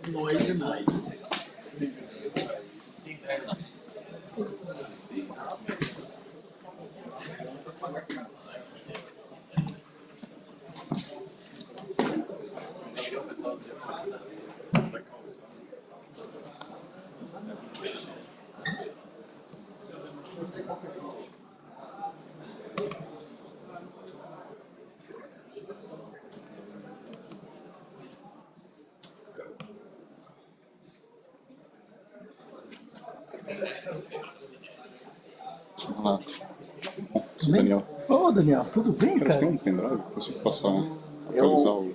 Noise demais. Olá. Sou Daniel. Ô, Daniel, tudo bem, Cara, você cara? tem um pendrive? Eu consigo passar, atualizar o...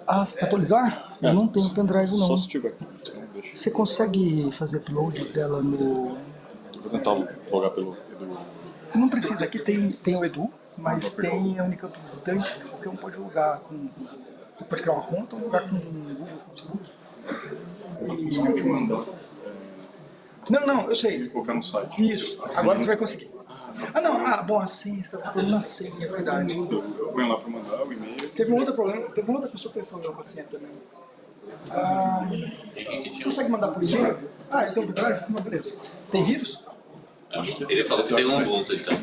Ah, você quer atualizar? Eu não tenho pendrive, não. Só se tiver. Então, deixa. Você consegue fazer upload dela no... Eu vou tentar logar pelo Edu. Não precisa, aqui tem o Edu, mas tem a Unicamp Visitante, que qualquer um pode logar com... Você pode criar uma conta ou logar com o Google, Facebook. Conseguiu te mandar. Não, eu sei. E colocar no site. Isso, agora você vai conseguir. Ah, não, bom, a senha, você estava procurando a senha, é verdade. Eu ponho lá para mandar o e-mail. Teve um outro problema, teve uma outra pessoa que teve problema com a senha também. Você consegue mandar por e-mail? Ah, então, pendrive? Não, beleza. Tem vírus? Ele falou que tem um Ubuntu, então.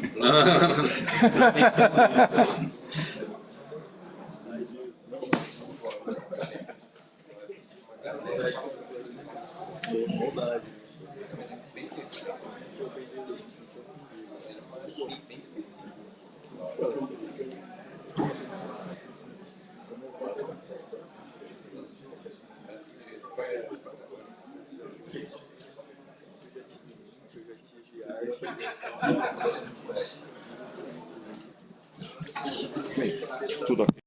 Tudo ok.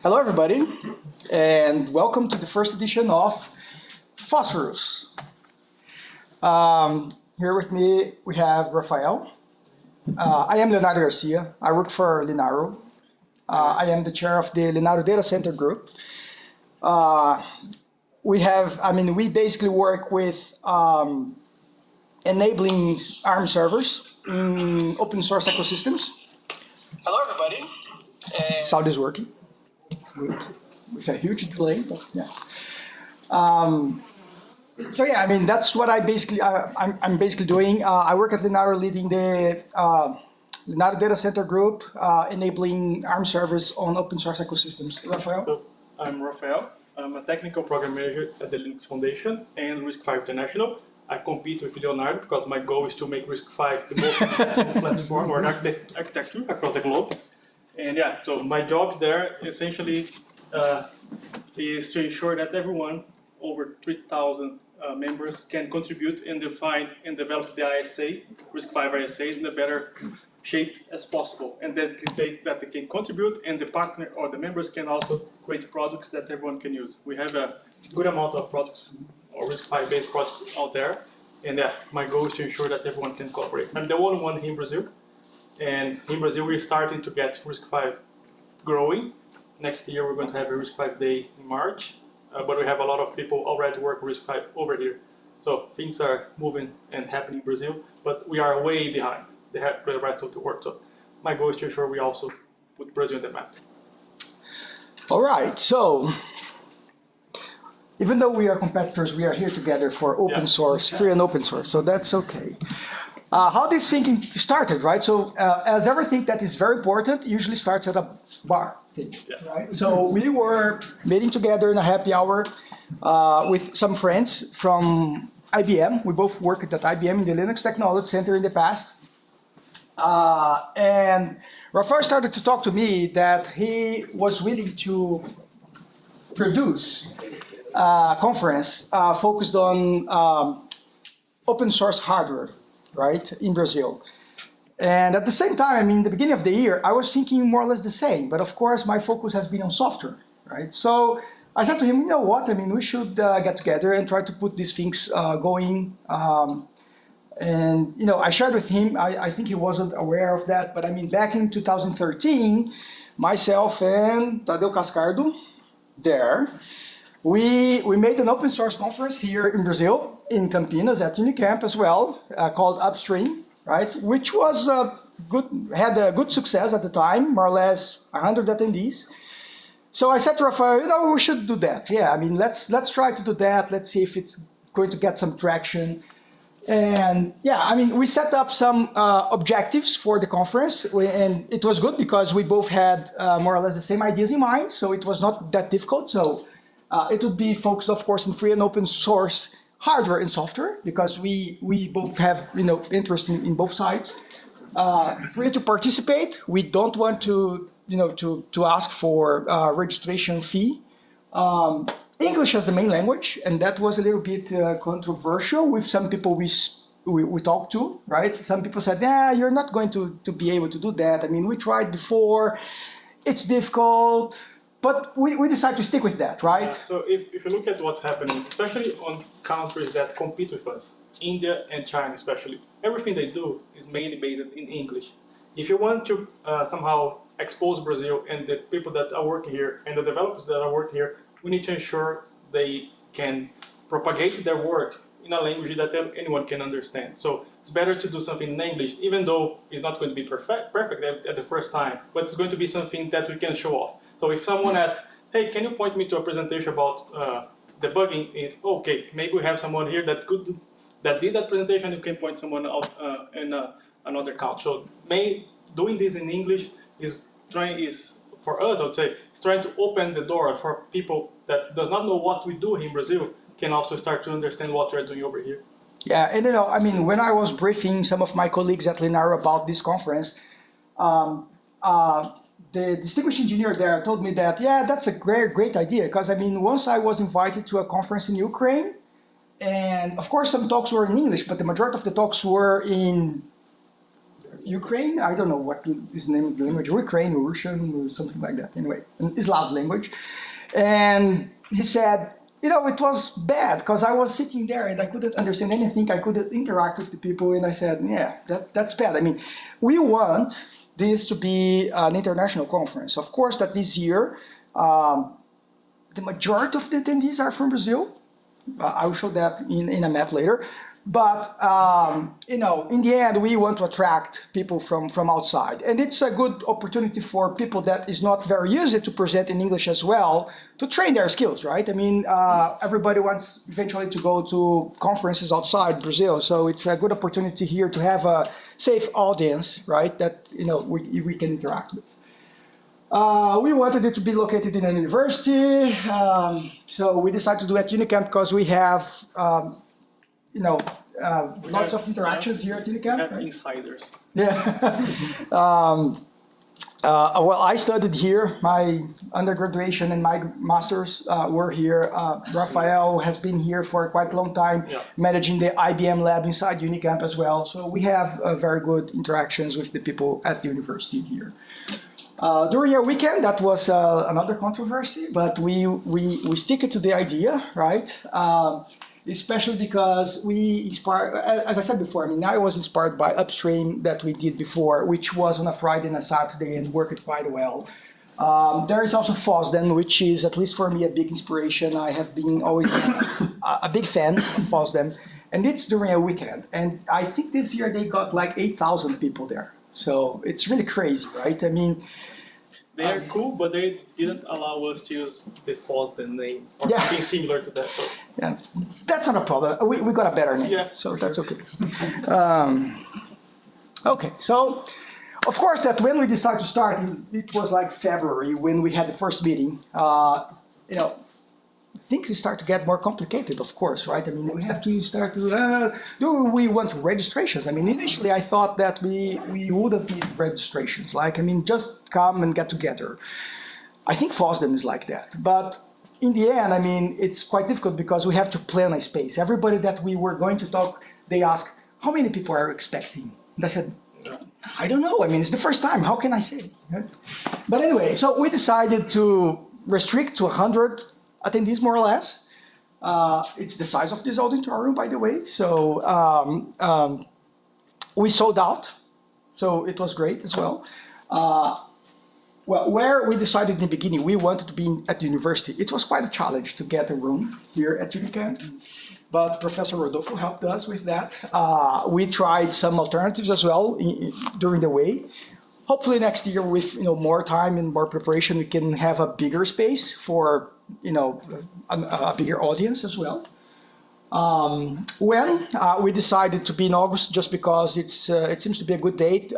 Hello, everybody, and welcome to the first edition of FOSForums. Here with me, we have Rafael. I am Leonardo Garcia. I work for Linaro. I am the chair of the Linaro Data Center Group. We basically work with enabling ARM servers in open source ecosystems. Hello, everybody. Sound is working. Good. With a huge delay, but yeah. So yeah, I mean that's what I'm basically doing. I work at Linaro, leading the Linaro Data Center Group, enabling ARM servers on open source ecosystems. Rafael. So, I'm Rafael. I'm a technical program manager at the Linux Foundation and RISC-V International. I compete with Leonardo because my goal is to make RISC-V the most accessible platform or architecture across the globe. And yeah, so my job there essentially is to ensure that everyone, over 3,000 members, can contribute and define and develop the ISA, RISC-V ISAs in a better shape as possible. And that they can contribute, and the partner or the members can also create products that everyone can use. We have a good amount of products or RISC-V based projects out there. And yeah, my goal is to ensure that everyone can cooperate. I'm the only one here in Brazil. And in Brazil, we're starting to get RISC-V growing. Next year, we're going to have a RISC-V day in March. But we have a lot of people already work RISC-V over here. So things are moving and happening in Brazil, but we are way behind the rest of the world. So my goal is to ensure we also put Brazil on the map. All right, so even though we are competitors, we are here together for open source, free and open source, so that's okay. How this thinking started, right? So as everything that is very important usually starts at a bar, right? So we were meeting together in a happy hour with some friends from IBM. We both worked at IBM in the Linux Technology Center in the past. And Rafael started to talk to me that he was willing to produce a conference focused on open source hardware, right, in Brazil. And at the same time, I mean, the beginning of the year, I was thinking more or less the same. But of course, my focus has been on software, right? So I said to him, you know what? I mean, we should get together and try to put these things going. And, you know, I shared with him, I think he wasn't aware of that. But I mean, back in 2013, myself and Tadeu Cascardo, we made an open source conference here in Brazil, in Campinas, at Unicamp as well, called Upstream, right? Which was had a good success at the time, more or less 100 attendees. So I said to Rafael, you know, we should do that. Yeah, I mean, let's try to do that. Let's see if it's going to get some traction. And yeah, I mean, we set up some objectives for the conference, and it was good because we both had more or less the same ideas in mind, so it was not that difficult. So it would be focused, of course, in free and open source hardware and software, because we both have, you know, interest in both sides. Free to participate. We don't want to, you know, to ask for a registration fee. English as the main language, and that was a little bit controversial with some people we talked to, right? Some people said, yeah, you're not going to be able to do that. I mean, we tried before, it's difficult, but we decided to stick with that, right? Yeah, so if you look at what's happening, especially on countries that compete with us, India and China especially, everything they do is mainly based in English. If you want to somehow expose Brazil and the people that are working here and the developers that are working here, we need to ensure they can propagate their work in a language that anyone can understand. So it's better to do something in English, even though it's not going to be perfect at the first time, but it's going to be something that we can show off. So if someone asks, hey, can you point me to a presentation about debugging? Okay, maybe we have someone here that did that presentation, you can point someone out in another count. So doing this in English is for us, I would say, it's trying to open the door for people that does not know what we do in Brazil can also start to understand what we're doing over here. Yeah, and you know, I mean, when I was briefing some of my colleagues at Linaro about this conference, the distinguished engineer there told me that, yeah, that's a great idea, because I mean, once I was invited to a conference in Ukraine, and of course some talks were in English, but the majority of the talks were in Ukraine. I don't know what is the name of the language. Ukraine, Russian, or something like that. Anyway, an Slav language. And he said, it was bad because I was sitting there and I couldn't understand anything. I couldn't interact with the people. And I said, yeah, that's bad. I mean, we want this to be an international conference. Of course, that this year, the majority of the attendees are from Brazil. I will show that in a map later. But, in the end, we want to attract people from outside. And it's a good opportunity for people that is not very used to present in English as well to train their skills, right? I mean, everybody wants eventually to go to conferences outside Brazil. So it's a good opportunity here to have a safe audience, right, that, we can interact with. We wanted it to be located in a university. So we decided to do it at Unicamp because we have lots of interactions here at Unicamp. Right? Insiders. Yeah. Well, I studied here. My undergraduation and my masters were here. Rafael has been here for quite a long time, managing the IBM lab inside Unicamp as well. So we have very good interactions with the people at the university here. During our weekend, that was another controversy, but we stick to the idea, right? Especially because we inspired, as I said before, I mean, I was inspired by Upstream that we did before, which was on a Friday and a Saturday and worked quite well. There is also FOSDEM, which is, at least for me, a big inspiration. I have been always a big fan of FOSDEM, and it's during a weekend. And I think this year they got like 8,000 people there. So it's really crazy, right? I mean, they are cool, but they didn't allow us to use the FOSDEM name or something similar to that. So. Yeah, that's not a problem. We got a better name, so that's okay. Okay, so of course that when we decided to start, it was like February when we had the first meeting. Things start to get more complicated, of course, right? I mean, we have to start to, do we want registrations? I mean, initially I thought that we wouldn't need registrations. Just come and get together. I think FOSDEM is like that. But in the end, I mean, it's quite difficult because we have to plan a space. Everybody that we were going to talk, they ask, how many people are you expecting? And I said, I don't know. I mean, it's the first time. How can I say? But anyway, so we decided to restrict to 100 attendees, more or less. It's the size of this auditorium, by the way. So we sold out. So it was great as well. Well, where we decided in the beginning, we wanted to be at the university. It was quite a challenge to get a room here at Unicamp, but Professor Rodolfo helped us with that. We tried some alternatives as well during the way. Hopefully next year, with more time and more preparation, we can have a bigger space for a bigger audience as well. When we decided to be in August, just because it seems to be a good date.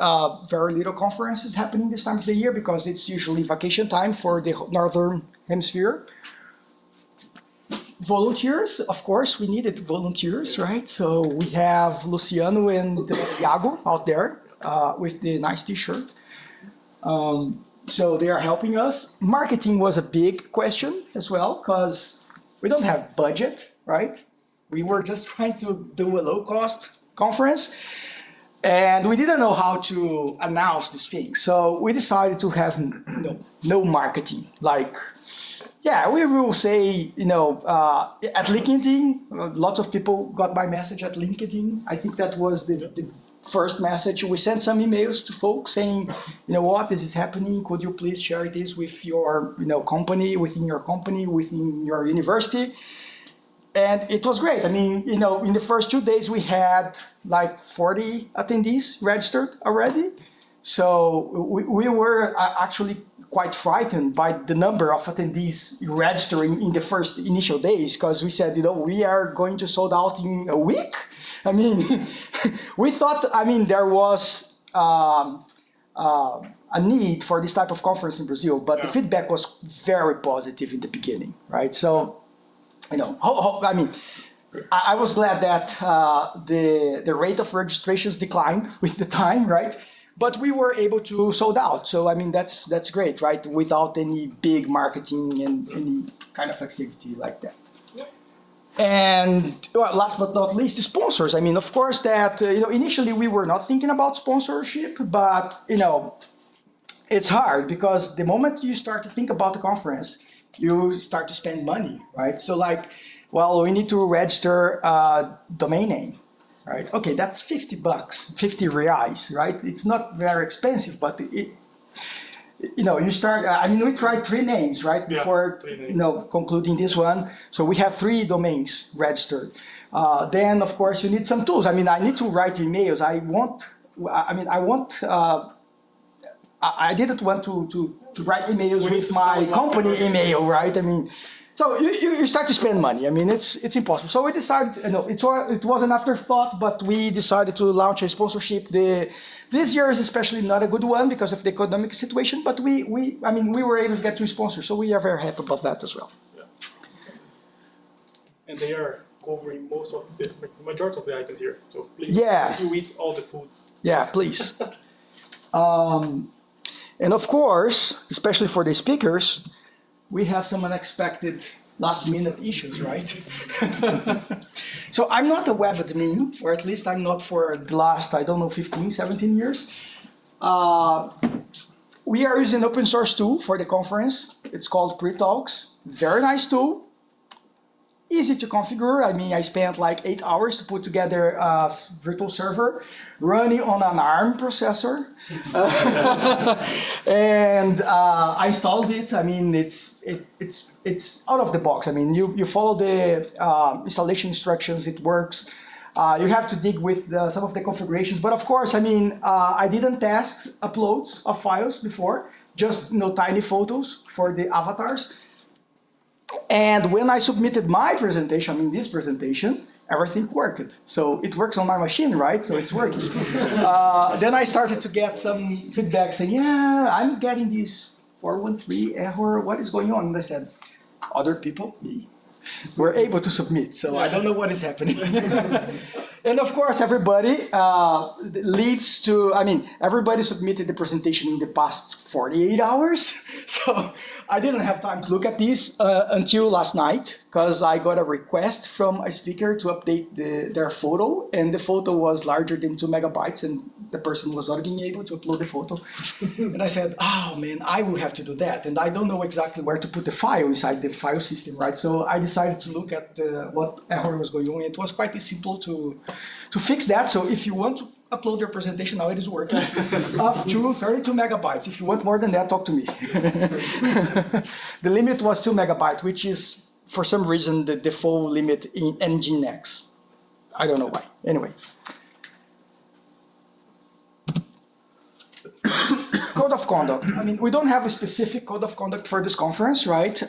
Very little conferences happening this time of the year because it's usually vacation time for the Northern Hemisphere. Volunteers, of course, we needed volunteers, right? So we have Luciano and Iago out there with the nice t-shirt. So they are helping us. Marketing was a big question as well because we don't have budget, right? We were just trying to do a low-cost conference, and we didn't know how to announce this thing. So we decided to have no marketing. We will say, at LinkedIn, lots of people got my message at LinkedIn. I think that was the first message. We sent some emails to folks saying, what, this is happening. Could you please share this with your, company, within your university? And it was great. I mean, in the first 2 days, we had like 40 attendees registered already. So we were actually quite frightened by the number of attendees registering in the first initial days, because we said, we are going to sold out in a week. I mean, we thought, there was a need for this type of conference in Brazil, but the feedback was very positive in the beginning, right? So, I was glad that the rate of registrations declined with the time, right? But we were able to sold out. So, that's great, right? Without any big marketing and any kind of activity like that. And well, last but not least, the sponsors. I mean, of course, that initially we were not thinking about sponsorship, but it's hard because the moment you start to think about the conference, you start to spend money, right? So like, well, we need to register a domain name, right? Okay, that's $50, 50 reais, right? It's not very expensive, but you start, we tried 3 names, right? Yeah, Before, 3 names. Concluding this one. So we have 3 domains registered. Then, of course, you need some tools. I need to write emails. I didn't want to write emails with my company email, right? So you start to spend money. It's impossible. So we decided, it was an afterthought, but we decided to launch a sponsorship. This year is especially not a good one because of the economic situation, but we were able to get 2 sponsors, so we are very happy about that as well. Yeah. And they are covering the majority of the items here. So please, you eat all the food. Yeah, please. And of course, especially for the speakers, we have some unexpected last-minute issues, right? So I'm not a web admin, or at least I'm not for the last, 15, 17 years. We are using an open source tool for the conference. It's called Pre-Talks. Very nice tool. Easy to configure. I spent like 8 hours to put together a virtual server running on an ARM processor. And I installed it. It's out of the box. You follow the installation instructions, it works. You have to dig with some of the configurations. But of course, I didn't test uploads of files before, just tiny photos for the avatars. And when I submitted my presentation, this presentation, everything worked. So it works on my machine, right? So it's working. Then I started to get some feedback saying, yeah, I'm getting this 413 error. What is going on? And I said, other people were able to submit. So I don't know what is happening. And of course, everybody everybody submitted the presentation in the past 48 hours. So I didn't have time to look at this until last night, because I got a request from a speaker to update their photo, and the photo was larger than 2 megabytes, and the person was not being able to upload the photo. And I said, oh man, I will have to do that, and I don't know exactly where to put the file inside the file system, right? So I decided to look at what error was going on. It was quite simple to fix that. So if you want to upload your presentation, now it is working, up to 32 megabytes. If you want more than that, talk to me. The limit was 2 megabytes, which is, for some reason, the default limit in Nginx. I don't know why. Anyway. Code of conduct. We don't have a specific code of conduct for this conference, right?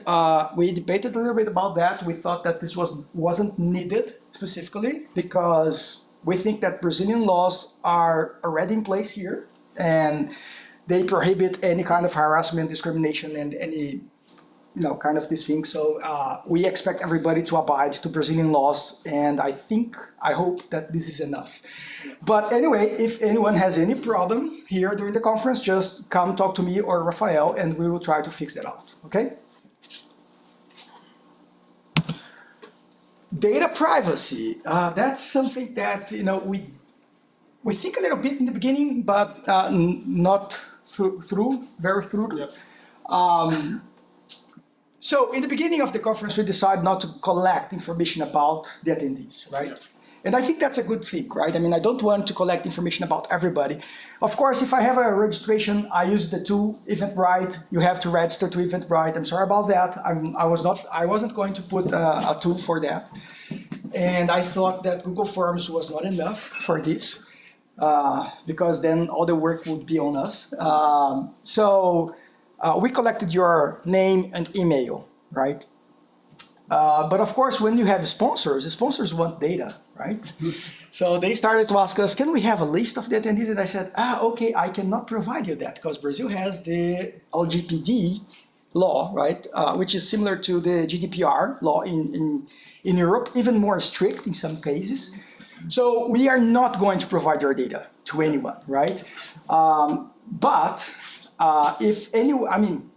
We debated a little bit about that. We thought that this wasn't needed specifically because we think that Brazilian laws are already in place here, and they prohibit any kind of harassment, discrimination, and any kind of this thing. So we expect everybody to abide to Brazilian laws, and I hope that this is enough. But anyway, if anyone has any problem here during the conference, just come talk to me or Rafael, and we will try to fix that out, okay? Data privacy, that's something that, we think a little bit in the beginning, but not very through. Yep. So in the beginning of the conference, we decided not to collect information about the attendees, right? Yep. And I think that's a good thing, right? I don't want to collect information about everybody. Of course, if I have a registration, I use the tool Eventbrite. You have to register to Eventbrite. I'm sorry about that. I wasn't going to put a tool for that. And I thought that Google Forms was not enough for this, because then all the work would be on us. So we collected your name and email, right? But of course, when you have sponsors want data, right? So they started to ask us, can we have a list of the attendees? And I said, okay, I cannot provide you that because Brazil has the LGPD law, right? Which is similar to the GDPR law in Europe, even more strict in some cases. So we are not going to provide your data to anyone, right? But if anyone,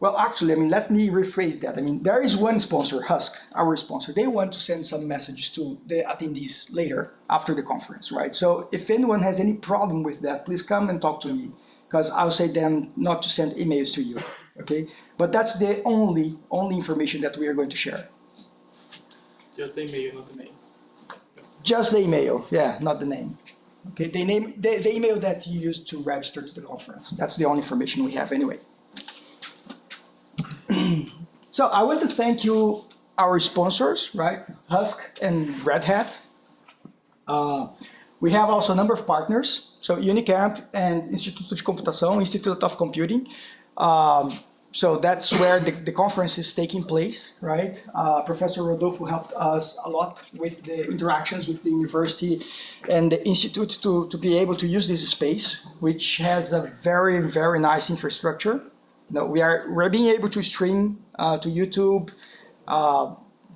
Well, actually, I mean, let me rephrase that. I mean, there is one sponsor, Husk, our sponsor. They want to send some messages to the attendees later after the conference, right? So if anyone has any problem with that, please come and talk to me, because I'll say them not to send emails to you, okay? But that's the only information that we are going to share. Just the email, not the name. Just the email, yeah, not the name. Okay, the email that you used to register to the conference. That's the only information we have anyway. So I want to thank you, our sponsors, right? Husk and Red Hat. We have also a number of partners. So Unicamp and Instituto de Computação, Institute of Computing. So that's where the conference is taking place, right? Professor Rodolfo helped us a lot with the interactions with the university and the institute to be able to use this space, which has a very, very nice infrastructure. You know, we're being able to stream to YouTube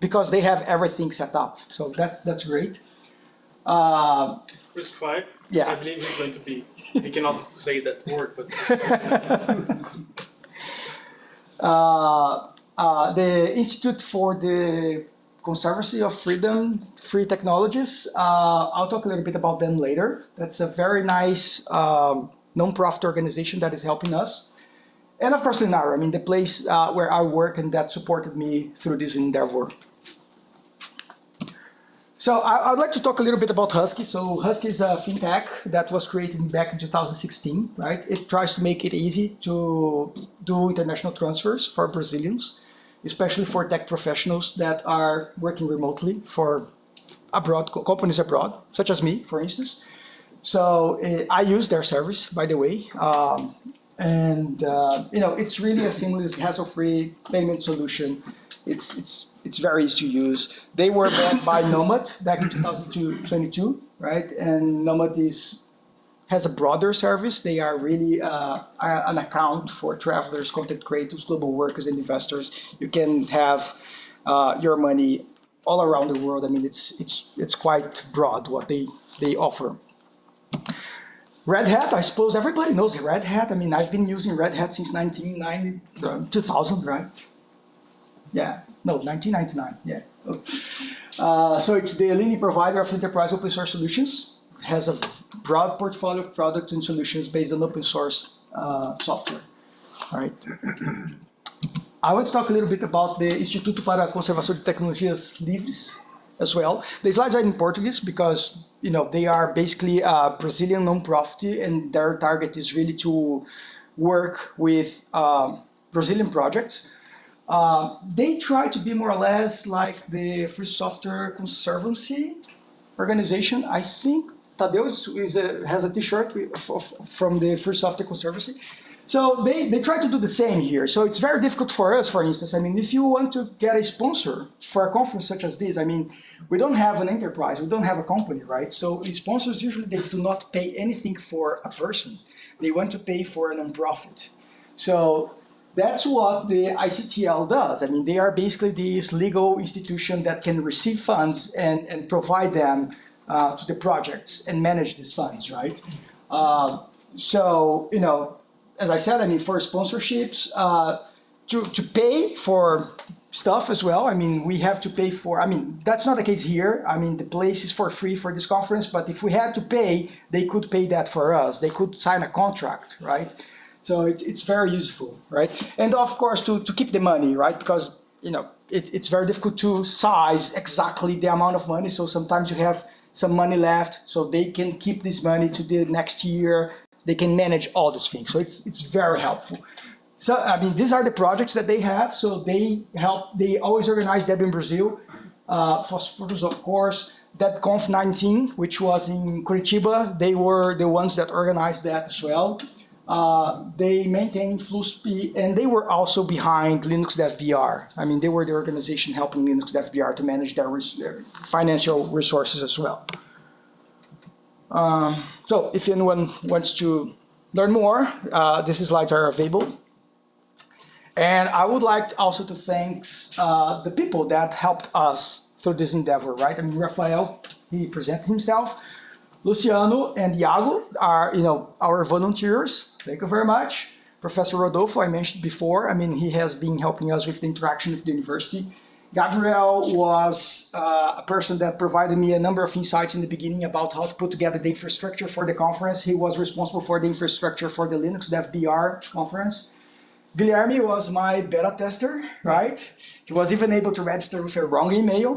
because they have everything set up. So that's great. Risk 5, Yeah. I believe it's going to be, we cannot say that word, but the Institute for the Conservancy of Freedom, Free Technologies, I'll talk a little bit about them later. That's a very nice non-profit organization that is helping us. And of course, Linaro, I mean, the place where I work and that supported me through this endeavor. So I'd like to talk a little bit about Husky. So Husky is a fintech that was created back in 2016, right? It tries to make it easy to do international transfers for Brazilians, especially for tech professionals that are working remotely for abroad, companies abroad, such as me, for instance. So I use their service, by the way. You know, it's really a seamless, hassle-free payment solution. It's very easy to use. They were backed by Nomad back in 2022, right? And Nomad has a broader service. They are really an account for travelers, content creators, global workers, and investors. You can have your money all around the world. I mean, it's quite broad what they offer. Red Hat, I suppose everybody knows Red Hat. I mean, I've been using Red Hat since 2000, right? Yeah, no, 1999, yeah. So it's the leading provider of enterprise open source solutions. It has a broad portfolio of products and solutions based on open source software, all right? I want to talk a little bit about the Instituto para a Conservação de Tecnologias Livres as well. The slides are in Portuguese because, you know, they are basically a Brazilian non-profit and their target is really to work with Brazilian projects. They try to be more or less like the Free Software Conservancy organization. I think Tadeu has a t-shirt from the Free Software Conservancy. So they try to do the same here. So it's very difficult for us, for instance. I mean, if you want to get a sponsor for a conference such as this, I mean, we don't have an enterprise, we don't have a company, right? So sponsors usually they do not pay anything for a person. They want to pay for a nonprofit. So that's what the ICTL does. I mean, they are basically this legal institution that can receive funds and provide them to the projects and manage these funds, right? So, you know, as I said, I mean, for sponsorships, to pay for stuff as well. I mean, we have to pay for, I mean, that's not the case here. I mean, the place is for free for this conference, but if we had to pay, they could pay that for us. They could sign a contract, right? So it's very useful, right? And of course, to keep the money, right? Because, you know, it's very difficult to size exactly the amount of money. So sometimes you have some money left, so they can keep this money to the next year. They can manage all these things. So it's very helpful. So, I mean, these are the projects that they have. So they always organize them in Brazil. FOSForums, of course. DebConf 19, which was in Curitiba, they were the ones that organized that as well. They maintain FluSP, and they were also behind Linux Dev VR. I mean, they were the organization helping Linux Dev VR to manage their financial resources as well. So if anyone wants to learn more, these slides are available. And I would like also to thank the people that helped us through this endeavor, right? I mean, Rafael, he presented himself. Luciano and Iago are, you know, our volunteers. Thank you very much. Professor Rodolfo, I mentioned before. I mean, he has been helping us with the interaction with the university. Gabriel was a person that provided me a number of insights in the beginning about how to put together the infrastructure for the conference. He was responsible for the infrastructure for the Linux Dev BR conference. Guilherme was my beta tester, right? He was even able to register with a wrong email.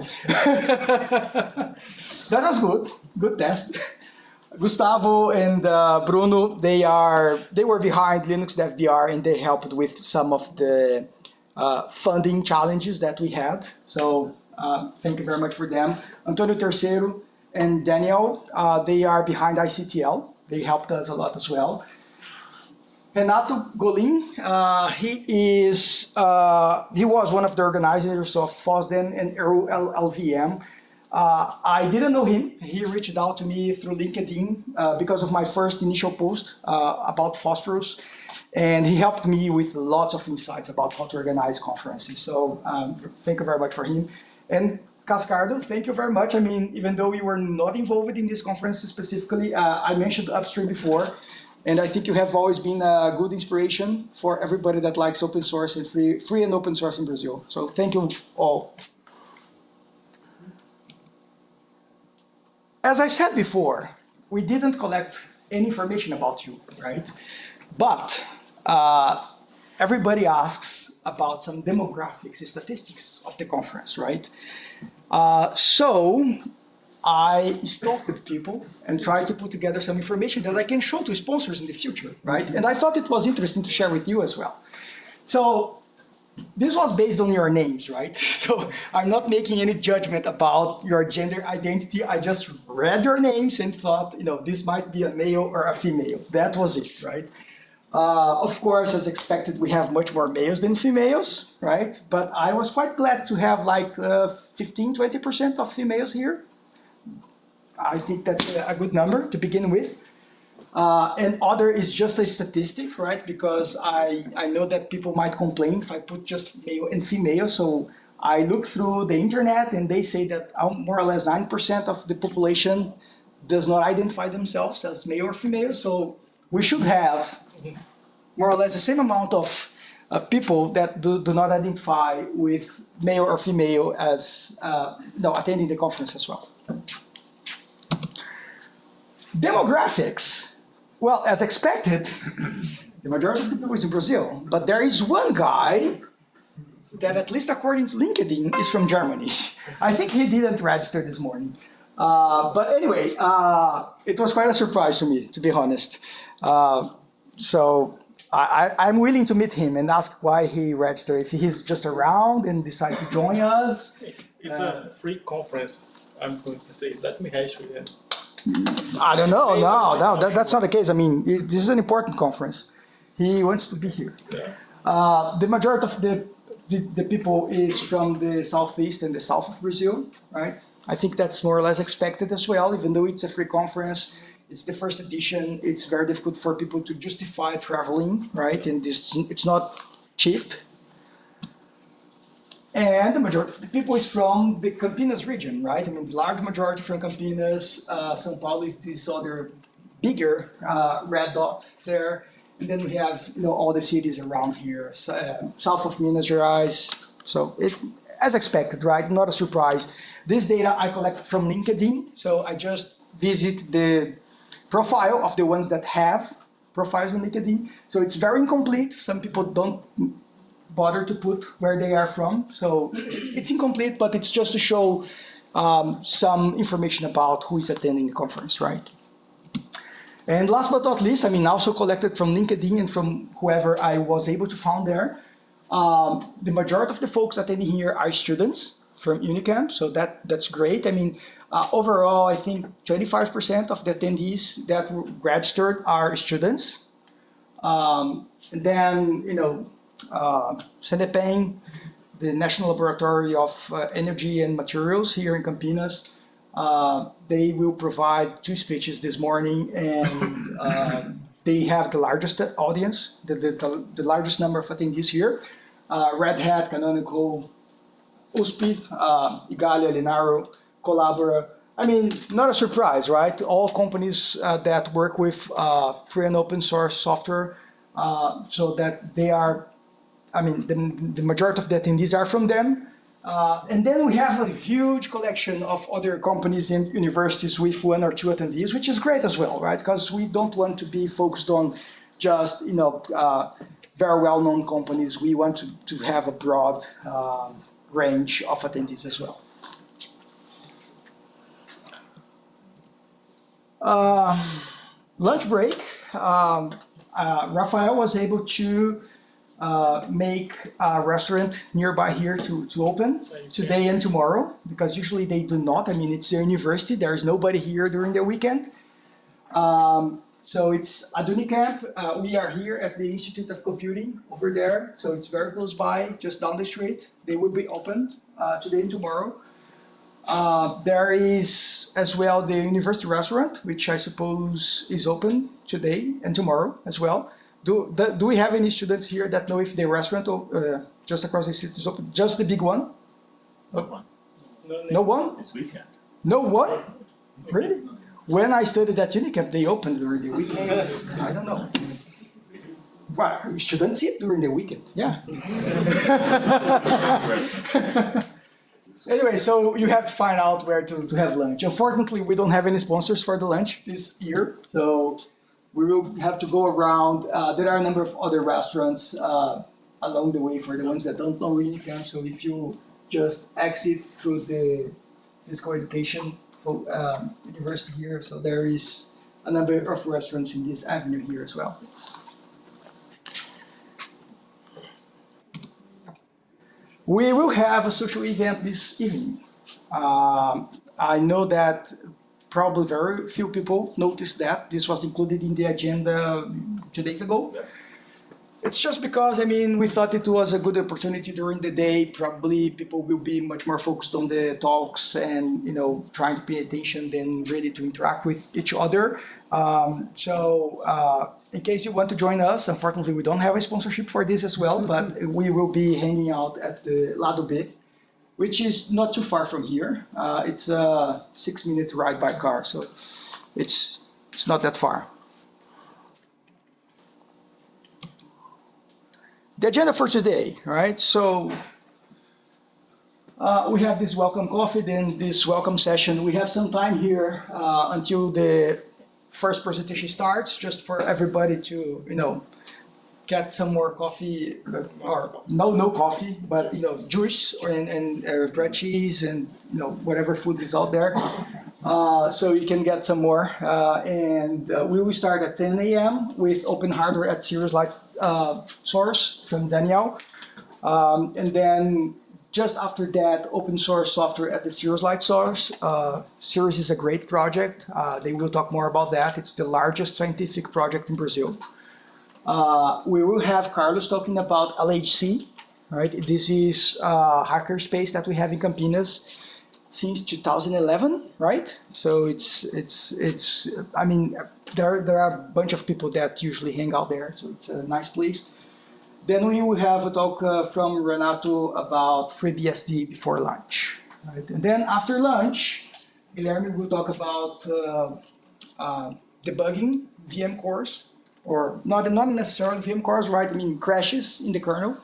That was good test. Gustavo and Bruno, they were behind Linux Dev BR and they helped with some of the funding challenges that we had. So thank you very much for them. Antonio Terceiro and Daniel, they are behind ICTL. They helped us a lot as well. Renato Golin, he was one of the organizers of FOSDEN and LVM. I didn't know him. He reached out to me through LinkedIn because of my first initial post about FOSForums. And he helped me with lots of insights about how to organize conferences. So thank you very much for him. And Cascardo, thank you very much. I mean, even though we were not involved in this conference specifically, I mentioned Upstream before. And I think you have always been a good inspiration for everybody that likes open source and free and open source in Brazil. So thank you all. As I said before, we didn't collect any information about you, right? But everybody asks about some demographics, statistics of the conference, right? So I spoke with people and tried to put together some information that I can show to sponsors in the future, right? And I thought it was interesting to share with you as well. So this was based on your names, right? So I'm not making any judgment about your gender identity. I just read your names and thought, this might be a male or a female. That was it, right? Of course, as expected, we have much more males than females, right? But I was quite glad to have like 15-20% of females here. I think that's a good number to begin with. And other is just a statistic, right? Because I know that people might complain if I put just male and female. So I look through the internet and they say that more or less 9% of the population does not identify themselves as male or female. So we should have more or less the same amount of people that do not identify with male or female as attending the conference as well. Demographics. Well, as expected, the majority of the people is in Brazil, but there is one guy that, at least according to LinkedIn, is from Germany. I think he didn't register this morning. But anyway, it was quite a surprise to me, to be honest. So I'm willing to meet him and ask why he registered. If he's just around and decided to join us. It's a free conference, I'm going to say. Let me hash with him. I don't know. No, that's not the case. I mean, this is an important conference. He wants to be here. Yeah. The majority of the people is from the southeast and the south of Brazil, right? I think that's more or less expected as well, even though it's a free conference. It's the first edition. It's very difficult for people to justify traveling, right? And it's not cheap. And the majority of the people is from the Campinas region, right? I mean, the large majority from Campinas. São Paulo is this other bigger red dot there. And then we have, all the cities around here, south of Minas Gerais. So as expected, right? Not a surprise. This data I collected from LinkedIn. So I just visit the profile of the ones that have profiles on LinkedIn. So it's very incomplete. Some people don't bother to put where they are from. So it's incomplete, but it's just to show some information about who is attending the conference, right? And last but not least, I mean, also collected from LinkedIn and from whoever I was able to find there. The majority of the folks attending here are students from Unicamp, so that's great. I mean, overall, I think 25% of the attendees that were registered are students. And then, CNEPEM, the National Laboratory of Energy and Materials here in Campinas, they will provide 2 speeches this morning, and they have the largest audience, the largest number of attendees here. Red Hat, Canonical, USP, Igalia, Linaro, Collabora. I mean, not a surprise, right? All companies that work with free and open source software so that they are, I mean, the majority of the attendees are from them. And then we have a huge collection of other companies and universities with 1 or 2 attendees, which is great as well, right? Because we don't want to be focused on just, very well-known companies. We want to have a broad range of attendees as well. Lunch break. Rafael was able to make a restaurant nearby here to open today and tomorrow, because usually they do not. I mean, it's a university. There is nobody here during the weekend. So it's at Unicamp. We are here at the Institute of Computing over there. So it's very close by, just down the street. They will be open today and tomorrow. There is as well the university restaurant, which I suppose is open today and tomorrow as well. Do we have any students here that know if the restaurant just across the street is open? Just the big one? No one. No one? This weekend. No one? Really? When I studied at Unicamp, they opened during the weekend. I don't know. Well, students eat during the weekend. Yeah. Anyway, so you have to find out where to have lunch. Unfortunately, we don't have any sponsors for the lunch this year, so we will have to go around. There are a number of other restaurants along the way for the ones that don't know Unicamp. So if you just exit through the physical education university here, so there is a number of restaurants in this avenue here as well. We will have a social event this evening. I know that probably very few people noticed that this was included in the agenda 2 days ago. Yeah. It's just because, I mean, we thought it was a good opportunity during the day. Probably people will be much more focused on the talks and, trying to pay attention than ready to interact with each other. In case you want to join us, unfortunately, we don't have a sponsorship for this as well, but we will be hanging out at the Lado B, which is not too far from here. It's a 6-minute ride by car, so it's not that far. The agenda for today, right? So we have this welcome coffee, then this welcome session. We have some time here until the first presentation starts, just for everybody to, get some more coffee, or no coffee, but juice and bread, cheese, and whatever food is out there. So you can get some more. And we will start at 10 a.m. with open hardware at Cirrus Light Source from Danielle. And then just after that, open source software at the Cirrus Light Source. Cirrus is a great project. They will talk more about that. It's the largest scientific project in Brazil. We will have Carlos talking about LHC. Right? This is a hackerspace that we have in Campinas since 2011, right? So it's I mean, there are a bunch of people that usually hang out there, so it's a nice place. Then we will have a talk from Renato about FreeBSD before lunch, right? And then after lunch, Guilherme will talk about debugging VM cores, or not necessarily VM cores, right? I mean, crashes in the kernel.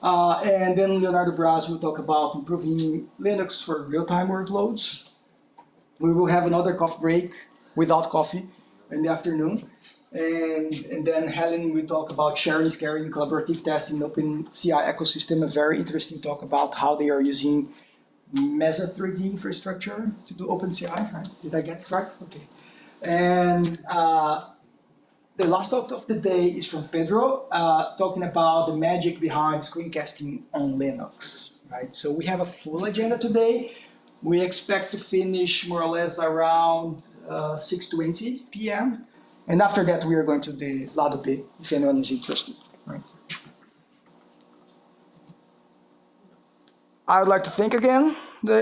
And then Leonardo Braz will talk about improving Linux for real-time workloads. We will have another coffee break without coffee in the afternoon. And then Helen will talk about sharing, scaling, collaborative testing, OpenCI ecosystem, a very interesting talk about how they are using Mesa 3D infrastructure to do OpenCI, right? Did I get it right? Okay. And the last talk of the day is from Pedro, talking about the magic behind screencasting on Linux, right? So we have a full agenda today. We expect to finish more or less around 6:20 p.m. And after that, we are going to the Lado B, if anyone is interested, right? I would like to thank again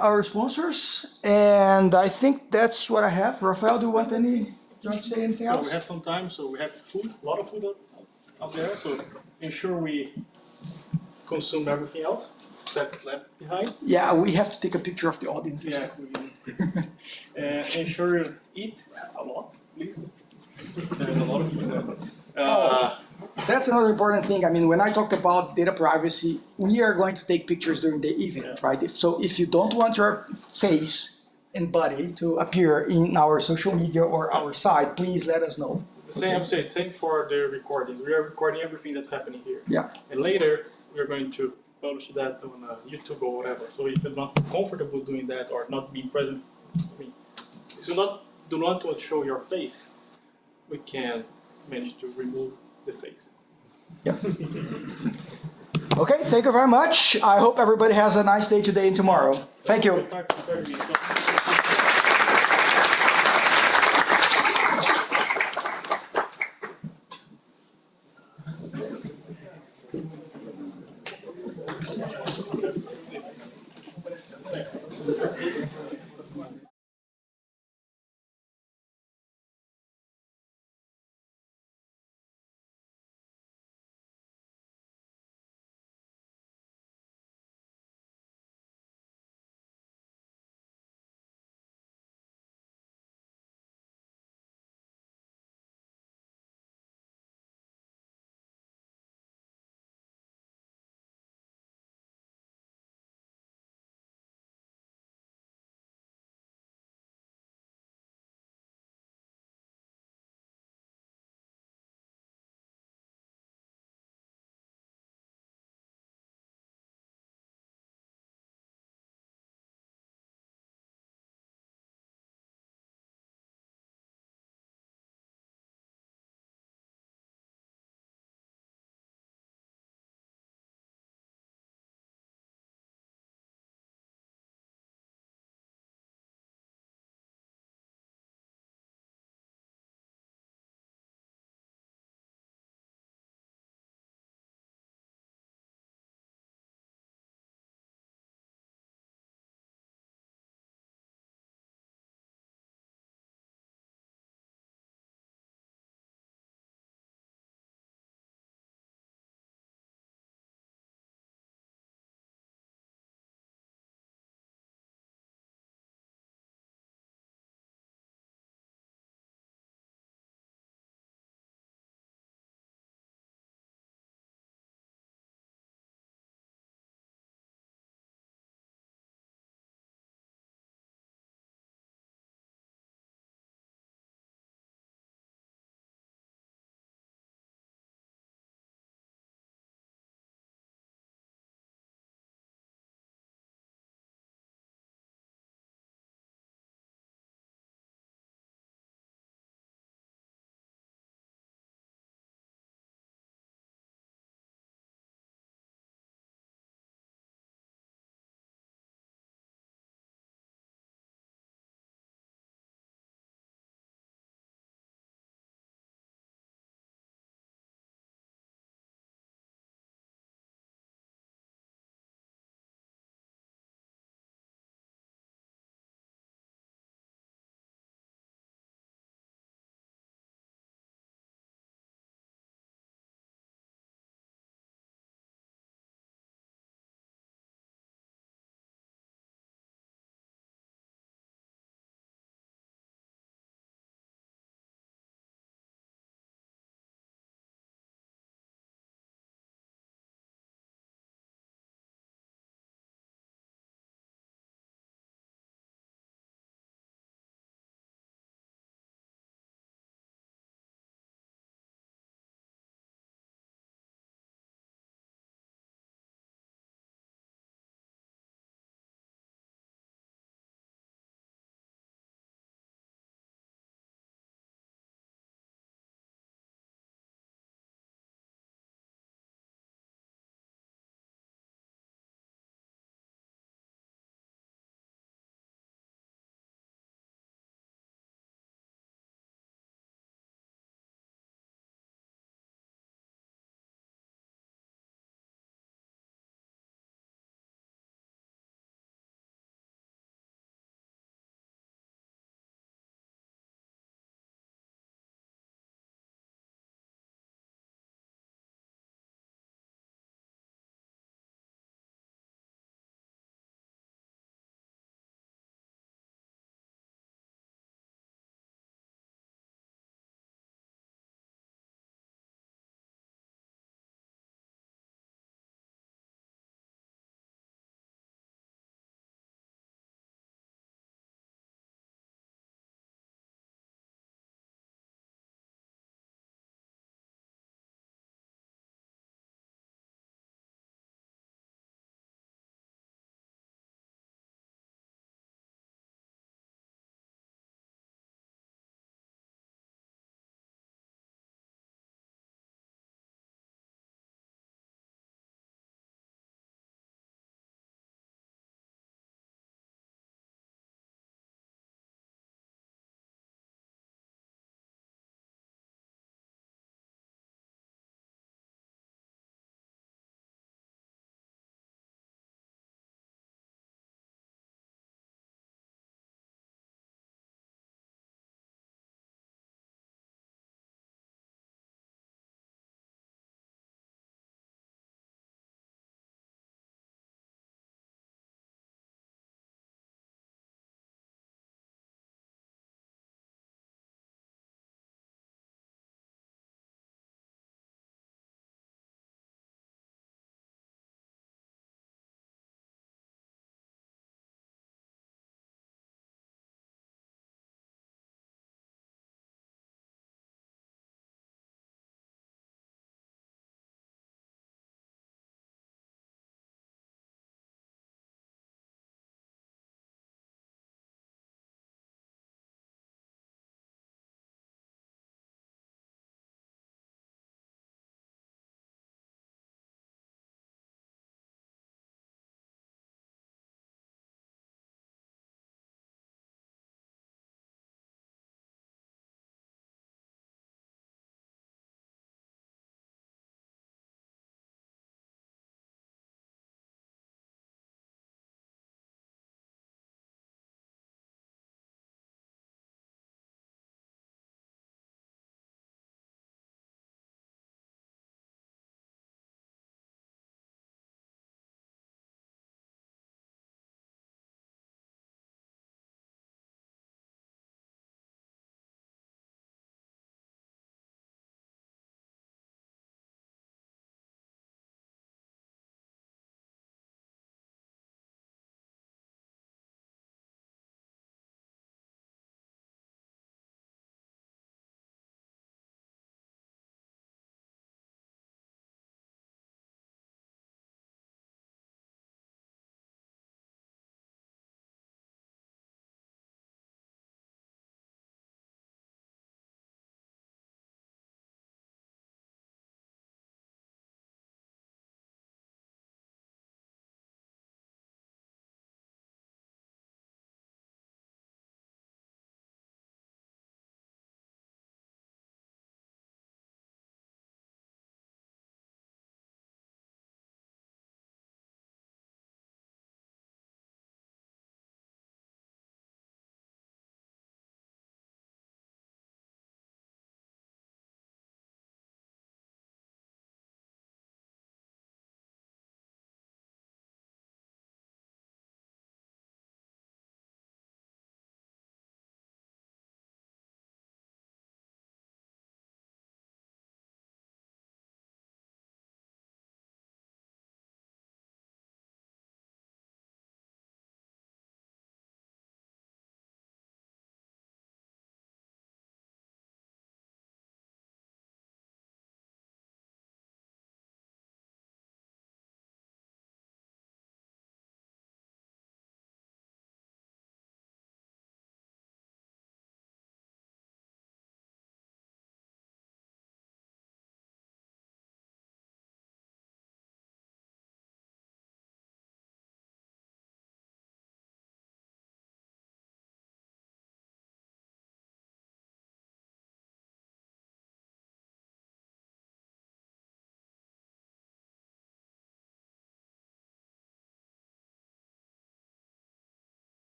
our sponsors, and I think that's what I have. Rafael, do you want to say anything else? So we have some time, so we have food, a lot of food out there, so ensure we consume everything else that's left behind. Yeah, we have to take a picture of the audience. Yeah, and ensure you eat a lot, please. There's a lot of food there. That's another important thing. I mean, when I talked about data privacy, we are going to take pictures during the event, right? So if you don't want your face and body to appear in our social media or our site, please let us know. The same, I'm saying, same for the recording. We are recording everything that's happening here. Yeah. And later, we're going to publish that on YouTube or whatever. So if you're not comfortable doing that or not being present, I mean, if you do not want to show your face, we can manage to remove the face. Yeah. Okay, thank you very much. I hope everybody has a nice day today and tomorrow. Thank you. Start to 30 minutes.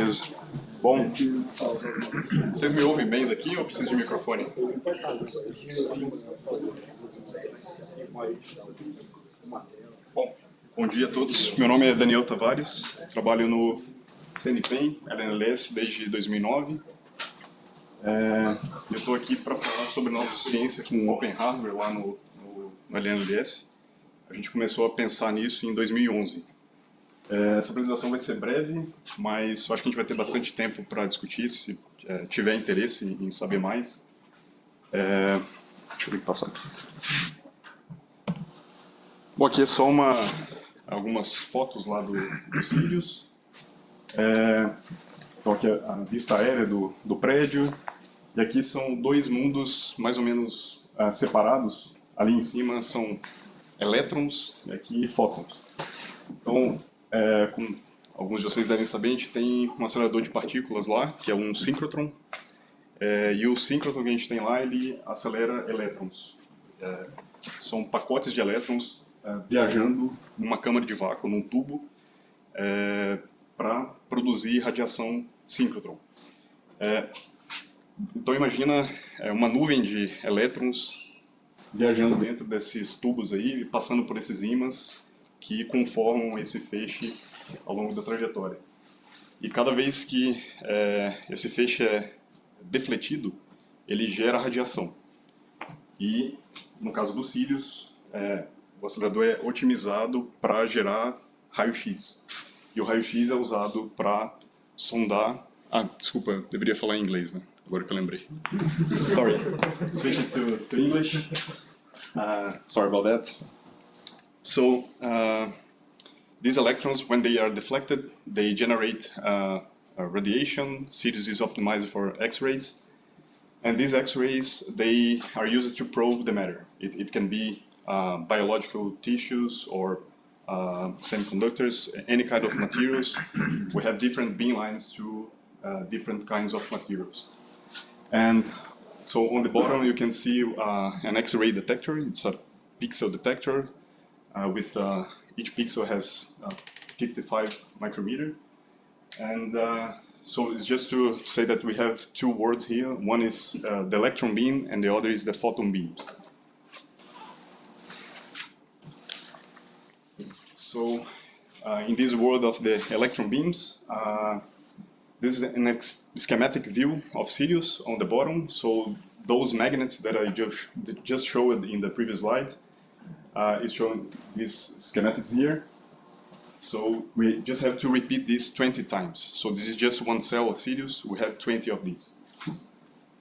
Beleza. Bom, vocês me ouvem bem daqui ou preciso de microfone? Bom dia a todos. Meu nome é Daniel Tavares, trabalho no CNPEM, LNLS, desde 2009. Eu estou aqui para falar sobre nossa experiência com Open Hardware lá no LNLS. A gente começou a pensar nisso em 2011. Essa apresentação vai ser breve, mas eu acho que a gente vai ter bastante tempo para discutir, se tiver interesse em saber mais. Deixa eu ver o que passar aqui. Bom, aqui é só algumas fotos lá dos Sirius. Então aqui é a vista aérea do prédio. E aqui são dois mundos mais ou menos separados. Ali em cima são elétrons e aqui fótons. Então, como alguns de vocês devem saber, a gente tem um acelerador de partículas lá, que é um síncrotron. E o síncrotron que a gente tem lá, ele acelera elétrons. São pacotes de elétrons viajando numa câmara de vácuo, num tubo, para produzir radiação síncrotron. Então imagina uma nuvem de elétrons viajando dentro desses tubos aí, passando por esses ímãs que conformam esse feixe ao longo da trajetória. E cada vez que esse feixe é defletido, ele gera radiação. E, no caso dos Sirius, o acelerador é otimizado para gerar raio-x. E o raio-x é usado para sondar... desculpa, eu deveria falar em inglês, né? Agora que eu lembrei. Sorry. Switching to English. Sorry about that. So, these electrons, when they are deflected, they generate a radiation. Sirius is optimized for X-rays. And these X-rays, they are used to probe the matter. It can be biological tissues or semiconductors, any kind of materials. We have different beam lines to different kinds of materials. And so on the bottom you can see an X-ray detector. It's a pixel detector with each pixel has 55 micrometer. And so it's just to say that we have two words here. One is the electron beam and the other is the photon beams. So in this world of the electron beams, this is an schematic view of Sirius on the bottom. So those magnets that I just showed in the previous slide is showing these schematics here. So we just have to repeat this 20 times. So this is just one cell of Sirius. We have 20 of these.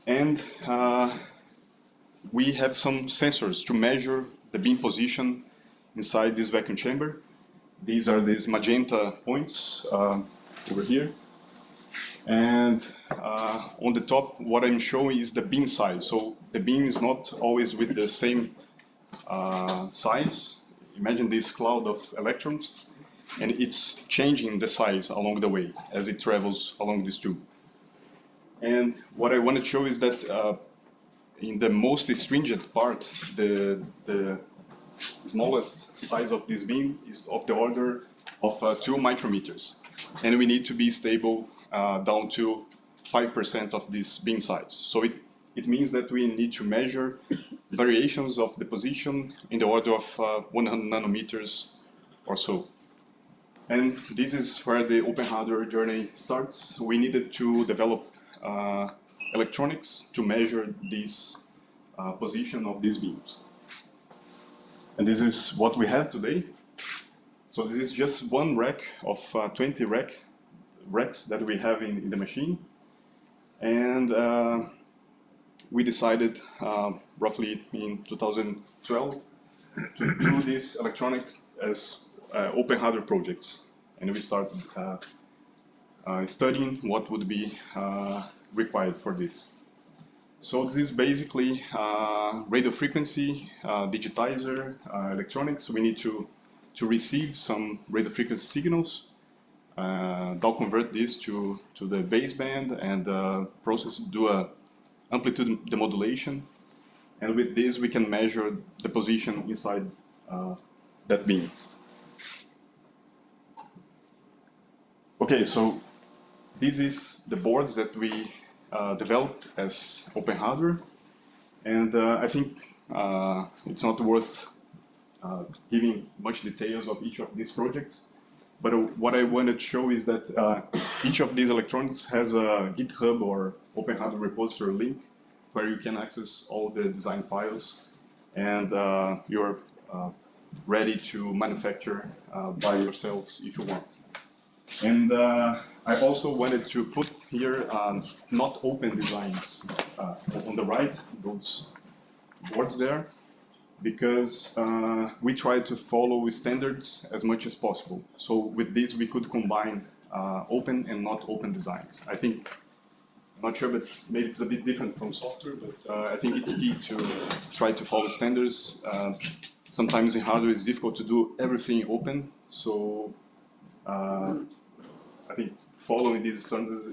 And we have some sensors to measure the beam position inside this vacuum chamber. These are these magenta points over here. And on the top, what I'm showing is the beam size. So the beam is not always with the same size. Imagine this cloud of electrons, and it's changing the size along the way as it travels along this tube. And what I want to show is that in the most stringent part, the smallest size of this beam is of the order of 2 micrometers. And we need to be stable down to 5% of this beam size. So it means that we need to measure variations of the position in the order of 100 nanometers or so. And this is where the open hardware journey starts. We needed to develop electronics to measure this position of these beams. And this is what we have today. So this is just one rack of 20 racks that we have in the machine. And we decided roughly in 2012 to do these electronics as open hardware projects. And we started studying what would be required for this. So this is basically radio frequency digitizer electronics. We need to receive some radio frequency signals. They'll convert this to the baseband and do a amplitude demodulation. And with this, we can measure the position inside that beam. Okay, so this is the boards that we developed as open hardware, and I think it's not worth giving much details of each of these projects. But what I wanted to show is that each of these electronics has a GitHub or Open Hardware repository link where you can access all the design files, and you're ready to manufacture by yourselves if you want. And I also wanted to put here not open designs on the right, those boards there, because we try to follow standards as much as possible. So with this, we could combine open and not open designs. I think, I'm not sure, but maybe it's a bit different from software, but I think it's key to try to follow standards. Sometimes in hardware it's difficult to do everything open, so I think following these standards,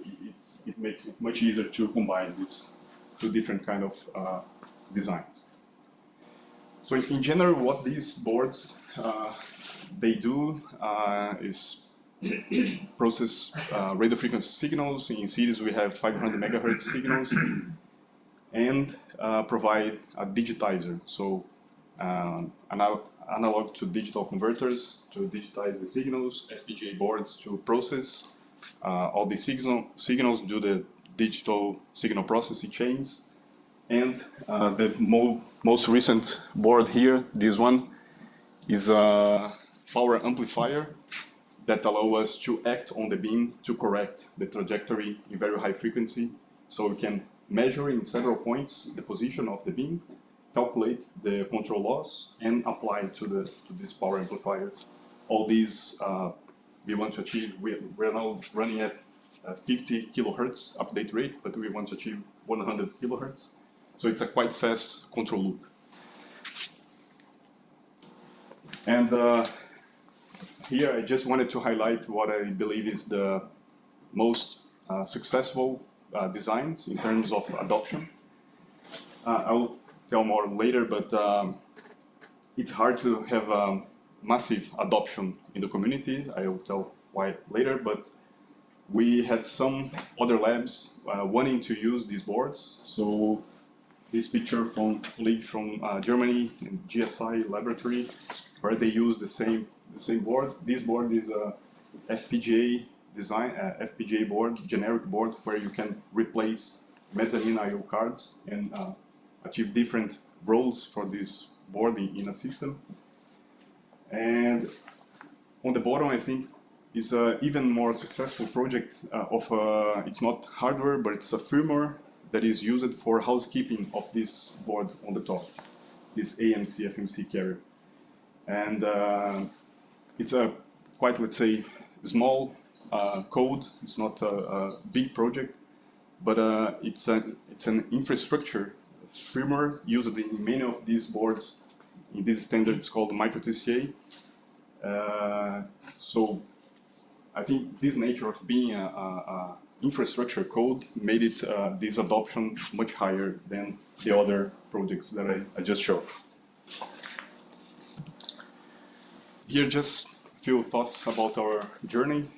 it makes it much easier to combine these two different kind of designs. So in general, what these boards they do is process radio frequency signals. In series, we have 500 megahertz signals, and provide a digitizer. So analog to digital converters to digitize the signals, FPGA boards to process all the signals, do the digital signal processing chains. And the most recent board here, this one, is a power amplifier that allows us to act on the beam to correct the trajectory in very high frequency. So we can measure in several points the position of the beam, calculate the control loss, and apply to this power amplifier. All these we want to achieve. We're now running at 50 kilohertz update rate, but we want to achieve 100 kilohertz. So it's a quite fast control loop. And here I just wanted to highlight what I believe is the most successful designs in terms of adoption. I'll tell more later, but it's hard to have massive adoption in the community. I will tell why later, but we had some other labs wanting to use these boards. So this picture from a colleague from Germany in GSI laboratory, where they use the same board. This board is a FPGA design, FPGA board, generic board, where you can replace mezzanine I/O cards and achieve different roles for this board in a system. And on the bottom, I think, is an even more successful project it's not hardware, but it's a firmware that is used for housekeeping of this board on the top, this AMC FMC carrier. And it's a quite, let's say, small code. It's not a big project, but it's an infrastructure firmware used in many of these boards. In this standard, it's called micro-TCA. So I think this nature of being a infrastructure code made it this adoption much higher than the other projects that I just showed. Here, just a few thoughts about our journey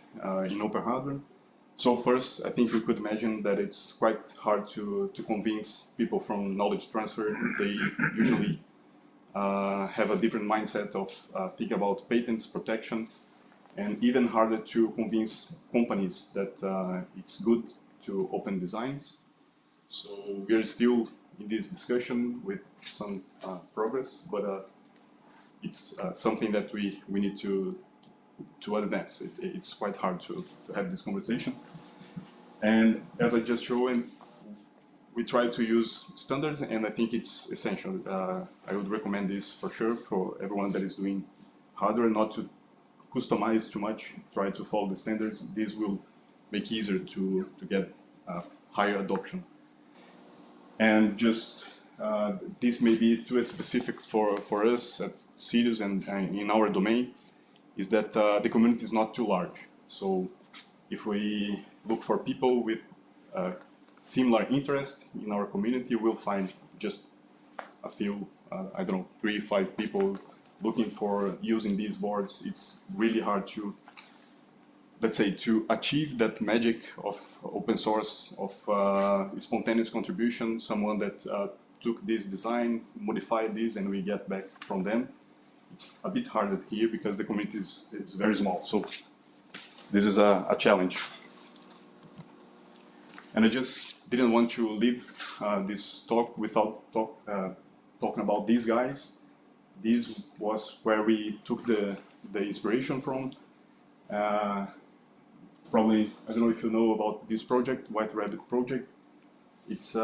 in open hardware. So first, I think we could imagine that it's quite hard to convince people from knowledge transfer. They usually have a different mindset of thinking about patents, protection, and even harder to convince companies that it's good to open designs. So we are still in this discussion with some progress, but it's something that we need to advance. It's quite hard to have this conversation. And as I just showed, we try to use standards, and I think it's essential. I would recommend this for sure for everyone that is doing hardware, not to customize too much, try to follow the standards. This will make it easier to get higher adoption. And just this may be too specific for us at Sirius and in our domain, is that the community is not too large. So if we look for people with similar interest in our community, we'll find just a few, I don't know, 3 or 5 people looking for using these boards. It's really hard to let's say, to achieve that magic of open source, of spontaneous contribution, someone that took this design, modified this, and we get back from them. It's a bit harder here because the community is very small. So this is a challenge. And I just didn't want to leave this talk without talking about these guys. This was where we took the inspiration from. Probably, I don't know if you know about this project, White Rabbit project. It's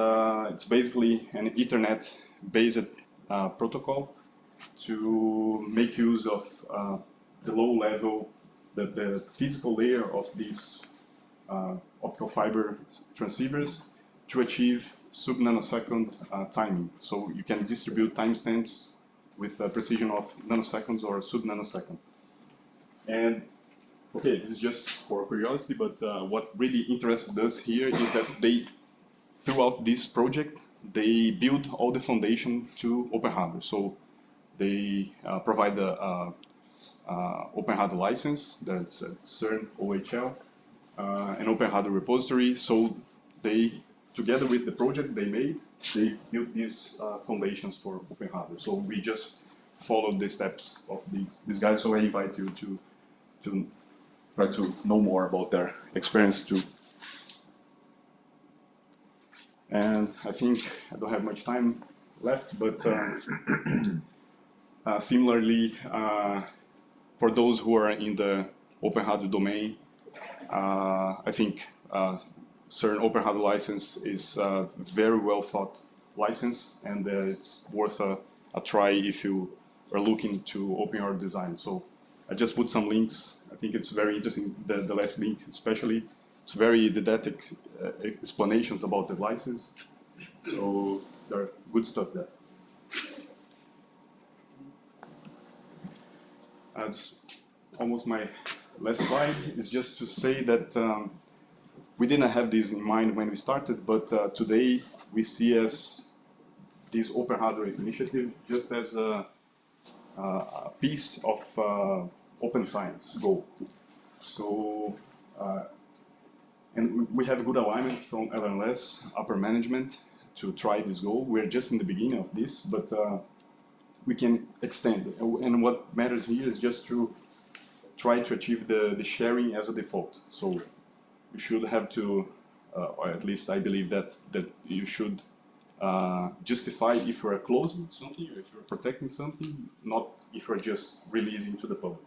basically an Ethernet-based protocol to make use of the low level, the physical layer of these optical fiber transceivers to achieve sub-nanosecond timing. So you can distribute timestamps with a precision of nanoseconds or sub-nanosecond. And okay, this is just for curiosity, but what really interested us here is that they, throughout this project, they build all the foundation to open hardware. So they provide the open hardware license, that's CERN OHL, an open hardware repository. So they, together with the project they made, they built these foundations for open hardware. So we just followed the steps of these guys. So I invite you to try to know more about their experience too. And I think I don't have much time left, but similarly, for those who are in the open hardware domain, I think CERN open hardware license is a very well thought license, and it's worth a try if you are looking to open hardware design. So I just put some links. I think it's very interesting, the last link especially. It's very didactic explanations about the license. So there are good stuff there. That's almost my last slide. Is just to say that we didn't have this in mind when we started, but today we see as this open hardware initiative just as a piece of open science goal. So, and we have good alignment from LNLS upper management to try this goal. We're just in the beginning of this, but we can extend it. And what matters here is just to try to achieve the sharing as a default. So you should have to, or at least I believe that you should justify if you are closing something, or if you're protecting something, not if you're just releasing to the public.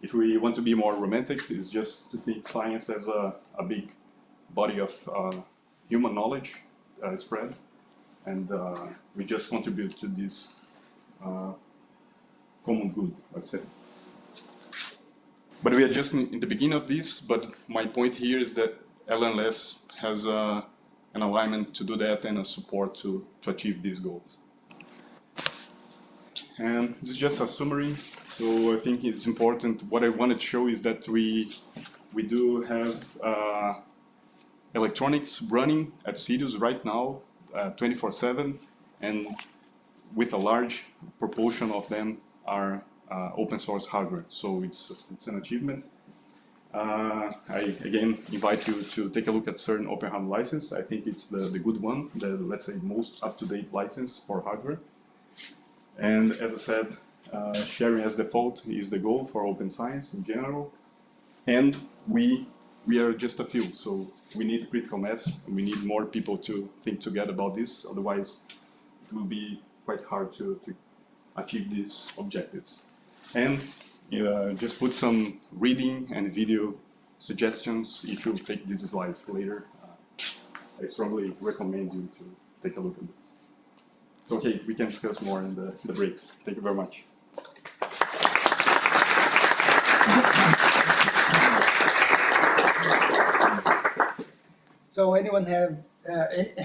If we want to be more romantic, it's just to think science as a big body of human knowledge spread, and we just contribute to this common good, let's say. But we are just in the beginning of this, but my point here is that LNLS has an alignment to do that and a support to achieve these goals. And this is just a summary. So I think it's important. What I wanted to show is that we do have electronics running at Sirius right now, 24/7, and with a large proportion of them are open source hardware. So it's an achievement. I again invite you to take a look at CERN Open Hardware License. I think it's the good one, the, let's say, most up-to-date license for hardware. And as I said, sharing as default is the goal for open science in general. And we are just a few, so we need critical mass, and we need more people to think together about this. Otherwise, it will be quite hard to achieve these objectives. And just put some reading and video suggestions if you take these slides later. I strongly recommend you to take a look at this. Okay, we can discuss more in the breaks. Thank you very much. So anyone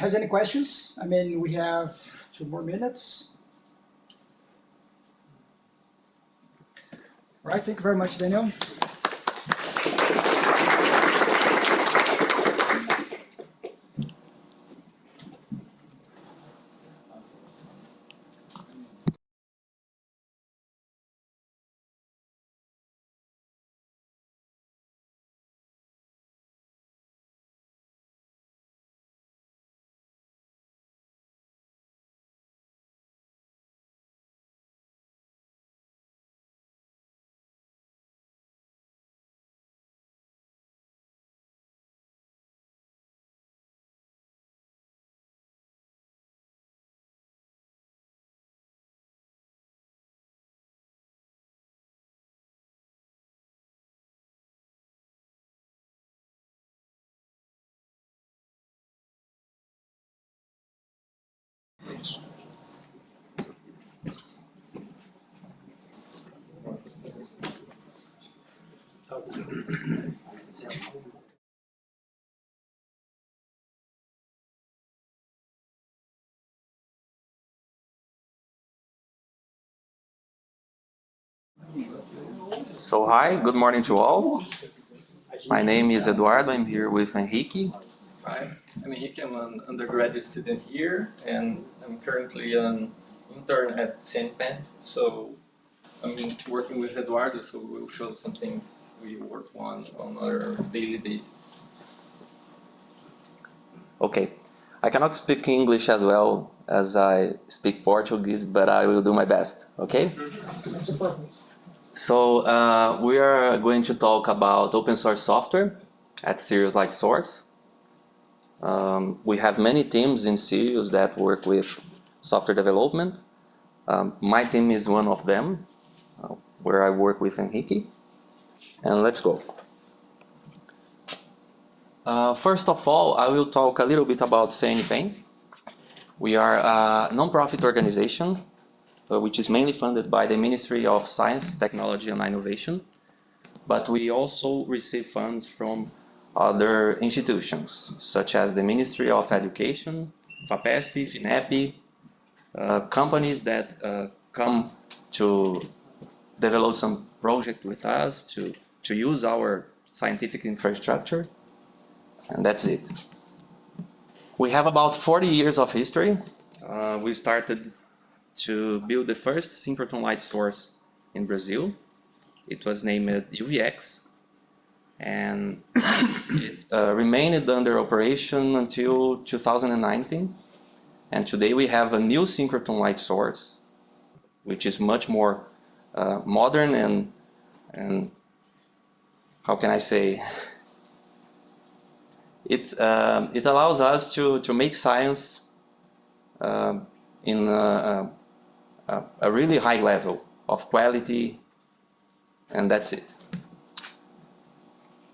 has any questions? I mean, we have 2 more minutes. All right, thank you very much, Daniel. So hi, good morning to all. My name is Eduardo. I'm here with Henrique. Hi, I'm Henrique. I'm an undergraduate student here, and I'm currently an intern at Pen. So I'm working with Eduardo, so we'll show some things we work on our daily basis. Okay, I cannot speak English as well as I speak Portuguese, but I will do my best, okay? So we are going to talk about open source software at Sirius Like Source. We have many teams in Sirius that work with software development. My team is one of them, where I work with Henrique. And let's go. First of all, I will talk a little bit about CNPEN. We are a non-profit organization which is mainly funded by the Ministry of Science, Technology and Innovation, but we also receive funds from other institutions, such as the Ministry of Education, FAPESP, FINEP, companies that come to develop some project with us to use our scientific infrastructure, and that's it. We have about 40 years of history. We started to build the first synchrotron light source in Brazil. It was named UVX, and it remained under operation until 2019. And today we have a new synchrotron light source, which is much more modern and how can I say? It allows us to make science in a really high level of quality, and that's it.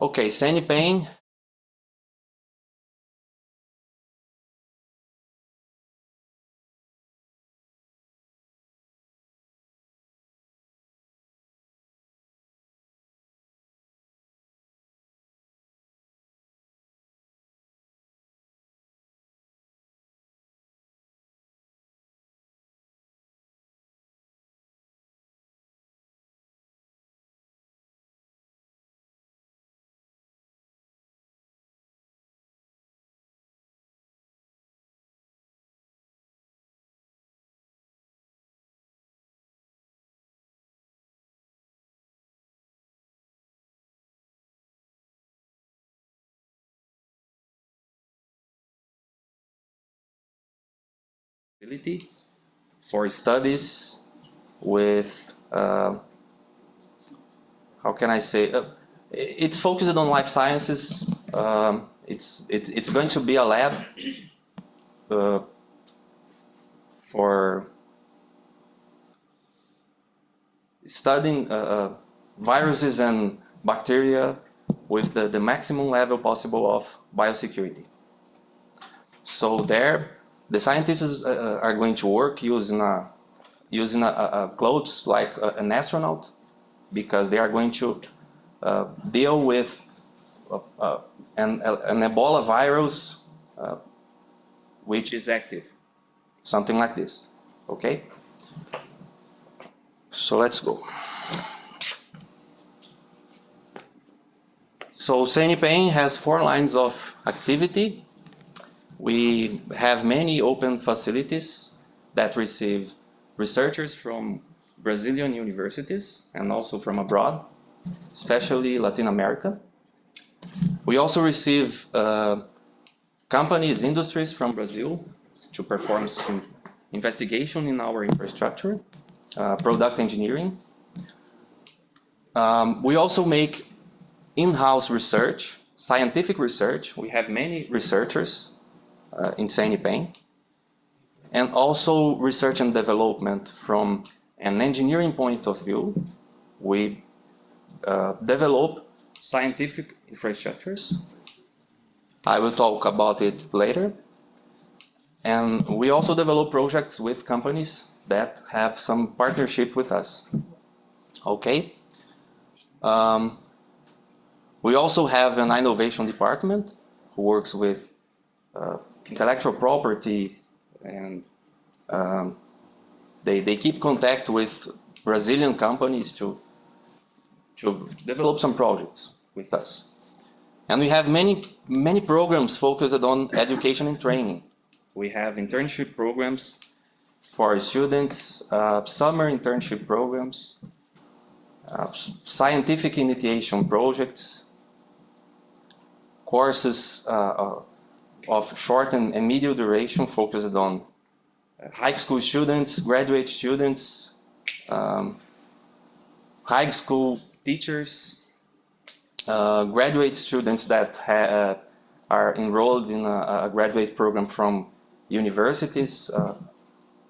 Okay, CNPEN. For studies with, how can I say, it's focused on life sciences. It's going to be a lab for studying viruses and bacteria with the maximum level possible of biosecurity. So there, the scientists are going to work using clothes like an astronaut, because they are going to deal with an Ebola virus which is active, something like this. Okay? So let's go. So CNPEN has 4 lines of activity. We have many open facilities that receive researchers from Brazilian universities and also from abroad, especially Latin America. We also receive companies, industries from Brazil to perform some investigation in our infrastructure, product engineering. We also make in-house research, scientific research. We have many researchers in CNPEN, and also research and development from an engineering point of view. We develop scientific infrastructures. I will talk about it later. And we also develop projects with companies that have some partnership with us. Okay. We also have an innovation department who works with intellectual property, and they keep contact with Brazilian companies to develop some projects with us. And we have many programs focused on education and training. We have internship programs for students, summer internship programs, scientific initiation projects, courses of short and medium duration focused on high school students, graduate students, high school teachers, graduate students that are enrolled in a graduate program from universities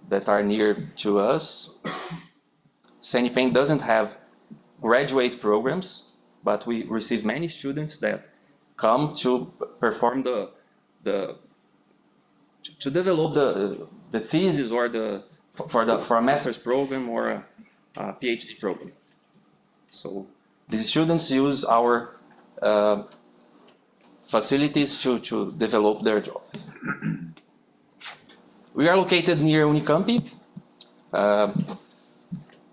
that are near to us. CENIPEM doesn't have graduate programs, but we receive many students that come to perform to develop the thesis or for a master's program or a PhD program. So these students use our facilities to develop their job. We are located near Unicamp,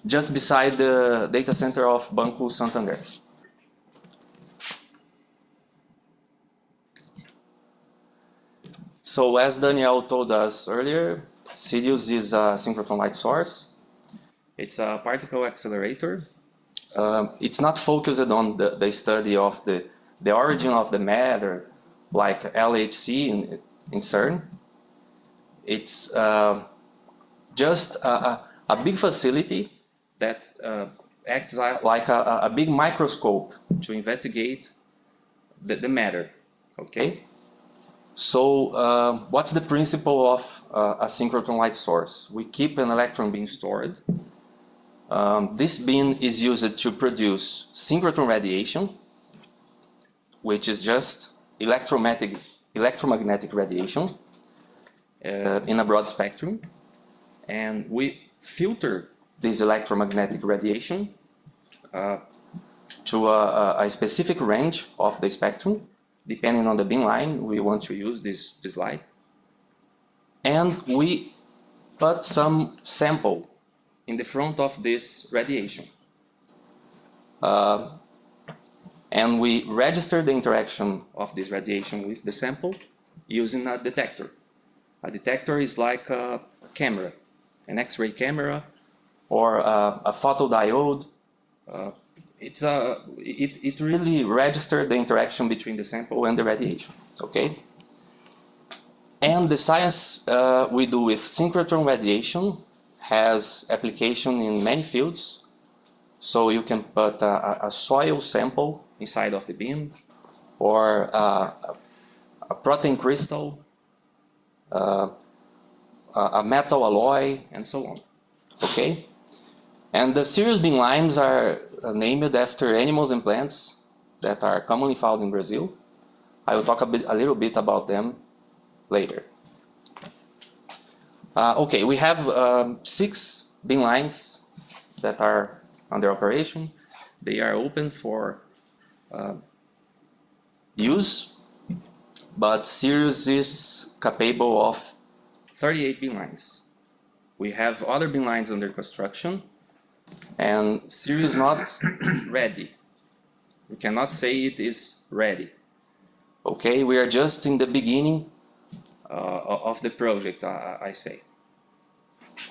just beside the data center of Banco Santander. So as Daniel told us earlier, Sirius is a synchrotron light source. It's a particle accelerator. It's not focused on the study of the origin of the matter, like LHC in CERN. It's just a big facility that acts like a big microscope to investigate the matter, okay? So what's the principle of a synchrotron light source? We keep an electron beam stored. This beam is used to produce synchrotron radiation, which is just electromagnetic radiation in a broad spectrum. And we filter this electromagnetic radiation to a specific range of the spectrum. Depending on the beam line, we want to use this light. And we put some sample in the front of this radiation. And we register the interaction of this radiation with the sample using a detector. A detector is like a camera, an X-ray camera, or a photodiode. It really registers the interaction between the sample and the radiation, okay? And the science we do with synchrotron radiation has application in many fields. So you can put a soil sample inside of the beam, or a protein crystal, a metal alloy, and so on, okay? And the Sirius beam lines are named after animals and plants that are commonly found in Brazil. I will talk a little bit about them later. Okay, we have 6 beam lines that are under operation. They are open for use, but Sirius is capable of 38 beam lines. We have other beam lines under construction, and Sirius is not ready. We cannot say it is ready. Okay, we are just in the beginning of the project, I say.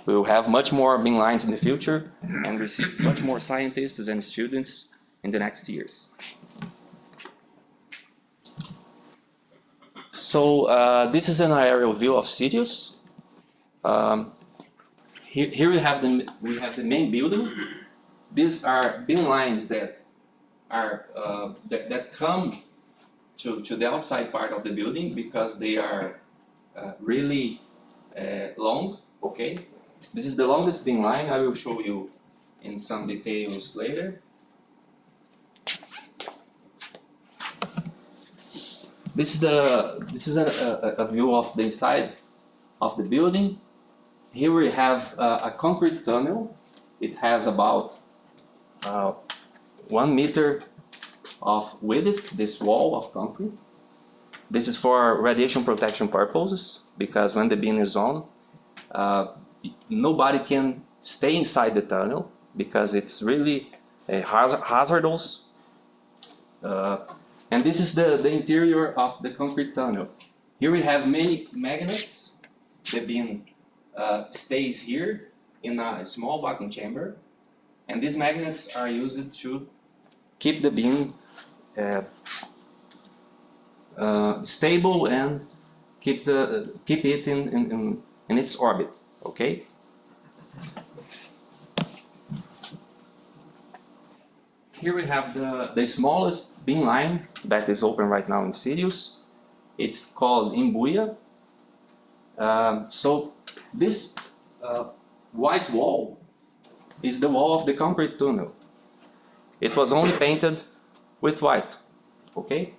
We will have much more beam lines in the future and receive much more scientists and students in the next years. So this is an aerial view of Sirius. Here we have the main building. These are beam lines that are that come to the outside part of the building because they are really long. Okay, this is the longest beam line. I will show you in some details later. This is a view of the inside of the building. Here we have a concrete tunnel. It has about 1 meter of width, this wall of concrete. This is for radiation protection purposes, because when the beam is on, nobody can stay inside the tunnel because it's really hazardous. And this is the interior of the concrete tunnel. Here we have many magnets. The beam stays here in a small vacuum chamber, and these magnets are used to keep the beam stable and keep it in its orbit. Okay. Here we have the smallest beam line that is open right now in Sirius. It's called Imbuya. So this white wall is the wall of the concrete tunnel. It was only painted with white, okay?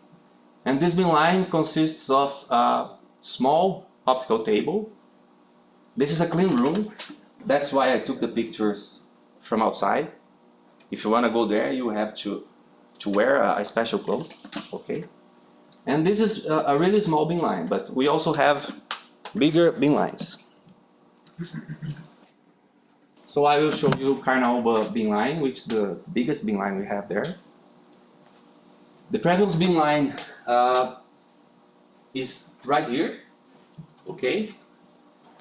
And this beam line consists of a small optical table. This is a clean room. That's why I took the pictures from outside. If you want to go there, you have to wear a special clothes, okay? And this is a really small beam line, but we also have bigger beam lines. So I will show you Carnaúba beam line, which is the biggest beam line we have there. The previous beam line is right here, okay?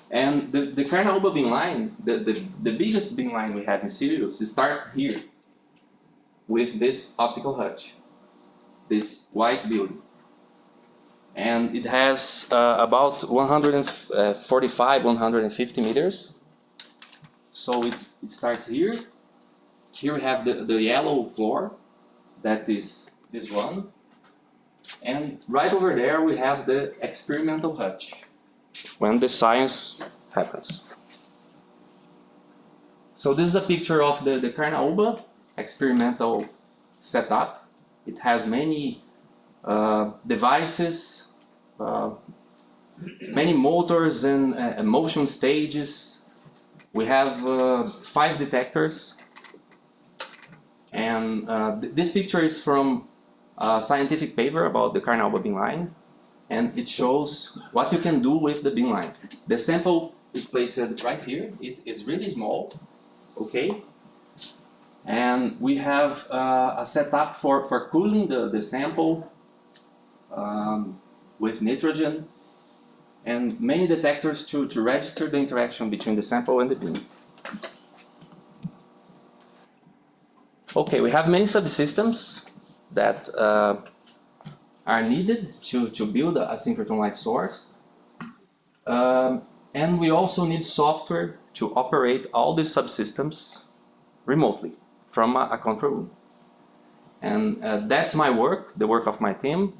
And the Carnaúba beam line, the biggest beam line we have in Sirius, starts here with this optical hutch, this white building. And it has about 145, 150 meters. So it starts here. Here we have the yellow floor, that is this one. And right over there we have the experimental hutch, when the science happens. So this is a picture of the Carnaúba experimental setup. It has many devices, many motors and motion stages. We have 5 detectors, and this picture is from a scientific paper about the Carnaúba beam line, and it shows what you can do with the beam line. The sample is placed right here. It is really small, okay? And we have a setup for cooling the sample with nitrogen, and many detectors to register the interaction between the sample and the beam. Okay, we have many subsystems that are needed to build a synchrotron light source. And we also need software to operate all these subsystems remotely from a control room. And that's my work, the work of my team,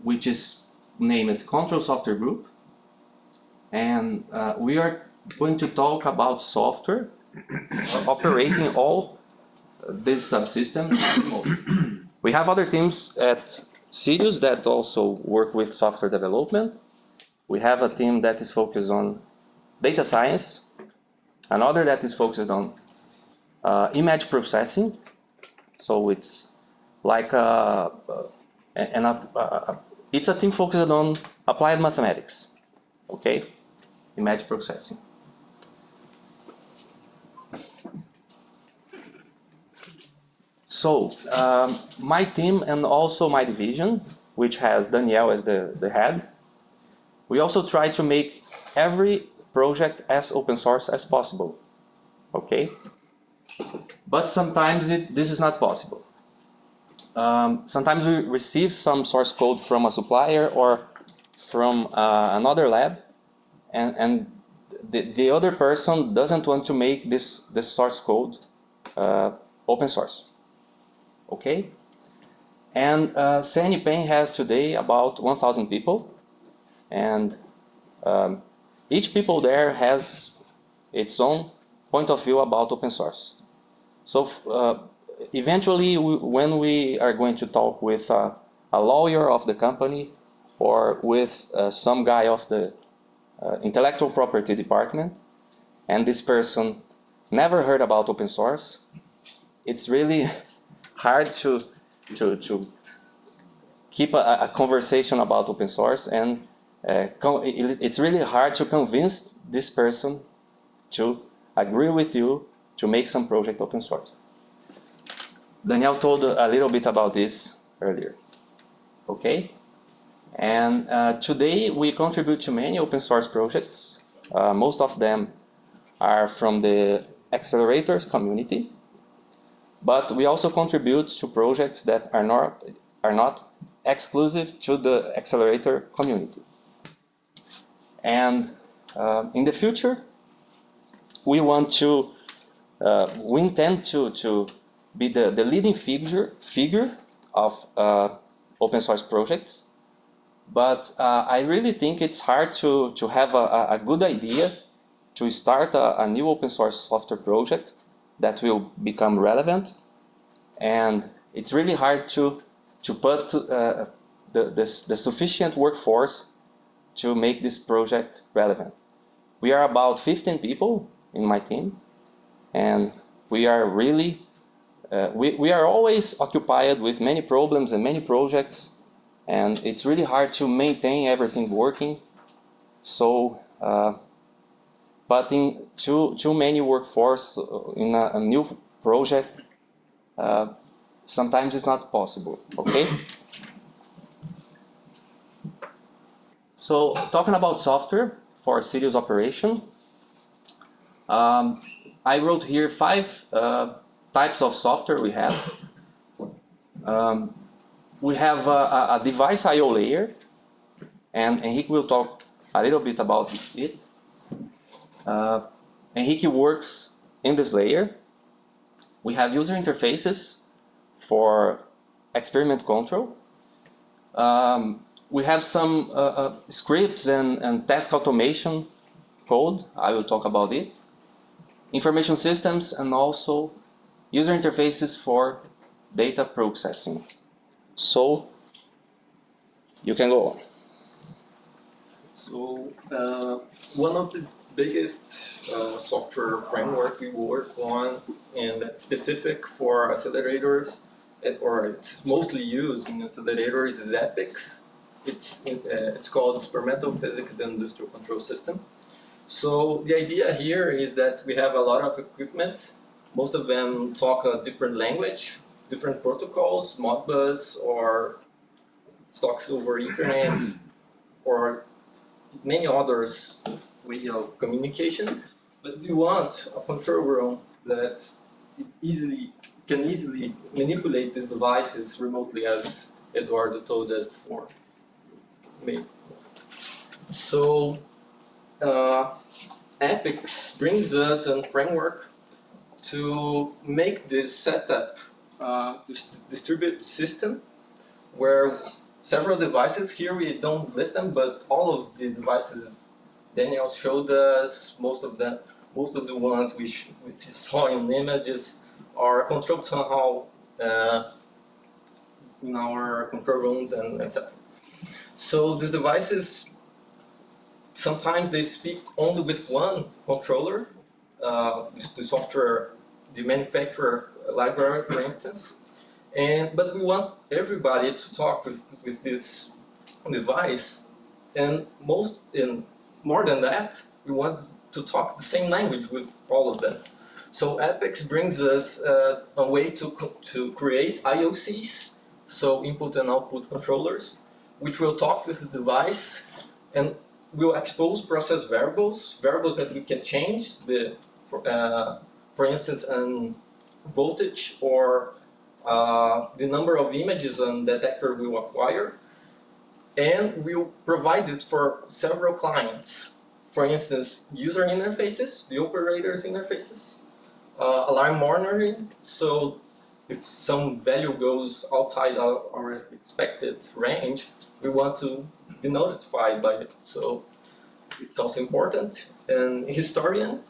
which is named Control Software Group. And we are going to talk about software operating all these subsystems remotely. We have other teams at Sirius that also work with software development. We have a team that is focused on data science, another that is focused on image processing. So it's like it's a team focused on applied mathematics, okay? Image processing. So my team and also my division, which has Daniel as the head, we also try to make every project as open source as possible, okay? But sometimes this is not possible. Sometimes we receive some source code from a supplier or from another lab, and the other person doesn't want to make this source code open source. Okay? And CNPen has today about 1,000 people, and each people there has its own point of view about open source. So eventually, when we are going to talk with a lawyer of the company or with some guy of the intellectual property department, and this person never heard about open source, it's really hard to keep a conversation about open source, and it's really hard to convince this person to agree with you to make some project open source. Daniel told a little bit about this earlier. Okay? And today we contribute to many open source projects. Most of them are from the accelerators community, but we also contribute to projects that are not exclusive to the accelerator community. And in the future, we intend to be the leading figure of open source projects. But I really think it's hard to have a good idea to start a new open source software project that will become relevant. And it's really hard to put the sufficient workforce to make this project relevant. We are about 15 people in my team, and we are really, we are always occupied with many problems and many projects, and it's really hard to maintain everything working. So, putting too many workforce in a new project, sometimes it's not possible, okay? So, talking about software for serious operation, I wrote here 5 types of software we have. We have a device I/O layer, and Henrique will talk a little bit about it. Henrique works in this layer. We have user interfaces for experiment control. We have some scripts and task automation code. I will talk about it. Information systems, and also user interfaces for data processing. So, you can go on. So, one of the biggest software framework we work on, and that's specific for accelerators, or it's mostly used in accelerators, is EPICS. It's called Experimental Physics and Industrial Control System. So the idea here is that we have a lot of equipment. Most of them talk a different language, different protocols, Modbus, or talks over Internet, or many others way of communication. But we want a control room that can easily manipulate these devices remotely, as Eduardo told us before. So EPICS brings us a framework to make this setup, this distributed system, where several devices, here we don't list them, but all of the devices Daniel showed us, most of the ones we saw in images are controlled somehow in our control rooms and etc. So these devices, sometimes they speak only with one controller, the software, the manufacturer library, for instance. But we want everybody to talk with this device, and more than that, we want to talk the same language with all of them. So EPICS brings us a way to create IOCs, so input and output controllers, which will talk with the device, and will expose process variables that we can change, for instance, voltage or the number of images a detector will acquire, and we'll provide it for several clients. For instance, user interfaces, the operators interfaces, alarm monitoring, so if some value goes outside our expected range, we want to be notified by it. So it's also important. And historian,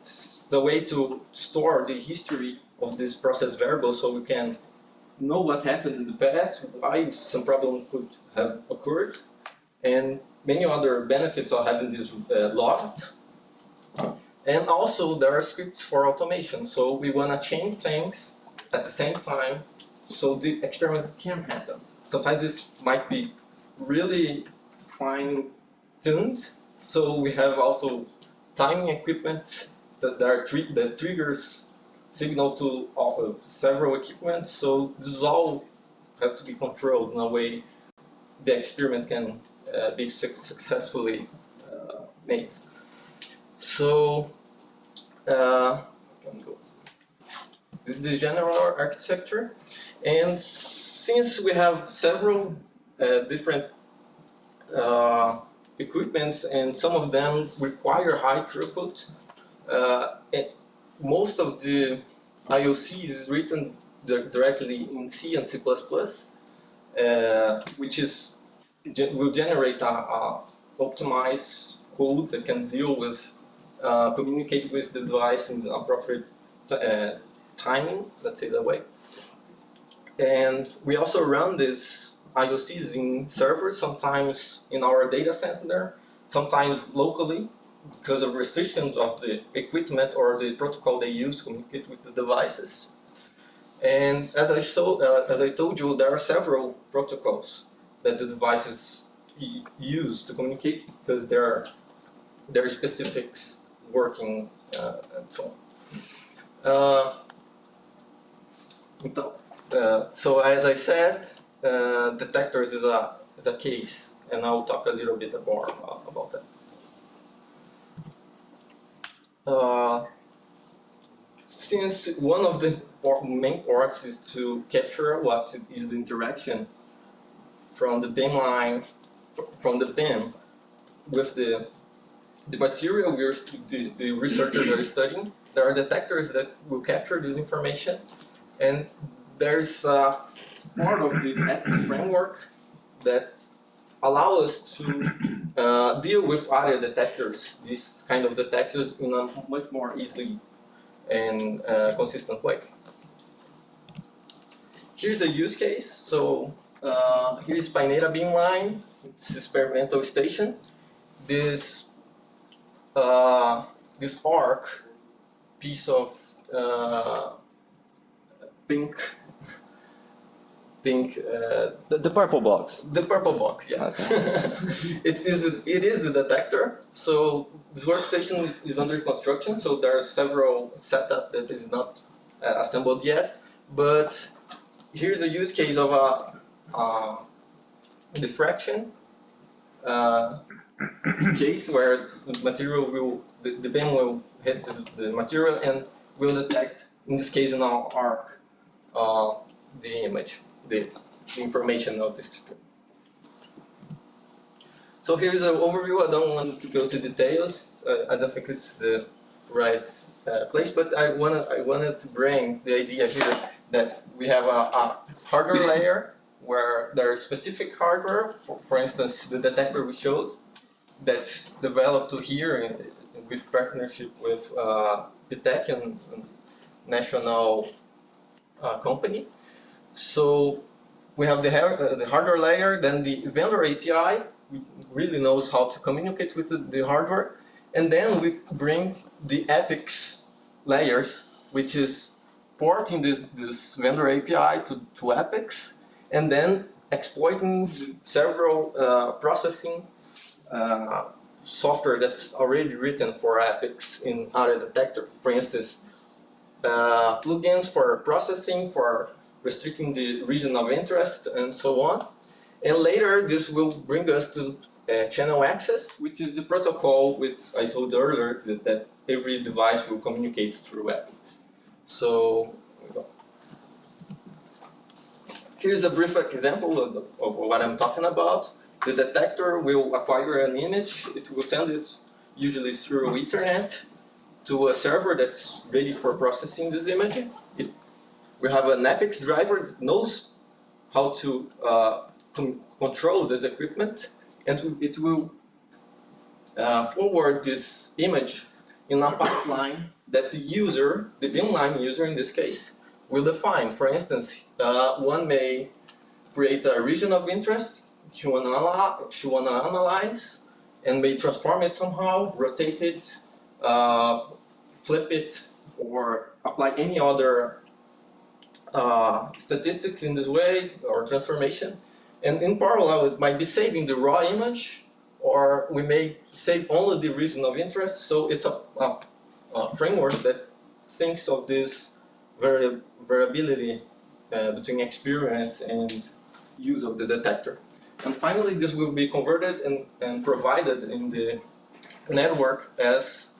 it's a way to store the history of this process variable, so we can know what happened in the past, why some problem could have occurred, and many other benefits of having this logged. And also there are scripts for automation, so we want to change things at the same time so the experiment can happen. Sometimes this might be really fine-tuned, so we have also timing equipment that triggers signal to several equipments, so this all have to be controlled in a way the experiment can be successfully made. So, this is the general architecture, and since we have several different equipments and some of them require high throughput, most of the IOC is written directly in C and C++, which will generate a optimized code that can deal with communicate with the device in the appropriate timing, let's say that way. And we also run these IOCs in servers, sometimes in our data center, sometimes locally, because of restrictions of the equipment or the protocol they use to communicate with the devices. And as I told you, there are several protocols that the devices use to communicate because there are specifics working and so on. So as I said, detectors is a case, and I'll talk a little bit more about that. Since one of the main parts is to capture what is the interaction from the beamline, from the beam with the material the researchers are studying, there are detectors that will capture this information, and there's a part of the ethics framework that allow us to deal with other detectors, these kind of detectors, in a much more easily and consistent way. Here's a use case. So here's Paineta beamline. It's experimental station. This arc piece of pink. The purple box. The purple box, yeah. Okay. It is the detector. So this workstation is under construction. So there are several setup that is not assembled yet. But here's a use case of a diffraction case where the material the beam will hit the material and will detect, in this case in our arc, the image. The information of this. So here's an overview. I don't want to go to details. I don't think it's the right place, but I wanted to bring the idea here that we have a hardware layer where there is specific hardware. For instance, the detector we showed that's developed here with partnership with PTEC and national company. So we have the hardware layer, then the vendor API really knows how to communicate with the hardware, and then we bring the epics layers, which is porting this vendor API to epics, and then exploiting several processing software that's already written for epics in other detector. For instance, plugins for processing, for restricting the region of interest, and so on. And later, this will bring us to channel access, which is the protocol which I told earlier that every device will communicate through epics. So, here's a brief example of what I'm talking about. The detector will acquire an image. It will send it usually through Ethernet to a server that's ready for processing this image. We have an epics driver that knows how to control this equipment, and it will forward this image in a pipeline that the user, the beamline user in this case, will define. For instance, one may create a region of interest she want to analyze, and may transform it somehow, rotate it, flip it, or apply any other statistics in this way or transformation. And in parallel, it might be saving the raw image, or we may save only the region of interest. So it's a framework that thinks of this variability between experience and use of the detector. And finally, this will be converted and provided in the network as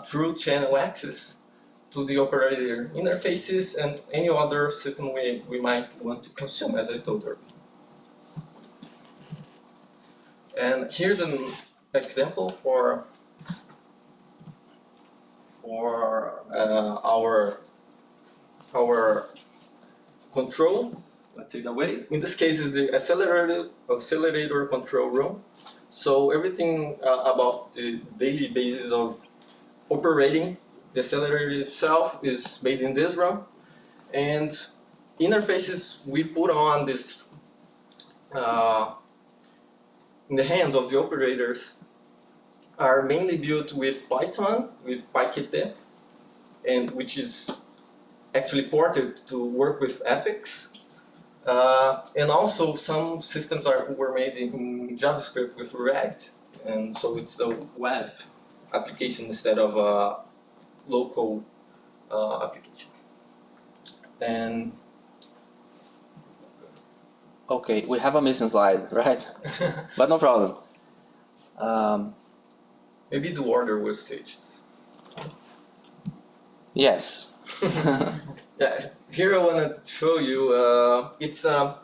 through channel access to the operator interfaces and any other system we might want to consume, as I told earlier. And here's an example for our control, let's say that way. In this case, is the accelerator control room. So everything about the daily basis of operating the accelerator itself is made in this room. And interfaces we put on this in the hands of the operators are mainly built with Python, with PyQt, and which is actually ported to work with Epics. And also some systems were made in JavaScript with React, and so it's a web application instead of a local application. And Okay, we have a missing slide, right? But no problem. maybe the order was switched. Yes. Yeah, here I want to show you, it's a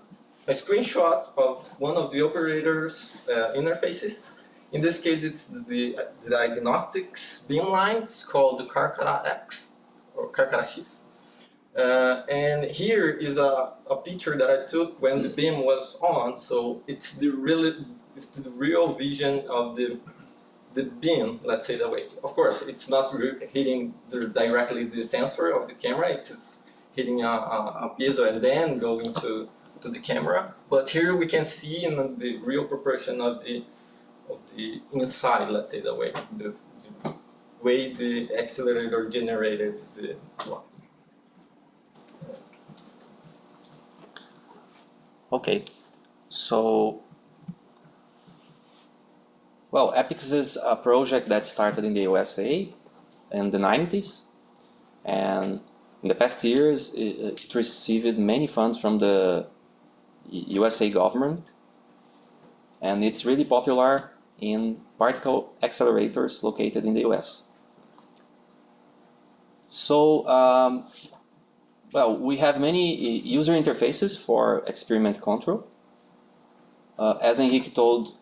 screenshot of one of the operators' interfaces. In this case, it's the diagnostics beam line. It's called the Carcara X or Carcara X. And here is a picture that I took when the beam was on. So it's the real vision of the beam, let's say that way. Of course, it's not hitting directly the sensor of the camera. It is hitting a piezo and then going to the camera. But here we can see in the real proportion of the inside, let's say that way, the way the accelerator generated the clock. Okay, so, well, Epics is a project that started in the USA in the 90s, and in the past years it received many funds from the USA government, and it's really popular in particle accelerators located in the US. So, well, we have many user interfaces for experiment control. As Henrique told,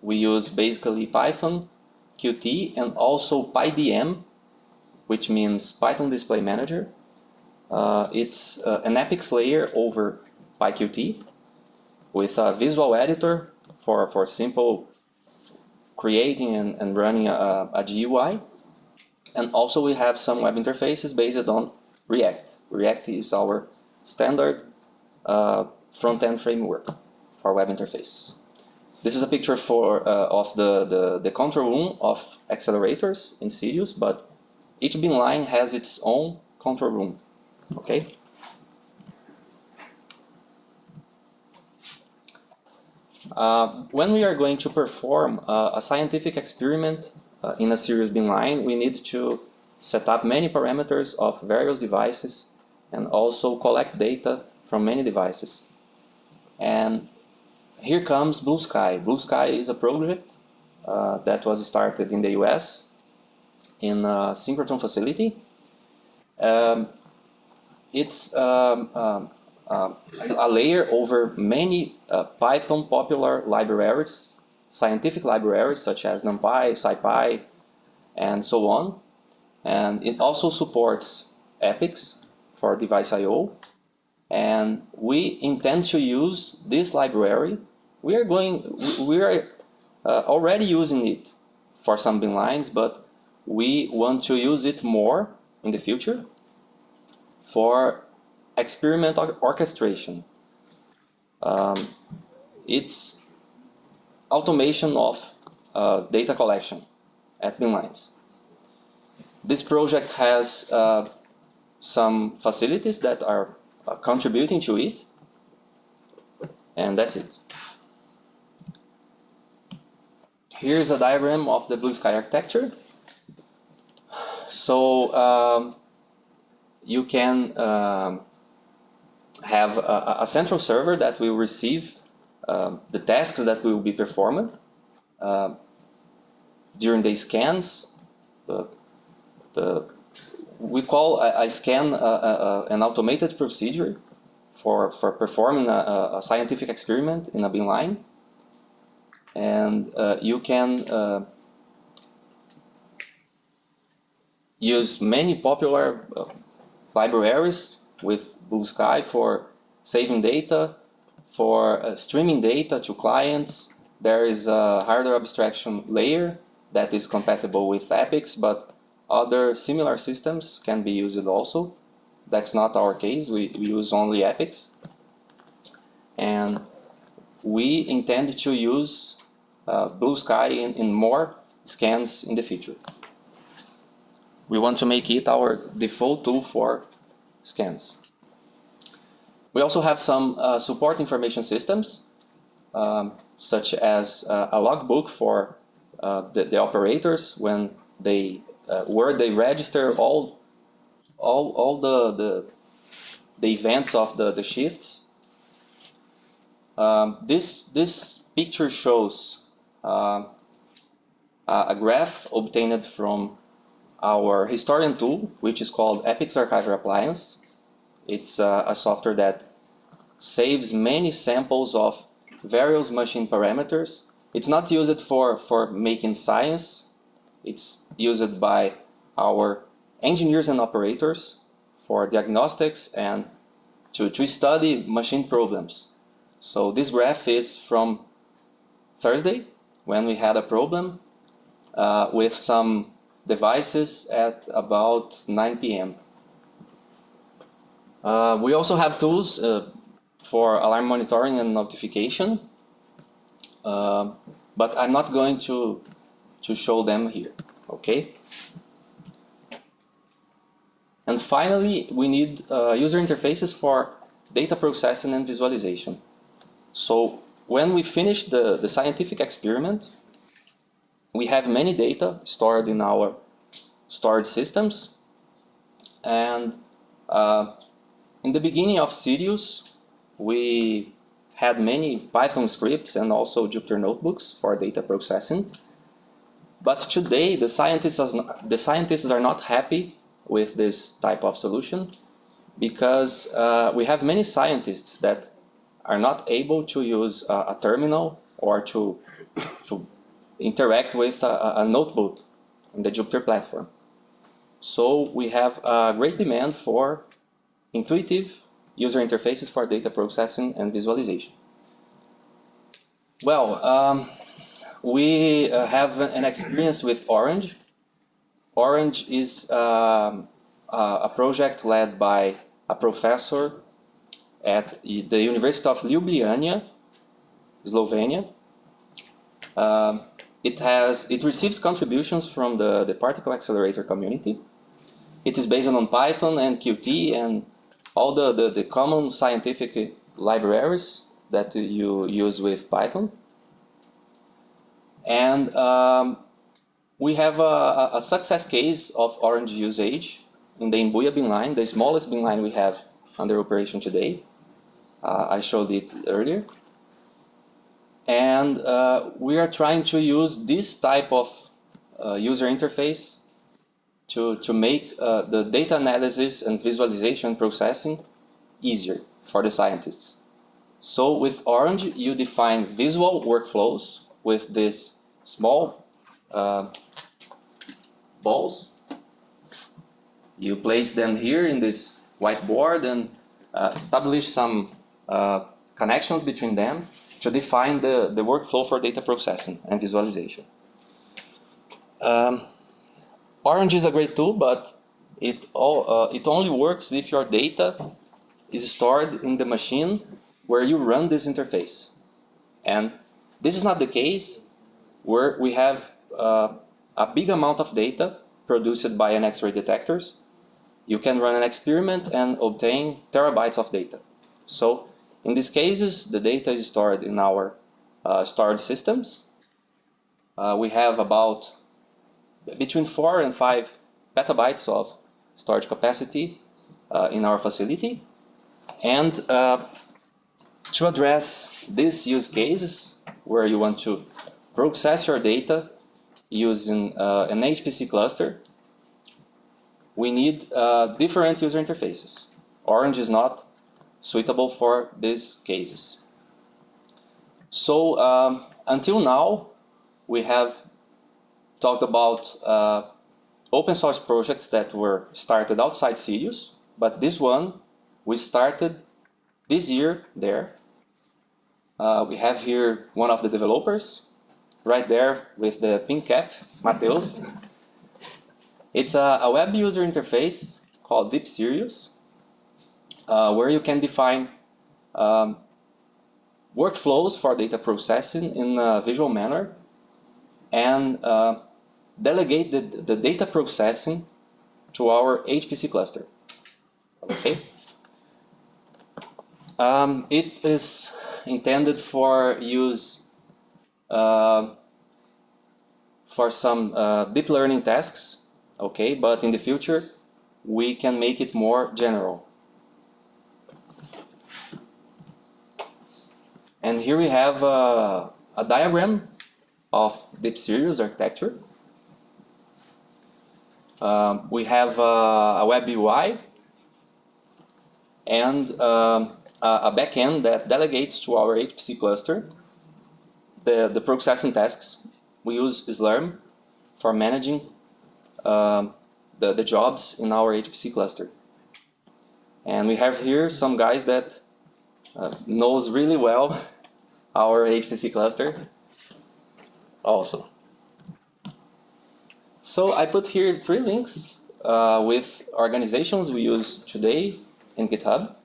we use basically Python, Qt, and also PyDM, which means Python Display Manager. It's an Epics layer over PyQt with a visual editor for simple creating and running a GUI. And also we have some web interfaces based on React. React is our standard front-end framework for web interfaces. This is a picture of the control room of accelerators in Sirius, but each bin line has its own control room. Okay. When we are going to perform a scientific experiment in a Sirius bin line, we need to set up many parameters of various devices and also collect data from many devices. And here comes Blue Sky. Blue Sky is a project that was started in the US in a synchrotron facility. It's a layer over many Python popular libraries, scientific libraries such as NumPy, SciPy, and so on. And it also supports Epics for device I/O. And we intend to use this library. We are already using it for some bin lines, but we want to use it more in the future for experiment orchestration. It's automation of data collection at bin lines. This project has some facilities that are contributing to it. And that's it. Here's a diagram of the blue sky architecture. So you can have a central server that will receive the tasks that will be performed during the scans. We call a scan an automated procedure for performing a scientific experiment in a beamline. And you can use many popular libraries with Blue Sky for saving data, for streaming data to clients. There is a hardware abstraction layer that is compatible with Epix, but other similar systems can be used also. That's not our case, we use only Epix. And we intend to use Blue Sky in more scans in the future. We want to make it our default tool for scans. We also have some support information systems, such as a logbook for the operators when where they register all the events of the shifts. This picture shows a graph obtained from our historian tool, which is called Epix Archiver Appliance. It's a software that saves many samples of various machine parameters. It's not used for making science. It's used by our engineers and operators for diagnostics and to study machine problems. So this graph is from Thursday, when we had a problem with some devices at about 9 p.m. We also have tools for alarm monitoring and notification, but I'm not going to show them here, okay? And finally, we need user interfaces for data processing and visualization. So when we finish the scientific experiment, we have many data stored in our storage systems. And in the beginning of Sirius, we had many Python scripts and also Jupyter notebooks for data processing. But today, the scientists are not happy with this type of solution because we have many scientists that are not able to use a terminal or to interact with a notebook in the Jupyter platform. So we have a great demand for intuitive user interfaces for data processing and visualization. Well, we have an experience with Orange. Orange is a project led by a professor at the University of Ljubljana, Slovenia. It receives contributions from the particle accelerator community. It is based on Python and Qt and all the common scientific libraries that you use with Python. And we have a success case of Orange usage in the Imbuya beamline, the smallest beamline we have under operation today. I showed it earlier. And we are trying to use this type of user interface to make the data analysis and visualization processing easier for the scientists. So with Orange, you define visual workflows with these small balls. You place them here in this whiteboard and establish some connections between them to define the workflow for data processing and visualization. Orange is a great tool, but it only works if your data is stored in the machine where you run this interface. And this is not the case where we have a big amount of data produced by an X-ray detectors, you can run an experiment and obtain terabytes of data. So in these cases, the data is stored in our storage systems. We have about between 4 and 5 petabytes of storage capacity in our facility. And to address these use cases where you want to process your data using an HPC cluster, we need different user interfaces. Orange is not suitable for these cases. So until now, we have talked about open source projects that were started outside Sirius, but this one we started this year there. We have here one of the developers, right there with the pink cap, Mateus. It's a web user interface called Deep Sirius, where you can define workflows for data processing in a visual manner and delegate the data processing to our HPC cluster. Okay. It is intended for use for some deep learning tasks, okay, but in the future we can make it more general. And here we have a diagram of Deep Sirius architecture. We have a web UI and a backend that delegates to our HPC cluster the processing tasks. We use Slurm for managing the jobs in our HPC cluster. And we have here some guys that knows really well our HPC cluster also. So I put here 3 links with organizations we use today in GitHub.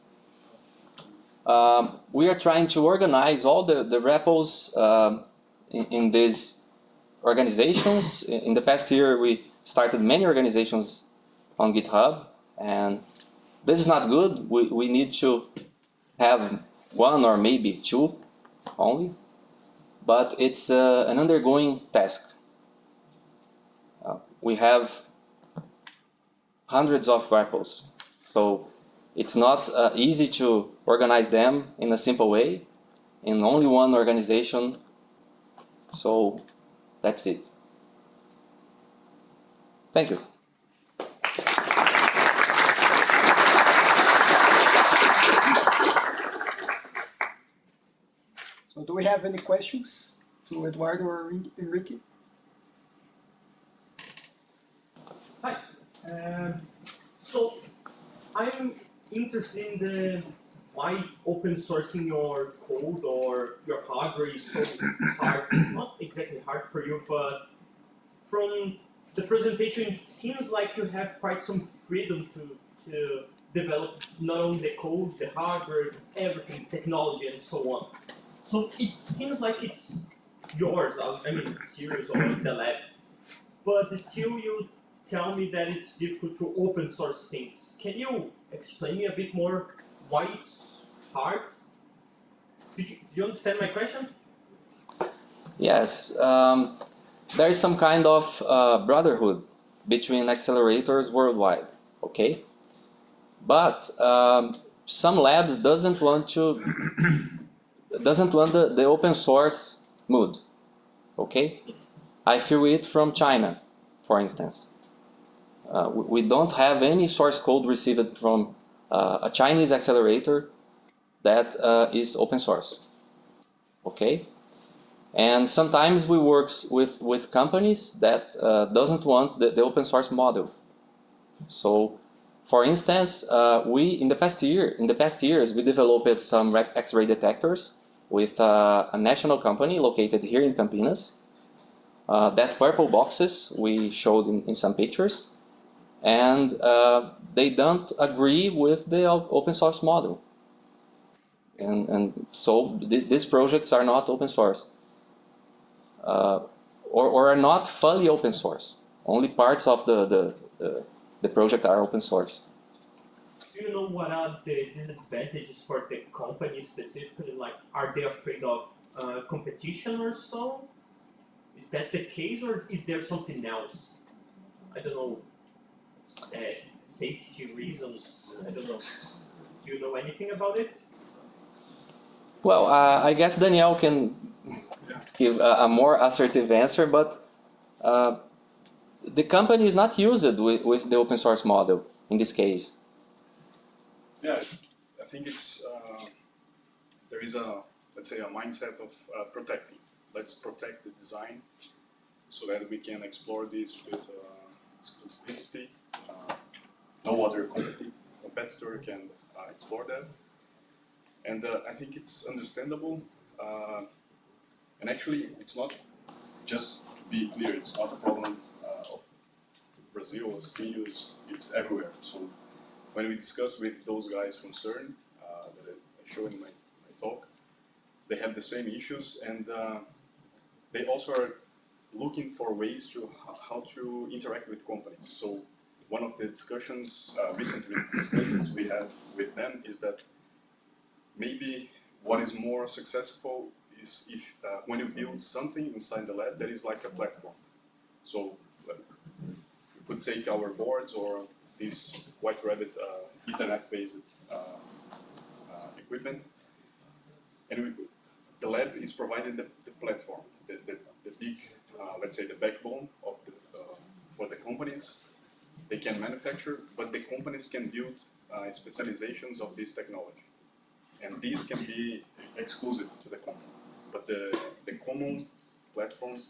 We are trying to organize all the repos in these organizations. In the past year, we started many organizations on GitHub, and this is not good. We need to have 1 or maybe 2 only, but it's an undergoing task. We have hundreds of repos, so it's not easy to organize them in a simple way in only one organization. So that's it. Thank you. So do we have any questions to Eduardo or Enrique? Hi. So I'm interested in the why open sourcing your code or your hardware is so hard. Not exactly hard for you, but from the presentation, it seems like you have quite some freedom to develop not only the code, the hardware, everything, technology, and so on. So it seems like it's yours. I mean, Sirius or the lab, but still you tell me that it's difficult to open source things. Can you explain me a bit more why it's hard? Do you understand my question? Yes, there is some kind of brotherhood between accelerators worldwide, okay? But some labs doesn't want the open source mood, okay? I feel it from China, for instance. We don't have any source code received from a Chinese accelerator that is open source, okay? And sometimes we work with companies that doesn't want the open source model. So, for instance, in the past years we developed some X-ray detectors with a national company located here in Campinas. That purple boxes we showed in some pictures, and they don't agree with the open source model. And so these projects are not open source. Or are not fully open source. Only parts of the project are open source. do you know what are the disadvantages for the company specifically? Like, are they afraid of competition or so? Is that the case, or is there something else? I don't know. Safety reasons. I don't know. Do you know anything about it? Well, I guess Danielle can give a more assertive answer, but the company is not used with the open source model in this case. Yeah, I think it's there is a, let's say, a mindset of protecting. Let's protect the design so that we can explore this with exclusivity. No other competitor can explore that. And I think it's understandable. And actually, it's not, just to be clear, it's not a problem of Brazil or CEOs, it's everywhere. So when we discuss with those guys from CERN, that I showed in my talk, they have the same issues, and they also are looking for ways to how to interact with companies. So one of the discussions, recently discussions we had with them is that maybe what is more successful is if when you build something inside the lab that is like a platform. So we could take our boards or this White Rabbit Ethernet-based equipment, and the lab is providing the platform, the big, let's say, the backbone of for the companies. They can manufacture, but the companies can build specializations of this technology. And these can be exclusive to the company. But the common platform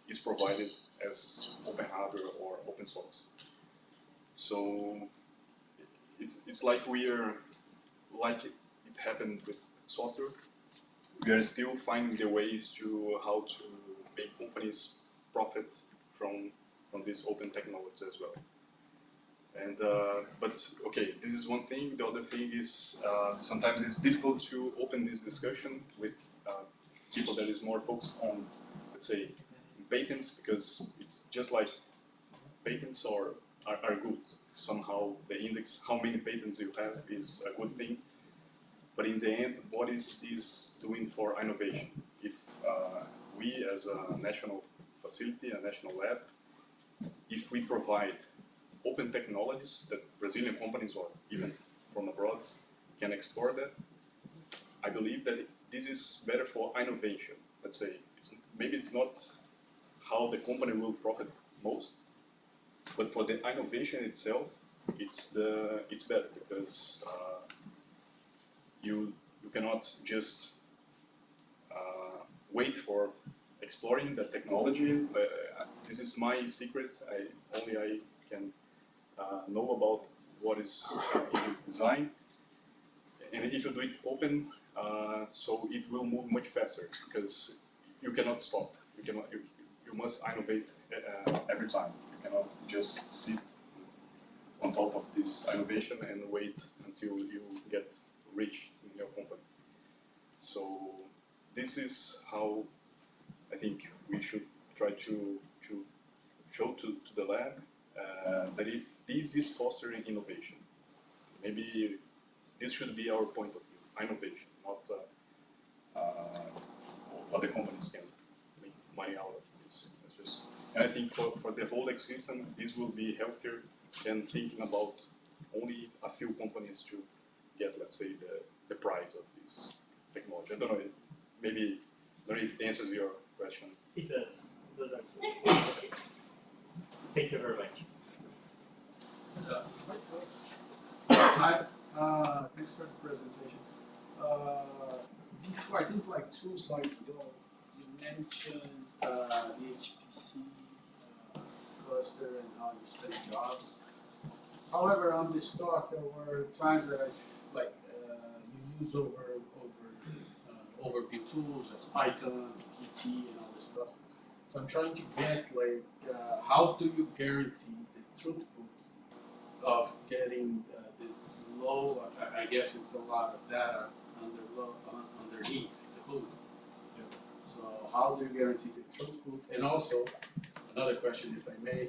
is provided as open hardware or open source. So it's like like it happened with software. We are still finding the ways to how to make companies profit from these open technologies as well. And but okay, this is one thing. The other thing is sometimes it's difficult to open this discussion with people that is more focused on, let's say, patents, because it's just like patents are good. Somehow the index, how many patents you have, is a good thing. But in the end, what is this doing for innovation? If we as a national facility, a national lab, if we provide open technologies that Brazilian companies or even from abroad can explore that, I believe that this is better for innovation. Let's say, maybe it's not how the company will profit most, but for the innovation itself, it's better, because you cannot just wait for exploring the technology. This is my secret. I can know about what is in design, and if you do it open, so it will move much faster, because you cannot stop. You must innovate every time. You cannot just sit on top of this innovation and wait until you get rich in your company. So this is how I think we should try to show to the lab that this is fostering innovation. Maybe this should be our point of view: innovation, not what the companies can make money out of this. It's just, and I think for the whole ecosystem, this will be healthier than thinking about only a few companies to get, let's say, the prize of this technology. I don't know. Maybe I don't know if it answers your question. It does. It does actually. Thank you very much. Hi, thanks for the presentation. Before, I think like 2 slides ago, you mentioned the HPC cluster and how you set jobs. However, on this talk, there were times that you use overview tools as Python, Qt, and all this stuff. So I'm trying to get how do you guarantee the throughput of getting this low? I guess it's a lot of data underneath the hood. Yeah. So how do you guarantee the throughput? And also, another question, if I may,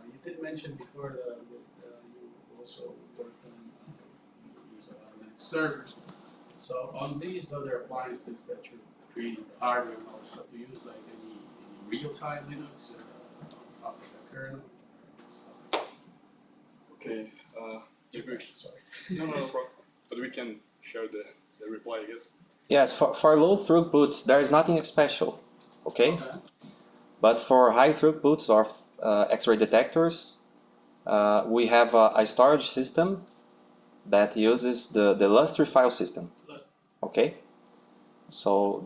you did mention before you also work on use a lot of Linux servers. So on these other appliances that you're creating the hardware and all this stuff, do you use like any real-time Linux on top of the kernel? Stuff. Okay. Sorry. No problem. But we can share the reply, I guess. Yes, for low throughputs, there is nothing special, okay? But for high throughputs or X-ray detectors, we have a storage system that uses the Lustre file system, okay? So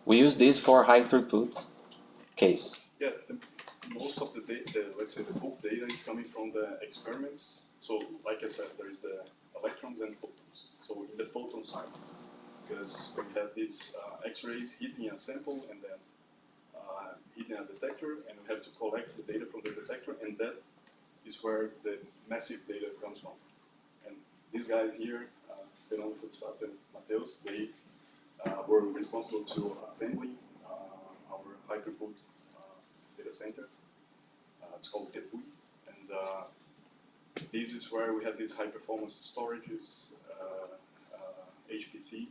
we use this for high throughput case. Yeah, most of the data, let's say the bulk data, is coming from the experiments. So, like I said, there is the electrons and photons. So, in the photon side, because we have these X-rays hitting a sample and then hitting a detector, and we have to collect the data from the detector, and that is where the massive data comes from. And these guys here, Fernando Futsat and Mateus, they were responsible to assembling our high throughput data center. It's called Tepui, and this is where we have these high performance storages, HPC.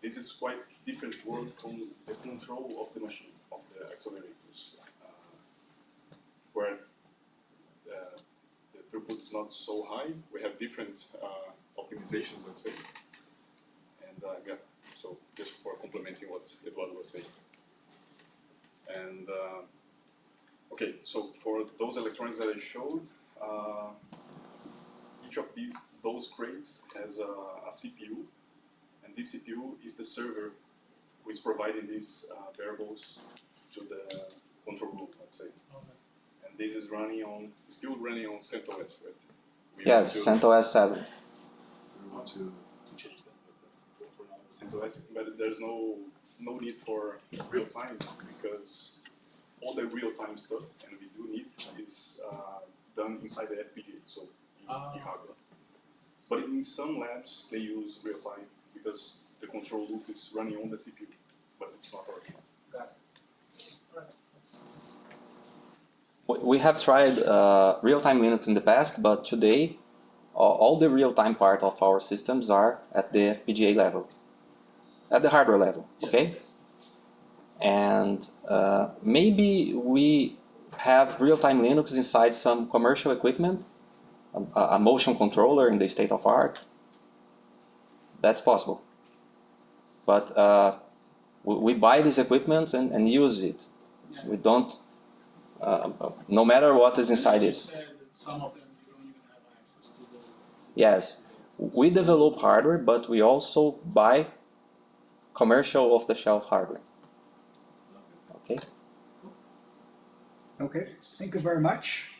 This is quite different work from the control of the machine, of the accelerators, where the throughput is not so high. We have different optimizations, let's say. And yeah, so just for complementing what Eduardo was saying. And okay, so for those electronics that I showed, each of those crates has a CPU, and this CPU is the server who is providing these variables to the control room, let's say. And this is still running on CentOS, right? Yes, CentOS 7. We want to change that, but for now it's CentOS. But there's no need for real time, because all the real time stuff, and we do need, is done inside the FPGA, so in hardware. But in some labs they use real time because the control loop is running on the CPU, but it's not our case. Got it. We have tried real-time Linux in the past, but today all the real-time part of our systems are at the FPGA level, at the hardware level, okay? Yes. And maybe we have real-time Linux inside some commercial equipment, a motion controller in the state of art. That's possible. But we buy these equipments and use it. Yeah. We don't, no matter what is inside You it. said that some of them you don't even have access to the. Yes, we develop hardware, but we also buy commercial off-the-shelf hardware. Okay. Okay, thank you very much.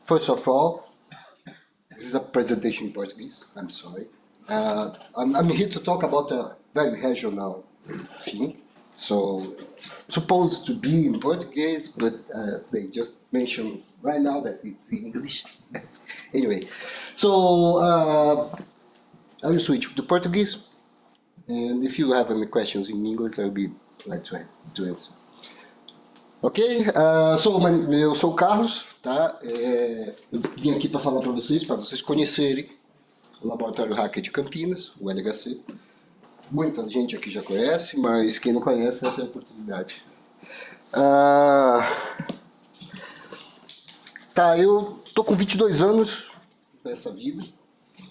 First of all, this is a presentation in Portuguese. I'm sorry. I'm here to talk about a very regional thing. So it's supposed to be in Portuguese, but they just mentioned right now that it's in English. Anyway, so I will switch to Portuguese. And if you have any questions in English, I'll be glad to answer. Ok? Eu sou o Carlos, tá? Eu vim aqui para falar para vocês conhecerem o Laboratório Hacker de Campinas, o LHC. Muita gente aqui já conhece, mas quem não conhece, essa é a oportunidade. Eu tô com 22 anos nessa vida,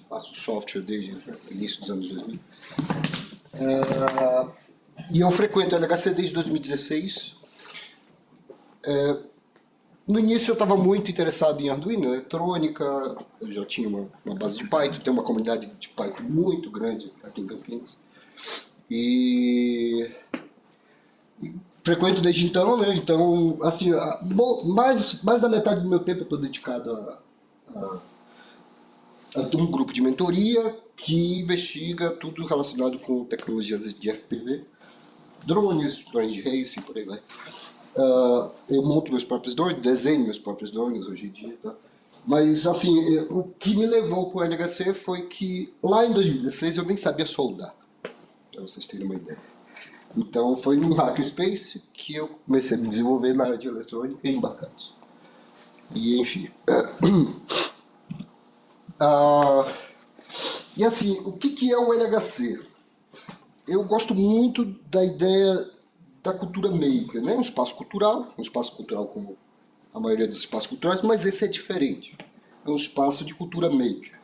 faço software desde o início dos anos 2000. E eu frequento o LHC desde 2016. No início eu estava muito interessado em Arduino, eletrônica, eu já tinha uma base de Python, tem uma comunidade de Python muito grande aqui em Campinas. E frequento desde então, né? Então, assim, mais da metade do meu tempo eu estou dedicado a um grupo de mentoria que investiga tudo relacionado com tecnologias de FPV, drones de racing, por aí vai. Eu monto meus próprios drones, desenho meus próprios drones hoje em dia, tá? Mas, assim, o que me levou para o LHC foi que lá em 2016 eu nem sabia soldar, para vocês terem uma ideia. Então foi no Hackerspace que eu comecei a me desenvolver na área de eletrônica e embarcados. E enfim. E assim, o que é o LHC? Eu gosto muito da ideia da cultura maker, né? Um espaço cultural como a maioria dos espaços culturais, mas esse é diferente. É um espaço de cultura maker.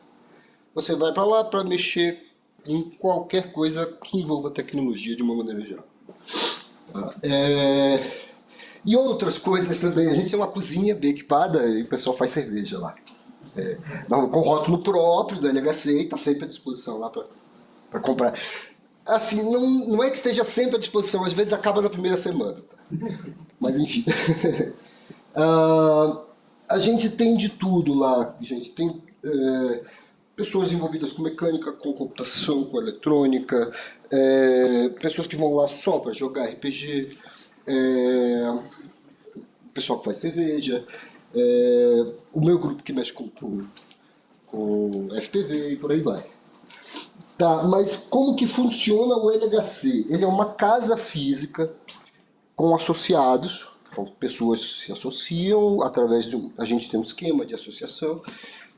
Você vai para lá para mexer em qualquer coisa que envolva tecnologia de uma maneira geral. E outras coisas também. A gente tem uma cozinha bem equipada e o pessoal faz cerveja lá. Com rótulo próprio do LHC e está sempre à disposição lá para comprar. Assim, não é que esteja sempre à disposição, às vezes acaba na primeira semana. Tá? Mas enfim. A gente tem de tudo lá. A gente tem pessoas envolvidas com mecânica, com computação, com eletrônica, pessoas que vão lá só para jogar RPG, pessoal que faz cerveja, o meu grupo que mexe com FPV e por aí vai. Tá, mas como que funciona o LHC? Ele é uma casa física com associados, então pessoas se associam através de a gente tem um esquema de associação,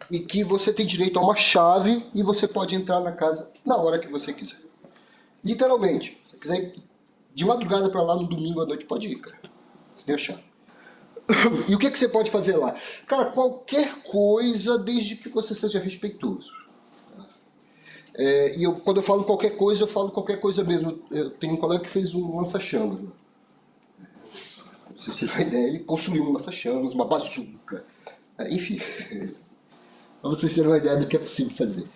e que você tem direito a uma chave e você pode entrar na casa na hora que você quiser. Literalmente, se você quiser ir de madrugada para lá no domingo à noite, pode ir, cara. Você tem a chave. E o que você pode fazer lá? Cara, qualquer coisa desde que você seja respeitoso. E quando eu falo qualquer coisa, eu falo qualquer coisa mesmo. Eu tenho um colega que fez um lança-chamas. Né? Pra vocês terem uma ideia, ele construiu um lança-chamas, uma bazuca. Enfim, para vocês terem uma ideia do que é possível fazer.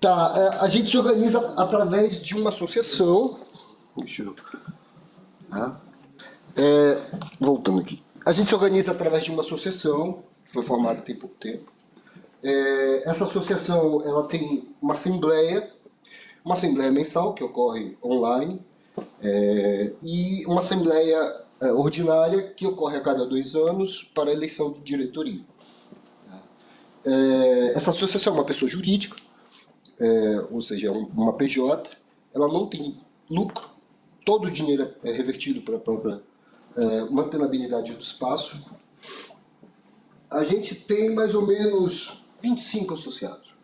Tá, a gente se organiza através de uma associação. Deixa eu... voltando aqui. A gente se organiza através de uma associação, que foi formada tem pouco tempo. Essa associação ela tem uma assembleia mensal, que ocorre online, e uma assembleia ordinária, que ocorre a cada 2 anos, para a eleição de diretoria. Essa associação é uma pessoa jurídica, ou seja, uma PJ, ela não tem lucro, todo o dinheiro é revertido para a própria mantenabilidade do espaço. A gente tem mais ou menos 25 associados.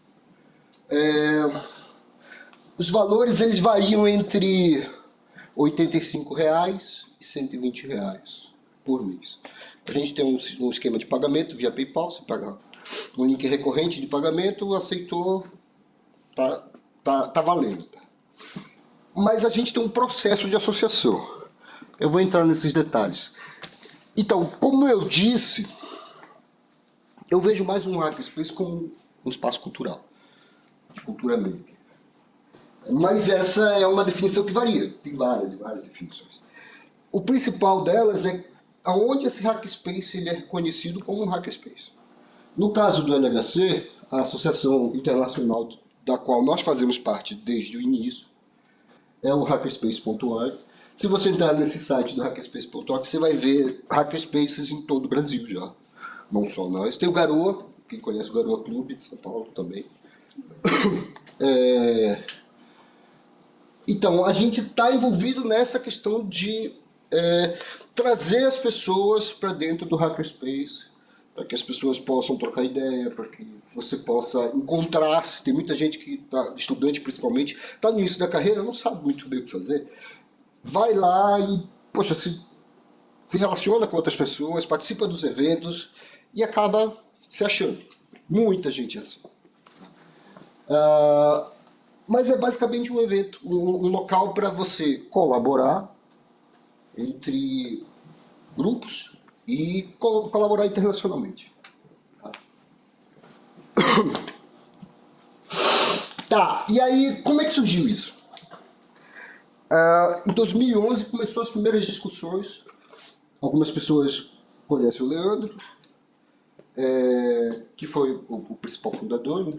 Os valores eles variam entre R$ 85 e R$ 120 por mês. A gente tem um esquema de pagamento via PayPal, você paga um link recorrente de pagamento, aceitou, tá valendo. Tá? Mas a gente tem um processo de associação. Eu vou entrar nesses detalhes. Então, como eu disse, eu vejo mais um Hackerspace como um espaço cultural, de cultura maker. Mas essa é uma definição que varia, tem várias e várias definições. O principal delas é aonde esse Hackerspace ele é reconhecido como um Hackerspace. No caso do LHC, a associação internacional da qual nós fazemos parte desde o início é o hackerspace.org. Se você entrar nesse site do hackerspace.org, você vai ver hackerspaces em todo o Brasil já. Não só nós. Tem o Garoa, quem conhece o Garoa Clube de São Paulo também. Então, a gente está envolvido nessa questão de trazer as pessoas para dentro do hackerspace, para que as pessoas possam trocar ideia, para que você possa encontrar-se. Tem muita gente que está, estudante principalmente, está no início da carreira, não sabe muito bem o que fazer. Vai lá e, poxa, se relaciona com outras pessoas, participa dos eventos e acaba se achando. Muita gente é assim. Mas é basicamente um evento, um local para você colaborar entre grupos e colaborar internacionalmente. Tá, e aí como é que surgiu isso? Em 2011 começou as primeiras discussões. Algumas pessoas conhecem o Leandro, que foi o principal fundador, né?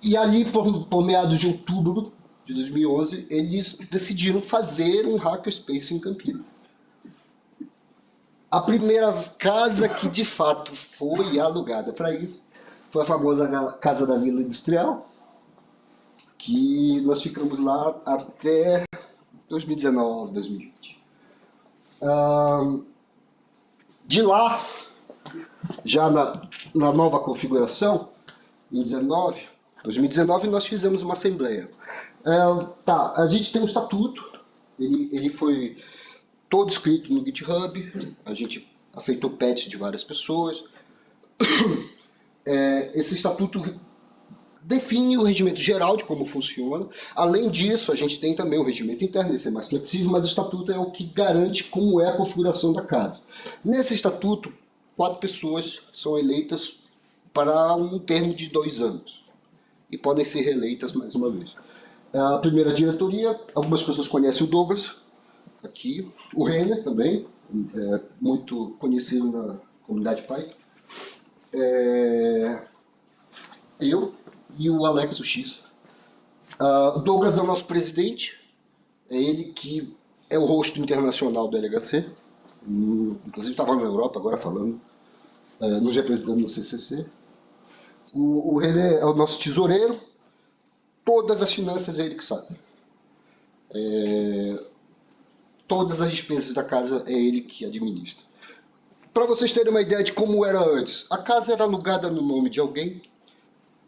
E ali, por meados de outubro de 2011, eles decidiram fazer um hackerspace em Campinas. A primeira casa que de fato foi alugada para isso foi a famosa Casa da Vila Industrial, que nós ficamos lá até 2019, 2020. De lá, já na nova configuração, em 2019 nós fizemos uma assembleia. A gente tem um estatuto, ele foi todo escrito no GitHub, a gente aceitou patch de várias pessoas. Esse estatuto define o regimento geral de como funciona. Além disso, a gente tem também o regimento interno, esse é mais flexível, mas o estatuto é o que garante como é a configuração da casa. Nesse estatuto, 4 pessoas são eleitas para um termo de 2 anos e podem ser reeleitas mais uma vez. A primeira diretoria, algumas pessoas conhecem o Douglas, aqui, o Renner também, muito conhecido na comunidade Python, eu e o Alex, o X. O Douglas é o nosso presidente, é ele que é o rosto internacional do LHC, inclusive estava na Europa agora falando, nos representando no CCC. O René é o nosso tesoureiro, todas as finanças é ele que sabe. Todas as despesas da casa é ele que administra. Para vocês terem uma ideia de como era antes, a casa era alugada no nome de alguém,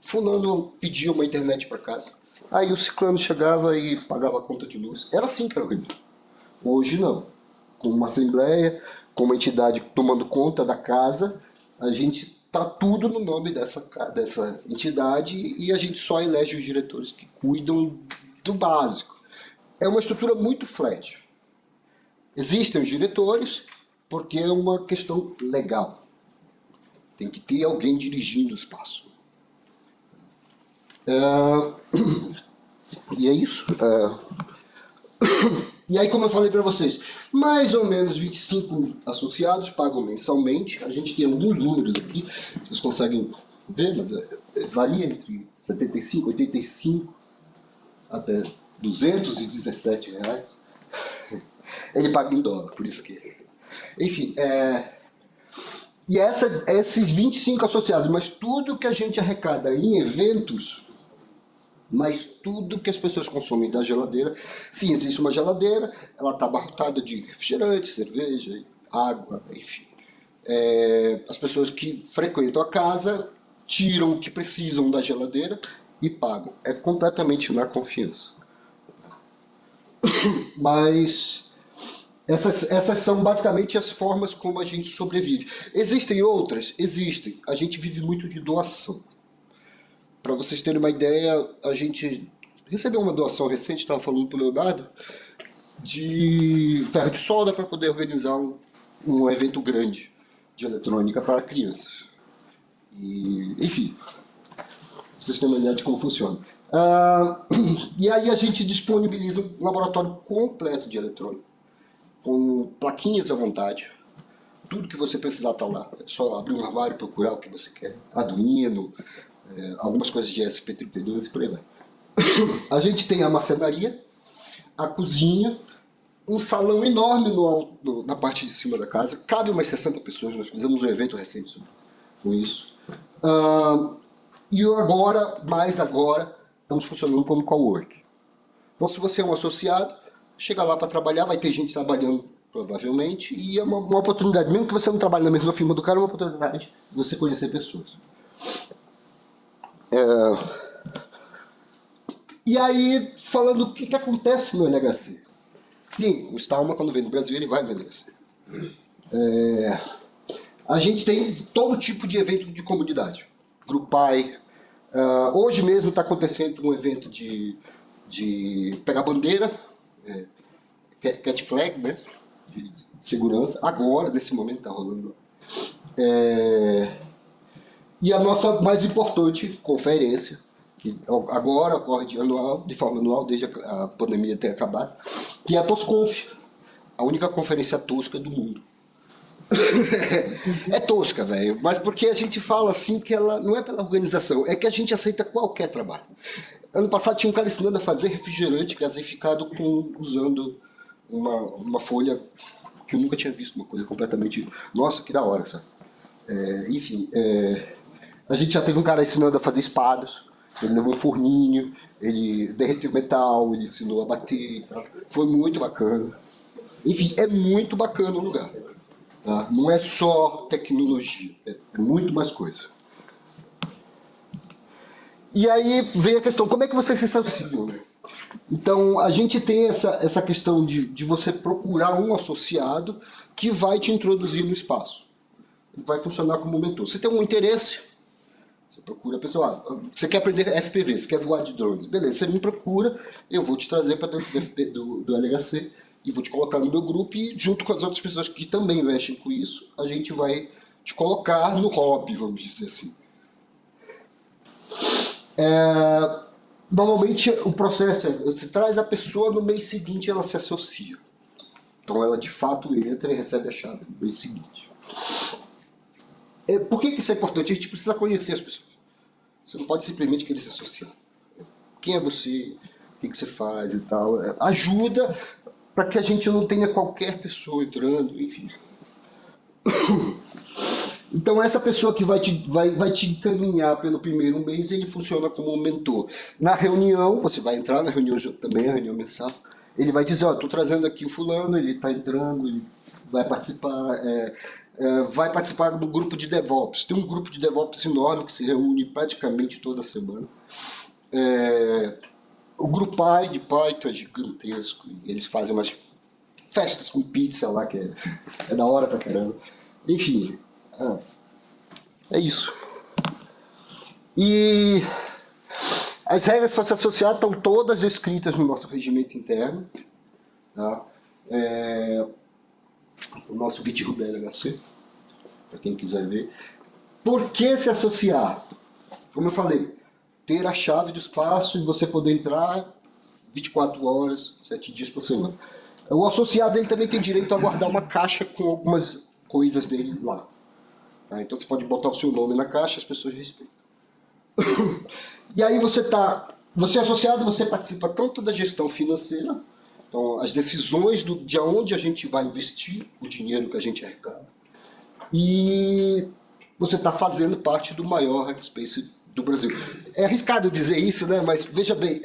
fulano pedia uma internet para casa, aí o ciclano chegava e pagava a conta de luz. Era assim que era organizado. Hoje não. Com uma assembleia, com uma entidade tomando conta da casa, a gente está tudo no nome dessa entidade e a gente só elege os diretores que cuidam do básico. É uma estrutura muito flat. Existem os diretores porque é uma questão legal. Tem que ter alguém dirigindo o espaço. E é isso. E aí, como eu falei para vocês, mais ou menos 25 associados pagam mensalmente. A gente tem alguns números aqui, vocês conseguem ver, mas varia entre 75, 85 até 217 reais. Ele paga em dólar, por isso que... Enfim, e esses 25 associados, mas tudo que a gente arrecada em eventos, mas tudo que as pessoas consomem da geladeira, sim, existe uma geladeira, ela está abarrotada de refrigerante, cerveja, água, enfim. As pessoas que frequentam a casa tiram o que precisam da geladeira e pagam. É completamente na confiança. Mas essas são basicamente as formas como a gente sobrevive. Existem outras? Existem. A gente vive muito de doação. Para vocês terem uma ideia, a gente recebeu uma doação recente, estava falando para o Leonardo, de ferro de solda para poder organizar um evento grande de eletrônica para crianças. E, enfim, pra vocês terem uma ideia de como funciona. E aí a gente disponibiliza um laboratório completo de eletrônica, com plaquinhas à vontade, tudo que você precisar está lá. É só abrir um armário e procurar o que você quer. Arduino, algumas coisas de SP32 e por aí vai. A gente tem a marcenaria, a cozinha, um salão enorme na parte de cima da casa. Cabe umas 60 pessoas, nós fizemos um evento recente com isso. E agora, estamos funcionando como cowork. Então, se você é um associado, chega lá para trabalhar, vai ter gente trabalhando provavelmente, e é uma oportunidade, mesmo que você não trabalhe na mesma firma do cara, é uma oportunidade de você conhecer pessoas. E aí, falando o que acontece no LHC. Sim, o Stallman, quando vem no Brasil, ele vai no LHC. A gente tem todo tipo de evento de comunidade. Grupai. Hoje mesmo está acontecendo um evento de pegar bandeira, cat flag, né? De segurança. Agora, nesse momento, está rolando. E a nossa mais importante conferência, que agora ocorre de forma anual, desde a pandemia ter acabado, que é a TosConf, a única conferência tosca do mundo. É tosca, velho, mas porque a gente fala assim que ela não é pela organização, é que a gente aceita qualquer trabalho. Ano passado tinha um cara ensinando a fazer refrigerante gaseificado usando uma folha que eu nunca tinha visto, uma coisa completamente... Nossa, que da hora, sabe? Enfim, a gente já teve um cara ensinando a fazer espadas, ele levou um forninho, ele derreteu metal, ele ensinou a bater e tal. Foi muito bacana. Enfim, é muito bacana o lugar. Tá? Não é só tecnologia, é muito mais coisa. E aí vem a questão, como é que vocês se associam, né? Então, a gente tem essa questão de você procurar um associado que vai te introduzir no espaço. Ele vai funcionar como mentor. Você tem um interesse, você procura a pessoa, você quer aprender FPV, você quer voar de drones, beleza, você me procura, eu vou te trazer para dentro do LHC e vou te colocar no meu grupo e junto com as outras pessoas que também mexem com isso, a gente vai te colocar no hobby, vamos dizer assim. Normalmente o processo você traz a pessoa, no mês seguinte ela se associa. Então ela de fato entra e recebe a chave no mês seguinte. Por que isso é importante? A gente precisa conhecer as pessoas. Você não pode simplesmente querer se associar. Quem é você? O que você faz e tal. Ajuda para que a gente não tenha qualquer pessoa entrando, enfim. Então essa pessoa que vai te encaminhar pelo primeiro mês, ele funciona como um mentor. Na reunião, você vai entrar na reunião também, a reunião mensal, ele vai dizer, estou trazendo aqui o fulano, ele está entrando, ele vai participar, vai participar do grupo de DevOps. Tem um grupo de DevOps enorme que se reúne praticamente toda semana. O Grupai de Python é gigantesco, eles fazem umas festas com pizza lá, que é da hora pra caramba. Enfim, é isso. E as regras para se associar estão todas escritas no nosso regimento interno. Tá? O nosso GitHub LHC, para quem quiser ver. Por que se associar? Como eu falei, ter a chave do espaço e você poder entrar 24 horas, 7 dias por semana. O associado ele também tem direito a guardar uma caixa com algumas coisas dele lá. Tá? Então você pode botar o seu nome na caixa, as pessoas respeitam. E aí você é associado, você participa tanto da gestão financeira, então as decisões de onde a gente vai investir o dinheiro que a gente arrecada, e você está fazendo parte do maior hackspace do Brasil. É arriscado dizer isso, né? Mas veja bem,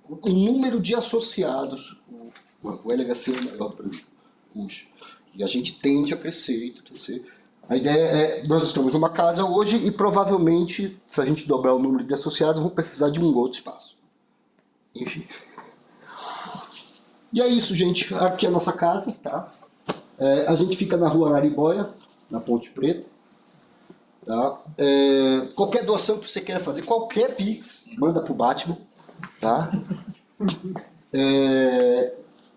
o número de associados, o LHC é o maior do Brasil hoje. E a gente tende a crescer. A ideia nós estamos numa casa hoje e provavelmente, se a gente dobrar o número de associados, vamos precisar de um outro espaço. Enfim. E é isso, gente. Aqui é a nossa casa, tá? A gente fica na rua Araribóia, na Ponte Preta. Tá? Qualquer doação que você queira fazer, qualquer Pix, manda pro Batman. Tá?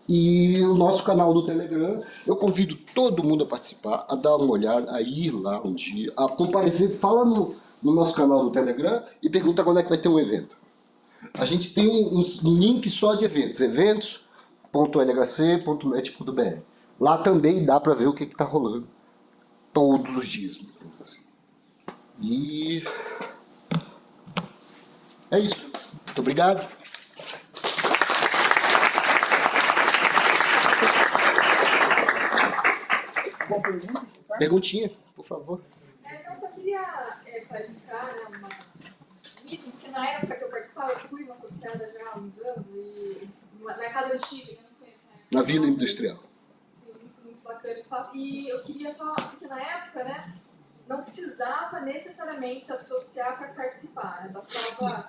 E o nosso canal do Telegram, eu convido todo mundo a participar, a dar uma olhada, a ir lá um dia, a comparecer, fala no nosso canal do Telegram e pergunta quando é que vai ter um evento. A gente tem um link só de eventos, eventos.lhc.net.br. Lá também dá para ver o que está rolando. todos os dias. Né? E é isso. Muito obrigado. Perguntinha, por favor. Eu só queria clarificar, né, um mito, porque na época que eu participava, eu fui uma associada já há uns anos, e na casa antiga, eu não conheço, né? Na Vila Industrial. Sim, muito bacana o espaço. E eu queria só, porque na época, né, não precisava necessariamente se associar para participar, né? Bastava...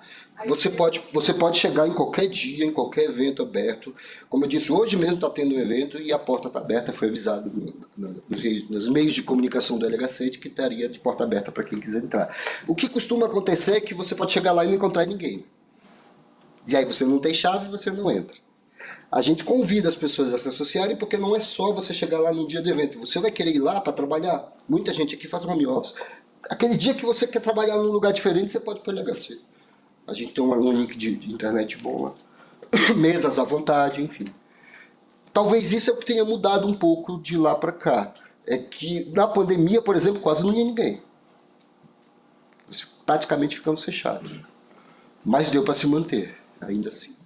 Você pode chegar em qualquer dia, em qualquer evento aberto. Como eu disse, hoje mesmo está tendo um evento e a porta está aberta, foi avisado nos meios de comunicação do LHC de que estaria de porta aberta para quem quiser entrar. O que costuma acontecer é que você pode chegar lá e não encontrar ninguém. E aí você não tem chave e você não entra. A gente convida as pessoas a se associarem porque não é só você chegar lá no dia do evento. Você vai querer ir lá para trabalhar. Muita gente aqui faz home office. Aquele dia que você quer trabalhar num lugar diferente, você pode ir para o LHC. A gente tem um link de internet bom lá. Mesas à vontade, enfim. Talvez isso é o que tenha mudado um pouco de lá para cá. É que na pandemia, por exemplo, quase não ia ninguém. Praticamente ficamos fechados. Mas deu para se manter, ainda assim.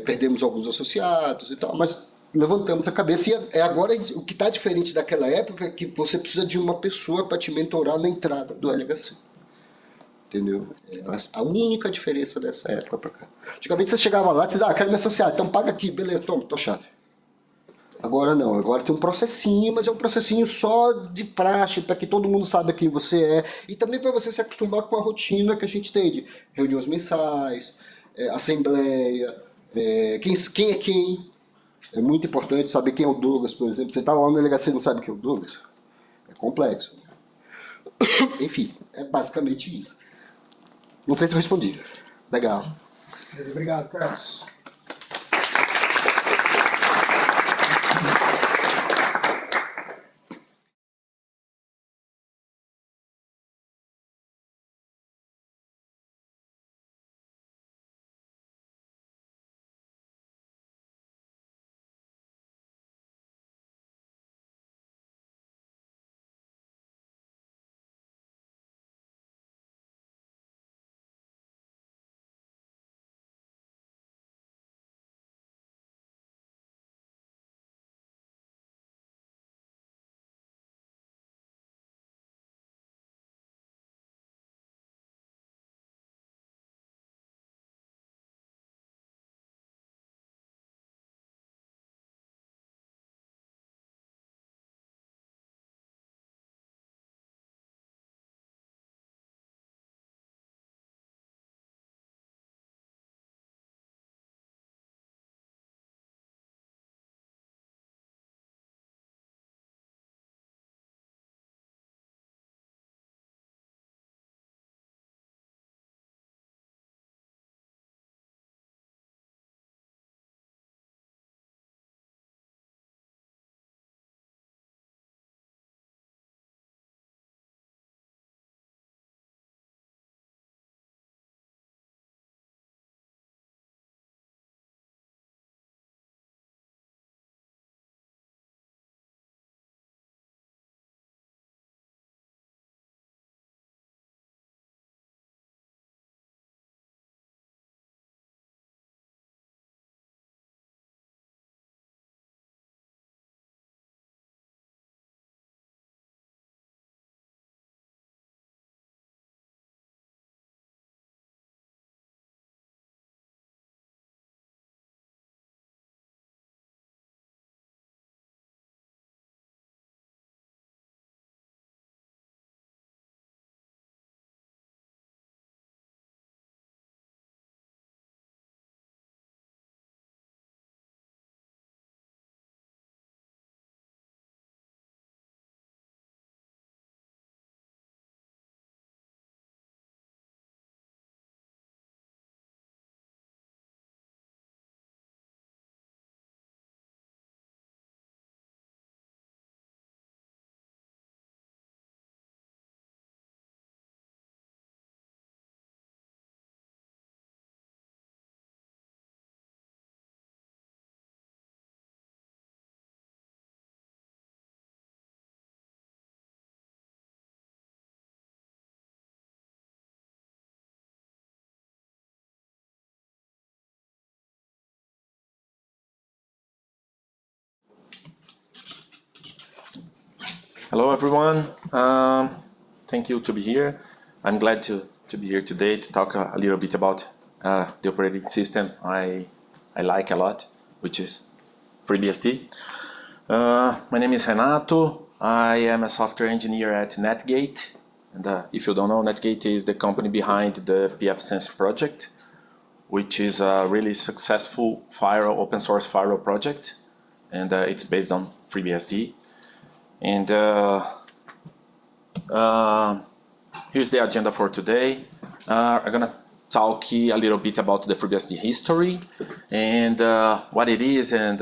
Perdemos alguns associados e tal, mas levantamos a cabeça. E agora o que está diferente daquela época é que você precisa de uma pessoa para te mentorar na entrada do LHC. Entendeu? É a única diferença dessa época para cá. Antigamente você chegava lá e dizia, quero me associar, então paga aqui, beleza, toma, tua chave. Agora não, agora tem um processinho, mas é um processinho só de praxe, para que todo mundo saiba quem você é, e também para você se acostumar com a rotina que a gente tem de reuniões mensais, assembleia, quem é quem. É muito importante saber quem é o Douglas, por exemplo. Você está lá no delegacia e não sabe quem é o Douglas? É complexo. Enfim, é basicamente isso. Não sei se eu respondi. Legal. Obrigado, Carlos. Hello, everyone. Thank you to be here. I'm glad to be here today to talk a little bit about the operating system I like a lot, which is FreeBSD. My name is Renato. I am a software engineer at Netgate. And if you don't know, Netgate is the company behind the pfSense project, which is a really successful open source firewall project. And it's based on FreeBSD. And here's the agenda for today. I'm gonna talk a little bit about the FreeBSD history and what it is and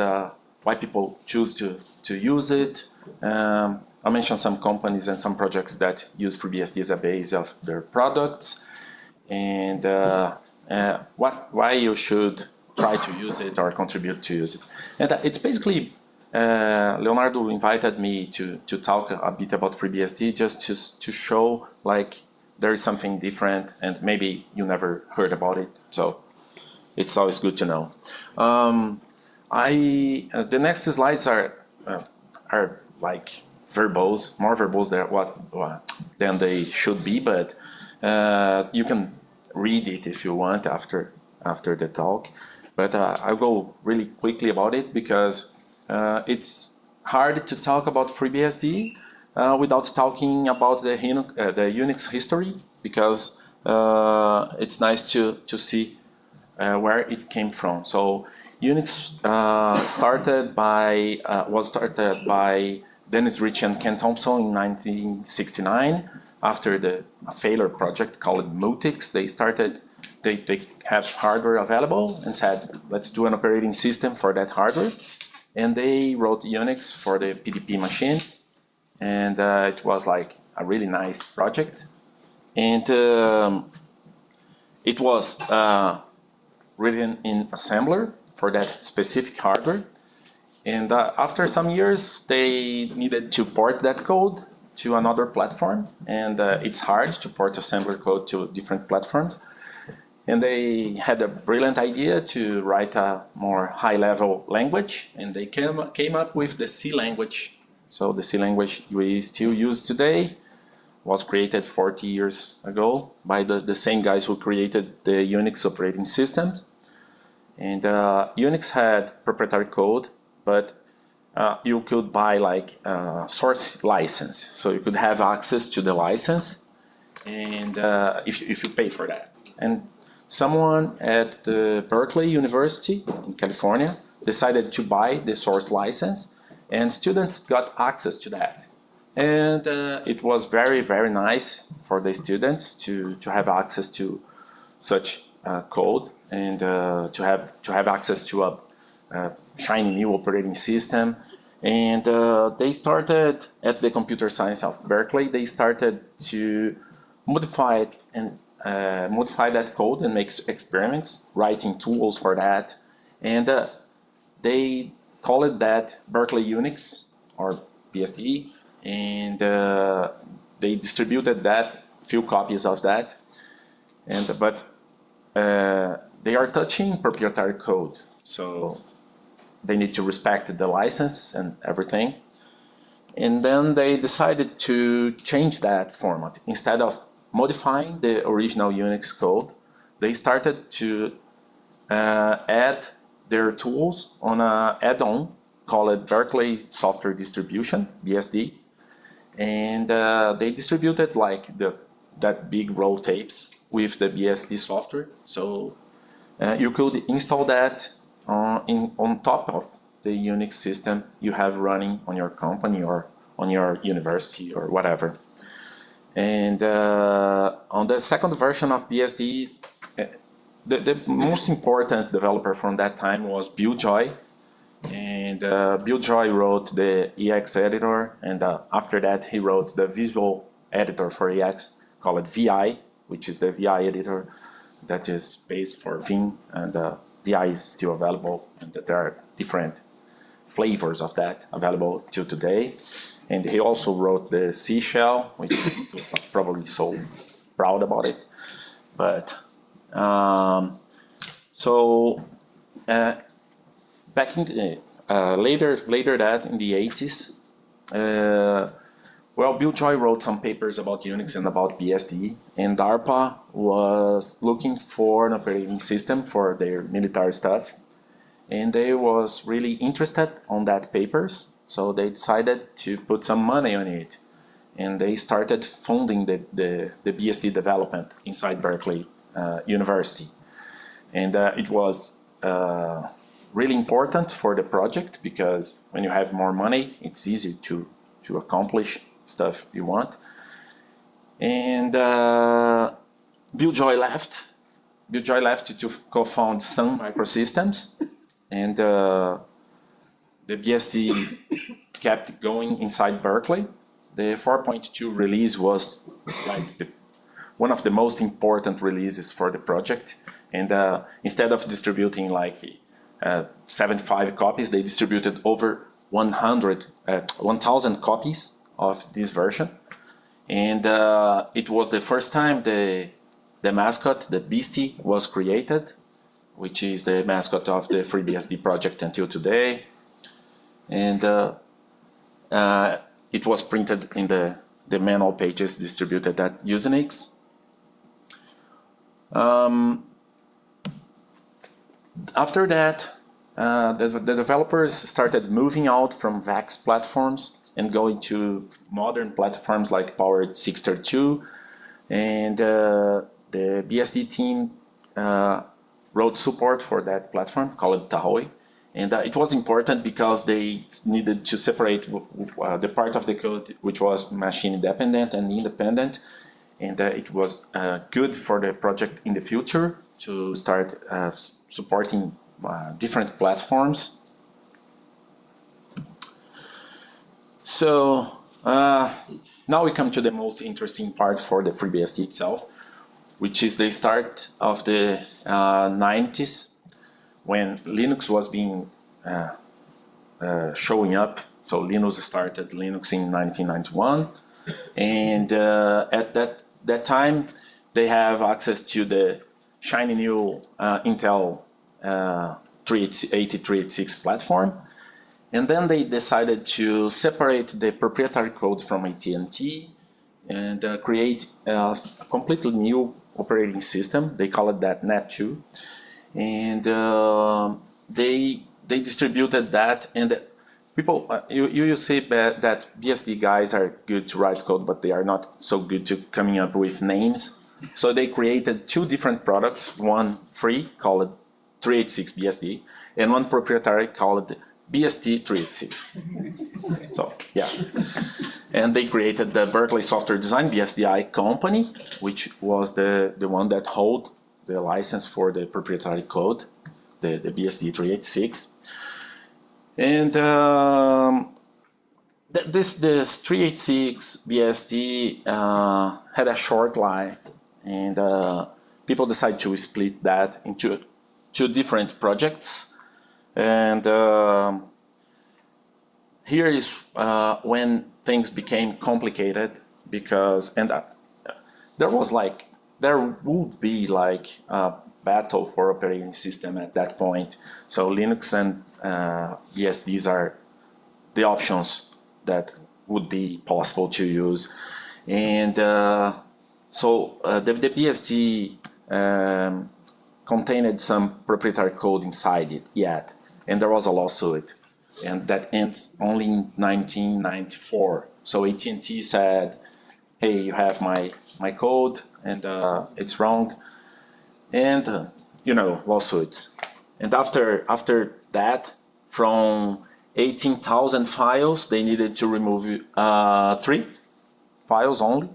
why people choose to use it. I'll mention some companies and some projects that use FreeBSD as a base of their products, and why you should try to use it or contribute to use it. And it's basically, Leonardo invited me to talk a bit about FreeBSD just to show like there is something different and maybe you never heard about it. So it's always good to know. The next slides are like verbose, more verbose than they should be, but you can read it if you want after the talk. But I'll go really quickly about it because it's hard to talk about FreeBSD without talking about the Unix history, because it's nice to see where it came from. So Unix was started by Dennis Ritchie and Ken Thompson in 1969 after a failure project called Multics. They had hardware available and said, let's do an operating system for that hardware. And they wrote Unix for the PDP machines. And it was like a really nice project. And it was written in assembler for that specific hardware. And after some years, they needed to port that code to another platform. And it's hard to port assembler code to different platforms. And they had a brilliant idea to write a more high-level language. And they came up with the C language. So the C language we still use today was created 40 years ago by the same guys who created the Unix operating systems. And Unix had proprietary code, but you could buy like source license. So you could have access to the license, and if you pay for that. And someone at the Berkeley University in California decided to buy the source license, and students got access to that. And it was very, very nice for the students to have access to such code and to have access to a shiny new operating system. And they started at the computer science of Berkeley. They started to modify it and modify that code and make experiments, writing tools for that. And they called that Berkeley Unix or BSD. And they distributed that, few copies of that. But they are touching proprietary code. So they need to respect the license and everything. And then they decided to change that format. Instead of modifying the original Unix code, they started to add their tools on an add-on called Berkeley Software Distribution, BSD. And they distributed like that big roll tapes with the BSD software. So you could install that on top of the Unix system you have running on your company or on your university or whatever. And on the second version of BSD, the most important developer from that time was Bill Joy. And Bill Joy wrote the EX editor, and after that he wrote the visual editor for EX called VI, which is the VI editor that is based for Vim, and VI is still available, and there are different flavors of that available till today. And he also wrote the C shell, which he was not probably so proud about it. But back in the later that in the 80s, Well, Bill Joy wrote some papers about Unix and about BSD, and DARPA was looking for an operating system for their military stuff, and they was really interested on that papers, so they decided to put some money on it, and they started funding the BSD development inside Berkeley University, and it was really important for the project because when you have more money, it's easy to accomplish stuff you want. And Bill Joy left. Bill Joy left to co-found Sun Microsystems, and the BSD kept going inside Berkeley. The 4.2 release was like one of the most important releases for the project. And instead of distributing like 75 copies, they distributed over 1,000 copies of this version. And it was the first time the mascot, the Beastie, was created, which is the mascot of the FreeBSD project until today. And it was printed in the manual pages distributed at Usenix. After that, the developers started moving out from VAX platforms and going to modern platforms like Powered 632. And the BSD team wrote support for that platform called Tahoe. And it was important because they needed to separate the part of the code which was machine independent and independent. And it was good for the project in the future to start supporting different platforms. So now we come to the most interesting part for the FreeBSD itself, which is the start of the 90s when Linux was being showing up. So Linus started Linux in 1991, and at that time they have access to the shiny new Intel 386 platform. And then they decided to separate the proprietary code from AT&T and create a completely new operating system. They call it that Net2. And they distributed that. And people, you say that BSD guys are good to write code, but they are not so good to coming up with names. So they created two different products, one free called 386 BSD, and one proprietary called BSD 386. So, yeah. And they created the Berkeley Software Design BSDI company, which was the one that held the license for the proprietary code, the BSD 386. And this 386 BSD had a short life, and people decided to split that into two different projects. And here is when things became complicated because, there would be like a battle for operating system at that point. So Linux and BSDs are the options that would be possible to use. And so the BSD contained some proprietary code inside it yet. And there was a lawsuit, and that ends only in 1994. So AT&T said, hey, you have my code, and it's wrong. And, lawsuits. And after that, from 18,000 files, they needed to remove 3 files only.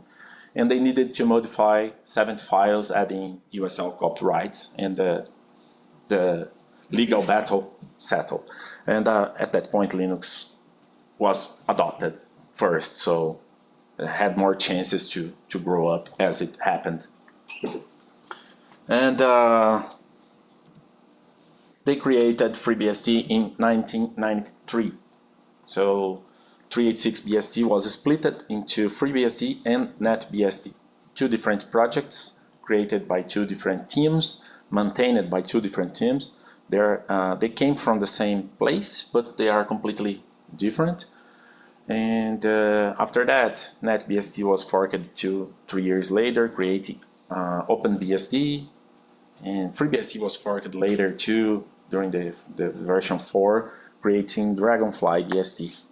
And they needed to modify 7 files, adding USL copyrights, and the legal battle settled. And at that point, Linux was adopted first, so it had more chances to grow up as it happened. And they created FreeBSD in 1993. So 386 BSD was split into FreeBSD and NetBSD, 2 different projects created by 2 different teams, maintained by 2 different teams. They came from the same place, but they are completely different. And after that, NetBSD was forked to 3 years later, creating OpenBSD. And FreeBSD was forked later too, during the version 4, creating Dragonfly BSD.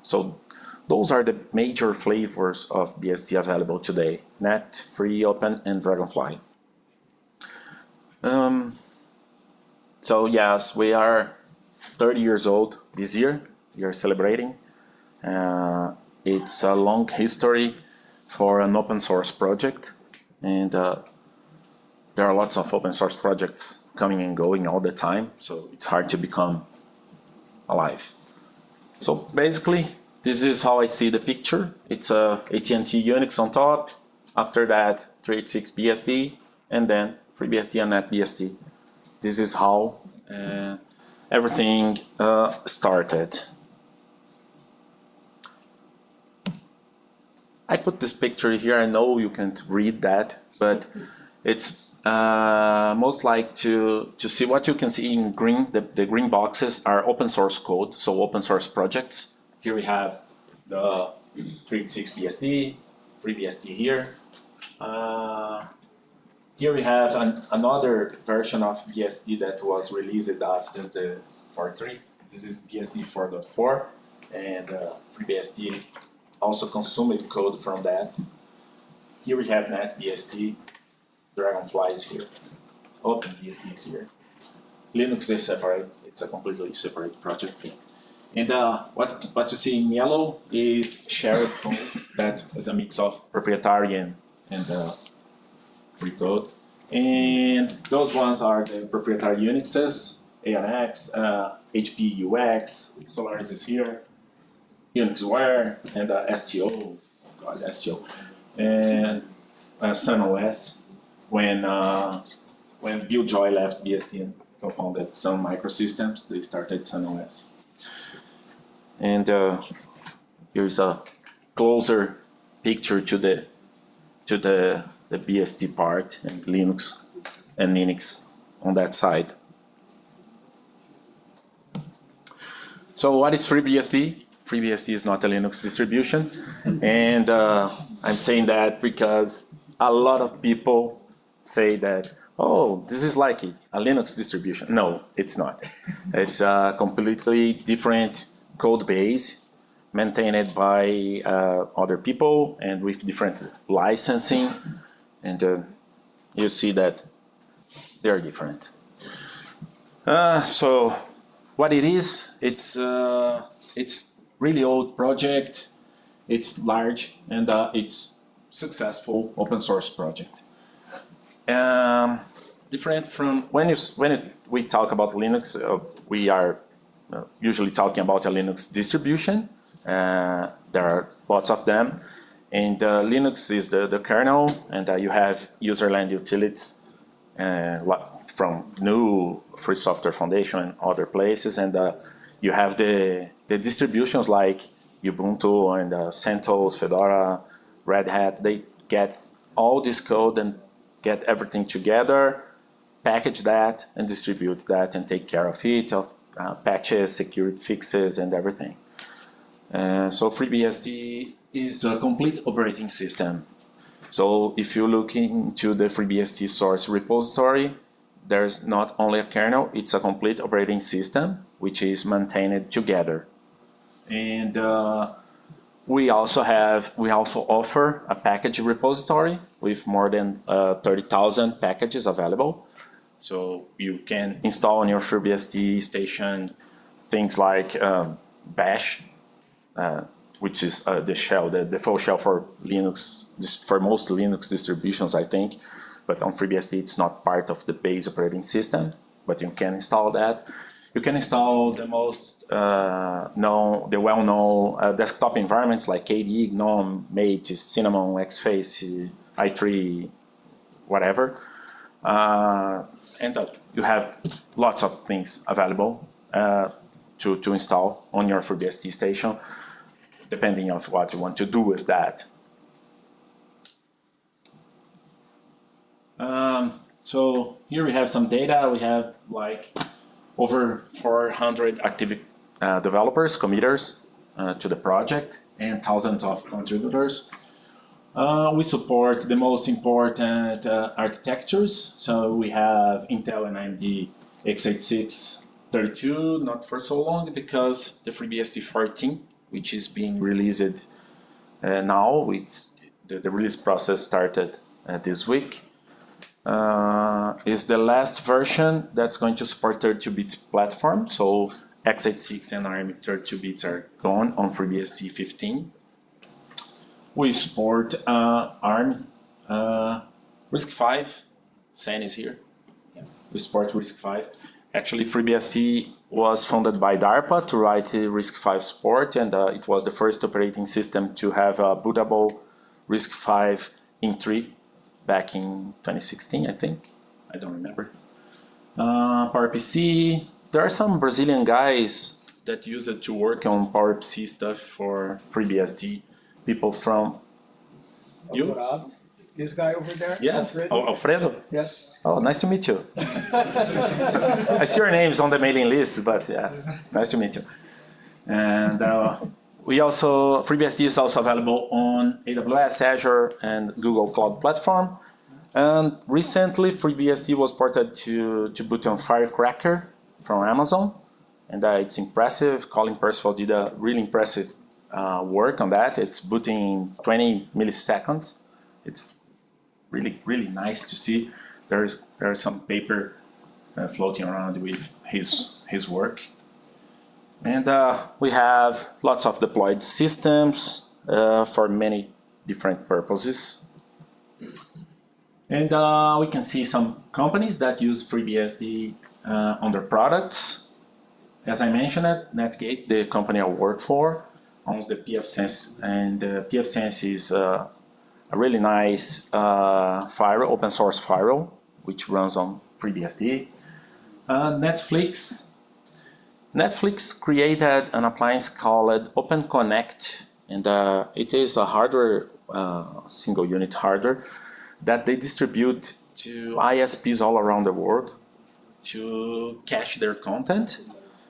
So those are the major flavors of BSD available today: Net, Free, Open, and Dragonfly. So yes, we are 30 years old this year. We are celebrating. It's a long history for an open source project, and there are lots of open source projects coming and going all the time, so it's hard to become alive. So basically, this is how I see the picture. It's a AT&T Unix on top, after that 386 BSD, and then FreeBSD and NetBSD. This is how everything started. I put this picture here. I know you can't read that, but it's most like to see what you can see in green. The green boxes are open source code, so open source projects. Here we have the 386 BSD, FreeBSD here. Here we have another version of BSD that was released after the 4.3. This is BSD 4.4, and FreeBSD also consumed code from that. Here we have NetBSD, Dragonfly is here, OpenBSD is here. Linux is separate, it's a completely separate project. And what you see in yellow is shared code that is a mix of proprietary and free code. And those ones are the proprietary Unixes, ANX, HP UX, Solaris is here, UnixWare, and STO, STO, and SunOS. When Bill Joy left BSD and co-founded Sun Microsystems, they started SunOS. And here's a closer picture to the BSD part and Linux and Linux on that side. So what is FreeBSD? FreeBSD is not a Linux distribution, and I'm saying that because a lot of people say that, oh, this is like a Linux distribution. No, it's not. It's a completely different code base maintained by other people and with different licensing, and you see that they are different. So what it is, it's really old project, it's large, and it's successful open source project. Different from we talk about Linux, we are usually talking about a Linux distribution. There are lots of them, and Linux is the kernel, and you have userland utilities from GNU, Free Software Foundation, and other places, and you have the distributions like Ubuntu and CentOS, Fedora, Red Hat. They get all this code and get everything together, package that, and distribute that, and take care of it, of patches, security fixes, and everything. So FreeBSD is a complete operating system. So if you look into the FreeBSD source repository, there's not only a kernel, it's a complete operating system, which is maintained together. And we also offer a package repository with more than 30,000 packages available. So you can install on your FreeBSD station things like Bash, which is the shell, the default shell for Linux, for most Linux distributions, I think. But on FreeBSD, it's not part of the base operating system, but you can install that. You can install the most well-known desktop environments like KDE, GNOME, Mate, Cinnamon, XFace, i3, whatever. And you have lots of things available to install on your FreeBSD station, depending on what you want to do with that. So here we have some data. We have like over 400 active developers, committers, to the project and thousands of contributors. We support the most important architectures. So we have Intel and AMD x86 32, not for so long because the FreeBSD 14, which is being released now, the release process started this week, is the last version that's going to support 32-bit platform. So x86 and ARM 32-bits are gone on FreeBSD 15. We support ARM, RISC-V, Sen is here. Yeah. We support RISC-V. Actually, FreeBSD was funded by DARPA to write RISC-V support, and it was the first operating system to have a bootable RISC-V in3 back in 2016, I think. I don't remember. PowerPC. There are some Brazilian guys that use it to work on PowerPC stuff for FreeBSD. People from you? This guy over there? Yes, Alfredo? Alfredo? Yes. Oh, nice to meet you. I see your names on the mailing list, but yeah, nice to meet you. And we also, FreeBSD is also available on AWS, Azure, and Google Cloud Platform. And recently, FreeBSD was ported to boot on Firecracker from Amazon. And it's impressive. Colin Percival did a really impressive work on that. It's booting in 20 milliseconds. It's really, really nice to see. There's some paper floating around with his work. And we have lots of deployed systems for many different purposes. And we can see some companies that use FreeBSD on their products. As I mentioned, Netgate, the company I work for, owns the pfSense, and pfSense is a really nice firewall, open source firewall, which runs on FreeBSD. Netflix created an appliance called OpenConnect, and it is a hardware, single unit hardware, that they distribute to ISPs all around the world to cache their content.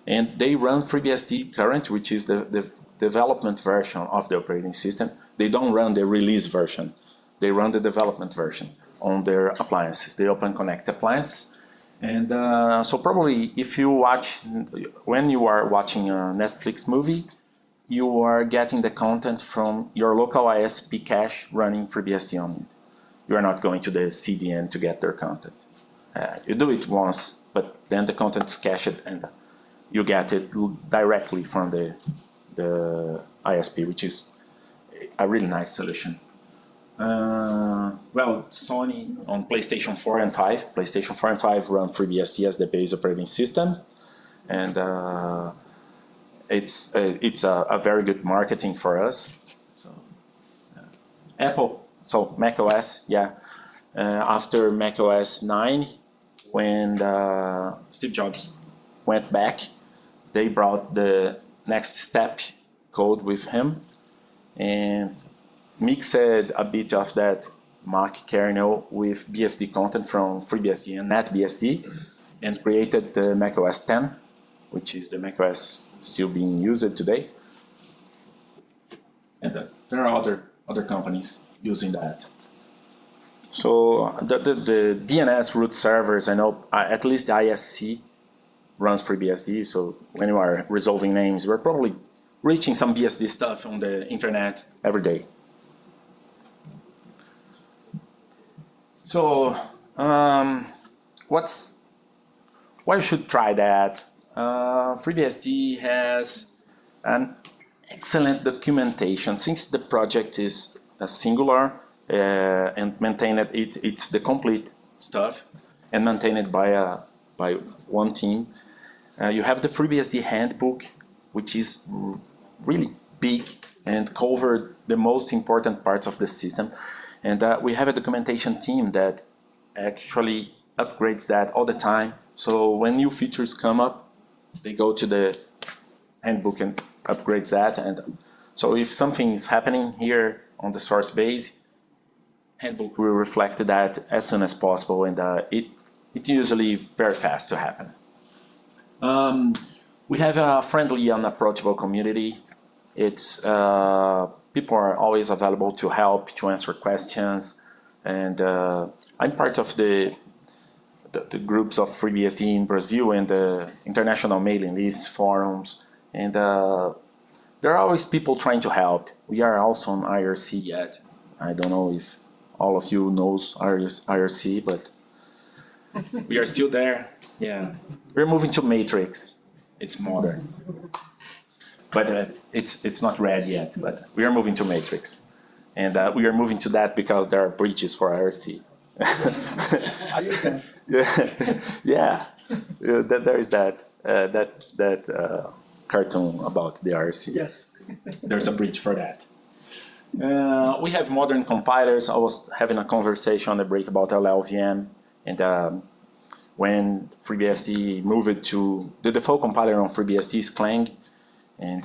And they run FreeBSD current, which is the development version of the operating system. They don't run the release version. They run the development version on their appliances, the OpenConnect appliance. And so probably if you watch, when you are watching a Netflix movie, you are getting the content from your local ISP cache running FreeBSD on it. You are not going to the CDN to get their content. You do it once, but then the content is cached and you get it directly from the ISP, which is a really nice solution. Well, Sony on PlayStation 4 and 5. PlayStation 4 and 5 run FreeBSD as the base operating system. And it's a very good marketing for us. So, Apple, so macOS, yeah. After macOS 9, when Steve Jobs went back, they brought the next step code with him and mixed a bit of that Mac kernel with BSD content from FreeBSD and NetBSD and created the macOS 10, which is the macOS still being used today. And there are other companies using that. So the DNS root servers, I know at least ISC runs FreeBSD, so when you are resolving names, we're probably reaching some BSD stuff on the internet every day. So why you should try that? FreeBSD has an excellent documentation. Since the project is singular and maintained, it's the complete stuff and maintained by one team. You have the FreeBSD handbook, which is really big and covered the most important parts of the system. And we have a documentation team that actually upgrades that all the time. So when new features come up, they go to the handbook and upgrades that. And so if something is happening here on the source base, handbook will reflect that as soon as possible, and it usually very fast to happen. We have a friendly and approachable community. It's people are always available to help, to answer questions, and I'm part of the groups of FreeBSD in Brazil and the international mailing lists, forums, and there are always people trying to help. We are also on IRC yet. I don't know if all of you knows IRC, but we are still there. Yeah, we're moving to Matrix. It's modern, but it's not ready yet. But we are moving to Matrix, and we are moving to that because there are breaches for IRC. yeah. There is that cartoon about the IRC. Yes. There's a bridge for that. We have modern compilers. I was having a conversation on the break about LLVM, and when FreeBSD moved to the default compiler on FreeBSD is Clang, and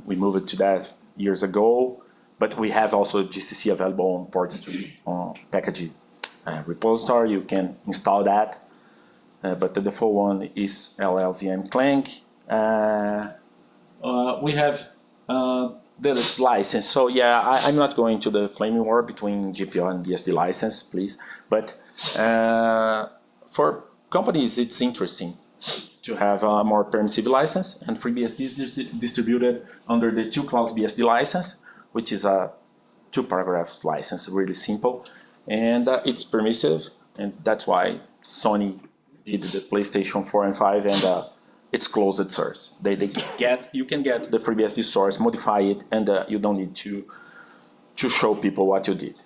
we moved to that years ago. But we have also GCC available on port stream on package repository. You can install that, but the default one is LLVM Clang. We have the license. So yeah, I'm not going to the flaming war between GPL and BSD license, please. But for companies, it's interesting to have a more permissive license, and FreeBSD is distributed under the 2-clause BSD license, which is a 2 paragraphs license, really simple, and it's permissive, and that's why Sony did the PlayStation 4 and 5, and it's closed source. You can get the FreeBSD source, modify it, and you don't need to show people what you did.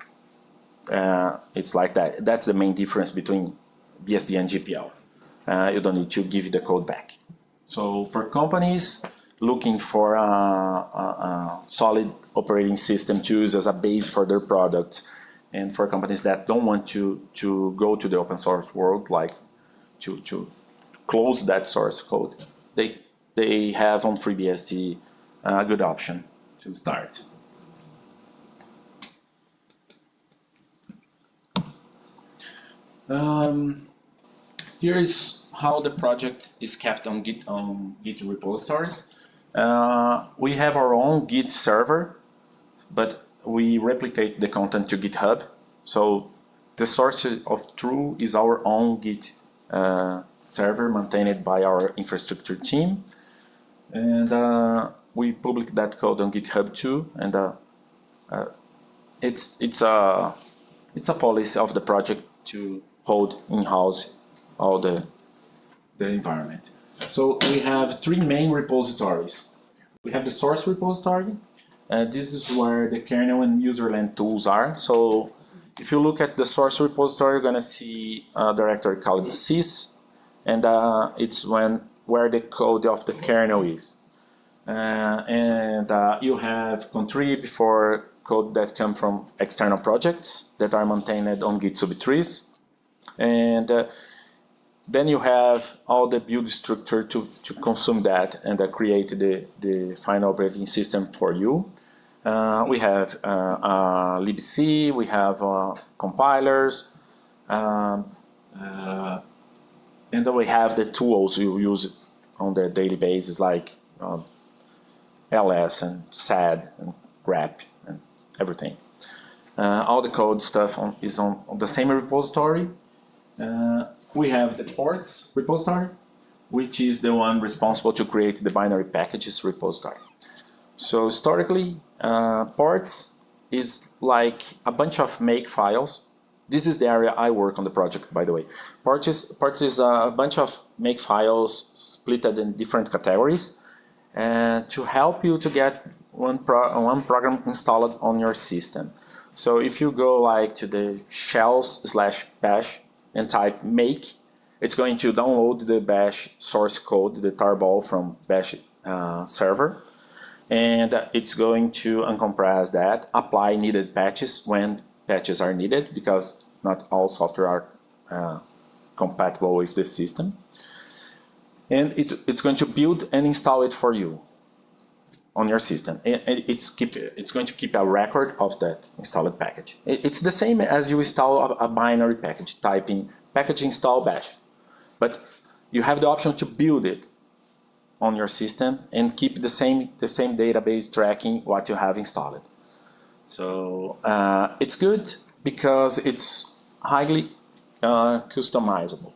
It's like that. That's the main difference between BSD and GPL. You don't need to give the code back. So for companies looking for a solid operating system to use as a base for their products, and for companies that don't want to go to the open source world, like to close that source code, they have on FreeBSD a good option to start. Here is how the project is kept on Git repositories. We have our own Git server, but we replicate the content to GitHub. So the source of truth is our own Git server maintained by our infrastructure team. And we publish that code on GitHub too. And it's a policy of the project to hold in-house all the environment. So we have 3 main repositories. We have the source repository. This is where the kernel and userland tools are. So if you look at the source repository, you're going to see a directory called sys, and it's where the code of the kernel is. And you have contrib for code that come from external projects that are maintained on Git subtrees. And then you have all the build structure to consume that and create the final operating system for you. We have libc, we have compilers, and then we have the tools you use on the daily basis, like ls and sad and grep and everything. All the code stuff is on the same repository. We have the ports repository, which is the one responsible to create the binary packages repository. So historically, ports is like a bunch of make files. This is the area I work on the project, by the way. Ports is a bunch of make files split in different categories to help you to get one program installed on your system. So if you go like to the shells/bash and type make, it's going to download the bash source code, the tarball from bash server, and it's going to uncompress that, apply needed patches when patches are needed, because not all software are compatible with the system. And it's going to build and install it for you on your system. And it's going to keep a record of that installed package. It's the same as you install a binary package, typing package install bash. But you have the option to build it on your system and keep the same database tracking what you have installed. So it's good because it's highly customizable,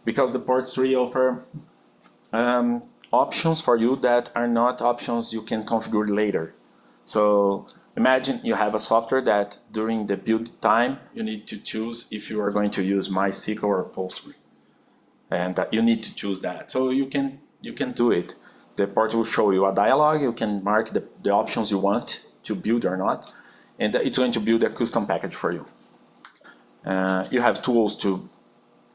because the port tree offer options for you that are not options you can configure later. So imagine you have a software that during the build time you need to choose if you are going to use MySQL or Postgre, and you need to choose that. So you can do it. The port will show you a dialog. You can mark the options you want to build or not, and it's going to build a custom package for you. You have tools to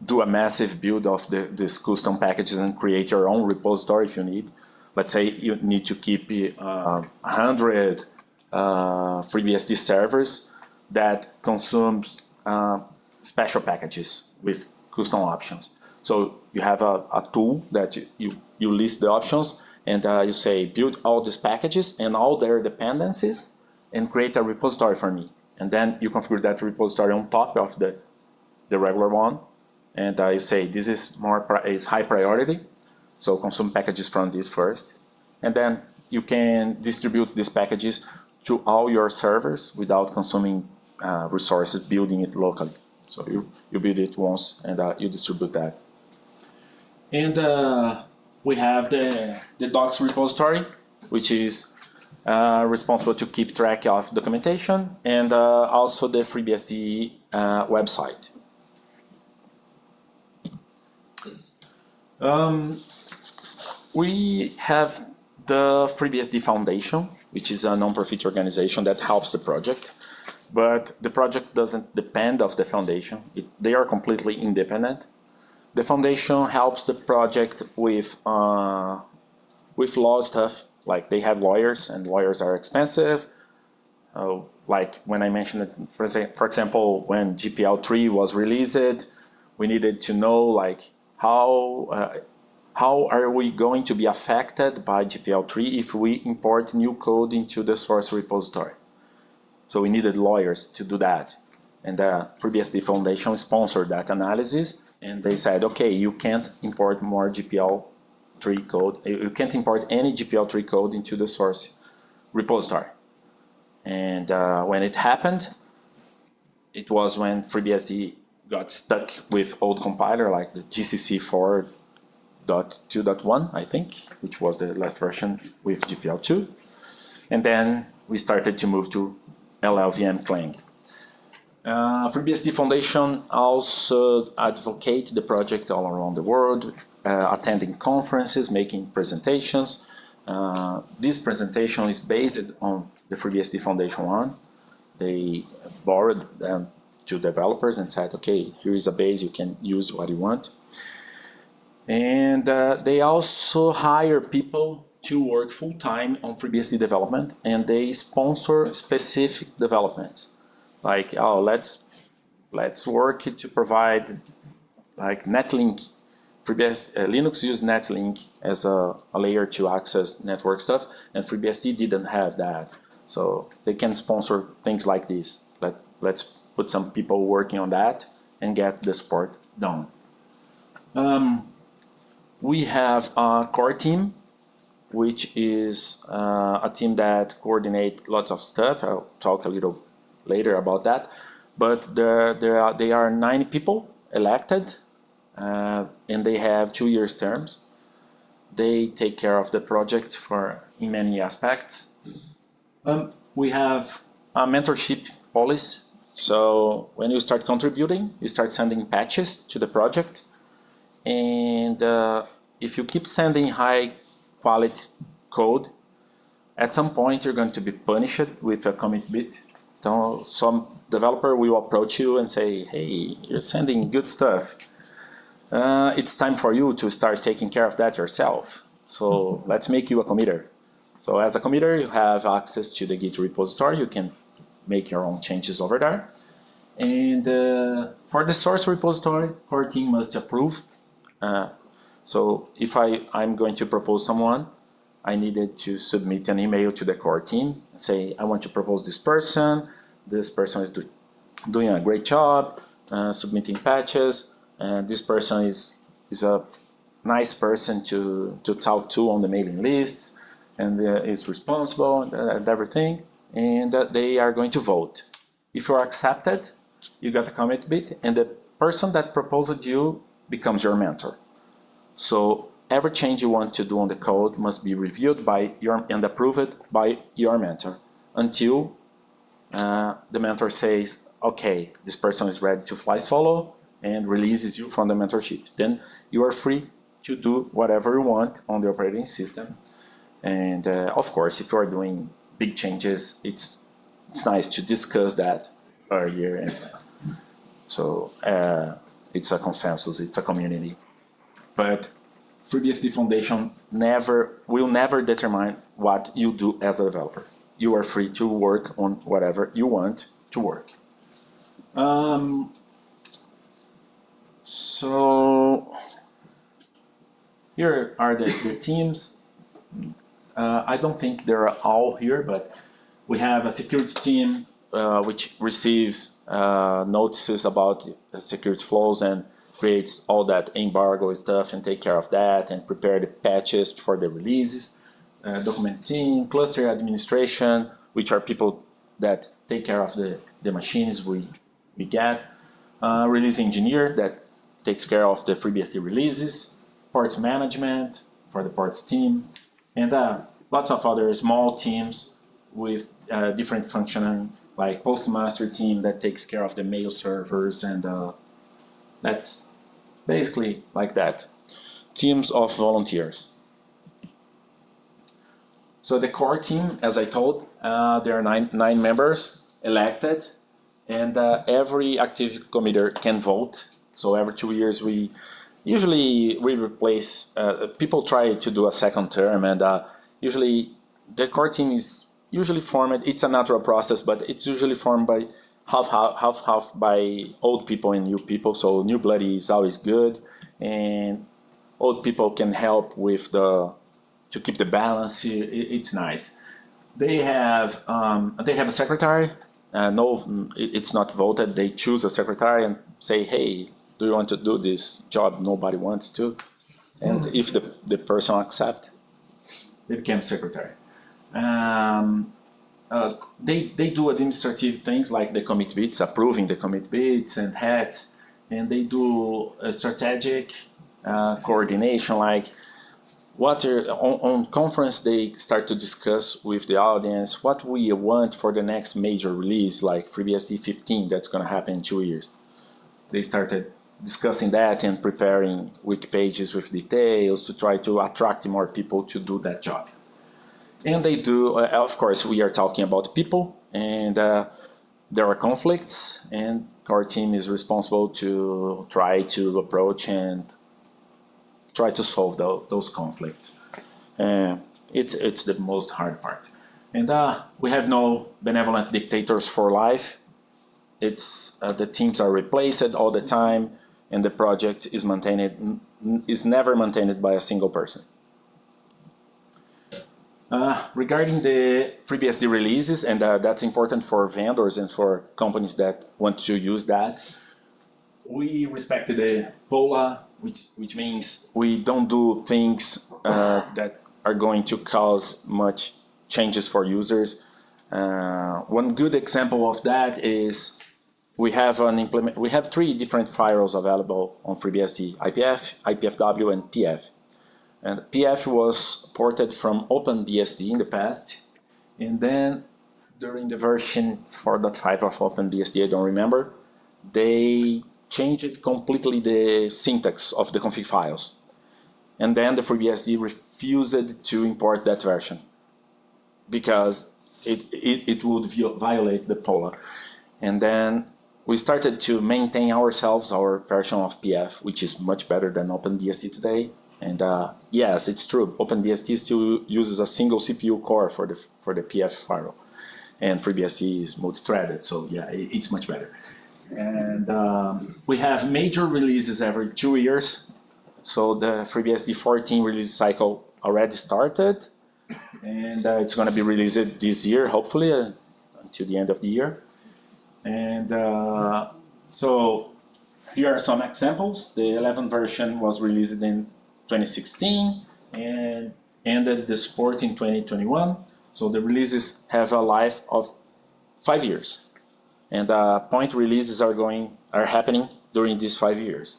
do a massive build of these custom packages and create your own repository if you need. Let's say you need to keep 100 FreeBSD servers that consumes special packages with custom options. So you have a tool that you list the options, and you say build all these packages and all their dependencies and create a repository for me. And then you configure that repository on top of the regular one. And you say this is high priority, so consume packages from this first. And then you can distribute these packages to all your servers without consuming resources building it locally. So you build it once and you distribute that. And we have the docs repository, which is responsible to keep track of documentation, and also the FreeBSD website. We have the FreeBSD Foundation, which is a non-profit organization that helps the project, but the project doesn't depend on the foundation. They are completely independent. The foundation helps the project with law stuff, like they have lawyers, and lawyers are expensive. Like when I mentioned it, for example, when GPL3 was released, we needed to know like how are we going to be affected by GPL3 if we import new code into the source repository? So we needed lawyers to do that. And the FreeBSD Foundation sponsored that analysis, and they said, okay, you can't import more GPL3 code. You can't import any GPL3 code into the source repository. And when it happened, it was when FreeBSD got stuck with old compiler like the GCC 4.2.1, I think, which was the last version with GPL2. And then we started to move to LLVM Clang. FreeBSD Foundation also advocate the project all around the world, attending conferences, making presentations. This presentation is based on the FreeBSD Foundation one. They borrowed them to developers and said, okay, here is a base, you can use what you want. And they also hire people to work full-time on FreeBSD development, and they sponsor specific developments. Like, oh, let's work to provide like Netlink. FreeBSD, Linux used Netlink as a layer to access network stuff, and FreeBSD didn't have that. So they can sponsor things like this. Let's put some people working on that and get the support done. We have a core team, which is a team that coordinates lots of stuff. I'll talk a little later about that. But they are 9 people elected, and they have 2 years terms. They take care of the project in many aspects. We have a mentorship policy. So when you start contributing, you start sending patches to the project. And if you keep sending high quality code, at some point you're going to be punished with a commit bit. So some developer will approach you and say, hey, you're sending good stuff. It's time for you to start taking care of that yourself. So let's make you a committer. So as a committer, you have access to the Git repository. You can make your own changes over there. And for the source repository, core team must approve. So if I'm going to propose someone, I needed to submit an email to the core team and say, I want to propose this person. This person is doing a great job, submitting patches, and this person is a nice person to talk to on the mailing lists, and is responsible and everything, and they are going to vote. If you are accepted, you got a commit bit, and the person that proposed you becomes your mentor. So every change you want to do on the code must be reviewed by and approved by your mentor until the mentor says, okay, this person is ready to fly solo, and releases you from the mentorship. Then you are free to do whatever you want on the operating system. And of course, if you are doing big changes, it's nice to discuss that earlier. And so it's a consensus, it's a community. But FreeBSD Foundation will never determine what you do as a developer. You are free to work on whatever you want to work. So here are the teams. I don't think they're all here, but we have a security team which receives notices about security flows and creates all that embargo stuff and take care of that and prepare the patches for the releases. Document team, cluster administration, which are people that take care of the machines we get. Release engineer that takes care of the FreeBSD releases. Ports management for the ports team. And lots of other small teams with different functioning, like postmaster team that takes care of the mail servers, and that's basically like that. Teams of volunteers. So the core team, as I told, there are nine members elected, and every active committer can vote. So every 2 years we replace, people try to do a second term, and usually the core team is usually formed, it's a natural process, but it's usually formed by half by old people and new people. So new blood is always good, and old people can help with to keep the balance. It's nice. They have a secretary. No, it's not voted. They choose a secretary and say, hey, do you want to do this job nobody wants to? And if the person accepts, they become secretary. They do administrative things like the commit bits, approving the commit bits and hats, and they do a strategic coordination, like on conference they start to discuss with the audience what we want for the next major release, like FreeBSD 15 that's going to happen in 2 years. They started discussing that and preparing wiki pages with details to try to attract more people to do that job. And they do, of course, we are talking about people, and there are conflicts, and our team is responsible to try to approach and try to solve those conflicts. It's the most hard part. And we have no benevolent dictators for life. It's the teams are replaced all the time, and the project is never maintained by a single person. Regarding the FreeBSD releases, and that's important for vendors and for companies that want to use that, we respect the POLA, which means we don't do things that are going to cause much changes for users. One good example of that is we have 3 different firewalls available on FreeBSD: IPF, IPFW, and PF. And PF was ported from OpenBSD in the past, and then during the version 4.5 of OpenBSD, I don't remember, they changed completely the syntax of the config files. And then the FreeBSD refused to import that version because it would violate the POLA. And then we started to maintain ourselves our version of PF, which is much better than OpenBSD today. And yes, it's true. OpenBSD still uses a single CPU core for the PF firewall, and FreeBSD is multi-threaded. So yeah, it's much better. And we have major releases every 2 years. So the FreeBSD 14 release cycle already started, and it's going to be released this year, hopefully, until the end of the year. And so here are some examples. The 11th version was released in 2016 and ended the support in 2021. So the releases have a life of 5 years, and point releases are happening during these 5 years.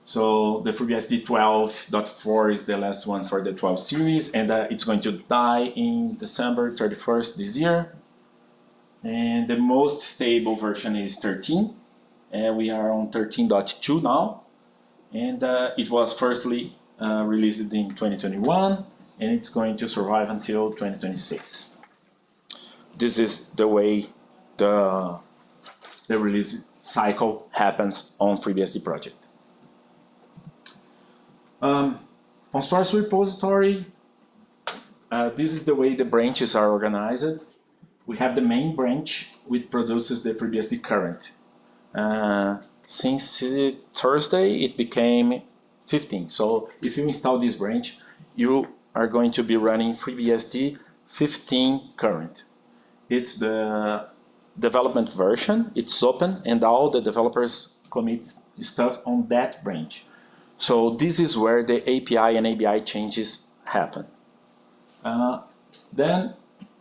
So the FreeBSD 12.4 is the last one for the 12 series, and it's going to die in December 31st this year. And the most stable version is 13, and we are on 13.2 now. And it was firstly released in 2021, and it's going to survive until 2026. This is the way the release cycle happens on FreeBSD project. On source repository, this is the way the branches are organized. We have the main branch, which produces the FreeBSD current. Since Thursday, it became 15. So if you install this branch, you are going to be running FreeBSD 15 current. It's the development version, it's open, and all the developers commit stuff on that branch. So this is where the API and ABI changes happen. Then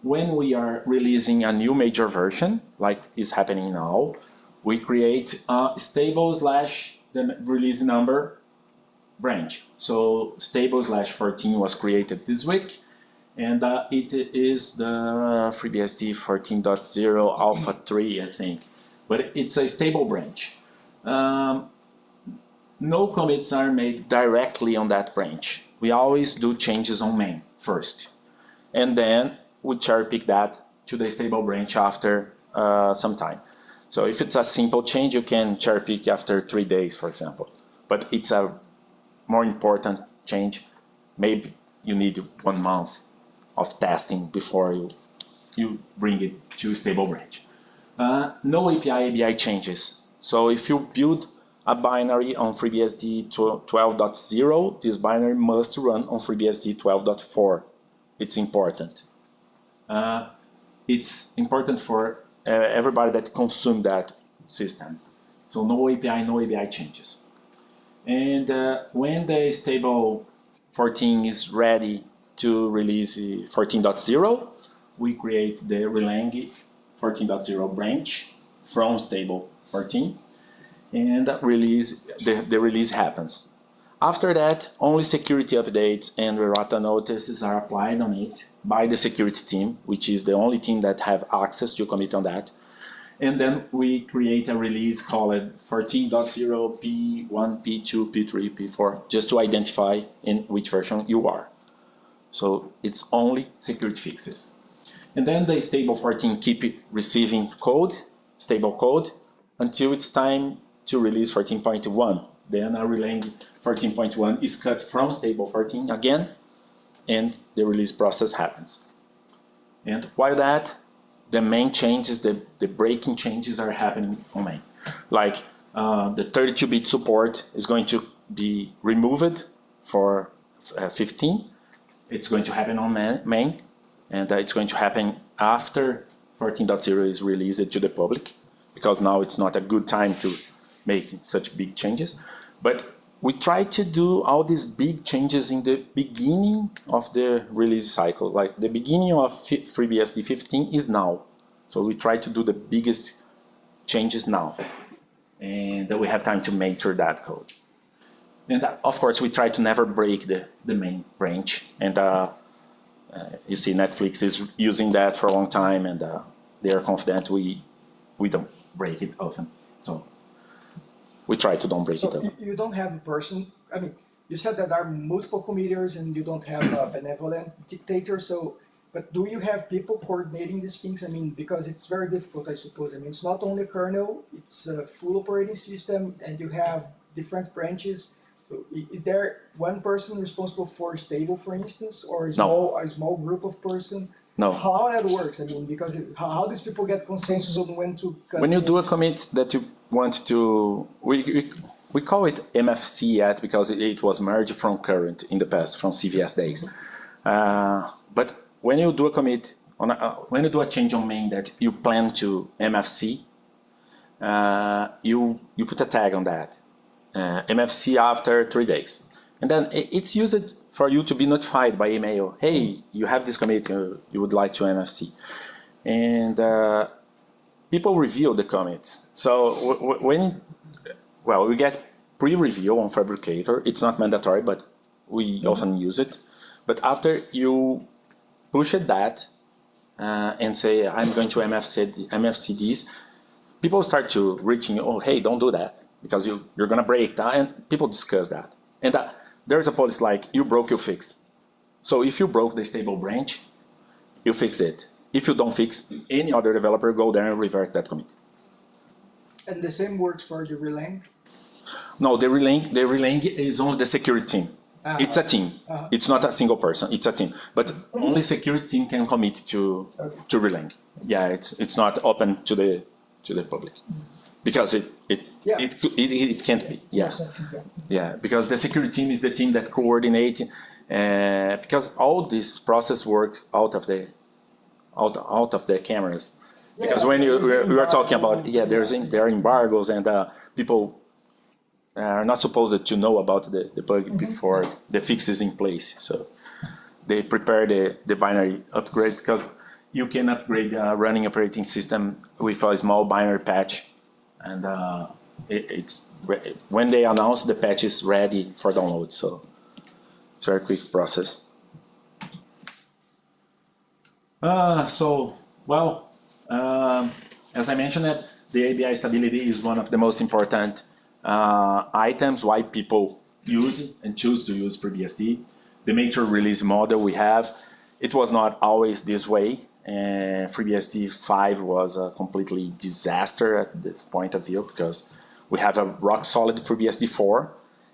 when we are releasing a new major version, like is happening now, we create a stable / the release number branch. So stable / 14 was created this week, and it is the FreeBSD 14.0 Alpha 3, I think. But it's a stable branch. No commits are made directly on that branch. We always do changes on main first, and then we cherry pick that to the stable branch after some time. So if it's a simple change, you can cherry pick after 3 days, for example. But it's a more important change. Maybe you need 1 month of testing before you bring it to stable branch. No API ABI changes. So if you build a binary on FreeBSD 12.0, this binary must run on FreeBSD 12.4. It's important. It's important for everybody that consumes that system. So no API changes. And when the stable 14 is ready to release 14.0, we create the Relang 14.0 branch from stable 14, and the release happens. After that, only security updates and errata notices are applied on it by the security team, which is the only team that have access to commit on that. And then we create a release called 14.0 P1, P2, P3, P4, just to identify in which version you are. So it's only security fixes. And then the stable 14 keep receiving code, stable code, until it's time to release 14.1. Then a Relang 14.1 is cut from stable 14 again, and the release process happens. And while that, the main changes, the breaking changes are happening on main. Like the 32-bit support is going to be removed for 15. It's going to happen on main, and it's going to happen after 14.0 is released to the public, because now it's not a good time to make such big changes. But we try to do all these big changes in the beginning of the release cycle. Like the beginning of FreeBSD 15 is now. So we try to do the biggest changes now. And then we have time to mature that code. And of course, we try to never break the main branch. And you see Netflix is using that for a long time, and they are confident we don't break it often. So we try to don't break it often. You don't have a person, I mean, you said that there are multiple committers and you don't have a benevolent dictator, so, but do you have people coordinating these things? I mean, because it's very difficult, I suppose. I mean, it's not only a kernel, it's a full operating system, and you have different branches. So is there one person responsible for stable, for instance, or a small group of person? No. How that works? I mean, because how these people get consensus on when to cut when you do a things? commit that you want to, we call it MFC yet because it was merged from current in the past, from CVS days. But when you do a commit, when you do a change on main that you plan to MFC, you put a tag on that. MFC after 3 days. And then it's used for you to be notified by email. Hey, you have this commit you would like to MFC. And people review the commits. So we get pre-review on Fabricator. It's not mandatory, but we often use it. But after you push that and say, I'm going to MFC these, people start to reaching, oh, hey, don't do that, because you're going to break that. And people discuss that. And there's a policy like, you broke, you fix. So if you broke the stable branch, you fix it. If you don't fix, any other developer go there and revert that commit. And the same works for the relink? No, the relink is only the security team. It's a team. It's not a single person. It's a team. But only security team can commit to relink. Yeah, it's not open to the public because it can't be. Yeah, because the security team is the team that coordinates. Because all this process works out of the cameras. Because when we are talking about there are embargoes and people are not supposed to know about the bug before the fix is in place. So they prepare the binary upgrade, because you can upgrade running operating system with a small binary patch, and when they announce the patch is ready for download. So it's a very quick process. As I mentioned, the ABI stability is one of the most important items why people use and choose to use FreeBSD. The major release model we have, it was not always this way. FreeBSD 5 was a completely disaster at this point of view, because we have a rock solid FreeBSD 4,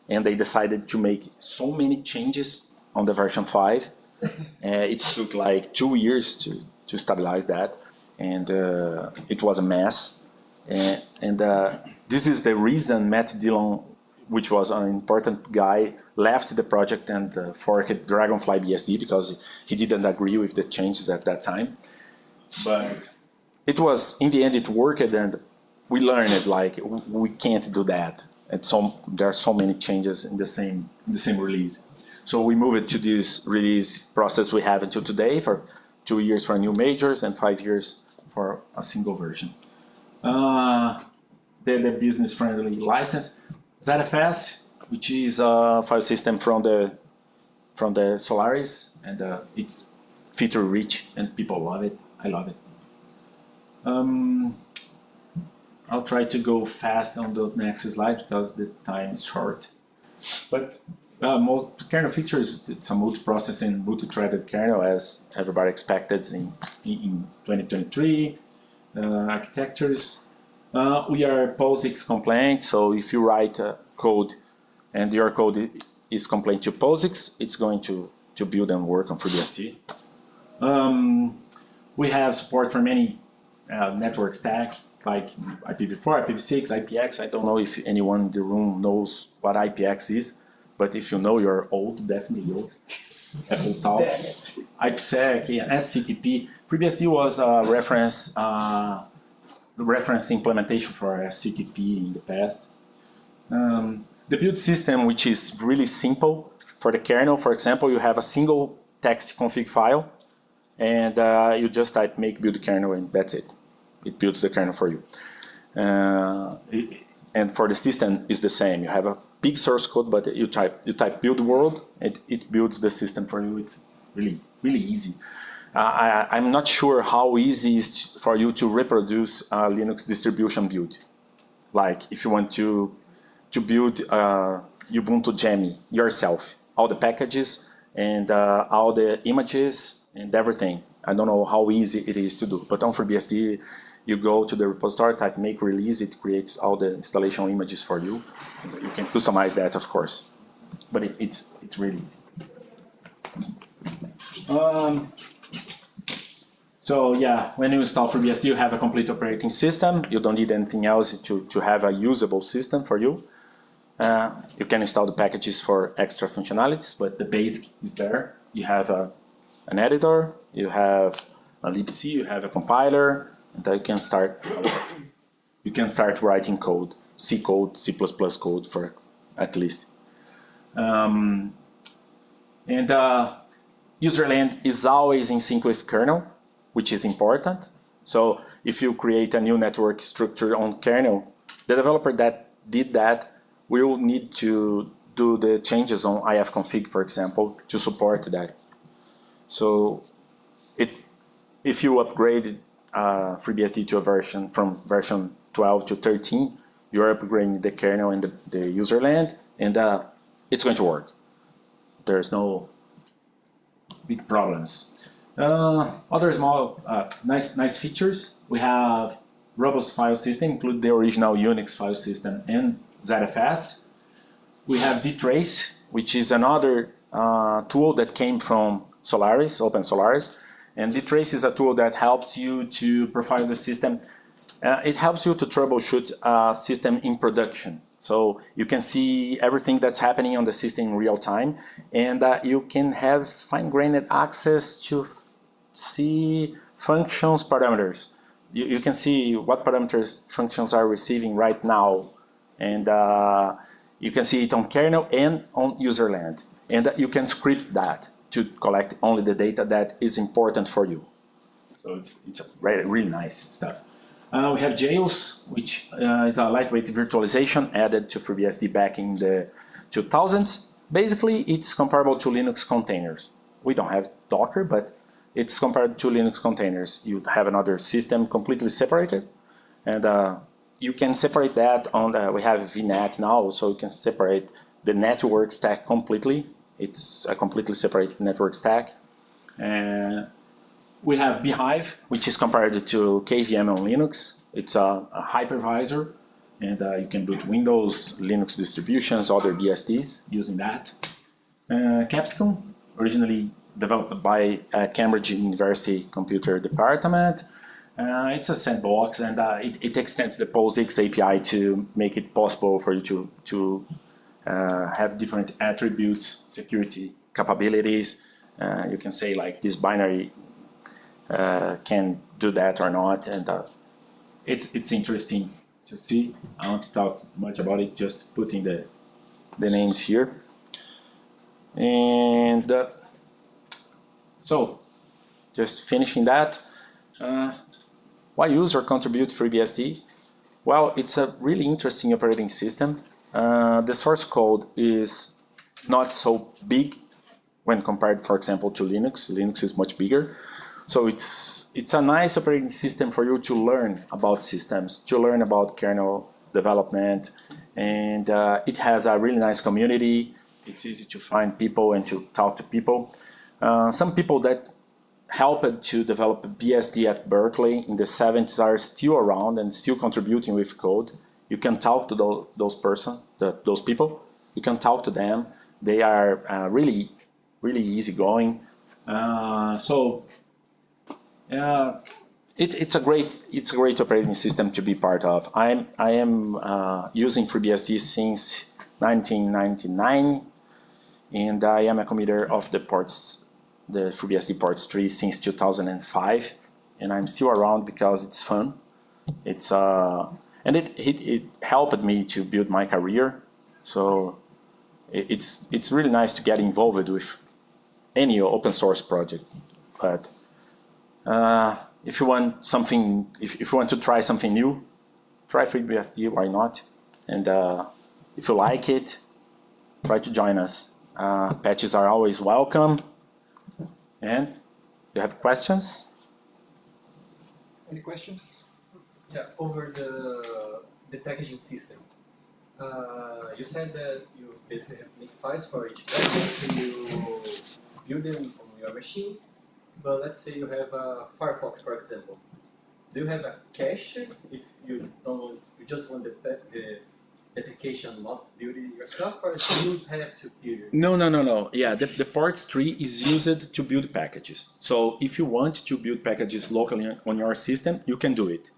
and they decided to make so many changes on the version 5. It took like 2 years to stabilize that, and it was a mess. And this is the reason Matt Dillon, which was an important guy, left the project and forked Dragonfly BSD, because he didn't agree with the changes at that time. But it was, in the end, it worked, and we learned it, like, we can't do that. And there are so many changes in the same release. So we moved to this release process we have until today, for 2 years for new majors and 5 years for a single version. The business-friendly license, ZFS, which is a file system from the Solaris, and it's feature-rich, and people love it. I love it. I'll try to go fast on the next slide because the time is short. But most kernel features, it's a multi-processing, multi-threaded kernel, as everybody expected in 2023. Architectures. We are POSIX compliant, so if you write code and your code is compliant to POSIX, it's going to build and work on FreeBSD. We have support for many network stack, like IPv4, IPv6, IPX. I don't know if anyone in the room knows what IPX is, but if you know, you're old, definitely old. Apple Talk, IPsec, SCTP. FreeBSD was a reference implementation for SCTP in the past. The build system, which is really simple for the kernel, for example, you have a single text config file, and you just type make build kernel, and that's it. It builds the kernel for you. And for the system, it's the same. You have a big source code, but you type build world, and it builds the system for you. It's really, really easy. I'm not sure how easy it is for you to reproduce a Linux distribution build. Like if you want to build Ubuntu Jammy yourself, all the packages and all the images and everything. I don't know how easy it is to do, but on FreeBSD, you go to the repository, type make release, it creates all the installation images for you. You can customize that, of course, but it's really easy. So yeah, when you install FreeBSD, you have a complete operating system. You don't need anything else to have a usable system for you. You can install the packages for extra functionalities, but the basic is there. You have an editor, you have a libc, you have a compiler, and you can start. You can start writing code, C code, C++ code for at least. And userland is always in sync with kernel, which is important. So if you create a new network structure on kernel, the developer that did that will need to do the changes on ifconfig, for example, to support that. So if you upgrade FreeBSD to a version from version 12 to 13, you're upgrading the kernel and the userland, and it's going to work. There's no big problems. Other small, nice features. We have robust file system, include the original Unix file system and ZFS. We have dtrace, which is another tool that came from Solaris, Open Solaris. And dtrace is a tool that helps you to profile the system. It helps you to troubleshoot a system in production. So you can see everything that's happening on the system in real time, and you can have fine-grained access to see functions parameters. You can see what parameters functions are receiving right now, and you can see it on kernel and on userland. And you can script that to collect only the data that is important for you. So it's a really nice stuff. We have Jails, which is a lightweight virtualization added to FreeBSD back in the 2000s. Basically, it's comparable to Linux containers. We don't have Docker, but it's compared to Linux containers. You have another system completely separated, and you can separate that on we have VNet now, so you can separate the network stack completely. It's a completely separate network stack. And we have Beehive, which is compared to KVM on Linux. It's a hypervisor, and you can boot Windows, Linux distributions, other BSDs using that. Capsicum, originally developed by Cambridge University Computer Department. It's a sandbox, and it extends the POSIX API to make it possible for you to have different attributes, security capabilities. You can say like this binary can do that or not, and it's interesting to see. I don't want to talk much about it, just putting the names here. And so, just finishing that. Why use or contribute FreeBSD? Well, it's a really interesting operating system. The source code is not so big when compared, for example, to Linux. Linux is much bigger. So it's a nice operating system for you to learn about systems, to learn about kernel development, and it has a really nice community. It's easy to find people and to talk to people. Some people that helped to develop BSD at Berkeley in the 70s are still around and still contributing with code. You can talk to those people. You can talk to them. They are really easygoing. It's a great operating system to be part of. I am using FreeBSD since 1999, and I am a committer of the FreeBSD ports 3 since 2005, and I'm still around because it's fun. And it helped me to build my career. So it's really nice to get involved with any open source project. But if you want something, if you want to try something new, try FreeBSD. Why not? And if you like it, try to join us. Patches are always welcome. And you have questions? Any questions? Yeah, over the packaging system. You said that you basically have make files for each package and you build them on your machine. But let's say you have Firefox, for example. Do you have a cache if you just want the application not build it yourself, or do you have to build it? No. Yeah, the ports tree is used to build packages. So if you want to build packages locally on your system, you can do it.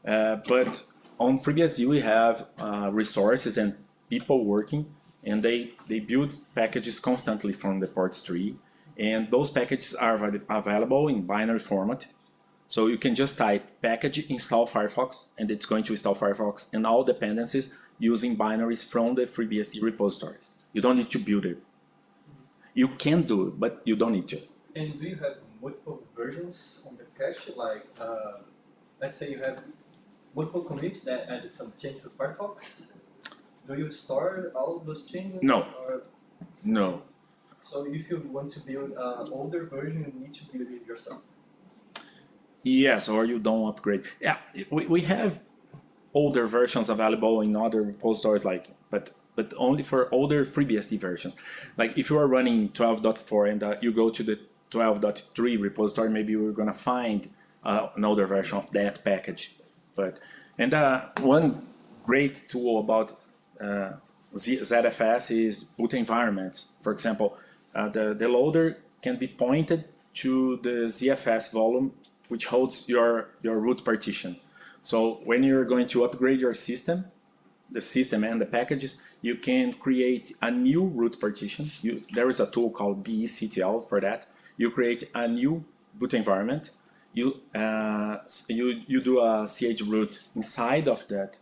But on FreeBSD we have resources and people working, and they build packages constantly from the ports tree, and those packages are available in binary format. So you can just type package install Firefox, and it's going to install Firefox and all dependencies using binaries from the FreeBSD repositories. You don't need to build it. You can do it, but you don't need to. And do you have multiple versions on the cache? Like, let's say you have multiple commits that added some change to Firefox. Do you store all those changes? No. Or, No. so if you want to build an older version, you need to build it yourself. Yes, or you don't upgrade. Yeah, we have older versions available in other repositories, like, but only for older FreeBSD versions. Like if you are running 12.4 and you go to the 12.3 repository, maybe we're gonna find an older version of that package. But one great tool about ZFS is boot environments. For example, the loader can be pointed to the ZFS volume which holds your root partition. So when you're going to upgrade your system, the system and the packages, you can create a new root partition. There is a tool called BECTL for that. You create a new boot environment. You do a chroot inside of that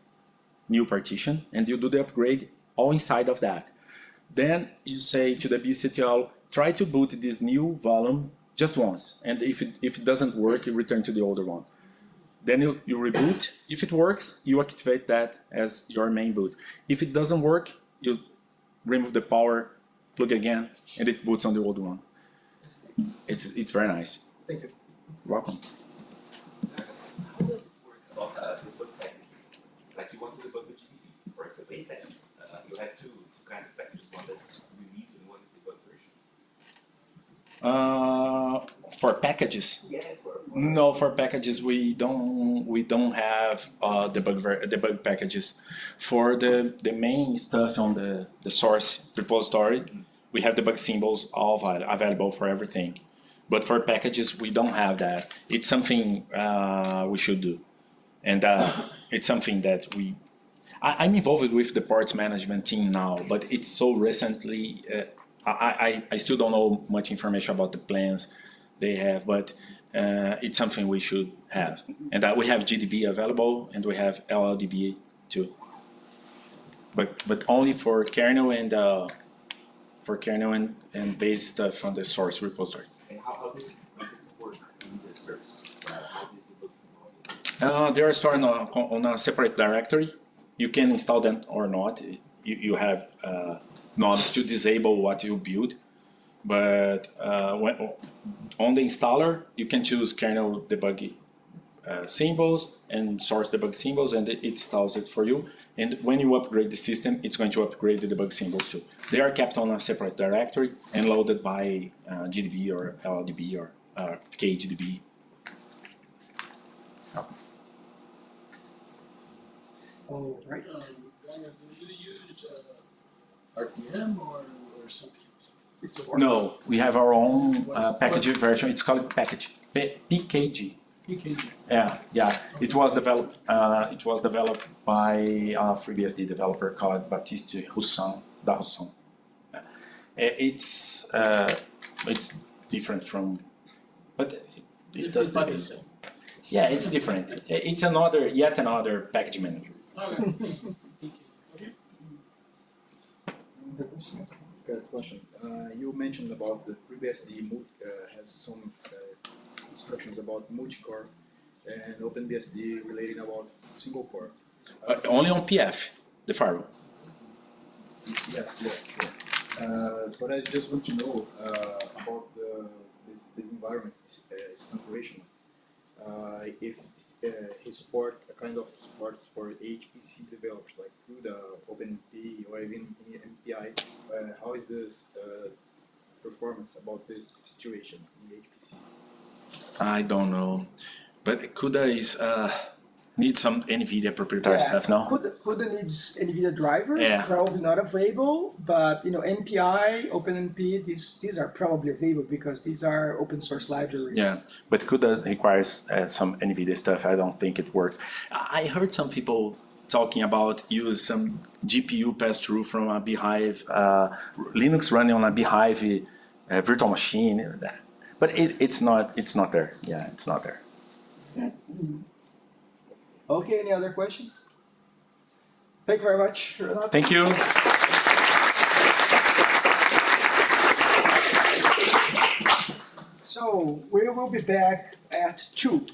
new partition, and you do the upgrade all inside of that. Then you say to the BECTL, try to boot this new volume just once, and if it doesn't work, you return to the older one. Then you reboot. If it works, you activate that as your main boot. If it doesn't work, you remove the power, plug again, and it boots on the old one. It's very nice. Thank you. Welcome. How does it work about debug packages? Like you want to debug with GDB, for example, a package. You have two kind of packages, one that's release and one is debug version. For packages? Yes, No, for packages we don't have debug packages. For the main stuff on the source repository, we have debug symbols all available for everything. But for packages, we don't have that. It's something we should do, and it's something that I'm involved with the parts management team now, but it's so recently. I still don't know much information about the plans they have, but it's something we should have. And we have GDB available, and we have LLDB too. But only for kernel and base stuff from the source repository. And how does it work in the service? How does the books involved? They are stored on a separate directory. You can install them or not. You have knobs to disable what you build, but on the installer, you can choose kernel debug symbols and source debug symbols, and it installs it for you. And when you upgrade the system, it's going to upgrade the debug symbols too. They are kept on a separate directory and loaded by GDB or LLDB or KGDB. All right. Daniel, do you use RTM or something else? No, we have our own package version. It's called package PKG. PKG. Yeah. It was developed. By a FreeBSD developer called Baptiste Husson. It's different from, but it does the same. Yeah, it's different. It's yet another package manager. Okay. Got a question. You mentioned about the FreeBSD has some instructions about multi-core and OpenBSD relating about single core. Only on PF, the firewall. Yes. But I just want to know about this environment. It's operational. If he support a kind of support for HPC developers like CUDA, OpenMP, or even MPI. How is this performance about this situation in HPC? I don't know, but CUDA is needs some NVIDIA proprietary stuff now. CUDA needs NVIDIA drivers, Yeah. probably not available, but MPI, OpenMP, these are probably available because these are open source libraries. Yeah, but CUDA requires some NVIDIA stuff. I don't think it works. I heard some people talking about use some GPU pass-through from a Beehive, Linux running on a Beehive virtual machine, but it's not there. Yeah, it's not there. Okay, any other questions? Thank you very much, Renato. Thank you. So we will be back at 2.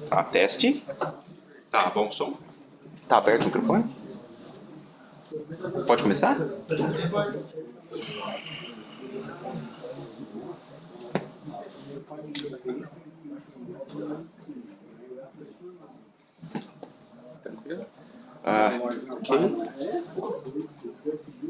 Tá, teste. Tá, bom som. Tá aberto o microfone? Pode começar?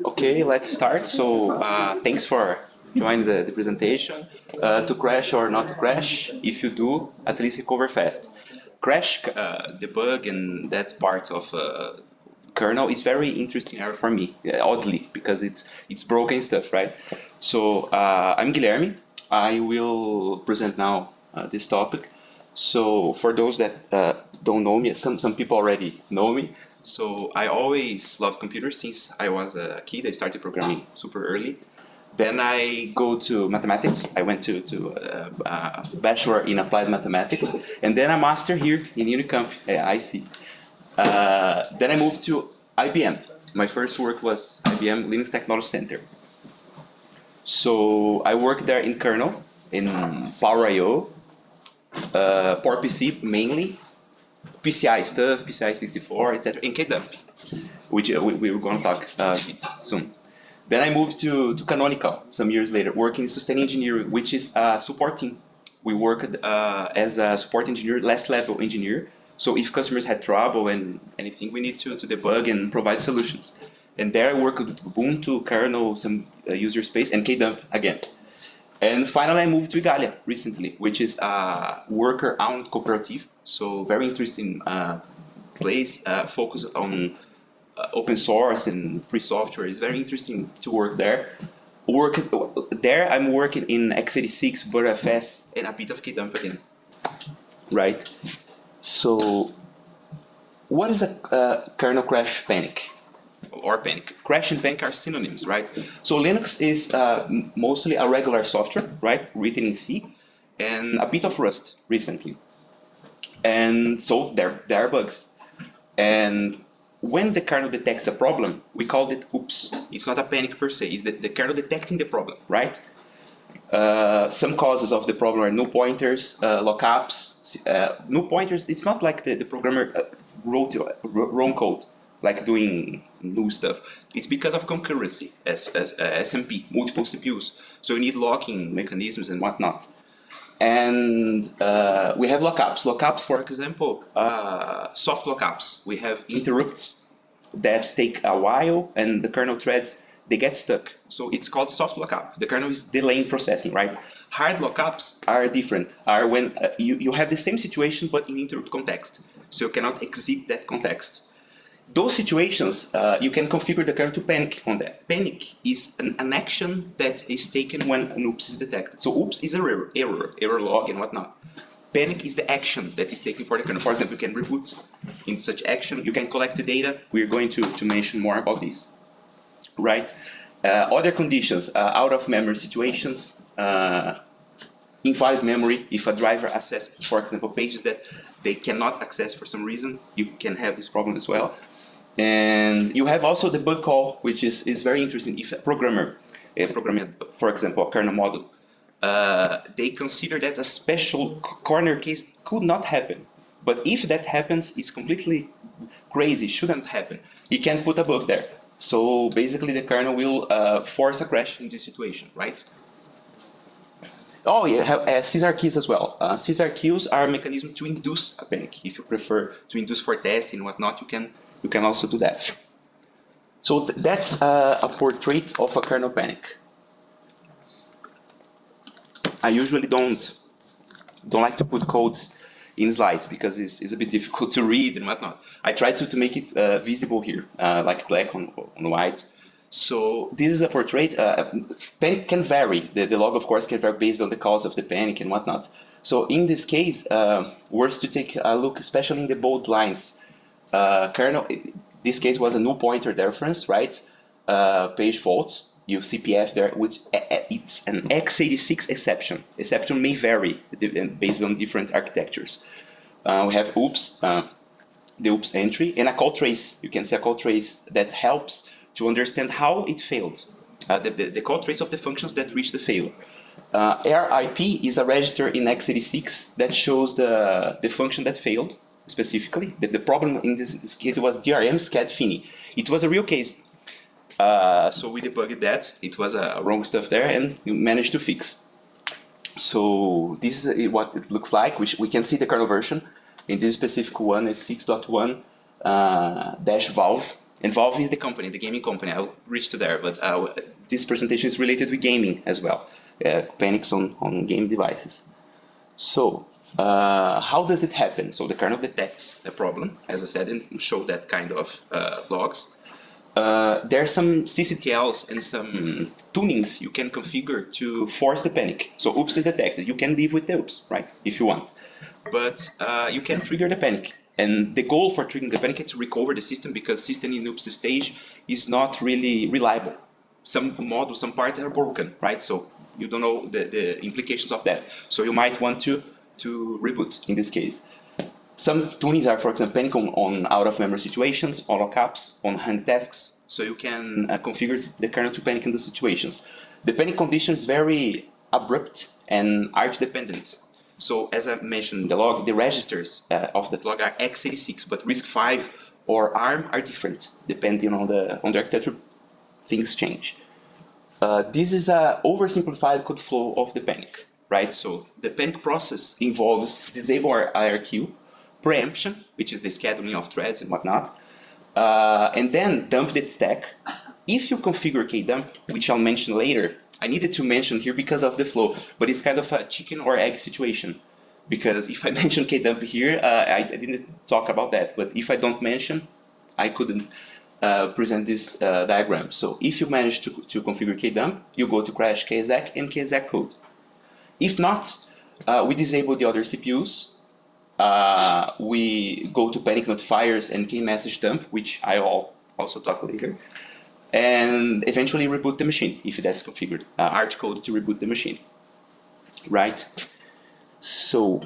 Okay, let's start. So, thanks for joining the presentation. To crash or not to crash, if you do, at least recover fast. Crash, debug, and that part of kernel is very interesting area for me, oddly, because it's broken stuff, right? So, I'm Guilherme. I will present now this topic. So, for those that don't know me, some people already know me. So I always loved computers since I was a kid. I started programming super early. Then I go to mathematics. I went to bachelor in applied mathematics, and then a master here in Unicamp. I see. Then I moved to IBM. My first work was IBM Linux Technology Center. So I worked there in kernel, in Power I/O, PowerPC mainly, PCI stuff, PCI 64, etc. in KDump, which we were going to talk soon. Then I moved to Canonical some years later, working in sustain engineering, which is support team. We worked as a support engineer, last level engineer. So if customers had trouble and anything, we need to debug and provide solutions. And there I worked with Ubuntu, kernel, some user space, and KDump again. And finally, I moved to Igalia recently, which is a worker-owned cooperative. So very interesting place, focused on open source and free software. It's very interesting to work there. I'm working in x86, ButterFS, and a bit of KDump again. Right. So, what is a kernel crash panic? Or panic. Crash and panic are synonyms, right? So Linux is mostly a regular software, right, written in C, and a bit of Rust recently. And so there are bugs. And when the kernel detects a problem, we call it oops. It's not a panic per se, it's the kernel detecting the problem, right? Some causes of the problem are null pointers, lockups. Null pointers, it's not like the programmer wrote wrong code, like doing new stuff. It's because of concurrency, as SMP, multiple CPUs. So you need locking mechanisms and whatnot. And we have lockups. Lockups, for example, soft lockups. We have interrupts that take a while, and the kernel threads, they get stuck. So it's called soft lockup. The kernel is delaying processing, right? Hard lockups are different, are when you have the same situation but in interrupt context. So you cannot exit that context. Those situations, you can configure the kernel to panic on that. Panic is an action that is taken when an oops is detected. So oops is an error log and whatnot. Panic is the action that is taken for the kernel. For example, you can reboot in such action. You can collect the data. We're going to mention more about this. Right? Other conditions, out of memory situations, invalid memory. If a driver accesses, for example, pages that they cannot access for some reason, you can have this problem as well. And you have also the bug call, which is very interesting. If a programmer, for example, a kernel model, they consider that a special corner case could not happen. But if that happens, it's completely crazy, shouldn't happen. You can put a bug there. So basically the kernel will force a crash in this situation, right? Oh, you have Caesar keys as well. Caesar keys are a mechanism to induce a panic. If you prefer to induce for testing and whatnot, you can also do that. So that's a portrait of a kernel panic. I usually don't like to put codes in slides because it's a bit difficult to read and whatnot. I try to make it visible here, like black on white. So this is a portrait. Panic can vary. The log, of course, can vary based on the cause of the panic and whatnot. So in this case, worth to take a look, especially in the bold lines. Kernel, this case was a null pointer reference, right? Page faults. You CPF there, which it's an x86 exception. Exception may vary based on different architectures. We have oops, the oops entry, and a call trace. You can see a call trace that helps to understand how it failed. The call trace of the functions that reach the failure. RIP is a register in x86 that shows the function that failed specifically. The problem in this case was DRM SCAD FINI. It was a real case. So we debugged that. It was wrong stuff there, and we managed to fix. So this is what it looks like. We can see the kernel version. In this specific one is 6.1 dash Valve. And Valve is the company, the gaming company. I'll reach to there, but this presentation is related with gaming as well. Panics on game devices. So how does it happen? So the kernel detects the problem, as I said, and show that kind of logs. There are some CCTLs and some tunings you can configure to force the panic. So oops is detected. You can live with the oops, right, if you want. But you can trigger the panic. And the goal for triggering the panic is to recover the system, because system in oops stage is not really reliable. Some modules, some parts are broken, right? So you don't know the implications of that. So you might want to reboot in this case. Some tunings are, for example, panic on out-of-memory situations, on lockups, on hand tasks. So you can configure the kernel to panic in those situations. The panic condition is very abrupt and arch-dependent. So as I mentioned in the log, the registers of that log are x86, but RISC-V or ARM are different, depending on the architecture. Things change. This is an oversimplified code flow of the panic, right? So the panic process involves disable our IRQ, preemption, which is the scheduling of threads and whatnot, and then dump the stack. If you configure kdump, which I'll mention later, I needed to mention here because of the flow, but it's kind of a chicken or egg situation. Because if I mention kdump here, I didn't talk about that, but if I don't mention, I couldn't present this diagram. So if you manage to configure kdump, you go to crash kexec and kexec code. If not, we disable the other CPUs. We go to panic notifiers and kmessage dump, which I'll also talk later. And eventually reboot the machine, if that's configured. Arch code to reboot the machine. Right? So,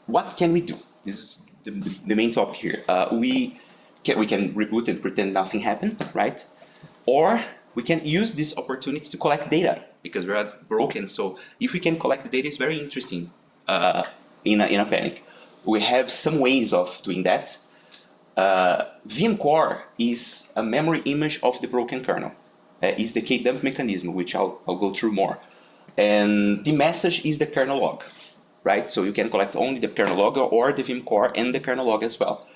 what can we do? This is the main topic here. We can reboot and pretend nothing happened, right? Or we can use this opportunity to collect data, because we're broken. So if we can collect the data, it's very interesting in a panic. We have some ways of doing that. VM core is a memory image of the broken kernel. Is the kdump mechanism, which I'll go through more. And the message is the kernel log, right? So you can collect only the kernel log or the VM core and the kernel log as well.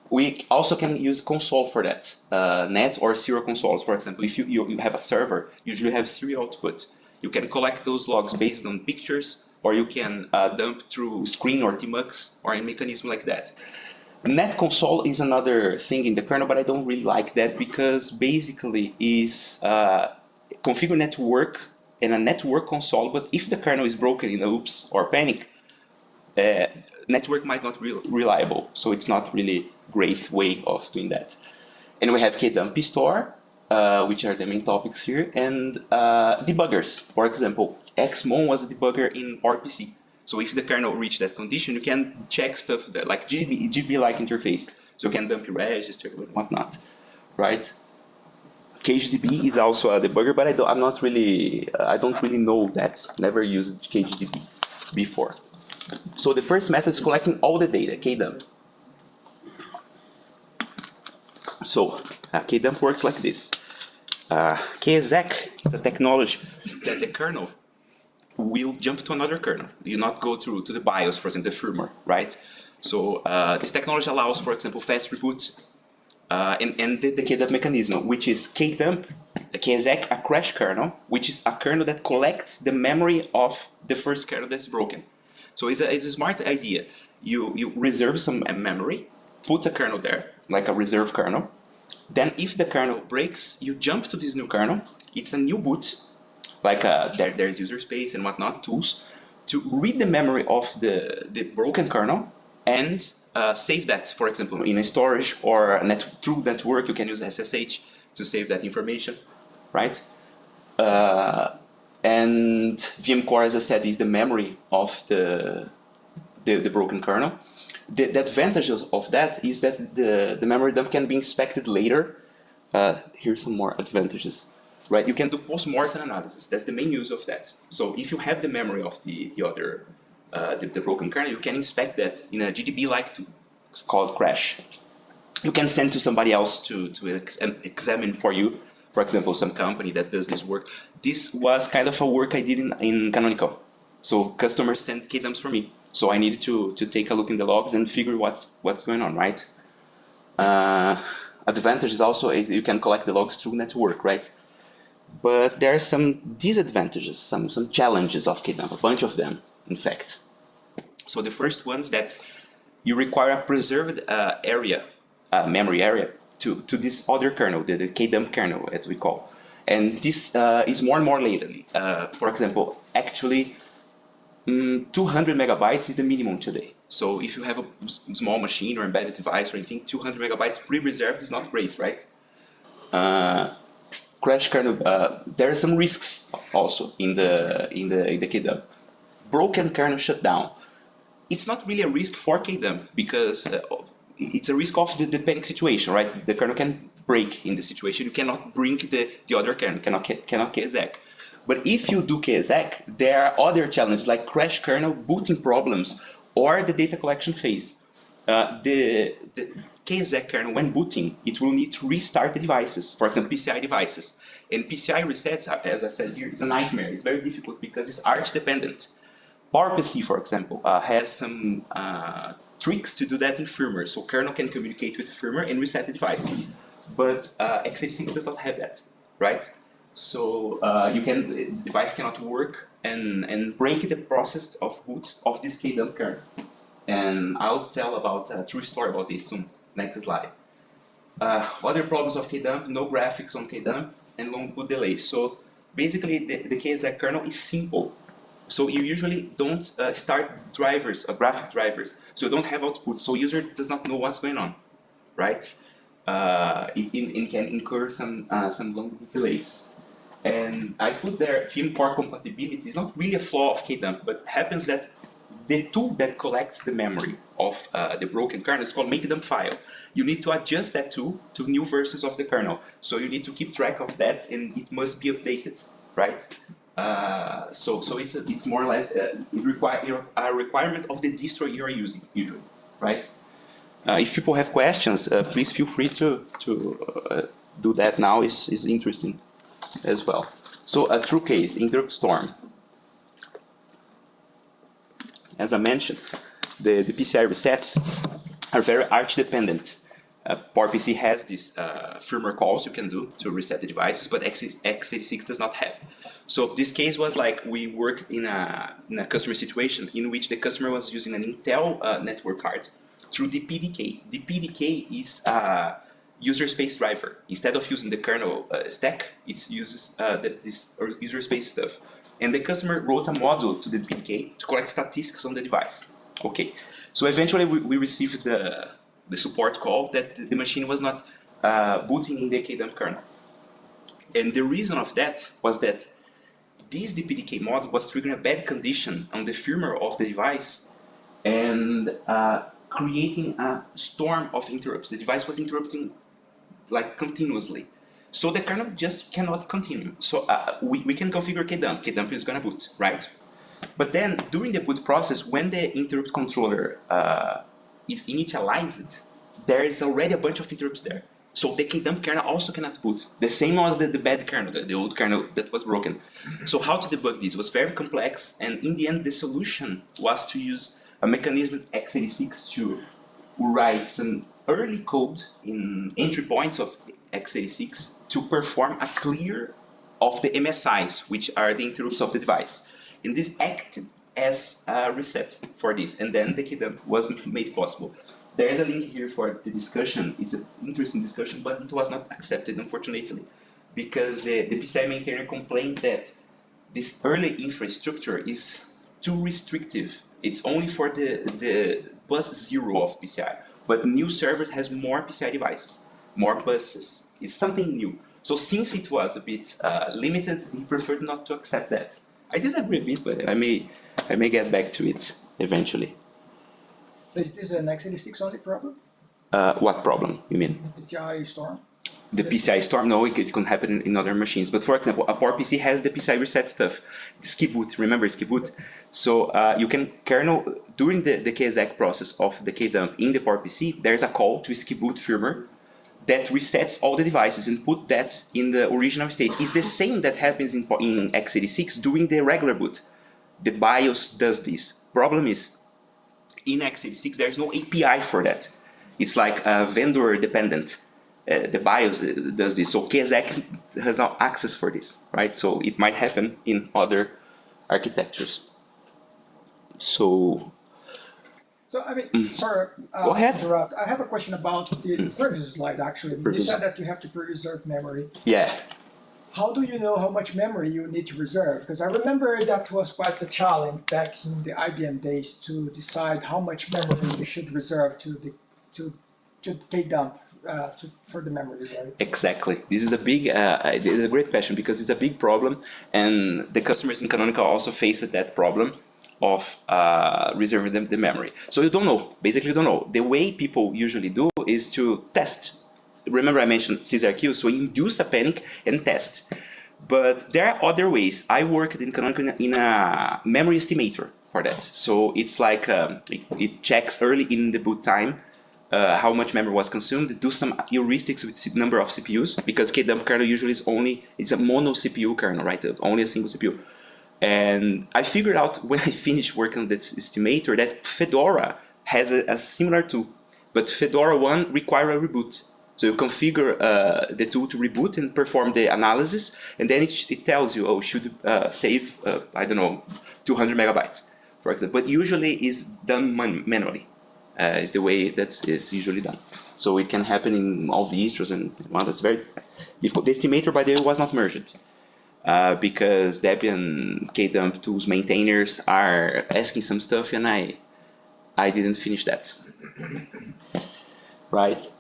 We also can use console for that, net or serial consoles. For example, if you have a server, usually have serial output. You can collect those logs based on pictures, or you can dump through screen or demux or a mechanism like that. Net console is another thing in the kernel, but I don't really like that, because basically is configure network and a network console, but if the kernel is broken in oops or panic, network might not be reliable, so it's not really great way of doing that. And we have kdump store, which are the main topics here, and debuggers. For example, xmon was a debugger in RPC. So if the kernel reached that condition, you can check stuff that, like GB-like interface. So you can dump your register and whatnot, right? KGDB is also a debugger, but I don't really know that. Never used KGDB before. So the first method is collecting all the data, kdump. So kdump works like this. Kexec is a technology that the kernel will jump to another kernel. You not go to the BIOS, for example, the firmware, right? So this technology allows, for example, fast reboot and the kdump mechanism, which is kdump, kexec, a crash kernel, which is a kernel that collects the memory of the first kernel that's broken. So it's a smart idea. You reserve some memory, put a kernel there, like a reserve kernel. Then if the kernel breaks, you jump to this new kernel. It's a new boot. Like there's user space and whatnot, tools, to read the memory of the broken kernel and save that, for example, in a storage or through network. You can use SSH to save that information, right? And VM core, as I said, is the memory of the broken kernel. The advantage of that is that the memory dump can be inspected later. Here's some more advantages. right? You can do post-mortem analysis. That's the main use of that. So if you have the memory of the broken kernel, you can inspect that in a GDB-like tool called Crash. You can send to somebody else to examine for you. For example, some company that does this work. This was kind of a work I did in Canonical. So customers sent kdumps for me. So I needed to take a look in the logs and figure what's going on, right? Advantage is also you can collect the logs through network, right? But there are some disadvantages, some challenges of kdump, a bunch of them, in fact. So the first one is that you require a preserved memory area to this other kernel, the kdump kernel, as we call. And this is more and more lately. For example, actually, 200 megabytes is the minimum today. So if you have a small machine or embedded device or anything, 200 megabytes pre-reserved is not great, right? Crash kernel, there are some risks also in the kdump. Broken kernel shutdown. It's not really a risk for kdump because it's a risk of the panic situation, right? The kernel can break in the situation. You cannot bring the other kernel, cannot kexec. But if you do kexec, there are other challenges like crash kernel, booting problems, or the data collection phase. The kexec kernel, when booting, it will need to restart the devices, for example, PCI devices. And PCI resets, as I said here, is a nightmare. It's very difficult because it's arch dependent. PowerPC, for example, has some tricks to do that in firmware. So kernel can communicate with the firmware and reset the devices. But x86 does not have that, right? So the device cannot work and break the process of boot of this kdump kernel. And I'll tell about a true story about this soon. Next slide. Other problems of kdump, no graphics on kdump, and long boot delay. So basically, the kexec kernel is simple. So you usually don't start drivers, graphic drivers. So you don't have output. So user does not know what's going on, right? It can incur some long boot delays. And I put there film core compatibility is not really a flaw of kdump, but happens that the tool that collects the memory of the broken kernel is called make dump file. You need to adjust that tool to new versions of the kernel. So you need to keep track of that, and it must be updated, right? So it's more or less a requirement of the distro you are using usually, right? If people have questions, please feel free to do that now. Is interesting as well. So a true case, interrupt storm. As I mentioned, the PCI resets are very arch dependent. PowerPC has these firmware calls you can do to reset the devices, but x86 does not have. So this case was like we worked in a customer situation in which the customer was using an Intel network card through the PDK. The PDK is a user space driver. Instead of using the kernel stack, it uses this user space stuff. And the customer wrote a module to the PDK to collect statistics on the device. Okay, so eventually we received the support call that the machine was not booting in the kdump kernel. And the reason of that was that this DPDK module was triggering a bad condition on the firmware of the device and creating a storm of interrupts. The device was interrupting like continuously. So the kernel just cannot continue. So we can configure kdump. Kdump is going to boot, right? But then during the boot process, when the interrupt controller is initialized, there is already a bunch of interrupts there. So the kdump kernel also cannot boot. The same as the bad kernel, the old kernel that was broken. So how to debug this was very complex, and in the end, the solution was to use a mechanism x86 to write some early code in entry points of x86 to perform a clear of the MSIs, which are the interrupts of the device. And this acted as a reset for this, and then the kdump was made possible. There is a link here for the discussion. It's an interesting discussion, but it was not accepted, unfortunately, because the PCI maintainer complained that this early infrastructure is too restrictive. It's only for the bus 0 of PCI, but new servers has more PCI devices, more buses. It's something new. So since it was a bit limited, he preferred not to accept that. I disagree a bit, but I may get back to it eventually. So is this an x86 only problem? What problem, you mean? PCI storm? The PCI storm, no, it can happen in other machines. But for example, a PowerPC has the PCI reset stuff, the ski boot, remember ski boot? So you can kernel, during the KExec process of the kdump in the PowerPC, there's a call to ski boot firmware that resets all the devices and put that in the original state. It's the same that happens in x86 during the regular boot. The BIOS does this. Problem is, in x86 there's no API for that. It's like vendor dependent. The BIOS does this, so KExec has no access for this, right? So it might happen in other architectures. So I mean, sorry, Go ahead. to interrupt. I have a question about the previous slide, actually. You said that you have to preserve memory. yeah, How do you know how much memory you need to reserve? Because I remember that was quite the challenge back in the IBM days to decide how much memory you should reserve to kdump for the memory, right? exactly. This is a big, this is a great question because it's a big problem, and the customers in Canonical also faced that problem of reserving the memory. So you don't know, basically you don't know. The way people usually do is to test. Remember I mentioned CSRQ, so induce a panic and test. But there are other ways. I worked in Canonical in a memory estimator for that. So it's like, it checks early in the boot time how much memory was consumed, do some heuristics with number of CPUs, because kdump kernel usually it's a mono CPU kernel, right? Only a single CPU. And I figured out when I finished working on this estimator that Fedora has a similar tool, but Fedora 1 requires a reboot. So you configure the tool to reboot and perform the analysis, and then it tells you, oh, should save, I don't know, 200 megabytes, for example. But usually is done manually, is the way it's usually done. So it can happen in all the distros, and well, that's very difficult. The estimator, by the way, was not merged. Because Debian kdump tools maintainers are asking some stuff, and I didn't finish that. Right.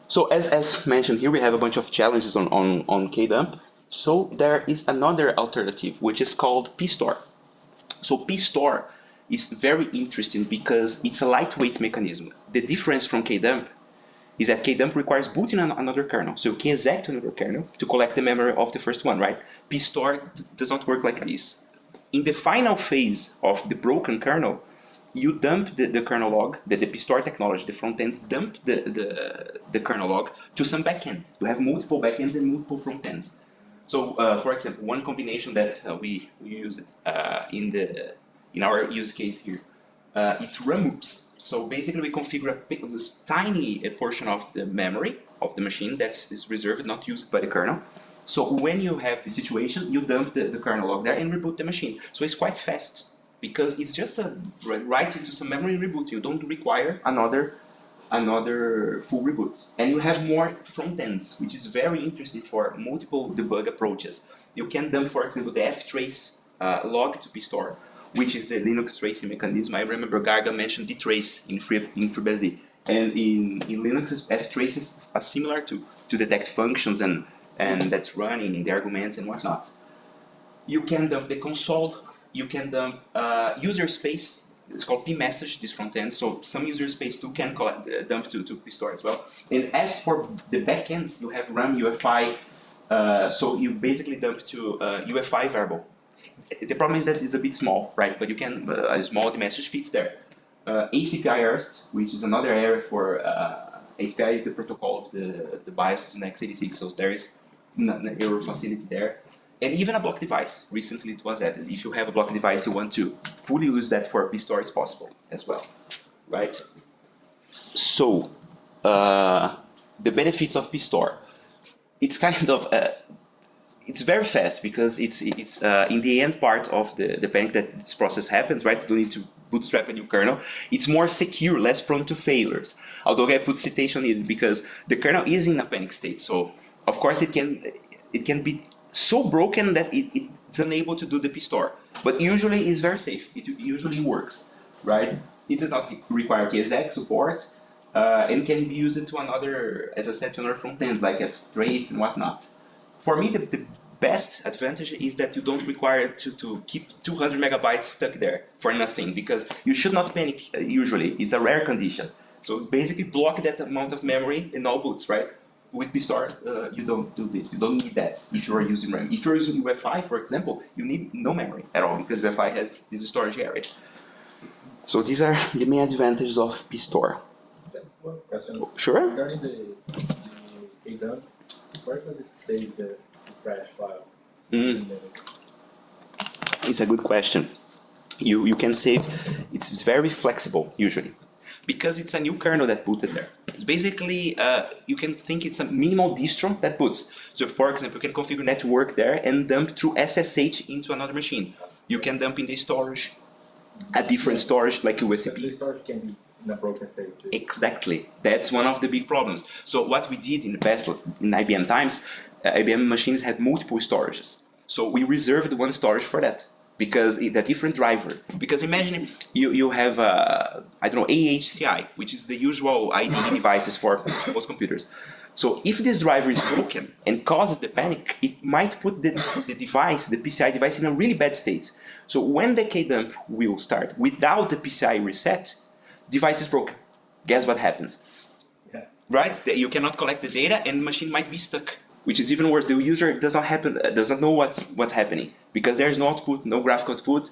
So as mentioned here, we have a bunch of challenges on kdump. So there is another alternative, which is called pstore. So pstore is very interesting because it's a lightweight mechanism. The difference from kdump is that kdump requires booting another kernel. So you can exec another kernel to collect the memory of the first one, right? pstore does not work like this. In the final phase of the broken kernel, you dump the kernel log, the pstore technology, the front ends dump the kernel log to some backend. You have multiple backends and multiple front ends. So, for example, one combination that we use in our use case here, it's runoops. So basically, we configure this tiny portion of the memory of the machine that is reserved, not used by the kernel. So when you have the situation, you dump the kernel log there and reboot the machine. So it's quite fast because it's just a write into some memory and reboot. You don't require another full reboot. And you have more front ends, which is very interesting for multiple debug approaches. You can dump, for example, the ftrace log to pstore, which is the Linux tracing mechanism. I remember Garga mentioned dtrace in FreeBSD. And in Linux, ftrace is similar to detect functions and that's running in the arguments and whatnot. You can dump the console, you can dump user space. It's called pmessage, this front end. So some user space too can dump to pstore as well. And as for the backends, you have RAM, UEFI. So you basically dump to UEFI variable. The problem is that it's a bit small, right? But you can, a small message fits there. ACPI Erst, which is another area for, ACPI is the protocol of the BIOS in x86, so there is an error facility there. And even a block device, recently it was added. If you have a block device, you want to fully use that for pstore, it's possible as well, right? So, the benefits of pstore. It's kind of, it's very fast because it's in the end part of the panic that this process happens, right? You don't need to bootstrap a new kernel. It's more secure, less prone to failures. Although I put citation in it because the kernel is in a panic state. So of course it can be so broken that it's unable to do the pstore. But usually it's very safe. It usually works, right? It does not require KExec support and can be used to another, as I said, to another front ends like ftrace and whatnot. For me, the best advantage is that you don't require to keep 200 megabytes stuck there for nothing, because you should not panic usually. It's a rare condition. So basically block that amount of memory in all boots, right? with PSTOR, you don't do this. You don't need that if you are using RAM. If you're using Wi-Fi, for example, you need no memory at all because Wi-Fi has this storage area. So these are the main advantages of PSTOR. Just one question. Sure. Regarding the KDump, where does it save the crash file? It's a good question. You can save, it's very flexible usually, because it's a new kernel that booted there. It's basically, you can think it's a minimal distro that boots. So for example, you can configure network there and dump through SSH into another machine. You can dump in the storage, a different storage like USB. The storage can be in a broken state too. Exactly. That's one of the big problems. So what we did in the past, in IBM times, IBM machines had multiple storages. So we reserved one storage for that because it's a different driver. Because imagine you have, I don't know, AHCI, which is the usual ID devices for most computers. So if this driver is broken and causes the panic, it might put the device, the PCI device, in a really bad state. So when the KDump will start without the PCI reset, device is broken. Guess what happens? Yeah. Right? You cannot collect the data and the machine might be stuck, which is even worse. The user does not know what's happening because there's no output, no graphic output.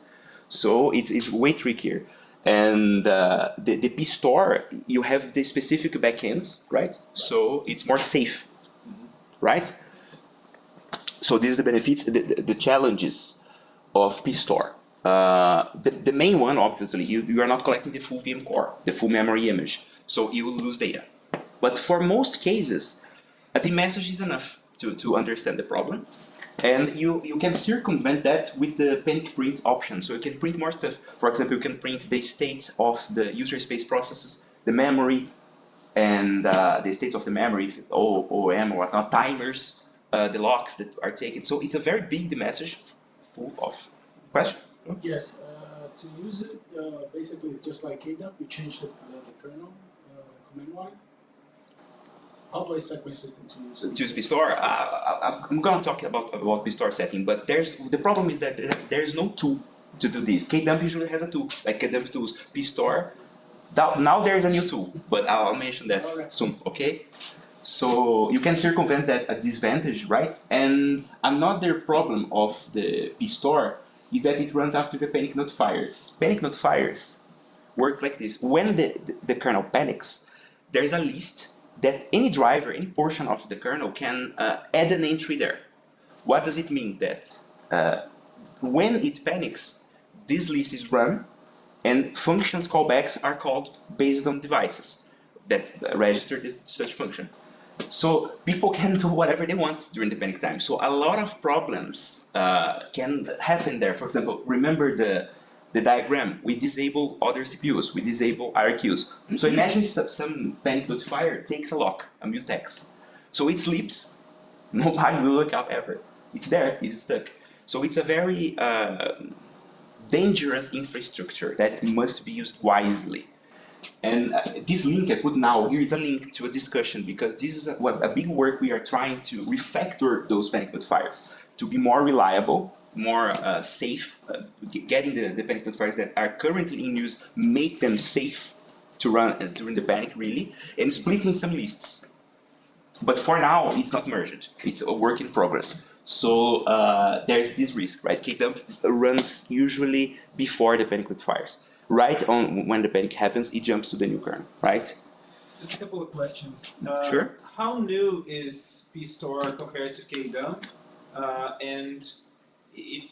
So it's way trickier. And the PSTOR, you have the specific backends, right? So it's more safe, right? So these are the benefits, the challenges of PSTOR. The main one, obviously, you are not collecting the full VM core, the full memory image, so you will lose data. But for most cases, the message is enough to understand the problem. And you can circumvent that with the panic print option. So you can print more stuff. For example, you can print the states of the user space processes, the memory, and the states of the memory, OOM or whatnot, timers, the locks that are taken. So it's a very big message full of question. Yes, to use it, basically it's just like KDump, you change the kernel command line. How do I set my system to use it? To use PSTOR, I'm going to talk about PSTOR setting, but the problem is that there's no tool to do this. KDump usually has a tool, like KDump tools. PSTOR, now there's a new tool, but I'll mention that soon, okay? So you can circumvent that at disadvantage, right? And another problem of the PSTOR is that it runs after the panic notifiers. Panic notifiers works like this. When the kernel panics, there's a list that any driver, any portion of the kernel can add an entry there. What does it mean? That when it panics, this list is run and functions callbacks are called based on devices that register such function. So people can do whatever they want during the panic time. So a lot of problems can happen there. For example, remember the diagram, we disable other CPUs, we disable IRQs. So imagine some panic notifier takes a lock, a mutex. So it sleeps, nobody will wake up ever. It's there, it's stuck. So it's a very dangerous infrastructure that must be used wisely. And this link I put now here is a link to a discussion because this is a big work we are trying to refactor those panic notifiers to be more reliable, more safe, getting the panic notifiers that are currently in use, make them safe to run during the panic really, and splitting some lists. But for now, it's not merged. It's a work in progress. So there's this risk, right? KDump runs usually before the panic notifiers. Right on when the panic happens, it jumps to the new kernel, right? Just a couple of questions. Sure. How new is PSTOR compared to KDump? And if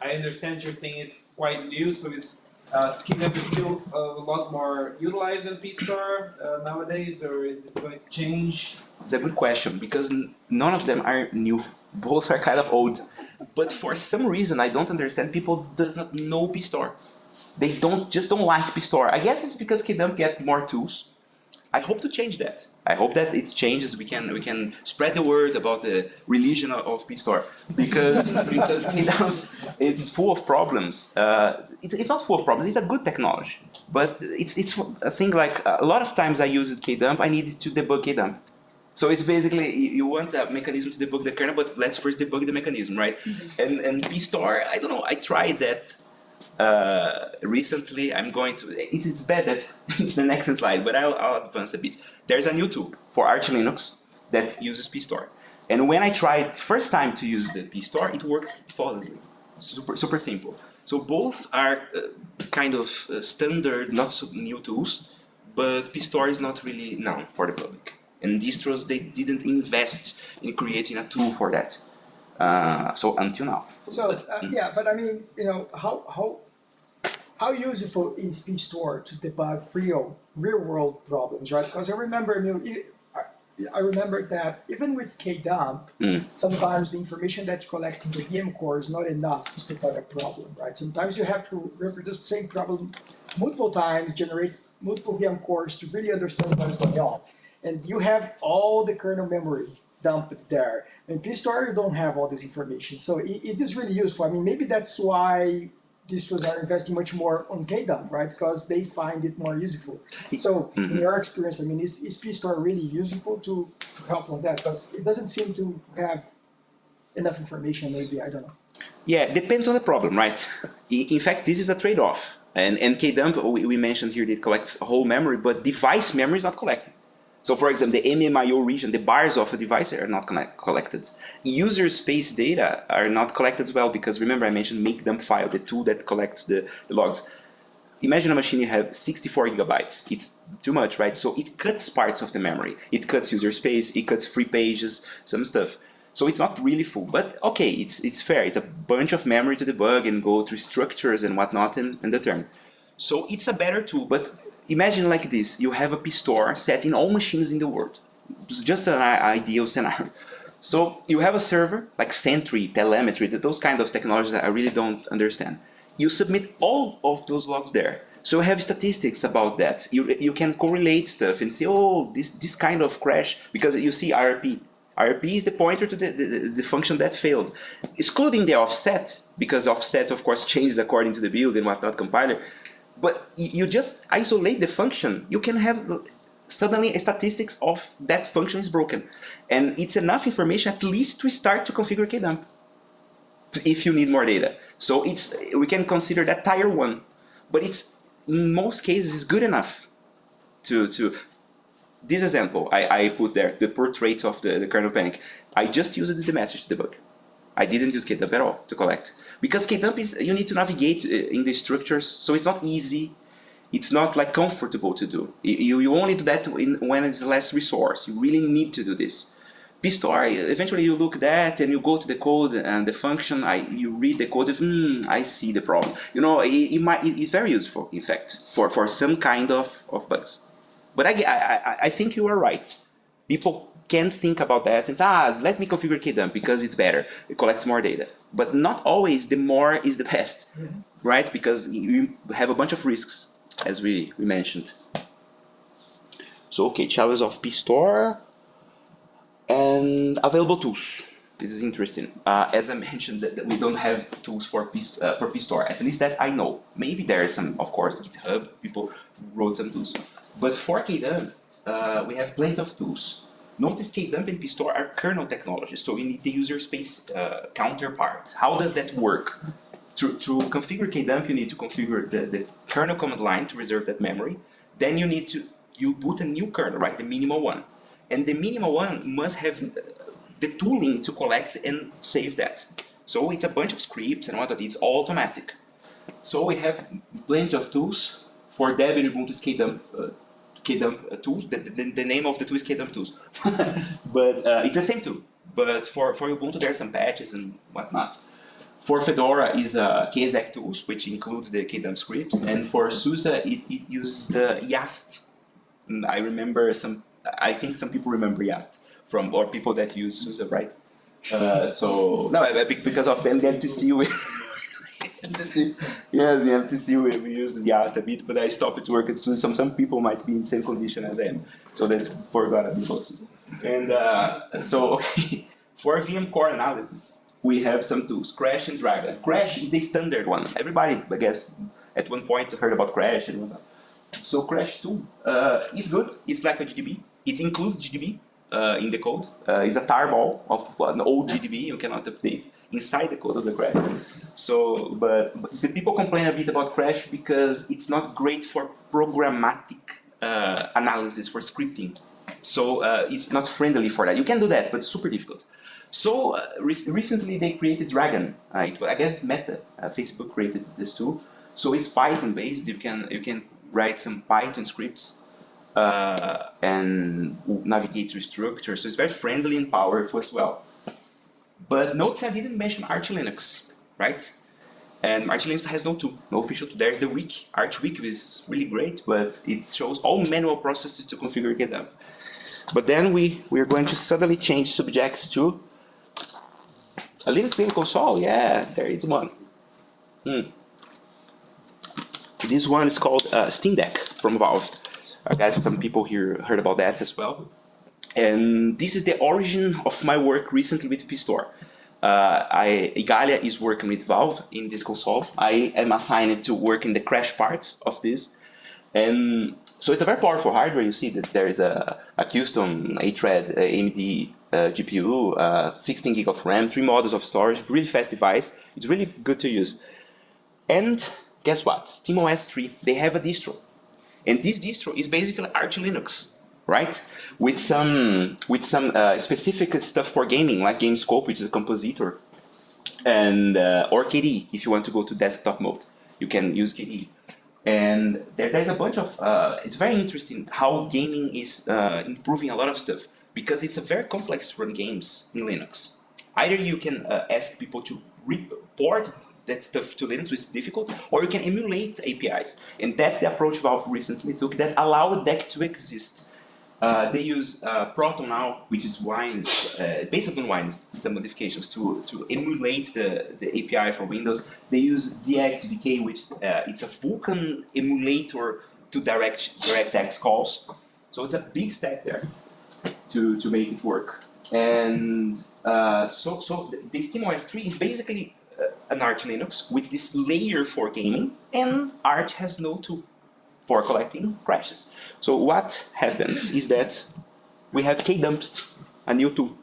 I understand you're saying it's quite new, so it's KDump is still a lot more utilized than PSTOR nowadays, or is it going to change? It's a good question because none of them are new. Both are kind of old. But for some reason, I don't understand, people does not know PSTOR. They just don't like PSTOR. I guess it's because KDump get more tools. I hope to change that. I hope that it changes. We can spread the word about the religion of PSTOR because KDump is full of problems. It's not full of problems. It's a good technology, but it's a thing like a lot of times I used KDump. I needed to debug KDump. So it's basically, you want a mechanism to debug the kernel, but let's first debug the mechanism, right? Mm-hmm. And PSTOR, I don't know, I tried that Recently, I'm going to. It's bad that it's the next slide, but I'll advance a bit. There's a new tool for Arch Linux that uses pstore, and when I tried first time to use the pstore, it works flawlessly. Super simple. So both are kind of standard, not so new tools, but pstore is not really known for the public. And distros, they didn't invest in creating a tool for that. So until now. So yeah, but I mean, you know, how useful is pstore to debug real world problems, right? Because I remember, you know, I remember that even with kdump, sometimes the information that you collect in the VM core is not enough to debug a problem, right? Sometimes you have to reproduce the same problem multiple times, generate multiple VM cores to really understand what is going on. And you have all the kernel memory dumped there. In pstore, you don't have all this information. So is this really useful? I mean, maybe that's why distros are investing much more on kdump, right? Because they find it more useful. So in your experience, I mean, is pstore really useful to help on that? Because it doesn't seem to have enough information, maybe, I don't know. Yeah, depends on the problem, right? In fact, this is a trade-off. And kdump, we mentioned here, that it collects whole memory, but device memory is not collected. So for example, the MMIO region, the bars of a device are not collected. User space data are not collected as well, because remember I mentioned makedump file, the tool that collects the logs. Imagine a machine you have 64 gigabytes. It's too much, right? So it cuts parts of the memory. It cuts user space, it cuts free pages, some stuff. So it's not really full, but okay, it's fair. It's a bunch of memory to debug and go through structures and whatnot and determine. So it's a better tool, but imagine like this, you have a pstore set in all machines in the world. It's just an ideal scenario. So you have a server, like Sentry, telemetry, those kind of technologies that I really don't understand. You submit all of those logs there. So you have statistics about that. You can correlate stuff and say, oh, this kind of crash, because you see RP. RP is the pointer to the function that failed. Excluding the offset, because offset, of course, changes according to the build and whatnot compiler. But you just isolate the function, you can have suddenly a statistics of that function is broken. And it's enough information at least to start to configure kdump if you need more data. So we can consider that tier 1. But it's in most cases is good enough to this example I put there, the portrait of the kernel panic. I just used the message to debug. I didn't use kdump at all to collect. Because kdump is, you need to navigate in the structures, so it's not easy. It's not like comfortable to do. You only do that when it's less resource. You really need to do this. pstore, eventually you look at that and you go to the code and the function, you read the code, I see the problem. You know, it's very useful, in fact, for some kind of bugs. But I think you are right. People can think about that and say, let me configure kdump because it's better. It collects more data. But not always the more is the best, right? Because you have a bunch of risks, as we mentioned. So, okay, challenges of pstore and available tools. This is interesting. As I mentioned, that we don't have tools for pstore, at least that I know. Maybe there are some, of course, GitHub, people wrote some tools. But for kdump, we have plenty of tools. Notice kdump and pstore are kernel technologies, so you need the user space counterpart. How does that work? To configure kdump, you need to configure the kernel command line to reserve that memory. Then you put a new kernel, right, the minimal one. And the minimal one must have the tooling to collect and save that. So it's a bunch of scripts and whatnot, it's all automatic. So we have plenty of tools. For Dev and Ubuntu's kdump tools, the name of the tool is kdump tools. But it's the same tool. But for Ubuntu, there are some patches and whatnot. For Fedora is kexec tools, which includes the kdump scripts. And for SUSE, it uses the YAST. And I think some people remember YAST or people that use SUSE, right? Because of MTC, yes, the MTC we use YAST a bit, but I stopped to work at SUSE. Some people might be in the same condition as I am, so they forgot about SUSE. And okay, for VM core analysis, we have some tools, Crash and Dragon. Crash is a standard one. Everybody, I guess, at one point heard about Crash and whatnot. So Crash tool is good. It's like a GDB. It includes GDB in the code. It's a tarball of an old GDB. You cannot update. inside the code of the crash. So, but the people complain a bit about crash because it's not great for programmatic analysis, for scripting. So it's not friendly for that. You can do that, but it's super difficult. So recently they created Dragon. I guess Meta, Facebook created this too. So it's Python based. You can write some Python scripts and navigate through structure. So it's very friendly and powerful as well. But notice I didn't mention Arch Linux, right? And Arch Linux has no tool, no official tool. There's the wiki. Arch wiki is really great, but it shows all manual processes to configure GitHub. But then we're going to suddenly change subjects to a Linux game console. Yeah, there is one. This one is called Steam Deck from Valve. I guess some people here heard about that as well. And this is the origin of my work recently with pStore. Igalia is working with Valve in this console. I am assigned to work in the crash parts of this. And so it's a very powerful hardware. You see that there is a custom 8-thread AMD GPU, 16 gig of RAM, 3 models of storage, really fast device. It's really good to use. And guess what? SteamOS 3, they have a distro. And this distro is basically Arch Linux, right? With some specific stuff for gaming, like GameScope, which is a compositor, and or KDE. If you want to go to desktop mode, you can use KDE. And there's a bunch of. It's very interesting how gaming is improving a lot of stuff because it's a very complex to run games in Linux. Either you can ask people to report that stuff to Linux, which is difficult, or you can emulate APIs. And that's the approach Valve recently took that allowed DEC to exist. They use Proton now, which is Wine, based on Wine, some modifications to emulate the API for Windows. They use DXVK, which it's a Vulkan emulator to DirectX calls. So it's a big step there to make it work. And so the SteamOS 3 is basically an Arch Linux with this layer for gaming, and Arch has no tool for collecting crashes. So what happens is that we have kdumpst, a new tool.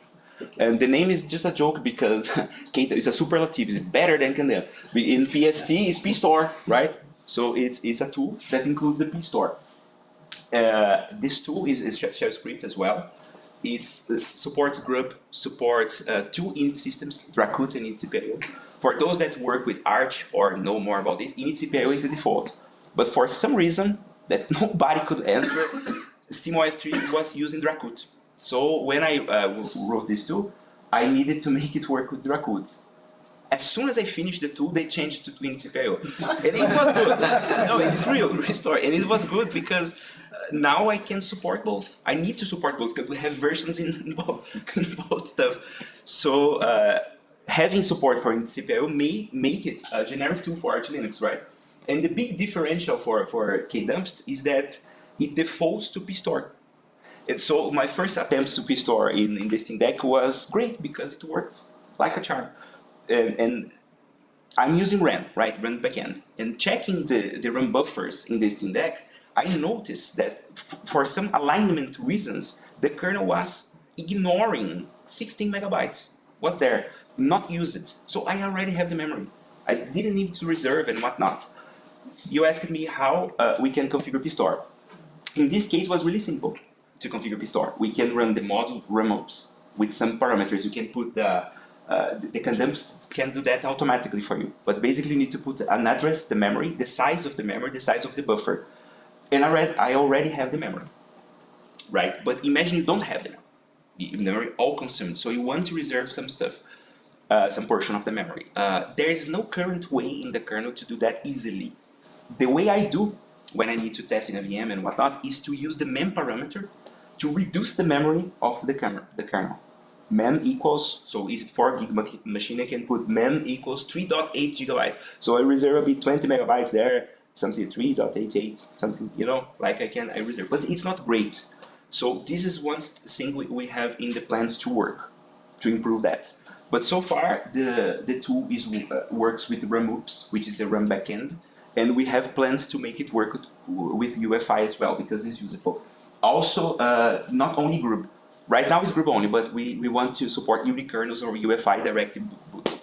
And the name is just a joke because it's a superlative, it's better than kdump. In PST, it's pStore, right? So it's a tool that includes the pStore. This tool is shell script as well. It supports grub, supports 2 init systems, Dracut and initcpio. For those that work with Arch or know more about this, initcpio is the default. But for some reason that nobody could answer, SteamOS 3 was using Dracut. So when I wrote this tool, I needed to make it work with Dracut. As soon as I finished the tool, they changed it to initcpio. And it was good. No, it's real story. And it was good because now I can support both. I need to support both because we have versions in both stuff. So having support for initcpio may make it a generic tool for Arch Linux, right? And the big differential for kdumpst is that it defaults to pStore. And so my first attempts to pStore in the Steam Deck was great because it works like a charm. And I'm using RAM, right, RAM backend. And checking the RAM buffers in the Steam Deck, I noticed that for some alignment reasons, the kernel was ignoring 16 megabytes. Was there, not used it. So I already have the memory. I didn't need to reserve and whatnot. You asked me how we can configure pStore. In this case, it was really simple to configure pStore. We can run the module removes with some parameters. You can put the kdumpst can do that automatically for you. But basically, you need to put an address, the memory, the size of the memory, the size of the buffer. And I already have the memory, right? But imagine you don't have the memory all consumed. So you want to reserve some stuff, some portion of the memory. There is no current way in the kernel to do that easily. The way I do when I need to test in a VM and whatnot is to use the mem parameter to reduce the memory of the kernel. Mem equals, so it's 4 gig machine, I can put mem equals 3.8 gigabytes. So I reserve a bit 20 megabytes there, something 3.88, something, like I reserve. But it's not great. So this is one thing we have in the plans to work, to improve that. But so far, the tool works with RAMOOPS, which is the RAM backend. And we have plans to make it work with UEFI as well, because it's useful. Also, not only group. Right now it's group only, but we want to support unikernels or UEFI directed boot.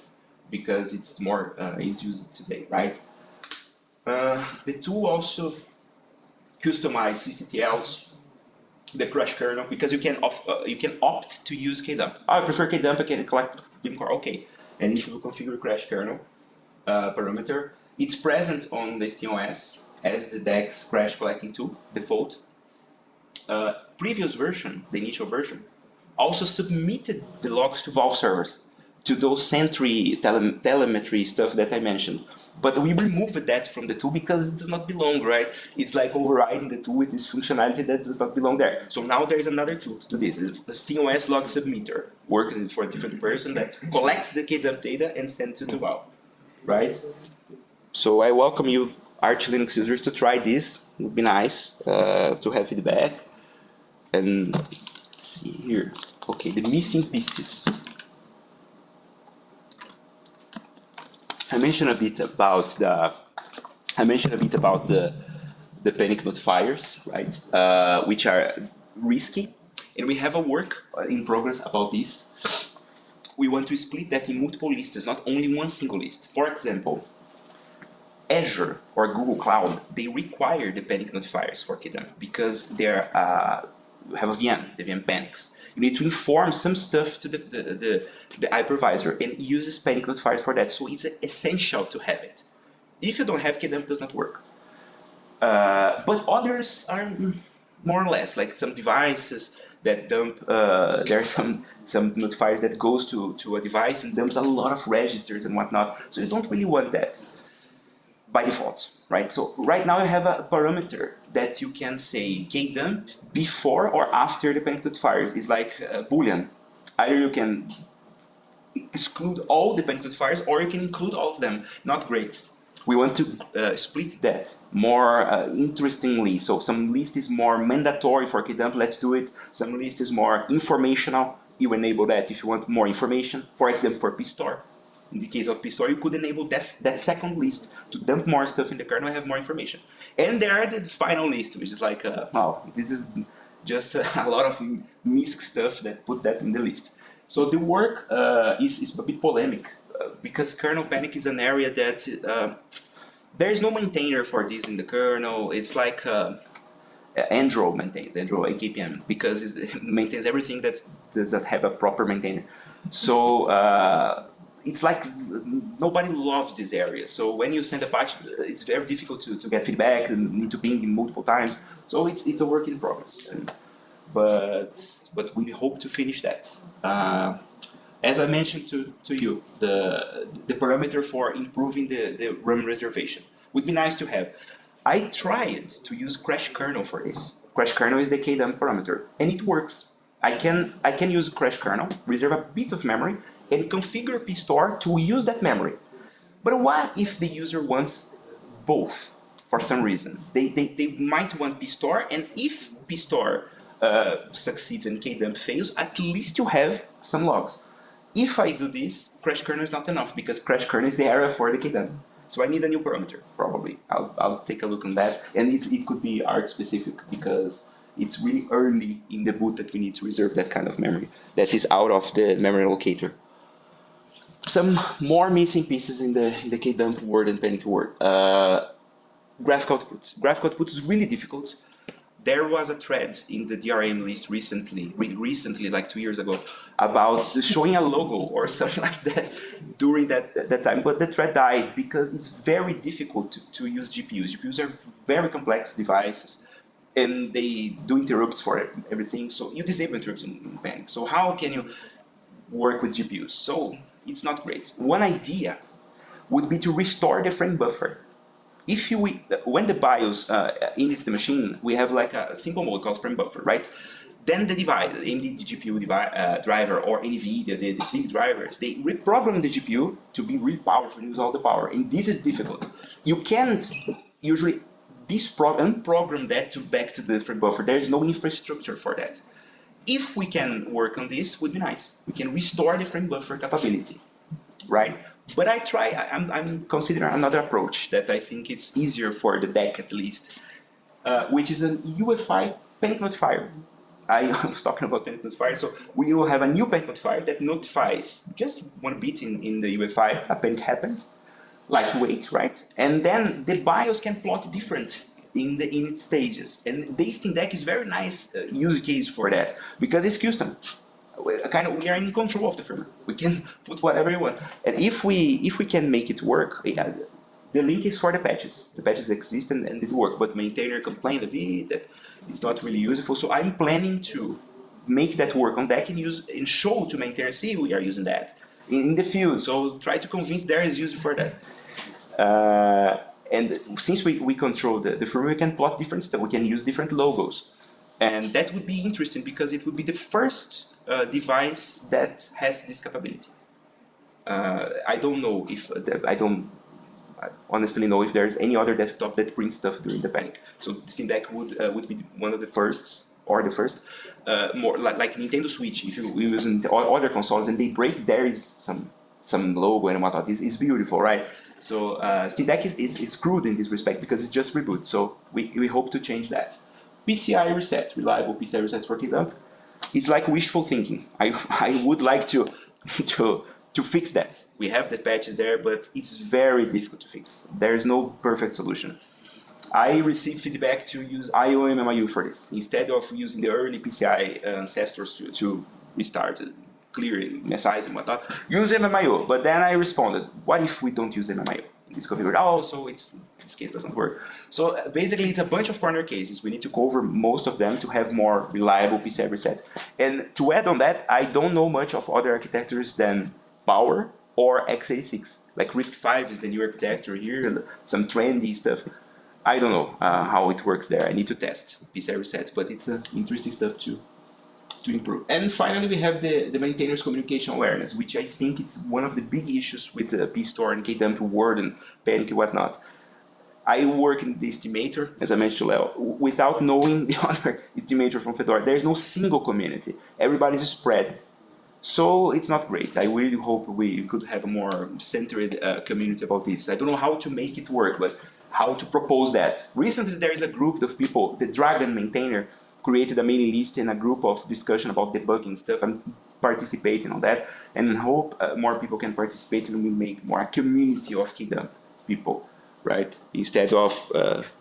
because it's more is used today, right? The tool also customize CCTLs, the crash kernel, because you can opt to use kdump. I prefer kdump, I can collect vimcore, okay. And if you configure crash kernel parameter, it's present on the SteamOS as the DEX crash collecting tool, default. Previous version, the initial version, also submitted the logs to Valve servers, to those Sentry telemetry stuff that I mentioned. But we removed that from the tool because it does not belong, right? It's like overriding the tool with this functionality that does not belong there. So now there is another tool to do this. It's the SteamOS log submitter, working for a different person that collects the kdump data and sends it to Valve, right? So I welcome you, Arch Linux users, to try this. It would be nice to have feedback. And let's see here. Okay, the missing pieces. I mentioned a bit about the panic notifiers, right? Which are risky, and we have a work in progress about this. We want to split that in multiple lists, not only one single list. For example, Azure or Google Cloud, they require the panic notifiers for kdump because they're you have a VM, the VM panics. You need to inform some stuff to the hypervisor and uses panic notifiers for that. So it's essential to have it. If you don't have kdump, it does not work. But others are more or less, like some devices that dump, there are some notifiers that goes to a device and dumps a lot of registers and whatnot. So you don't really want that by default, right? So right now you have a parameter that you can say kdump before or after the panic notifiers. It's like a Boolean. Either you can exclude all the panic notifiers or you can include all of them. Not great. We want to split that more interestingly. So some list is more mandatory for kdump, let's do it. Some list is more informational. You enable that if you want more information. For example, for pstore. In the case of pstore, you could enable that second list to dump more stuff in the kernel and have more information. And there are the final list, which is like, wow, this is just a lot of MISC stuff that put that in the list. So the work is a bit polemic because kernel panic is an area that there is no maintainer for this in the kernel. It's like Andro maintains, Andro AKPM, because it maintains everything that does not have a proper maintainer. So it's like nobody loves this area. So when you send a patch, it's very difficult to get feedback and need to ping multiple times. So it's a work in progress. But we hope to finish that. As I mentioned to you, the parameter for improving the RAM reservation would be nice to have. I tried to use crash kernel for this. Crash kernel is the kdump parameter, and it works. I can use crash kernel, reserve a bit of memory, and configure pstore to use that memory. But what if the user wants both for some reason? They might want pstore, and if pstore succeeds and kdump fails, at least you have some logs. If I do this, crash kernel is not enough because crash kernel is the area for the kdump. So I need a new parameter, probably. I'll take a look on that. And it could be art specific because it's really early in the boot that we need to reserve that kind of memory that is out of the memory allocator. Some more missing pieces in the kdump word and panic word. Graphic output. Graphic output is really difficult. There was a thread in the DRM list recently, like 2 years ago, about showing a logo or something like that during that time. But the thread died because it's very difficult to use GPUs. GPUs are very complex devices, and they do interrupts for everything. So you disable interrupts in panic. So how can you work with GPUs? So it's not great. One idea would be to restore the frame buffer. When the BIOS inits the machine, we have like a single mode called frame buffer, right? Then the device, the AMD GPU driver or NVIDIA, the big drivers, they reprogram the GPU to be really powerful and use all the power. And this is difficult. You can't usually unprogram that back to the frame buffer. There is no infrastructure for that. If we can work on this, would be nice. We can restore the frame buffer capability, right? But I'm considering another approach that I think it's easier for the deck at least, which is an UEFI panic notifier. I was talking about panic notifier, so we will have a new panic notifier that notifies just one bit in the UEFI, a panic happened, lightweight, right? And then the BIOS can plot different in its stages. And the Steam Deck is very nice use case for that, because it's custom. We are in control of the firmware. We can put whatever we want. And if we can make it work, the link is for the patches. The patches exist and it work, but maintainer complained a bit that it's not really useful. So I'm planning to make that work on deck and show to maintainer, see, we are using that in the field. So try to convince there is use for that. And since we control the firmware, we can plot different stuff. We can use different logos. And that would be interesting because it would be the first device that has this capability. I don't know if, I honestly know if there's any other desktop that prints stuff during the panic. So the Steam Deck would be one of the first, or the first. More like Nintendo Switch, if you use other consoles and they break, there is some logo and whatnot. It's beautiful, right? So Steam Deck is screwed in this respect because it just reboots. So we hope to change that. PCI resets, reliable PCI resets for KDump. It's like wishful thinking. I would like to fix that. We have the patches there, but it's very difficult to fix. There is no perfect solution. I received feedback to use IOMMIU for this, instead of using the early PCI ancestors to restart, clear size and whatnot. Use MMIO, but then I responded, what if we don't use MMIO? It's configured, so this case doesn't work. So basically it's a bunch of corner cases. We need to cover most of them to have more reliable PCI resets. And to add on that, I don't know much of other architectures than Power or x86. Like RISC-V is the new architecture here, some trendy stuff. I don't know how it works there. I need to test PCI resets, but it's interesting stuff to improve. And finally, we have the maintainer's communication awareness, which I think is one of the big issues with pStore and KDump Word and Panic and whatnot. I work in the estimator, as I mentioned to Leo, without knowing the other estimator from Fedora. There's no single community. Everybody's spread. So it's not great. I really hope we could have a more centered community about this. I don't know how to make it work, but how to propose that. Recently, there is a group of people, the Dragon maintainer, created a mailing list and a group of discussion about debugging stuff. I'm participating on that and hope more people can participate and we make more a community of KDump people, right? Instead of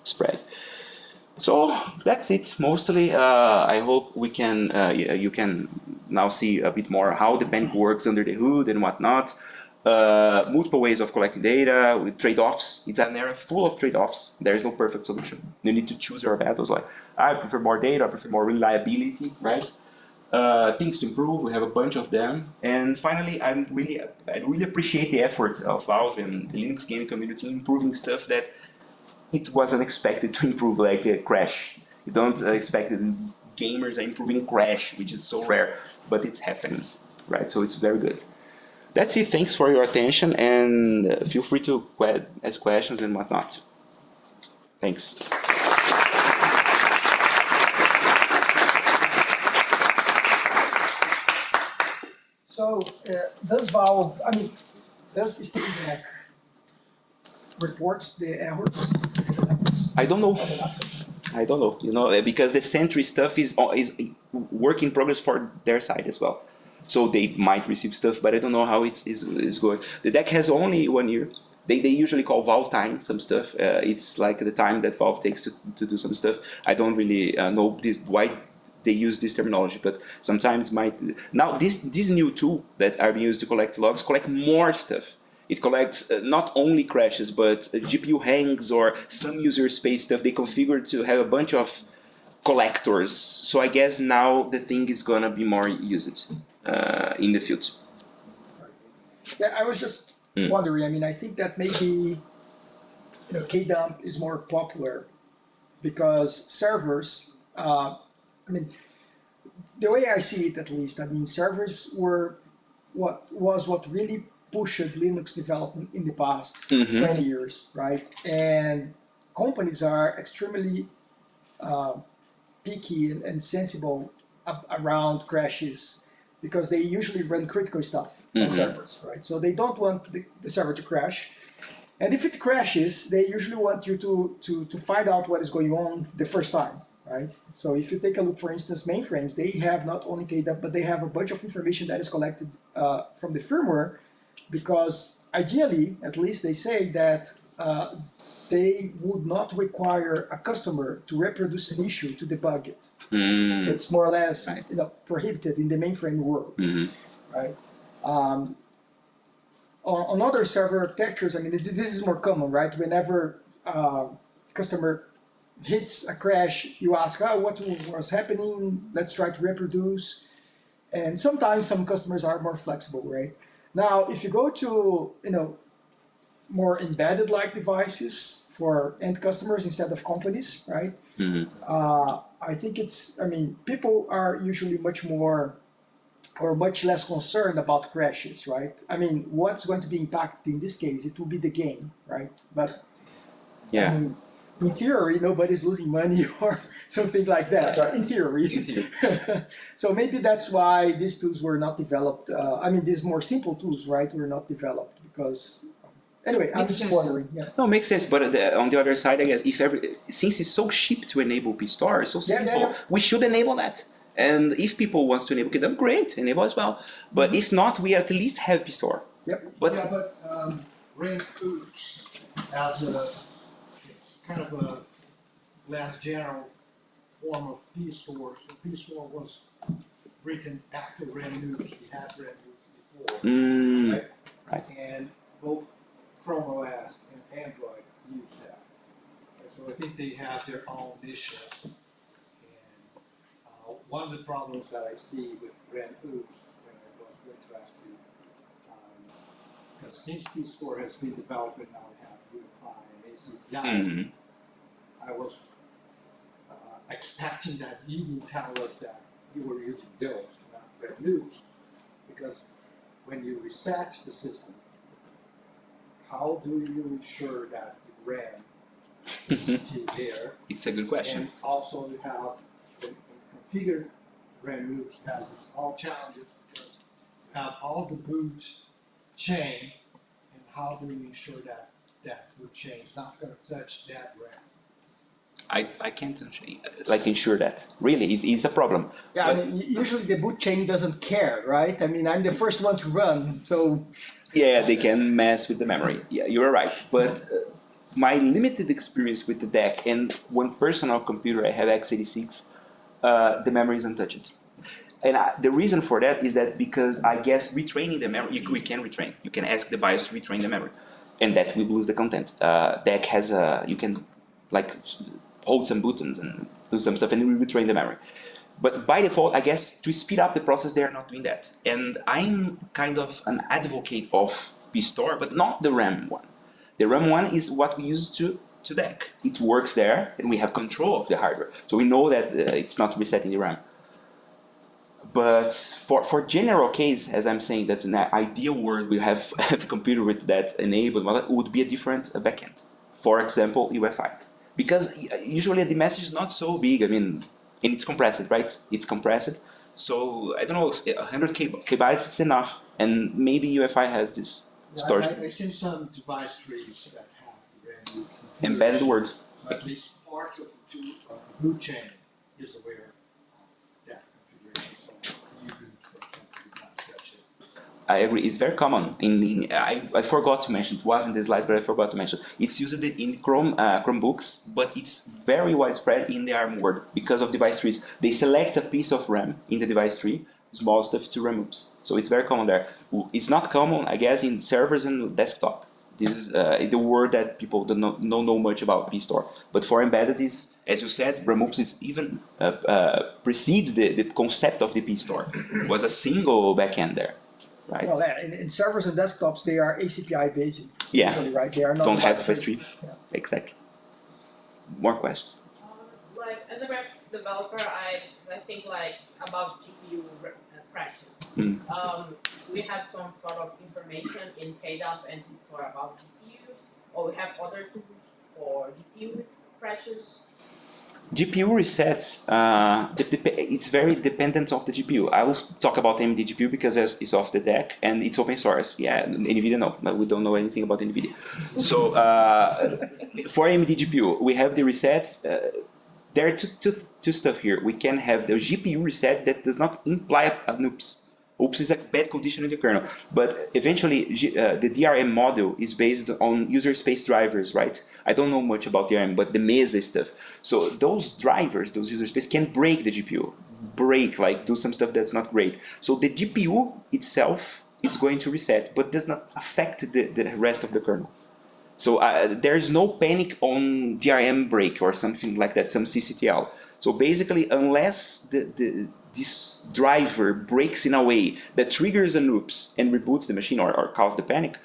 spread. So that's it. Mostly, I hope we can, you can now see a bit more how the Panic works under the hood and whatnot. Multiple ways of collecting data with trade-offs. It's an area full of trade-offs. There is no perfect solution. You need to choose your battles. Like, I prefer more data, I prefer more reliability, right? Things to improve, we have a bunch of them. And finally, I really appreciate the efforts of Valve and the Linux gaming community in improving stuff that it wasn't expected to improve, like Crash. You don't expect that gamers are improving Crash, which is so rare, but it's happening, right? So it's very good. That's it. Thanks for your attention, and feel free to ask questions and whatnot. Thanks. So does Valve, does Steam Deck reports the errors? I don't know. I don't know. You know, because the Sentry stuff is work in progress for their side as well. So they might receive stuff, but I don't know how it's going. The deck has only 1 year. They usually call Valve time some stuff. It's like the time that Valve takes to do some stuff. I don't really know why they use this terminology, but sometimes now this new tool that are being used to collect logs collect more stuff. It collects not only crashes, but GPU hangs or some user space stuff they configured to have a bunch of collectors. So I guess now the thing is gonna be more used in the field. Yeah, I was just wondering. I think that maybe KDump is more popular because servers. The way I see it, at least, servers were what really pushed Linux development in the past 20 years, right? And companies are extremely picky and sensible around crashes because they usually run critical stuff on servers, right? So they don't want the server to crash. And if it crashes, they usually want you to find out what is going on the first time, right? So if you take a look, for instance, mainframes, they have not only KDUP, but they have a bunch of information that is collected from the firmware, because ideally, at least they say that they would not require a customer to reproduce an issue to debug it. It's more or less prohibited in the mainframe world, right? On other server architectures, I mean, this is more common, right? Whenever customer hits a crash, you ask, oh, what was happening? Let's try to reproduce. And sometimes some customers are more flexible, right? Now, if you go to, more embedded-like devices for end customers instead of companies, right? I think people are usually much more or much less concerned about crashes, right? I mean, what's going to be impacted in this case? It will be the game, right? But yeah. In theory, nobody's losing money or something like that, right? In theory. So maybe that's why these tools were not developed. These more simple tools, right, were not developed because. Anyway, I'm just wondering. Yeah. No, makes sense. But on the other side, I guess, since it's so cheap to enable PSTOR, so simple, we should enable that. And if people want to enable KDUP, great, enable as well. But if not, we at least have PSTOR. Yep. But RAMOOPS as a kind of a less general form of PSTOR. So PSTOR was written after RAMOOPS. We had RAMOOPS before, right? And both Chrome OS and Android use that. So I think they have their own issues. And one of the problems that I see with RAMOOPS, and I was going to ask you, because since PSTOR has been developed and now we have UEFI and ACPI, I was expecting that you would tell us that you were using those, not RAMOOPS, because when you reset the system, how do you ensure that the RAM is still there? It's a good question. And also you have when configured RAMOOPS has all challenges because you have all the boot chain, and how do you ensure that that boot chain is not going to touch that RAM? I can't ensure that. Really, it's a problem. Yeah, usually the boot chain doesn't care, right? I'm the first one to run, so. Yeah, they can mess with the memory. Yeah, you're right. But my limited experience with the DEC and one personal computer, I have x86, the memory is untouched. And the reason for that is that because I guess retraining the memory, we can retrain. You can ask the BIOS to retrain the memory, and that will lose the content. DEC has you can hold some buttons and do some stuff, and it will retrain the memory. But by default, I guess to speed up the process, they are not doing that. And I'm kind of an advocate of PSTOR, but not the RAM one. The RAM one is what we use to DEC. It works there, and we have control of the hardware. So we know that it's not resetting the RAM. But for general case, as I'm saying, that's an ideal world. We have a computer with that enabled, it would be a different backend. For example, UEFI. Because usually the message is not so big. And it's compressed, right? It's compressed. So I don't know, 100 kbytes is enough. And maybe UEFI has this storage. I've seen some device trees that have RAMOOPS embedded words. So at least parts of the boot chain is aware of that configuration. So U-boot, for example, you can't touch it. I agree. It's very common. I forgot to mention, it was in the slides, but I forgot to mention. It's used in Chromebooks, but it's very widespread in the ARM world because of device trees. They select a piece of RAM in the device tree, small stuff to RAMOOPS. So it's very common there. It's not common, I guess, in servers and desktop. This is the word that people don't know much about PSTOR. But for embedded, as you said, RAMOOPS is even precedes the concept of the PSTOR. It was a single backend there. Right. Well, in servers and desktops, they are ACPI based. Yeah. Usually, right? They are not. Don't have FOSForums. Yeah. Exactly. More questions. As a graphics developer, I think about GPU crashes. We have some sort of information in KDUP and PSTOR about GPUs, or we have other tools for GPU crashes. GPU resets, it's very dependent of the GPU. I will talk about AMD GPU because it's off the deck and it's open source. Yeah, NVIDIA no, but we don't know anything about NVIDIA. So for AMD GPU, we have the resets. there are two stuff here. We can have the GPU reset that does not imply an oops. Oops is a bad condition in the kernel. But eventually, the DRM model is based on user space drivers, right? I don't know much about DRM, but the Mesa stuff. So those drivers, those user space, can break the GPU. Break, like do some stuff that's not great. So the GPU itself is going to reset, but does not affect the rest of the kernel. So there is no panic on DRM break or something like that, some CCTL. So basically, unless this driver breaks in a way that triggers an oops and reboots the machine or causes the panic,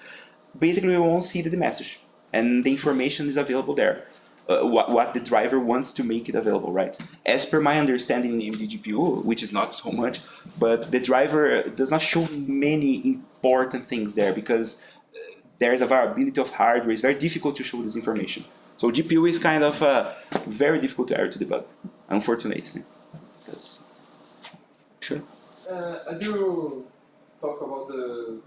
basically we won't see the message. And the information is available there. What the driver wants to make it available, right? As per my understanding in the GPU, which is not so much, but the driver does not show many important things there because there is a variability of hardware. It's very difficult to show this information. So GPU is kind of a very difficult area to debug, unfortunately. Sure. As you talk about the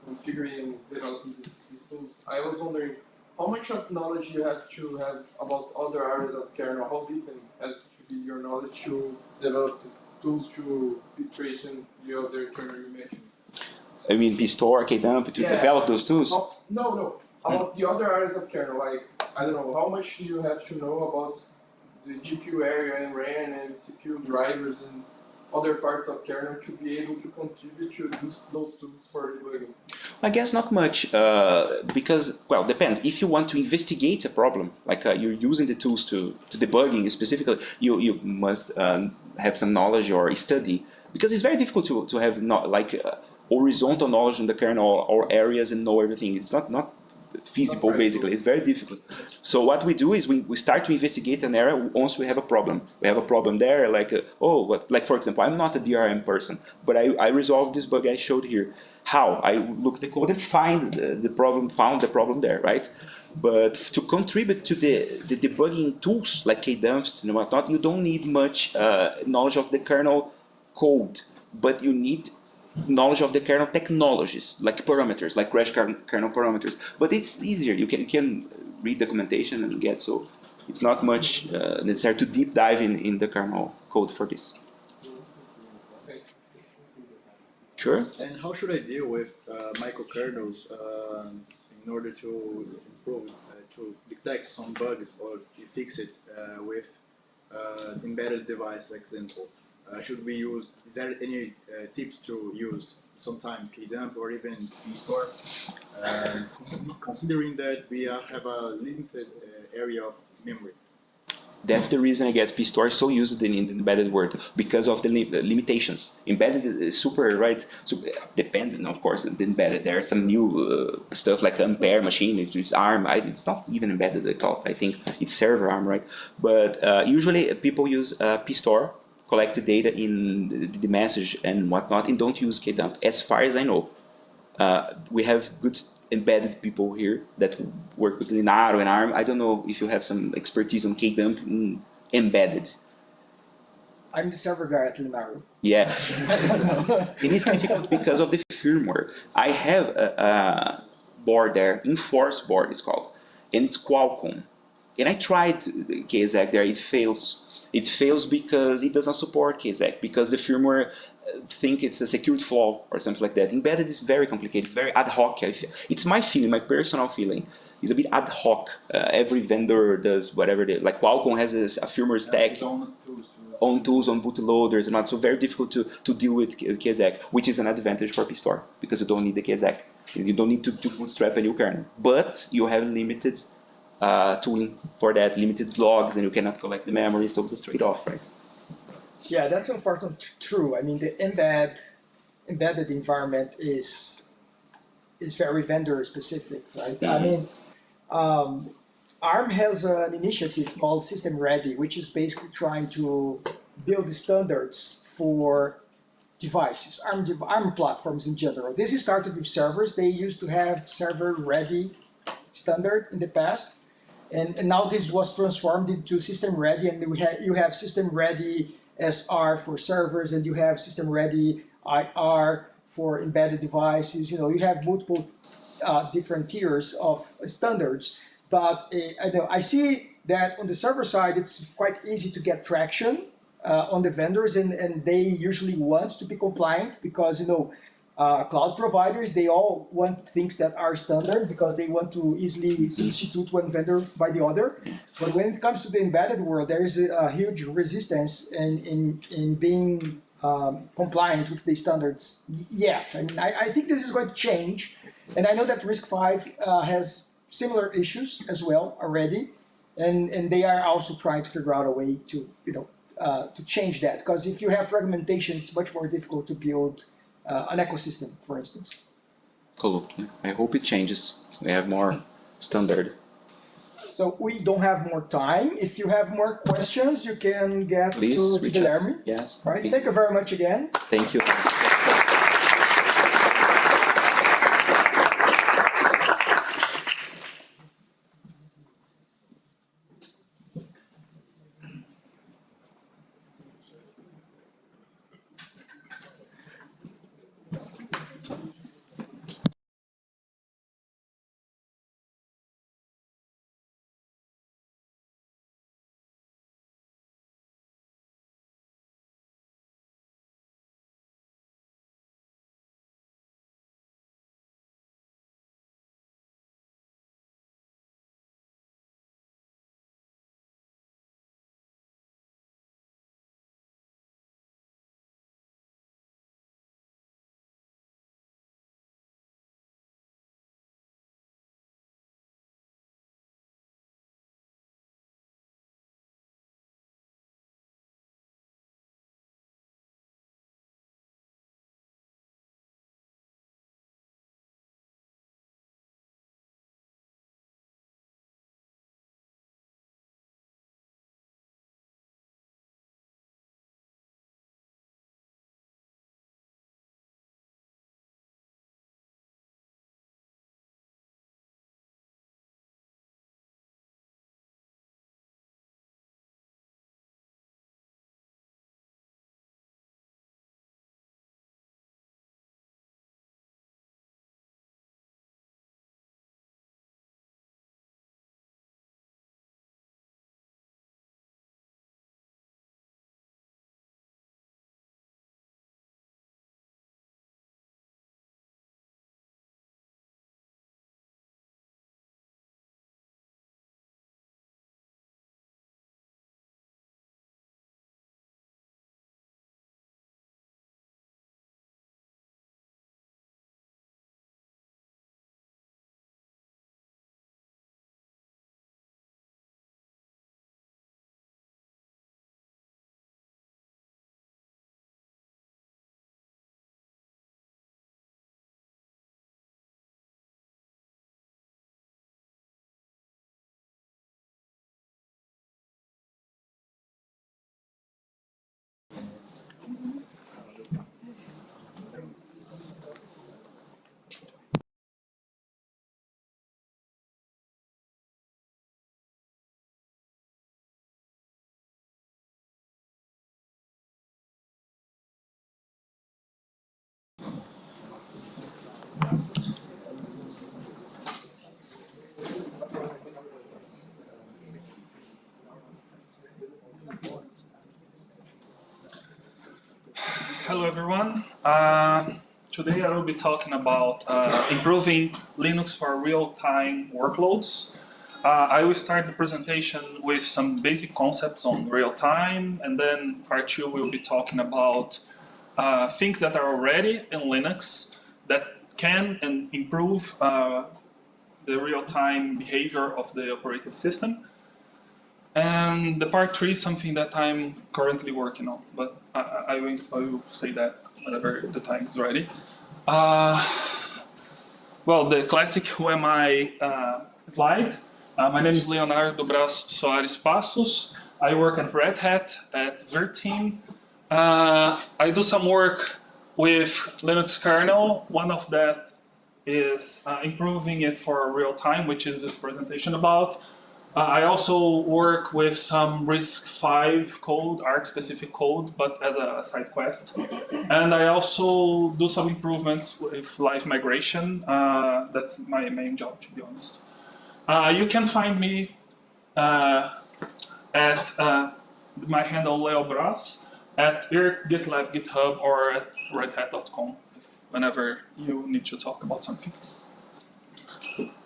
configuring and developing these tools, I was wondering how much of knowledge you have to have about other areas of kernel, how deep and has to be your knowledge to develop the tools to be tracing the other kernel you mentioned. I mean, PSTOR, KDump, to develop those tools? No. About the other areas of kernel, like, I don't know, how much do you have to know about the GPU area and RAM and CPU drivers and other parts of kernel to be able to contribute to those tools for debugging? I guess not much, because, well, depends. If you want to investigate a problem, like you're using the tools to debugging specifically, you must have some knowledge or study, because it's very difficult to have horizontal knowledge in the kernel or areas and know everything. It's not feasible, basically. It's very difficult. So what we do is we start to investigate an area once we have a problem. We have a problem there, like, like for example, I'm not a DRM person, but I resolved this bug I showed here. How? I looked the code and found the problem there, right? But to contribute to the debugging tools like KDumps and whatnot, you don't need much knowledge of the kernel code, but you need knowledge of the kernel technologies, like parameters, like crash kernel parameters. But it's easier. You can read documentation and get, so it's not much necessary to deep dive in the kernel code for this. Sure. And how should I deal with microkernels in order to improve, to detect some bugs or fix it with embedded device example? Should we use, is there any tips to use sometimes KDump or even PSTOR? Considering that we have a limited area of memory. That's the reason I guess PSTOR is so used in the embedded world, because of the limitations. Embedded is super dependent, of course, the embedded. There are some new stuff like Ampere machine, it's ARM. It's not even embedded at all. I think it's server ARM, right? But usually people use PSTOR, collect the data in the message and whatnot, and don't use KDump, as far as I know. We have good embedded people here that work with Linaro and ARM. I don't know if you have some expertise on KDump embedded. I'm the server guy at Linaro. Yeah. It is difficult because of the firmware. I have a board there, Enforce board it's called, and it's Qualcomm. And I tried KZAC there, it fails. It fails because it does not support KZAC, because the firmware think it's a security flaw or something like that. Embedded is very complicated, it's very ad hoc. It's my feeling, my personal feeling. It's a bit ad hoc. Every vendor does whatever they like. Qualcomm has a firmware stack, own tools, on bootloaders, and not so very difficult to deal with KZAC, which is an advantage for PSTOR because you don't need the KZAC. You don't need to bootstrap a new kernel, but you have limited tooling for that, limited logs, and you cannot collect the memory, so it's a trade-off, right? Yeah, that's unfortunately true. I mean, the embedded environment is very vendor specific, right? I mean, ARM has an initiative called System Ready, which is basically trying to build the standards for devices, ARM platforms in general. This started with servers. They used to have server ready standard in the past, and now this was transformed into System Ready, and you have System Ready SR for servers, and you have System Ready IR for embedded devices. You have multiple different tiers of standards. But I see that on the server side, it's quite easy to get traction on the vendors, and they usually want to be compliant because, you know, cloud providers, they all want things that are standard because they want to easily substitute one vendor by the other. But when it comes to the embedded world, there is a huge resistance in being compliant with the standards yet. I mean, I think this is going to change. And I know that RISC-V has similar issues as well already. And they are also trying to figure out a way to, you know, to change that. Because if you have fragmentation, it's much more difficult to build an ecosystem, for instance. Cool. I hope it changes. We have more standard. So we don't have more time. If you have more questions, you can get Please to Guilherme. Yes. Right. Thank you very much again. Thank you. Hello everyone. Today I will be talking about improving Linux for real-time workloads. I will start the presentation with some basic concepts on real-time, and then part two we'll be talking about things that are already in Linux that can and improve the real-time behavior of the operating system. And the part three is something that I'm currently working on, but I will say that whenever the time is ready. Well, the classic who am I slide. My name is Leonardo Braz Soares Passos. I work at Red Hat at Verteam. I do some work with Linux kernel. One of that is improving it for real time, which is this presentation about. I also work with some RISC-V code, ARC-specific code, but as a side quest. And I also do some improvements with live migration. That's my main job, to be honest. You can find me at my handle Leo Bras at GitLab, GitHub, or at redhat.com whenever you need to talk about something.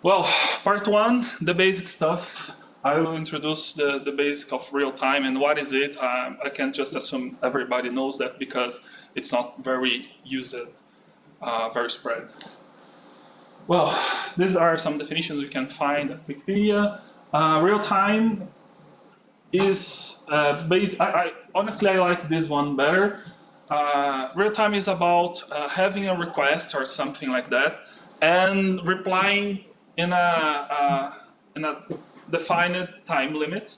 Well, part one, the basic stuff. I will introduce the basic of real time and what is it. I can't just assume everybody knows that because it's not very used, very spread. Well, these are some definitions you can find at Wikipedia. Real time is honestly, I like this one better. Real time is about having a request or something like that and replying in a defined time limit.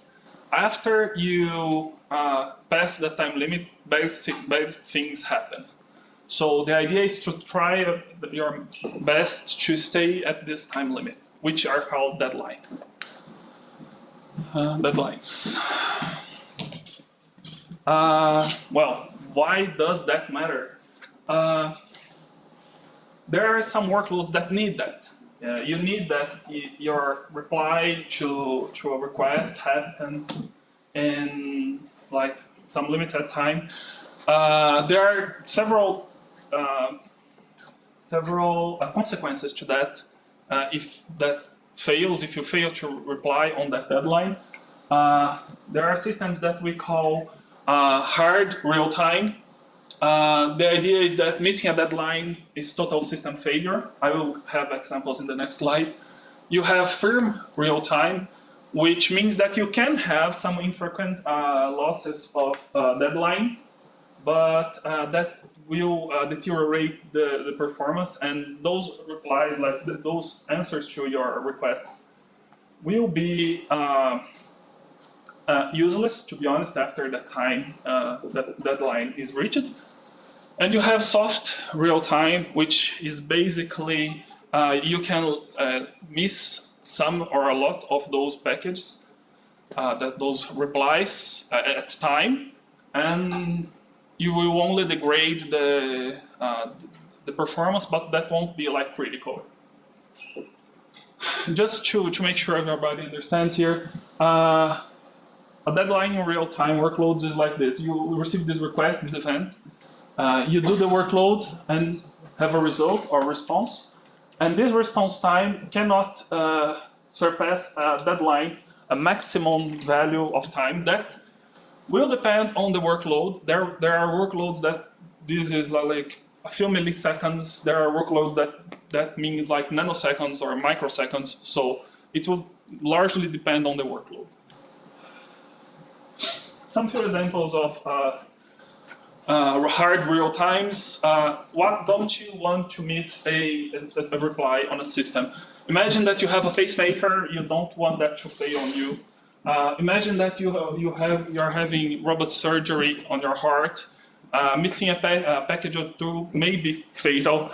After you pass the time limit, bad things happen. So the idea is to try your best to stay at this time limit, which are called deadlines. Well, why does that matter? There are some workloads that need that. You need that your reply to a request happen in like some limited time. There are several consequences to that. If that fails, if you fail to reply on that deadline, there are systems that we call hard real-time. The idea is that missing a deadline is total system failure. I will have examples in the next slide. You have firm real-time, which means that you can have some infrequent losses of deadline, but that will deteriorate the performance, and those replies, like those answers to your requests, will be useless, to be honest, after that time that deadline is reached. And you have soft real-time, which is basically you can miss some or a lot of those packages, those replies at time, and you will only degrade the performance, but that won't be like critical. Just to make sure everybody understands here, a deadline in real-time workloads is like this. You receive this request, this event, you do the workload and have a result or response, and this response time cannot surpass a deadline, a maximum value of time that will depend on the workload. There are workloads that this is like a few milliseconds. There are workloads that means like nanoseconds or microseconds. So it will largely depend on the workload. Some few examples of hard real times. What don't you want to miss a reply on a system? Imagine that you have a pacemaker. You don't want that to fail on you. Imagine that you're having robot surgery on your heart. Missing a package or two may be fatal.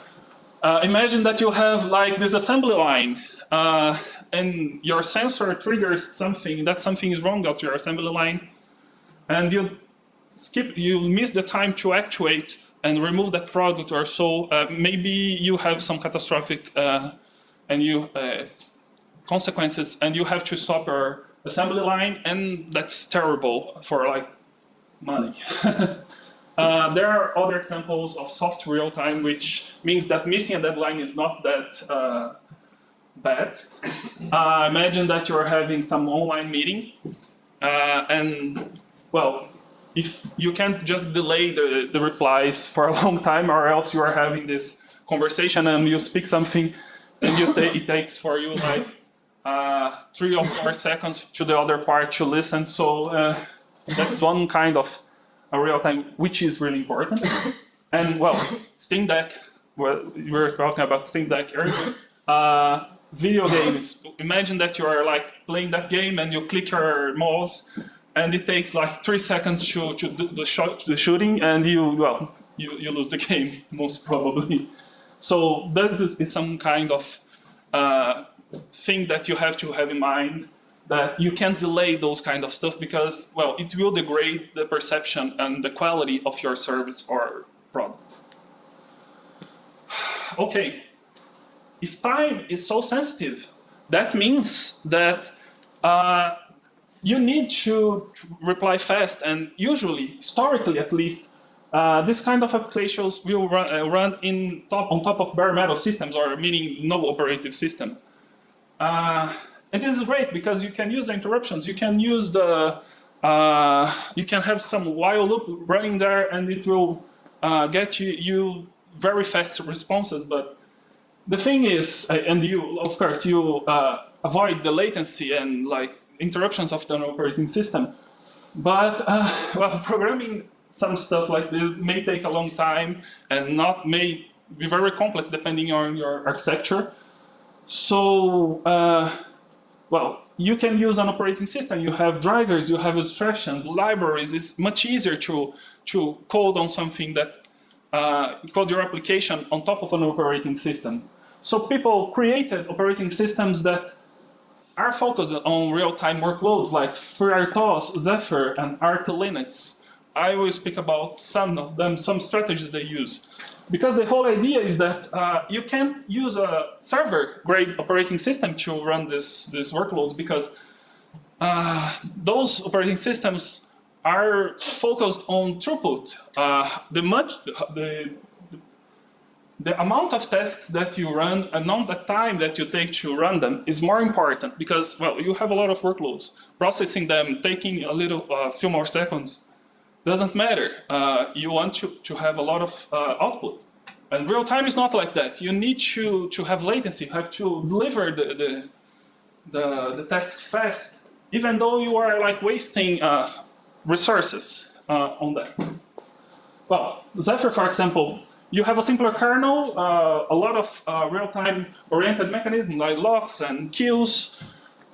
Imagine that you have like this assembly line, and your sensor triggers something. That something is wrong at your assembly line, and you miss the time to actuate and remove that product or so. Maybe you have some catastrophic consequences, and you have to stop your assembly line, and that's terrible for like money. There are other examples of soft real-time, which means that missing a deadline is not that bad. Imagine that you're having some online meeting, and well, if you can't just delay the replies for a long time, or else you are having this conversation and you speak something, and it takes for you like 3 or 4 seconds to the other part to listen. So that's one kind of a real time, which is really important. And well, Steam Deck, well, we were talking about Steam Deck earlier. Video games, imagine that you are like playing that game and you click your mouse and it takes like 3 seconds to do the shooting, and you lose the game, most probably. So that is some kind of thing that you have to have in mind, that you can't delay those kind of stuff because, well, it will degrade the perception and the quality of your service or product. Okay, if time is so sensitive, that means that you need to reply fast, and usually, historically at least, this kind of applications will run on top of bare metal systems, or meaning no operating system. And this is great because you can use the interruptions. You can use you can have some while loop running there, and it will get you very fast responses. But the thing is, and you, of course, you avoid the latency and like interruptions of the operating system. But well, programming some stuff like this may take a long time and may be very complex depending on your architecture. So, well, you can use an operating system. You have drivers, you have instructions, libraries. It's much easier to code on something that code your application on top of an operating system. So people created operating systems that are focused on real-time workloads like FreeRTOS, Zephyr, and Arch Linux. I will speak about some of them, some strategies they use. Because the whole idea is that you can't use a server-grade operating system to run these workloads, because those operating systems are focused on throughput. The amount of tasks that you run and not the time that you take to run them is more important, because, well, you have a lot of workloads. Processing them, taking a few more seconds, doesn't matter. You want to have a lot of output. And real time is not like that. You need to have latency. You have to deliver the task fast, even though you are like wasting resources on that. Well, Zephyr, for example, you have a simpler kernel, a lot of real-time oriented mechanisms like locks and queues.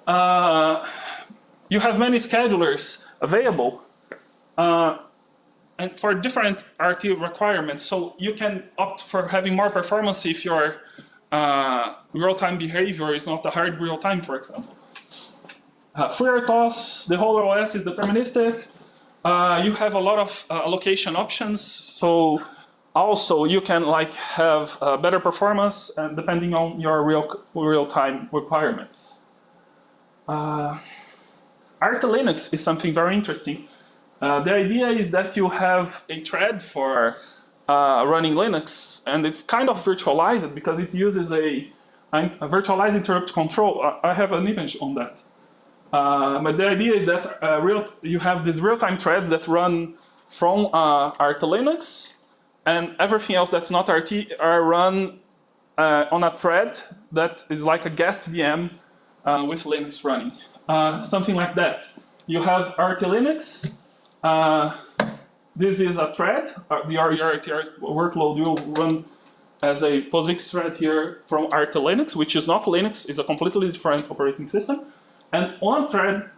You have many schedulers available. And for different RT requirements, so you can opt for having more performance if your real-time behavior is not a hard real-time, for example. FreeRTOS, the whole OS is deterministic. You have a lot of allocation options, so also you can like have better performance and depending on your real-time requirements. Arch Linux is something very interesting. The idea is that you have a thread for running Linux, and it's kind of virtualized because it uses a virtualized interrupt control. I have an image on that. But the idea is that you have these real-time threads that run from Arch Linux, and everything else that's not RT are run on a thread that is like a guest VM with Linux running. Something like that. You have Arch Linux. This is a thread. The RT workload will run as a POSIX thread here from Arch Linux, which is not Linux, it's a completely different operating system. And one thread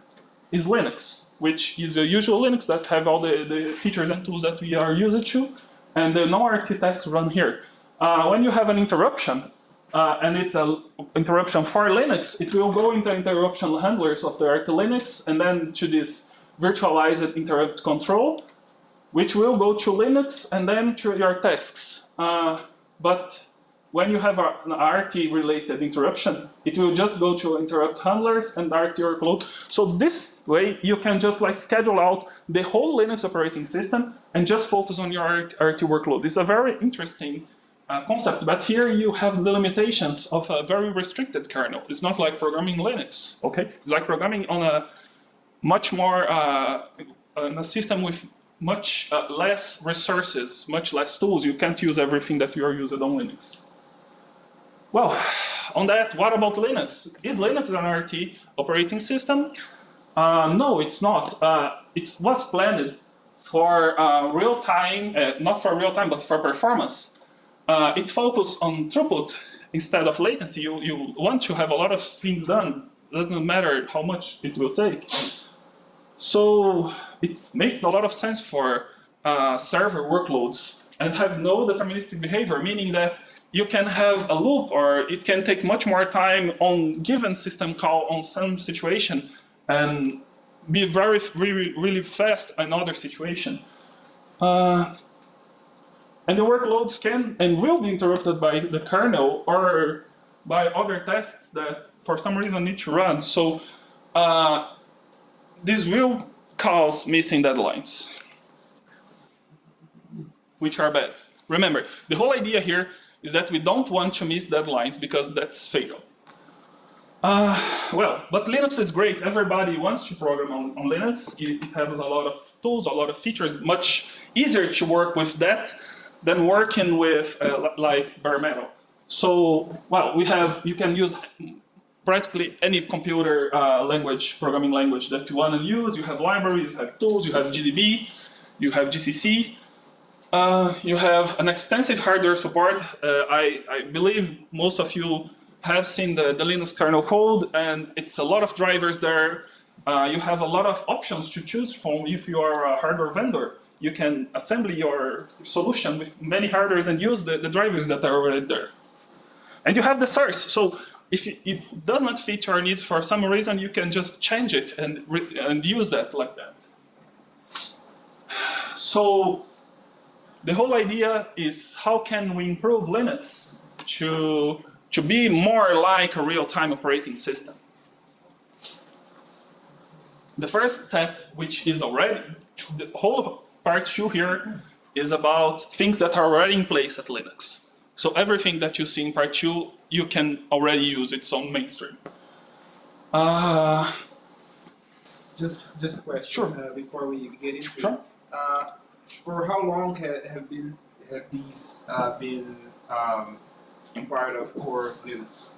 is Linux, which is a usual Linux that have all the features and tools that we are used to, and the non-RT tasks run here. When you have an interruption, and it's an interruption for Linux, it will go into interruption handlers of the Arch Linux, and then to this virtualized interrupt control, which will go to Linux and then to your tasks. But when you have an RT-related interruption, it will just go to interrupt handlers and RT workload. So this way, you can just like schedule out the whole Linux operating system and just focus on your RT workload. It's a very interesting concept, but here you have the limitations of a very restricted kernel. It's not like programming Linux, okay? It's like programming on a much more, in a system with much less resources, much less tools. You can't use everything that you are using on Linux. Well, on that, what about Linux? Is Linux an RT operating system? No, it's not. It was planned for real-time, not for real-time, but for performance. It focuses on throughput instead of latency. You want to have a lot of things done. It doesn't matter how much it will take. So it makes a lot of sense for server workloads and have no deterministic behavior, meaning that you can have a loop, or it can take much more time on given system call on some situation and be really fast in other situation. And the workloads can and will be interrupted by the kernel or by other tasks that for some reason need to run. So this will cause missing deadlines, which are bad. Remember, the whole idea here is that we don't want to miss deadlines because that's fatal. But Linux is great. Everybody wants to program on Linux. It has a lot of tools, a lot of features. Much easier to work with that than working with like bare metal. So, you can use practically any computer programming language that you want to use. You have libraries, you have tools, you have GDB, you have GCC. You have an extensive hardware support. I believe most of you have seen the Linux kernel code, and it's a lot of drivers there. You have a lot of options to choose from if you are a hardware vendor. You can assemble your solution with many hardwares and use the drivers that are already there. And you have the source. So if it does not fit your needs for some reason, you can just change it and use that like that. So the whole idea is how can we improve Linux to be more like a real-time operating system. The first step, which is already, the whole part 2 here is about things that are already in place at Linux. So everything that you see in part 2, you can already use its own mainstream. Just a question Sure. Before we get into Sure. it. For how long have these been part of core Linux?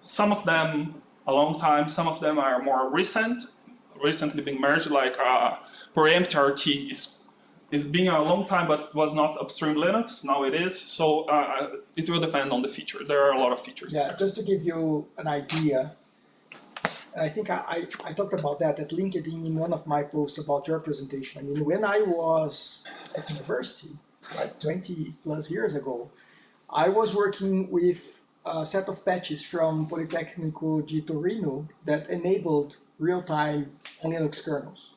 Some of them a long time, some of them are more recently being merged, like preempt RT is being a long time, but was not upstream Linux. Now it is. So it will depend on the feature. There are a lot of features. Yeah, just to give you an idea, and I think I talked about that at LinkedIn in one of my posts about your presentation. I mean, when I was at university, like 20 plus years ago, I was working with a set of patches from Politecnico di Torino that enabled real-time on Linux kernels.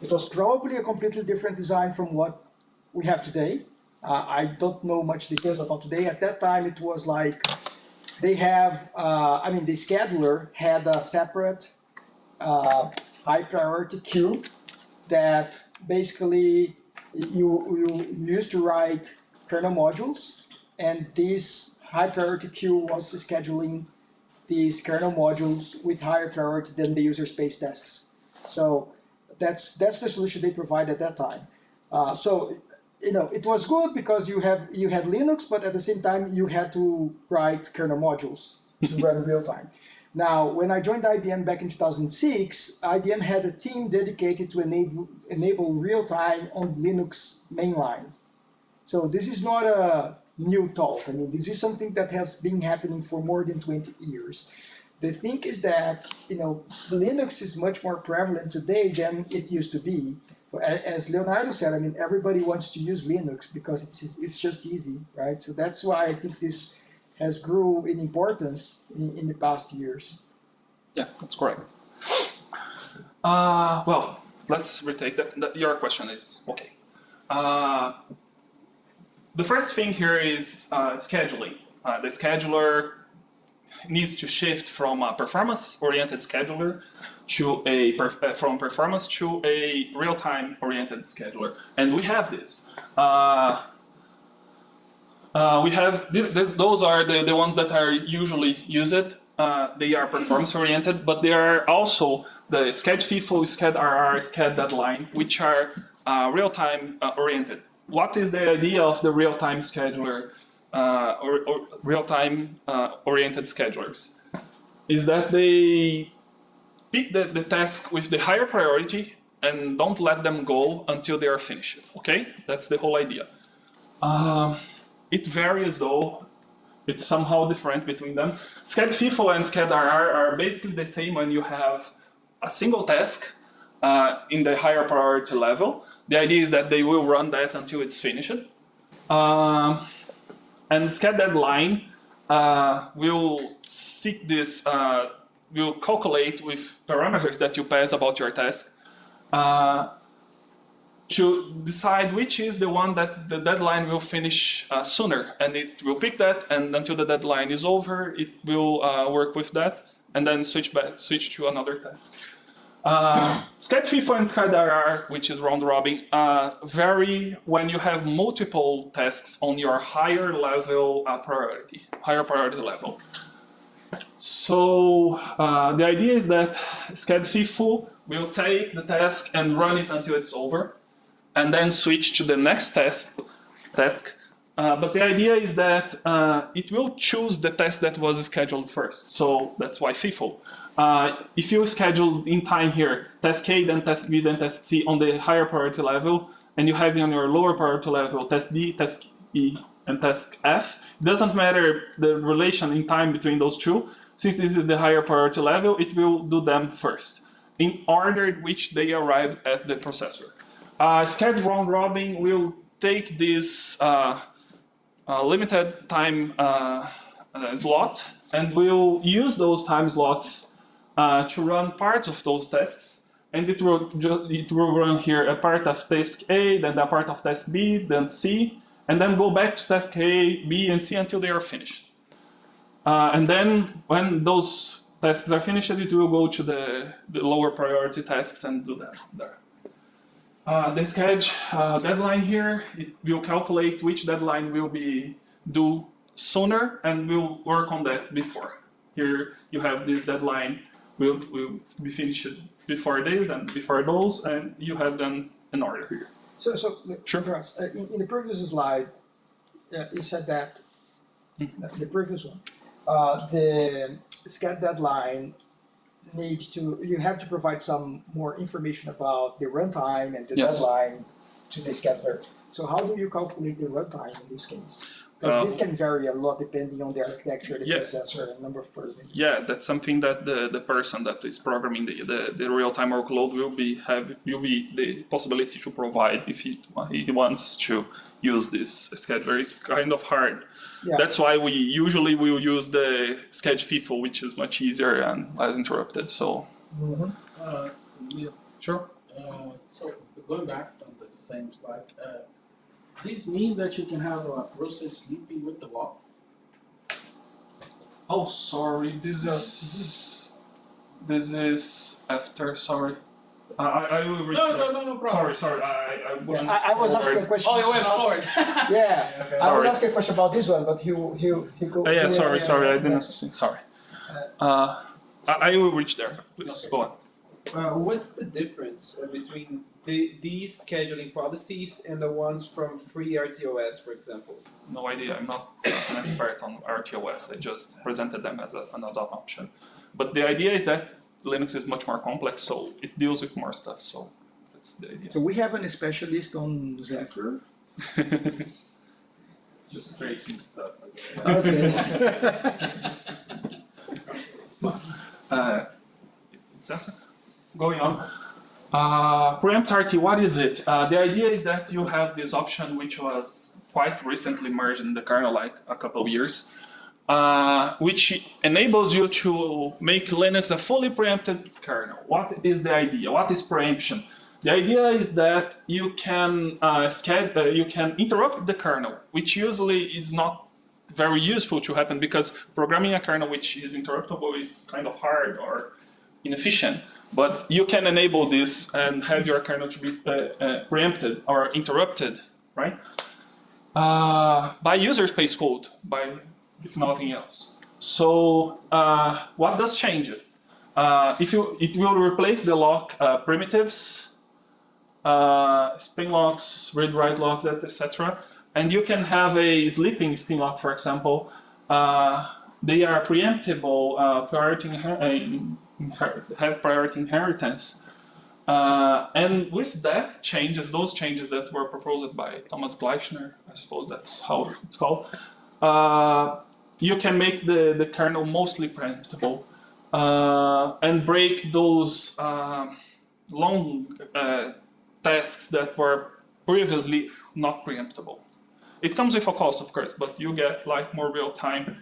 It was probably a completely different design from what we have today. I don't know much details about today. At that time, it was like they have, the scheduler had a separate high priority queue that basically you used to write kernel modules, and this high priority queue was scheduling these kernel modules with higher priority than the user space tasks. So that's the solution they provided at that time. It was good because you had Linux, but at the same time you had to write kernel modules to run real time. Now, when I joined IBM back in 2006, IBM had a team dedicated to enable real time on Linux mainline. So this is not a new talk. I mean, this is something that has been happening for more than 20 years. The thing is that, Linux is much more prevalent today than it used to be. As Leonardo said, I mean, everybody wants to use Linux because it's just easy, right? So that's why I think this has grew in importance in the past years. Yeah, that's correct. Let's retake that. Your question is, okay. The first thing here is scheduling. The scheduler needs to shift from a performance-oriented scheduler to from performance to a real-time oriented scheduler, and we have this. We have those are the ones that are usually used. They are performance-oriented, but they are also the sched FIFO, sched RR, sched deadline, which are real-time oriented. What is the idea of the real-time scheduler or real-time oriented schedulers? Is that they pick the task with the higher priority and don't let them go until they are finished, okay? That's the whole idea. It varies though. It's somehow different between them. Sched FIFO and sched RR are basically the same when you have a single task in the higher priority level. The idea is that they will run that until it's finished. And sched deadline will seek this, will calculate with parameters that you pass about your task to decide which is the one that the deadline will finish sooner. And it will pick that, and until the deadline is over, it will work with that, and then switch to another task. SCAD FIFO and SCAD RR, which is round robin, vary when you have multiple tasks on your higher priority level. So the idea is that SCAD FIFO will take the task and run it until it's over, and then switch to the next task. But the idea is that it will choose the task that was scheduled first. So that's why FIFO. If you schedule in time here, task A, then task B, then task C on the higher priority level, and you have on your lower priority level task D, task E, and task F, it doesn't matter the relation in time between those two. Since this is the higher priority level, it will do them first, in order in which they arrive at the processor. SCAD round robin will take this limited time slot and will use those time slots to run parts of those tasks, and it will run here a part of task A, then a part of task B, then C, and then go back to task A, B, and C until they are finished. And then when those tasks are finished, it will go to the lower priority tasks and do that there. The SCAD deadline here, it will calculate which deadline will be due sooner, and we'll work on that before. Here you have this deadline will be finished before this and before those, and you have them in order here. So Sure. Ross, in the previous slide, you said that the previous one, the SCAD deadline you have to provide some more information about the runtime and the deadline to the scheduler. So how do you calculate the runtime in this case? Because this can vary a lot depending on the architecture, the processor, and number of parameters. Yeah, that's something that the person that is programming the real-time workload will be the possibility to provide if he wants to use this scheduler. It's kind of hard. Yeah. That's why we usually will use the SCAD FIFO, which is much easier and less interrupted. So. Yeah. Sure. So going back on the same slide, this means that you can have a process sleeping with the lock. Oh, sorry. This is after. Sorry. I will reach No problem. Sorry. I was asking a question. Oh, you went forward. Yeah. Okay. I was asking a question about this one, but he go. Yeah, sorry. I didn't see. Sorry. I will reach there. Please go on. What's the difference between these scheduling policies and the ones from free RTOS, for example? No idea. I'm not an expert on RTOS. I just presented them as another option. But the idea is that Linux is much more complex, so it deals with more stuff. So that's the idea. So we have a specialist on Zephyr. Just tracing stuff. Okay. Going on. Preempt RT, what is it? The idea is that you have this option which was quite recently merged in the kernel, like a couple of years, which enables you to make Linux a fully preempted kernel. What is the idea? What is preemption? The idea is that you can interrupt the kernel, which usually is not very useful to happen because programming a kernel which is interruptible is kind of hard or inefficient. But you can enable this and have your kernel to be preempted or interrupted, right? By user space code, if nothing else. So what does change it? It will replace the lock primitives, spin locks, read-write locks, etc. And you can have a sleeping spin lock, for example. They are preemptible, have priority inheritance. And with that those changes that were proposed by Thomas Gleichner, I suppose that's how it's called, you can make the kernel mostly preemptible and break those long tasks that were previously not preemptible. It comes with a cost, of course, but you get like more real-time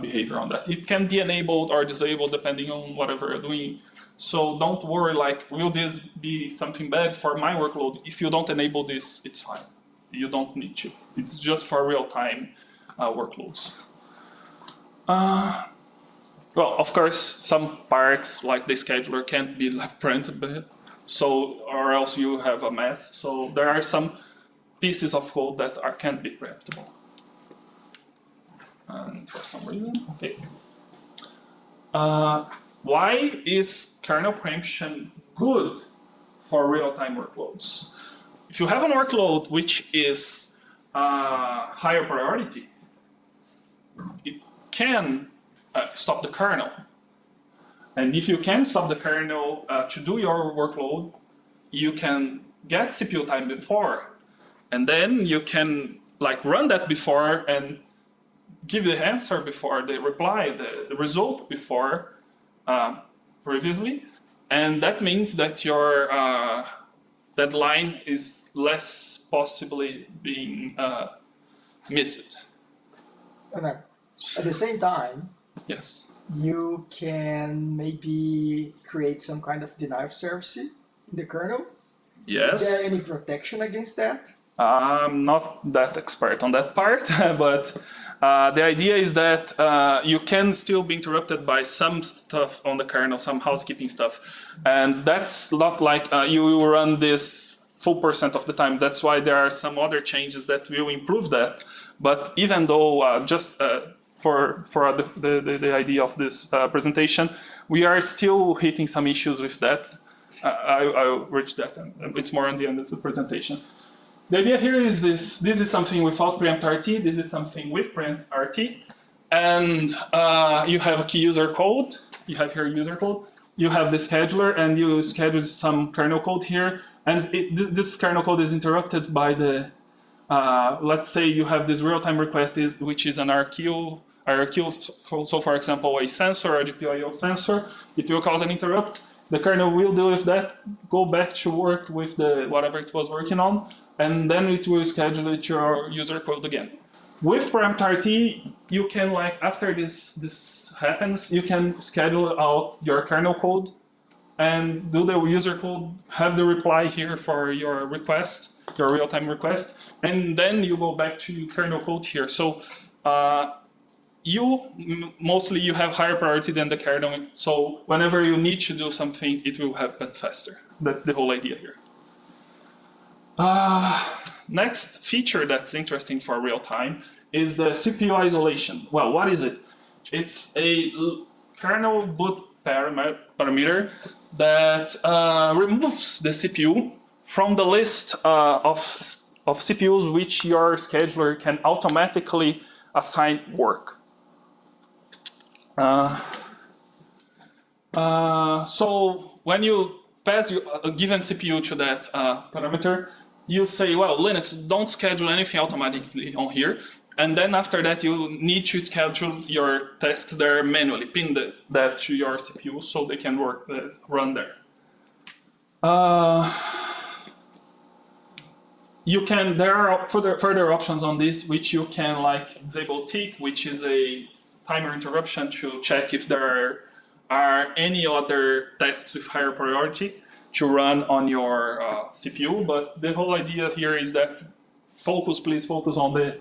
behavior on that. It can be enabled or disabled depending on whatever you're doing. So don't worry, like, will this be something bad for my workload? If you don't enable this, it's fine. You don't need to. It's just for real-time workloads. well, of course, some parts like the scheduler can't be like printable, so or else you have a mess. So there are some pieces of code that can't be printable. And for some reason, okay. Why is kernel preemption good for real-time workloads? If you have a workload which is higher priority, it can stop the kernel. And if you can stop the kernel to do your workload, you can get CPU time before, and then you can like run that before and give the answer before, the reply, the result before previously, and that means that your deadline is less possibly being missed. And at the same time, yes, you can maybe create some kind of denial of service in the kernel. Yes. Is there any protection against that? I'm not that expert on that part, but the idea is that you can still be interrupted by some stuff on the kernel, some housekeeping stuff. And that's not like you will run this full % of the time. That's why there are some other changes that will improve that. But even though just for the idea of this presentation, we are still hitting some issues with that. I'll reach that, and it's more on the end of the presentation. The idea here is this. This is something without preempt RT. This is something with preempt RT. And you have a key user code. You have here user code. You have the scheduler, and you schedule some kernel code here. And this kernel code is interrupted by the, let's say you have this real-time request, which is an RQ. So for example, a sensor, a GPIO sensor. It will cause an interrupt. The kernel will deal with that, go back to work with the whatever it was working on, and then it will schedule it to your user code again. With preempt RT, you can, like, after this happens, you can schedule out your kernel code and do the user code, have the reply here for your request, your real-time request, and then you go back to kernel code here. So mostly you have higher priority than the kernel, so whenever you need to do something, it will happen faster. That's the whole idea here. Next feature that's interesting for real time is the CPU isolation. Well, what is it? It's a kernel boot parameter that removes the CPU from the list of CPUs which your scheduler can automatically assign work. So when you pass a given CPU to that parameter, you say, well, Linux, don't schedule anything automatically on here. And then after that, you need to schedule your tasks there manually, pin that to your CPU so they can run there. There are further options on this, which you can like disable tick, which is a timer interruption to check if there are any other tasks with higher priority to run on your CPU. But the whole idea here is that please focus on the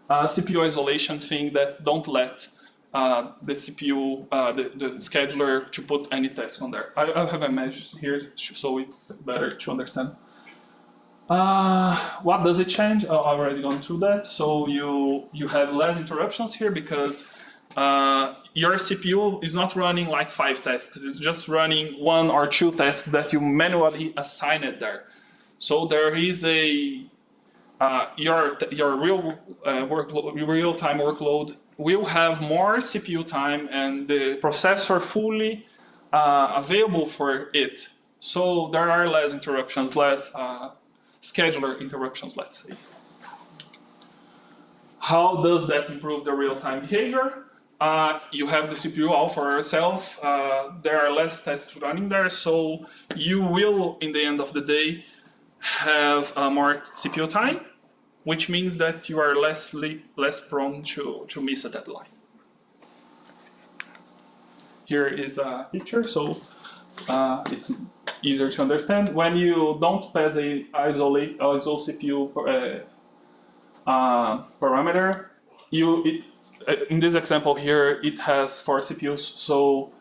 CPU isolation thing, that don't let the CPU, the scheduler, to put any task on there. I have a image here so it's better to understand. What does it change? I've already gone through that. So you have less interruptions here because your CPU is not running like 5 tasks. It's just running 1 or 2 tasks that you manually assign it there. So there is your real-time workload will have more CPU time and the processor fully available for it. So there are less interruptions, less scheduler interruptions, let's say. How does that improve the real-time behavior? You have the CPU all for yourself. There are less tasks running there, so you will, in the end of the day, have more CPU time, which means that you are less prone to miss a deadline. Here is a picture, so it's easier to understand. When you don't pass a ISO CPU parameter, in this example here, it has 4 CPUs. So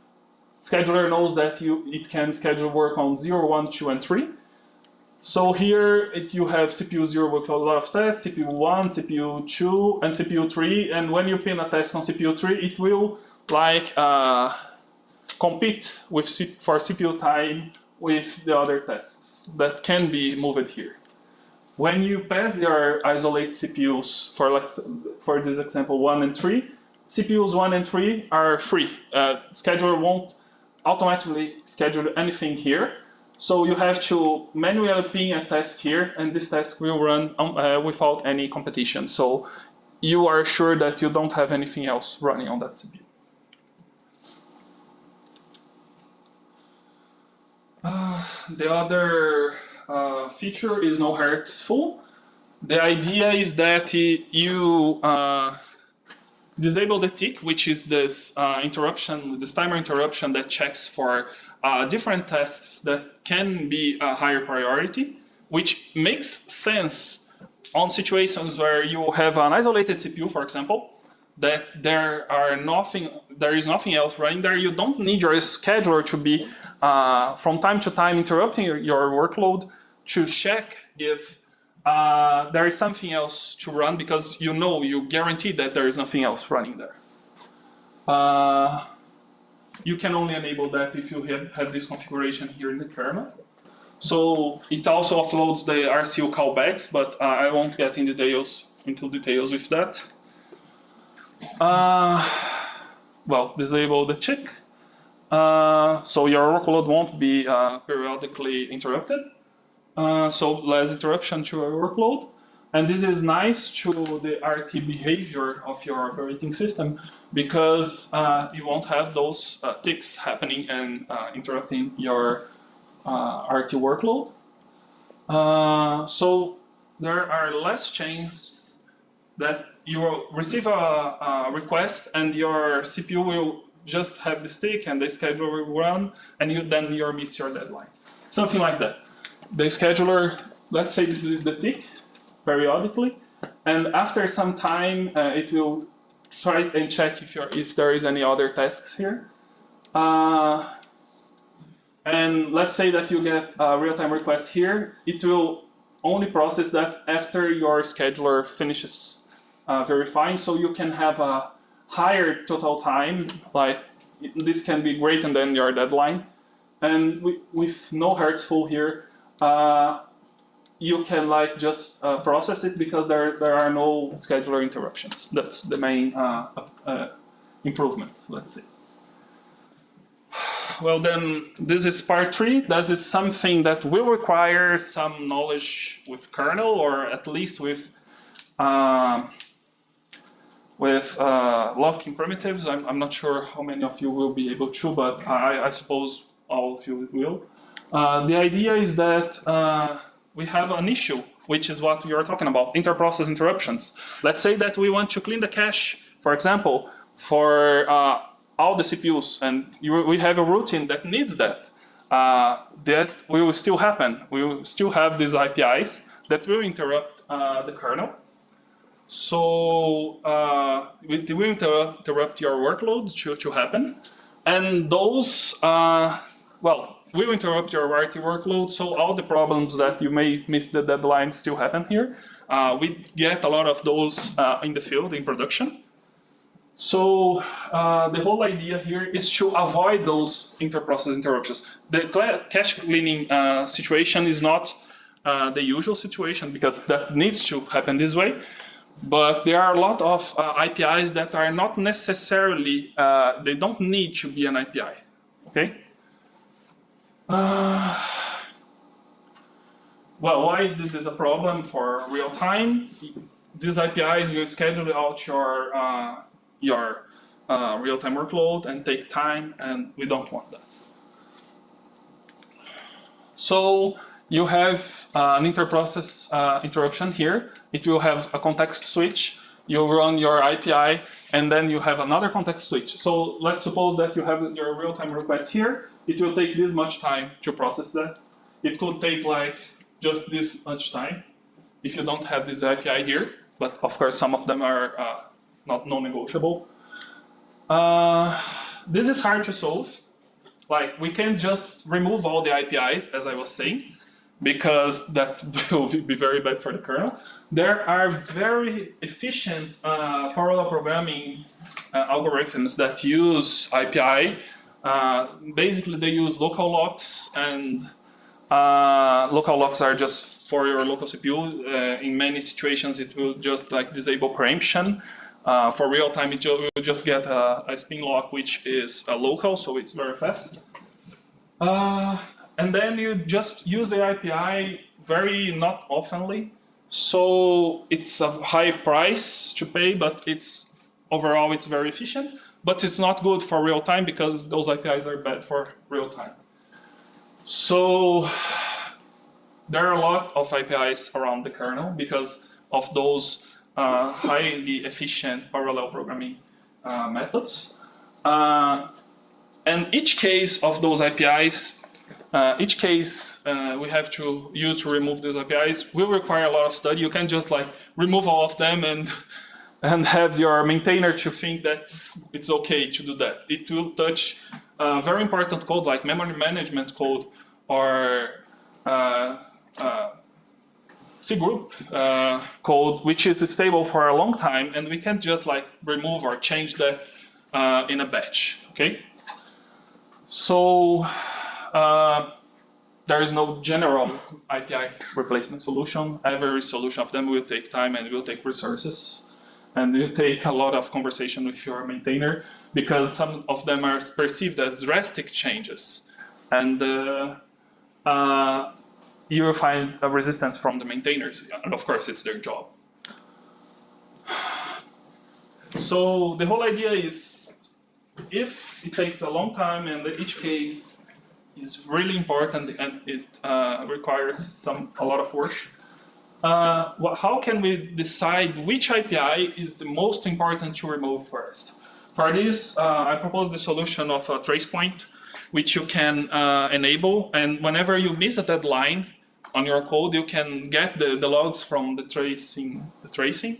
scheduler knows that it can schedule work on 0, 1, 2, and 3. So here you have CPU 0 with a lot of tests, CPU 1, CPU 2, and CPU 3. And when you pin a task on CPU 3, it will compete for CPU time with the other tasks that can be moved here. When you pass your isolate CPUs, for this example 1 and 3, CPUs 1 and 3 are free. Scheduler won't automatically schedule anything here. So you have to manually ping a task here, and this task will run without any competition. So you are sure that you don't have anything else running on that CPU. The other feature is no hertz full. The idea is that you disable the tick, which is this interruption, this timer interruption that checks for different tasks that can be a higher priority, which makes sense on situations where you have an isolated CPU, for example, that there is nothing else running there. You don't need your scheduler to be from time to time interrupting your workload to check if there is something else to run, because you guarantee that there is nothing else running there. You can only enable that if you have this configuration here in the kernel. So it also offloads the RCU callbacks, but I won't get into details with that. Well, disable the check. So your workload won't be periodically interrupted. So less interruption to your workload. And this is nice to the RT behavior of your operating system, because you won't have those ticks happening and interrupting your RT workload. So there are less chains that you will receive a request and your CPU will just have this tick and the scheduler will run, and then you'll miss your deadline. Something like that. The scheduler, let's say this is the tick, periodically, and after some time it will try and check if there is any other tasks here. And let's say that you get a real-time request here. It will only process that after your scheduler finishes verifying, so you can have a higher total time, like this can be greater than your deadline. And with no hertz full here, you can just process it because there are no scheduler interruptions. That's the main improvement, let's say. Well, then this is part 3. This is something that will require some knowledge with kernel, or at least with locking primitives. I'm not sure how many of you will be able to, but I suppose all of you will. The idea is that we have an issue, which is what you are talking about, inter-process interruptions. Let's say that we want to clean the cache, for example, for all the CPUs, and we have a routine that needs that. That will still happen. We will still have these APIs that will interrupt the kernel. So it will interrupt your workload to happen. And those, will interrupt your RT workload, so all the problems that you may miss the deadline still happen here. We get a lot of those in the field, in production. So the whole idea here is to avoid those inter-process interruptions. The cache cleaning situation is not the usual situation, because that needs to happen this way. But there are a lot of APIs that are not necessarily, they don't need to be an API, okay? Well, why this is a problem for real time? These APIs will schedule out your real-time workload and take time, and we don't want that. So you have an inter-process interruption here. It will have a context switch. You run your API, and then you have another context switch. So let's suppose that you have your real-time request here. It will take this much time to process that. It could take just this much time if you don't have this API here. But of course, some of them are not non-negotiable. This is hard to solve. Like, we can't just remove all the APIs, as I was saying, because that will be very bad for the kernel. There are very efficient parallel programming algorithms that use API. Basically, they use local locks, and local locks are just for your local CPU. In many situations, it will just like disable preemption. For real time, you just get a spin lock which is local, so it's very fast. And then you just use the API very not oftenly. So it's a high price to pay, but overall it's very efficient. But it's not good for real time because those APIs are bad for real time. So there are a lot of APIs around the kernel because of those highly efficient parallel programming methods. And each case of those APIs, each case we have to use to remove these APIs will require a lot of study. You can't just like remove all of them and have your maintainer to think that it's okay to do that. It will touch very important code like memory management code or C group code, which is stable for a long time, and we can't just like remove or change that in a batch. Okay. So there is no general API replacement solution. Every solution of them will take time and will take resources. And will take a lot of conversation with your maintainer because some of them are perceived as drastic changes. And you will find a resistance from the maintainers. And of course, it's their job. So the whole idea is, if it takes a long time and each case is really important and it requires a lot of work, how can we decide which API is the most important to remove first? For this, I propose the solution of a trace point, which you can enable, and whenever you miss a deadline on your code, you can get the logs from the tracing.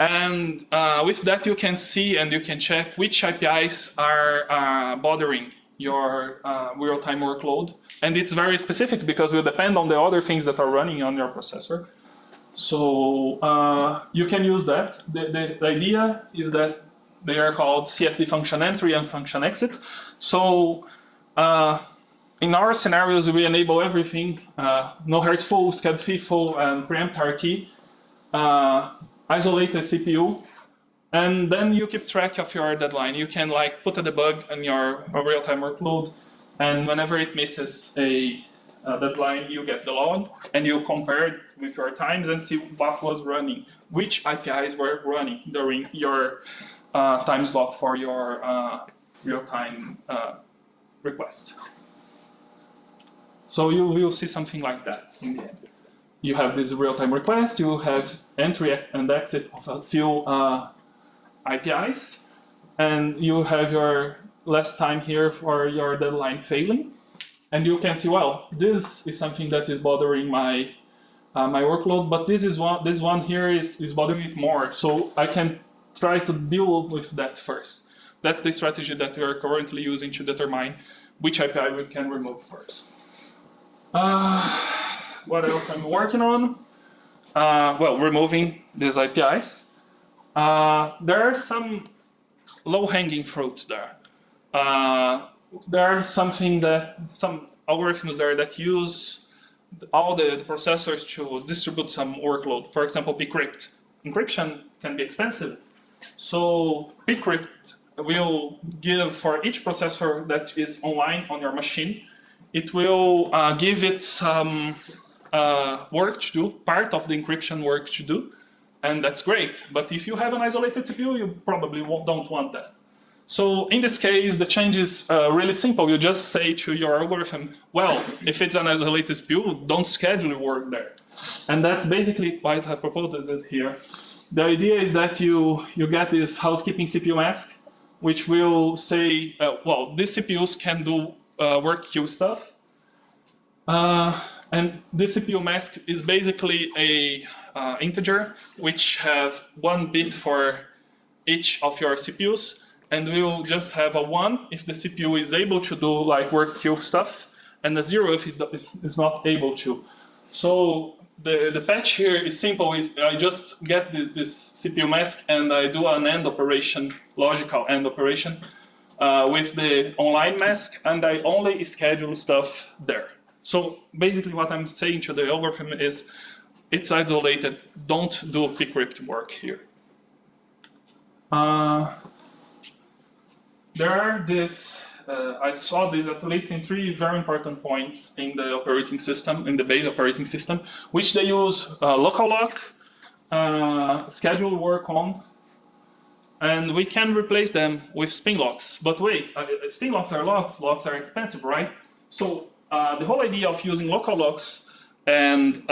And with that, you can see and you can check which APIs are bothering your real-time workload. And it's very specific because it will depend on the other things that are running on your processor. So you can use that. The idea is that they are called CSD function entry and function exit. So in our scenarios, we enable everything, no heartful, sched FIFO, and preempt RT, isolate the CPU, and then you keep track of your deadline. You can like put a debug on your real-time workload, and whenever it misses a deadline, you get the log, and you compare it with your times and see what was running, which APIs were running during your time slot for your real-time request. So you will see something like that in the end. You have this real-time request, you have entry and exit of a few APIs, and you have your last time here for your deadline failing. And you can see, well, this is something that is bothering my my workload, but this one here is bothering it more. So I can try to deal with that first. That's the strategy that we are currently using to determine which API we can remove first. What else I'm working on? Well, removing these APIs. There are some low-hanging fruits there. There are some algorithms there that use all the processors to distribute some workload. For example, pcrypt. Encryption can be expensive. So pcrypt will give for each processor that is online on your machine, it will give it some work to do, part of the encryption work to do, and that's great. But if you have an isolated CPU, you probably don't want that. So in this case, the change is really simple. You just say to your algorithm, well, if it's an isolated CPU, don't schedule work there. And that's basically what I proposed it here. The idea is that you get this housekeeping CPU mask, which will say, well, these CPUs can do work queue stuff. And this CPU mask is basically a integer which have 1 bit for each of your CPUs, and we'll just have a 1 if the CPU is able to do like work queue stuff, and a 0 if it is not able to. So the patch here is simple. I just get this CPU mask and I do an AND operation, logical AND operation, with the online mask, and I only schedule stuff there. So basically what I'm saying to the algorithm is, it's isolated, don't do pcrypt work here. There are this, I saw this at least in 3 very important points in the operating system, in the base operating system, which they use local lock, schedule work on, and we can replace them with spin locks. But wait, spin locks are locks, locks are expensive, right? So the whole idea of using local locks and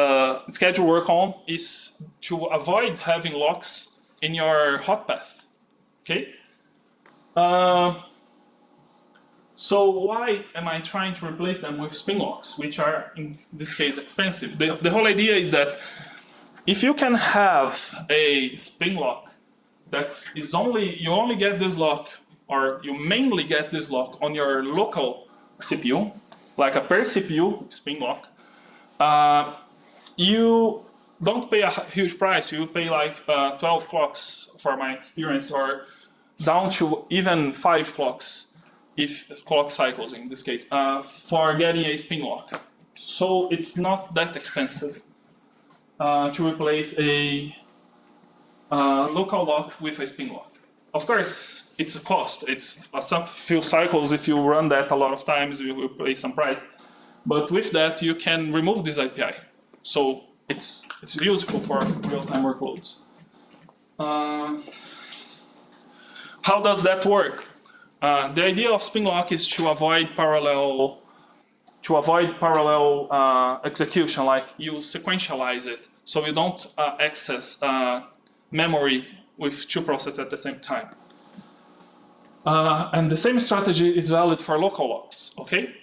schedule work on is to avoid having locks in your hot path, okay? So why am I trying to replace them with spin locks, which are, in this case, expensive? The whole idea is that if you can have a spin lock that is you only get this lock, or you mainly get this lock on your local CPU, like a per CPU spin lock, you don't pay a huge price. You pay like 12 clocks, for my experience, or down to even 5 clocks, if clock cycles in this case, for getting a spin lock. So it's not that expensive to replace a local lock with a spin lock. Of course, it's a cost. It's some few cycles. If you run that a lot of times, you will pay some price. But with that, you can remove this API. So it's useful for real-time workloads. How does that work? The idea of spin lock is to avoid parallel execution, like you sequentialize it, so you don't access memory with 2 processes at the same time. And the same strategy is valid for local locks, okay?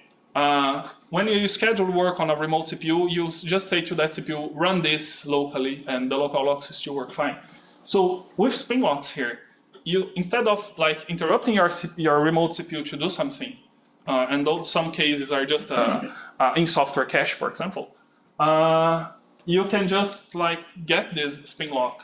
When you schedule work on a remote CPU, you just say to that CPU, run this locally, and the local locks still work fine. So with spin locks here, you, instead of like interrupting your remote CPU to do something, and those some cases are just in software cache, for example, you can just like get this spin lock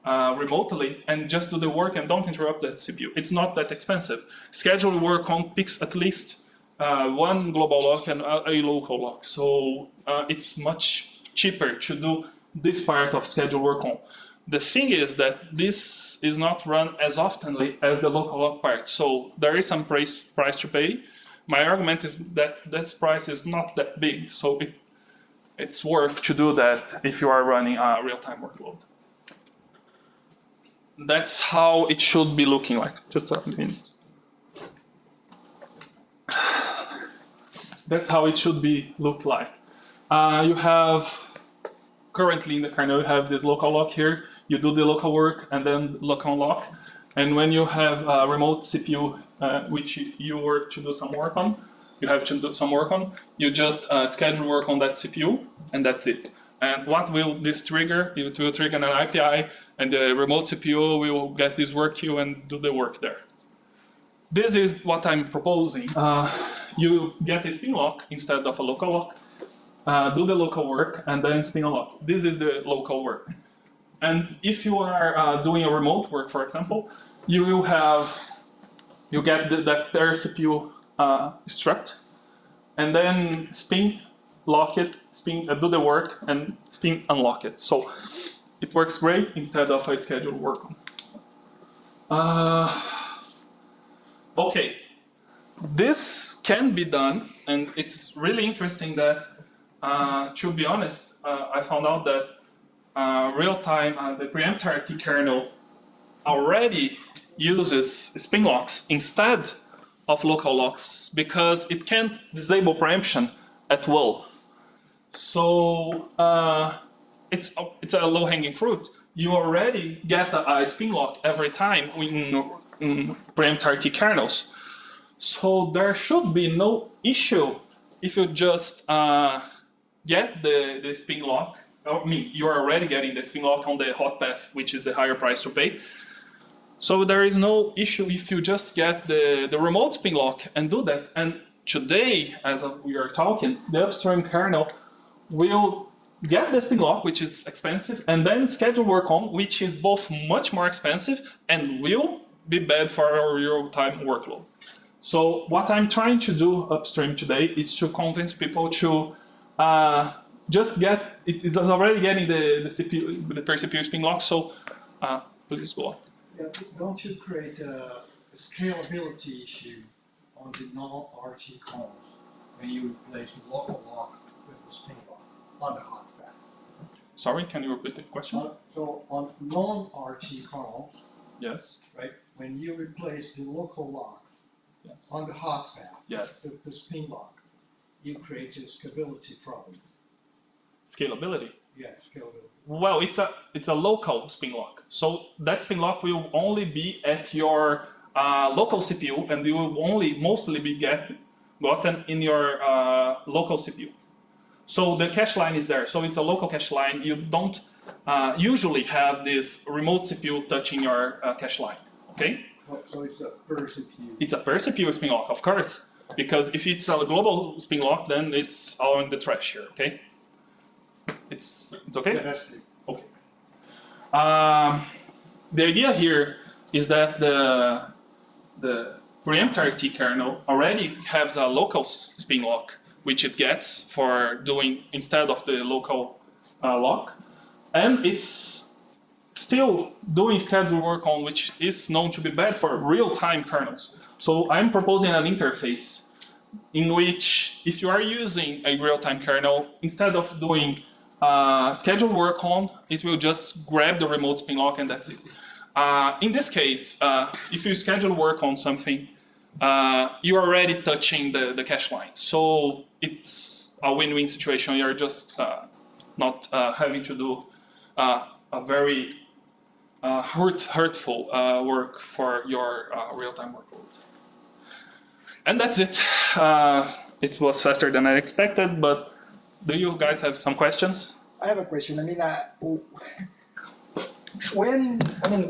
remotely and just do the work and don't interrupt that CPU. It's not that expensive. Schedule work on picks at least 1 global lock and a local lock. So it's much cheaper to do this part of schedule work on. The thing is that this is not run as often as the local lock part. So there is some price to pay. My argument is that this price is not that big. So it's worth to do that if you are running a real-time workload. That's how it should be looking like. Just a minute. That's how it should be look like. You have, currently in the kernel, you have this local lock here. You do the local work and then local lock. And when you have a remote CPU, which you were to do some work on, you have to do some work on, you just schedule work on that CPU, and that's it. And what will this trigger? It will trigger an API, and the remote CPU will get this work queue and do the work there. This is what I'm proposing. You get a spin lock instead of a local lock, do the local work, and then spin a lock. This is the local work. And if you are doing a remote work, for example, you get that per CPU struct, and then spin, lock it, spin, do the work, and spin, unlock it. So it works great instead of a scheduled work. Okay, this can be done, and it's really interesting that, to be honest, I found out that real-time, the preempt-RT kernel already uses spin locks instead of local locks because it can't disable preemption at will. So it's a low-hanging fruit. You already get a spin lock every time in preempt-RT kernels. So there should be no issue if you just get the spin lock. I mean, you're already getting the spin lock on the hot path, which is the higher price to pay. So there is no issue if you just get the remote spin lock and do that. And today, as we are talking, the upstream kernel will get the spin lock, which is expensive, and then schedule work on, which is both much more expensive and will be bad for our real-time workload. So what I'm trying to do upstream today is to convince people to just get, it is already getting the CPU, the per CPU spin lock, so please go on. Yeah, don't you create a scalability issue on the non-RT kernels when you replace the local lock with the spin lock on the hot path? Sorry, can you repeat the question? So on non-RT kernels, Yes. right, when you replace the local lock on the hot path, Yes. the spin lock, you create a scalability problem. Scalability? Yeah, scalability. Well, it's a local spin lock. So that spin lock will only be at your local CPU, and it will only mostly be gotten in your local CPU. So the cache line is there. So it's a local cache line. You don't usually have this remote CPU touching your cache line. Okay? So it's a per CPU. It's a per CPU spin lock, of course. Because if it's a global spin lock, then it's all in the trash here. Okay? It's okay? Yeah, that's good. Okay. The idea here is that the preempt RT kernel already has a local spin lock, which it gets for doing instead of the local lock, and it's still doing scheduled work on, which is known to be bad for real-time kernels. So I'm proposing an interface in which, if you are using a real-time kernel, instead of doing scheduled work on, it will just grab the remote spin lock and that's it. In this case, if you schedule work on something, you're already touching the cache line. So it's a win-win situation. You're just not having to do a very hurtful work for your real-time workload. And that's it. It was faster than I expected, but do you guys have some questions? I have a question. I mean,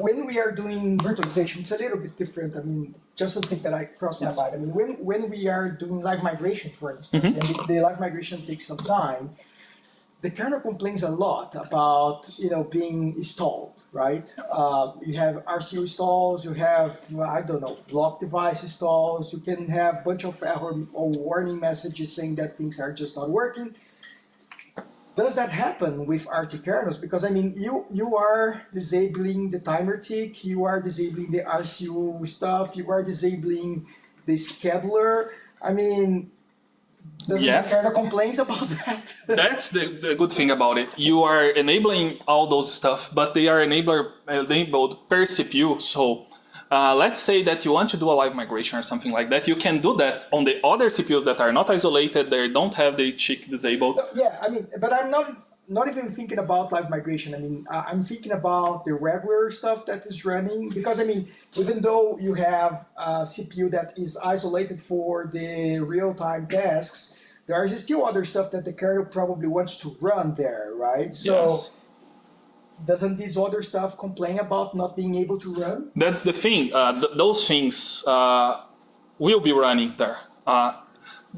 when we are doing virtualization, it's a little bit different. I mean, just something that I crossed my mind. I mean, when we are doing live migration, for instance, and if the live migration takes some time, the kernel complains a lot about being stalled, right? You have RCO stalls, you have I don't know, block device stalls. You can have a bunch of error or warning messages saying that things are just not working. Does that happen with RT kernels? Because I mean, you are disabling the timer tick, you are disabling the RCO stuff, you are disabling the scheduler. I mean, doesn't the kernel complains about that? That's the good thing about it. You are enabling all those stuff, but they are enabled per CPU. So let's say that you want to do a live migration or something like that. You can do that on the other CPUs that are not isolated. They don't have the check disabled. Yeah, I mean, but I'm not even thinking about live migration. I mean, I'm thinking about the regular stuff that is running, because I mean, even though you have a CPU that is isolated for the real-time tasks, there is still other stuff that the kernel probably wants to run there, right? So Yes. Doesn't this other stuff complain about not being able to run? That's the thing. Those things will be running there.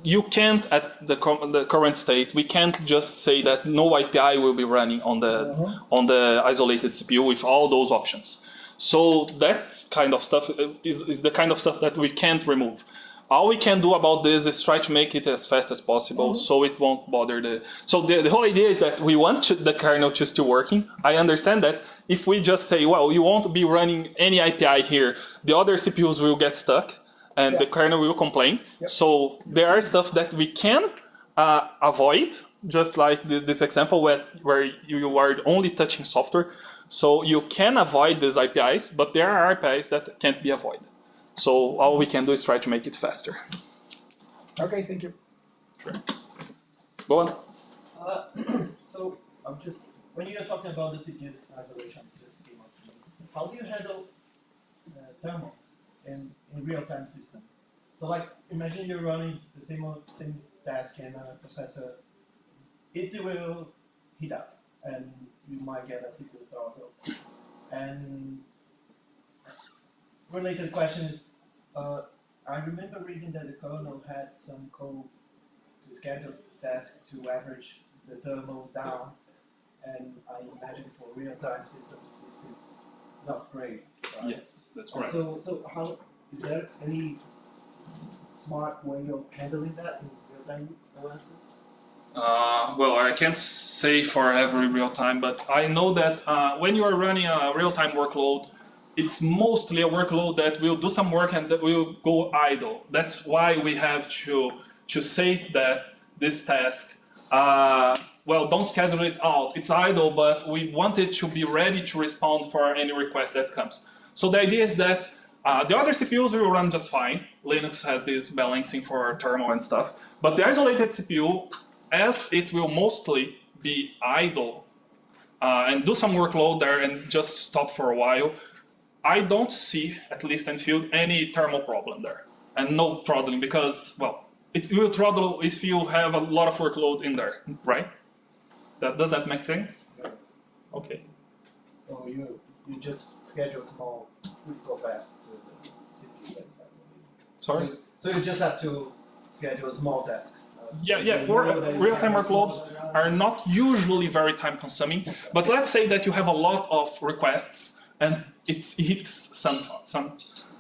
You can't, at the current state, we can't just say that no API will be running on the isolated CPU with all those options. So that kind of stuff is the kind of stuff that we can't remove. All we can do about this is try to make it as fast as possible, so it won't bother the... So the whole idea is that we want the kernel to still working. I understand that if we just say, well, you won't be running any API here, the other CPUs will get stuck and the kernel will complain. So there are stuff that we can avoid, just like this example where you are only touching software. So you can avoid these APIs, but there are APIs that can't be avoided. So all we can do is try to make it faster. Okay, thank you. Sure. Go on. So I'm just, when you're talking about the CPU's isolation, just came up to me. How do you handle thermals in real-time system? So like, imagine you're running the same task in a processor. It will heat up, and you might get a CPU throttle. And related question is, I remember reading that the kernel had some code to schedule tasks to average the thermal down, and I imagine for real-time systems this is not great. Right? Yes, that's correct. So how is there any smart way of handling that in real-time OSs? Well, I can't say for every real time, but I know that when you are running a real-time workload, it's mostly a workload that will do some work and that will go idle. That's why we have to say that this task, well, don't schedule it out. It's idle, but we want it to be ready to respond for any request that comes. So the idea is that the other CPUs will run just fine. Linux has this balancing for thermal and stuff, but the isolated CPU, as it will mostly be idle and do some workload there and just stop for a while, I don't see, at least in field, any thermal problem there. And no throttling, because, well, it will throttle if you have a lot of workload in there, right? Does that make sense? Okay. So you just schedule small critical paths to the CPU. Sorry? So you just have to schedule small tasks. Yeah. Real-time workloads are not usually very time-consuming, but let's say that you have a lot of requests and it hits some.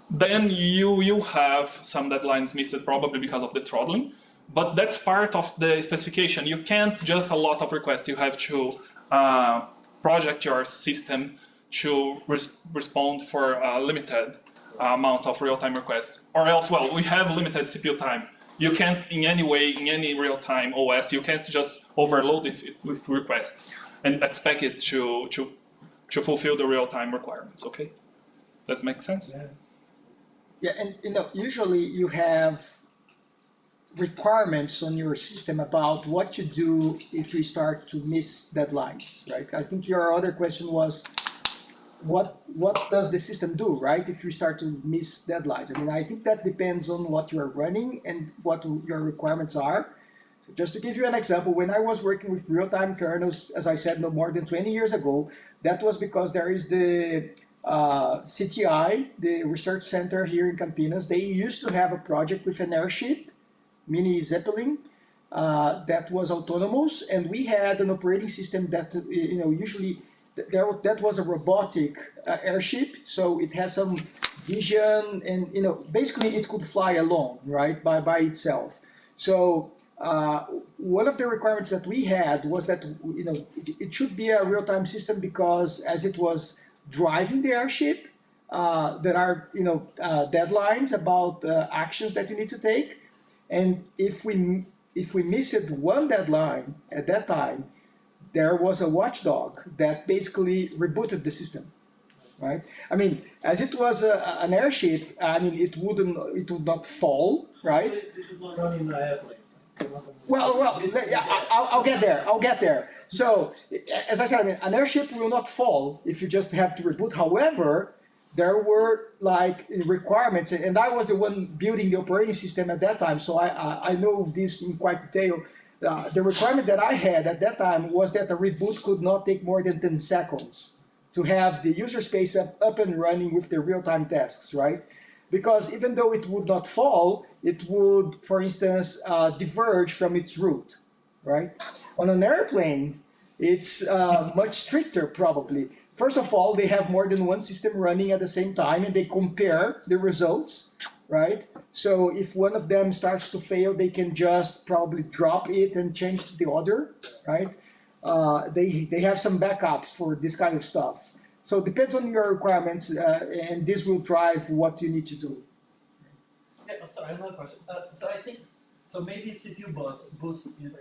Then you have some deadlines missed probably because of the throttling, but that's part of the specification. You can't just a lot of requests. You have to project your system to respond for a limited amount of real-time requests, or else, well, we have limited CPU time. You can't in any way, in any real-time OS, you can't just overload it with requests and expect it to fulfill the real-time requirements, okay? That makes sense? Yeah, and usually you have requirements on your system about what to do if you start to miss deadlines, right? I think your other question was, what does the system do, right, if you start to miss deadlines? I mean, I think that depends on what you're running and what your requirements are. So just to give you an example, when I was working with real-time kernels, as I said, no more than 20 years ago, that was because there is the CTI, the research center here in Campinas. They used to have a project with an airship, mini Zeppelin, that was autonomous, and we had an operating system that usually that was a robotic airship, so it has some vision, and basically it could fly alone, right, by itself. So one of the requirements that we had was that it should be a real-time system, because as it was driving the airship, there are deadlines about actions that you need to take, and if we missed one deadline at that time, there was a watchdog that basically rebooted the system, right? I mean, as it was an airship, I mean, it would not fall, right? This is not running an airplane. Well, I'll get there. So, as I said, I mean, an airship will not fall if you just have to reboot. However, there were like requirements, and I was the one building the operating system at that time, so I know this in quite detail. The requirement that I had at that time was that a reboot could not take more than 10 seconds to have the user space up and running with the real-time tasks, right? Because even though it would not fall, it would, for instance, diverge from its route, right? On an airplane, it's much stricter probably. First of all, they have more than one system running at the same time, and they compare the results, right? So if one of them starts to fail, they can just probably drop it and change to the other, right? They have some backups for this kind of stuff. So it depends on your requirements, and this will drive what you need to do. Yeah, sorry, another question. So I think, maybe CPU boost is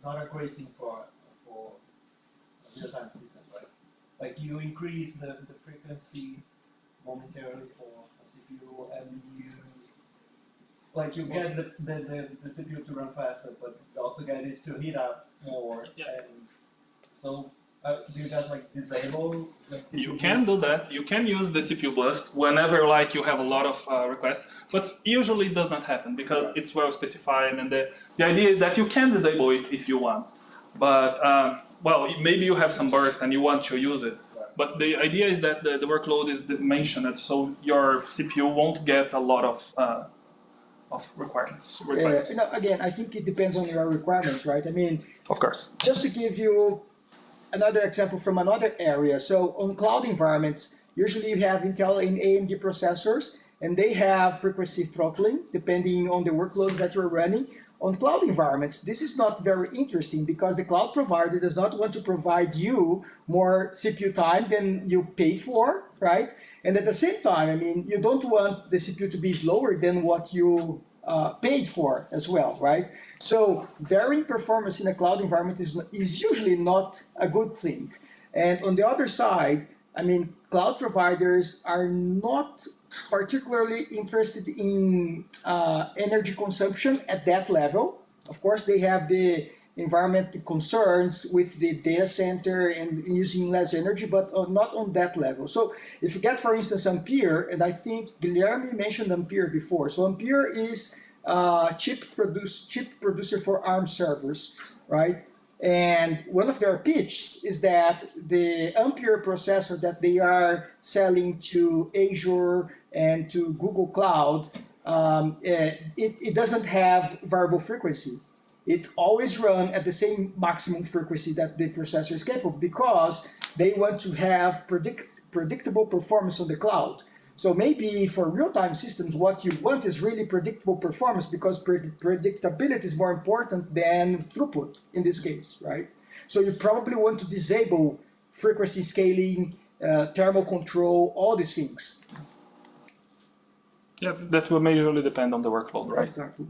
not a great thing for a real-time system, right? Like you increase the frequency momentarily for a CPU, and you get the CPU to run faster, but you also get it to heat up more. Yeah. And so do you just like disable CPU You can do that. You can use the CPU burst whenever you have a lot of requests, but usually it does not happen because it's well specified, and the idea is that you can disable it if you want. But well, maybe you have some burst and you want to use it, But the idea is that the workload is dimensioned, so your CPU won't get a lot of requirements. Requests. Again, I think it depends on your requirements, right? I mean, of course. Just to give you another example from another area. So on cloud environments, usually you have Intel and AMD processors, and they have frequency throttling depending on the workloads that you're running. On cloud environments, this is not very interesting because the cloud provider does not want to provide you more CPU time than you paid for, right? And at the same time, I mean, you don't want the CPU to be slower than what you paid for as well, right? So varying performance in a cloud environment is usually not a good thing. And on the other side, I mean, cloud providers are not particularly interested in energy consumption at that level. Of course, they have the environmental concerns with the data center and using less energy, but not on that level. So if you get, for instance, Ampere, and I think Guilherme mentioned Ampere before. So Ampere is chip producer for ARM servers, right? And one of their pitches is that the Ampere processor that they are selling to Azure and to Google Cloud, it doesn't have variable frequency. It always runs at the same maximum frequency that the processor is capable because they want to have predictable performance on the cloud. So maybe for real-time systems, what you want is really predictable performance because predictability is more important than throughput in this case, right? So you probably want to disable frequency scaling, thermal control, all these things. Yeah, that will majorly depend on the workload, right? Exactly.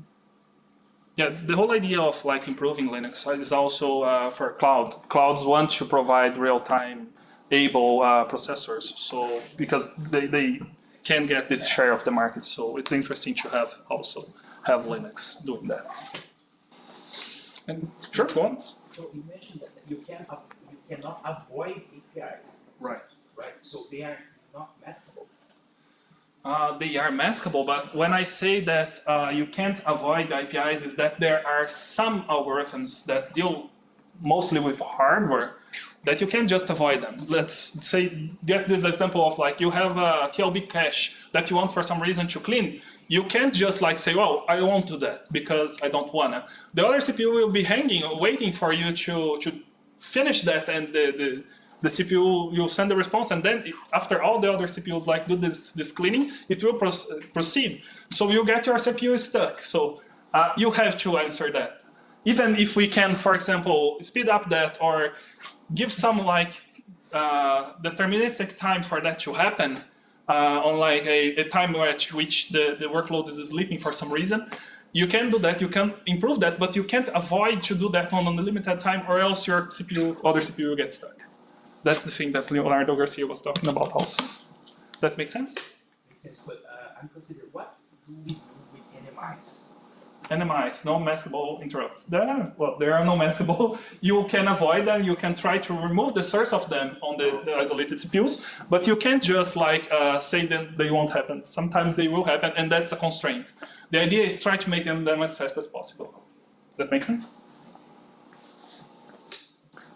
Yeah, the whole idea of like improving Linux is also for cloud. Clouds want to provide real-time able processors, so because they can get this share of the market, so it's interesting to have Linux doing that. And sure, go on. So you mentioned that you cannot avoid APIs. Right. Right. So they are not maskable. They are maskable, but when I say that you can't avoid APIs, is that there are some algorithms that deal mostly with hardware that you can't just avoid them. Let's say, get this example of like you have a TLB cache that you want for some reason to clean. You can't just like say, well, I won't do that because I don't wanna. The other CPU will be hanging, waiting for you to finish that, and the CPU, you'll send the response, and then after all the other CPUs like do this cleaning, it will proceed. So you get your CPU stuck. So you have to answer that. Even if we can, for example, speed up that or give some like deterministic time for that to happen on like a time at which the workload is sleeping for some reason, you can do that, you can improve that, but you can't avoid to do that on a limited time or else your other CPU will get stuck. That's the thing that Leonardo Garcia was talking about also. That makes sense? Makes sense, but I'm considering what do we do with NMIs? NMIs, no maskable interrupts. There are no maskable. You can avoid them. You can try to remove the source of them on the isolated CPUs, but you can't just like say that they won't happen. Sometimes they will happen, and that's a constraint. The idea is try to make them as fast as possible. Does that make sense?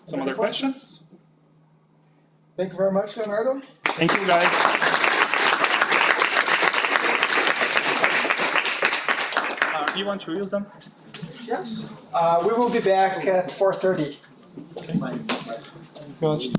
Some other questions? Thank you very much, Leonardo. Thank you, guys. You want to use them? Yes. We will be back at 4:30. Okay.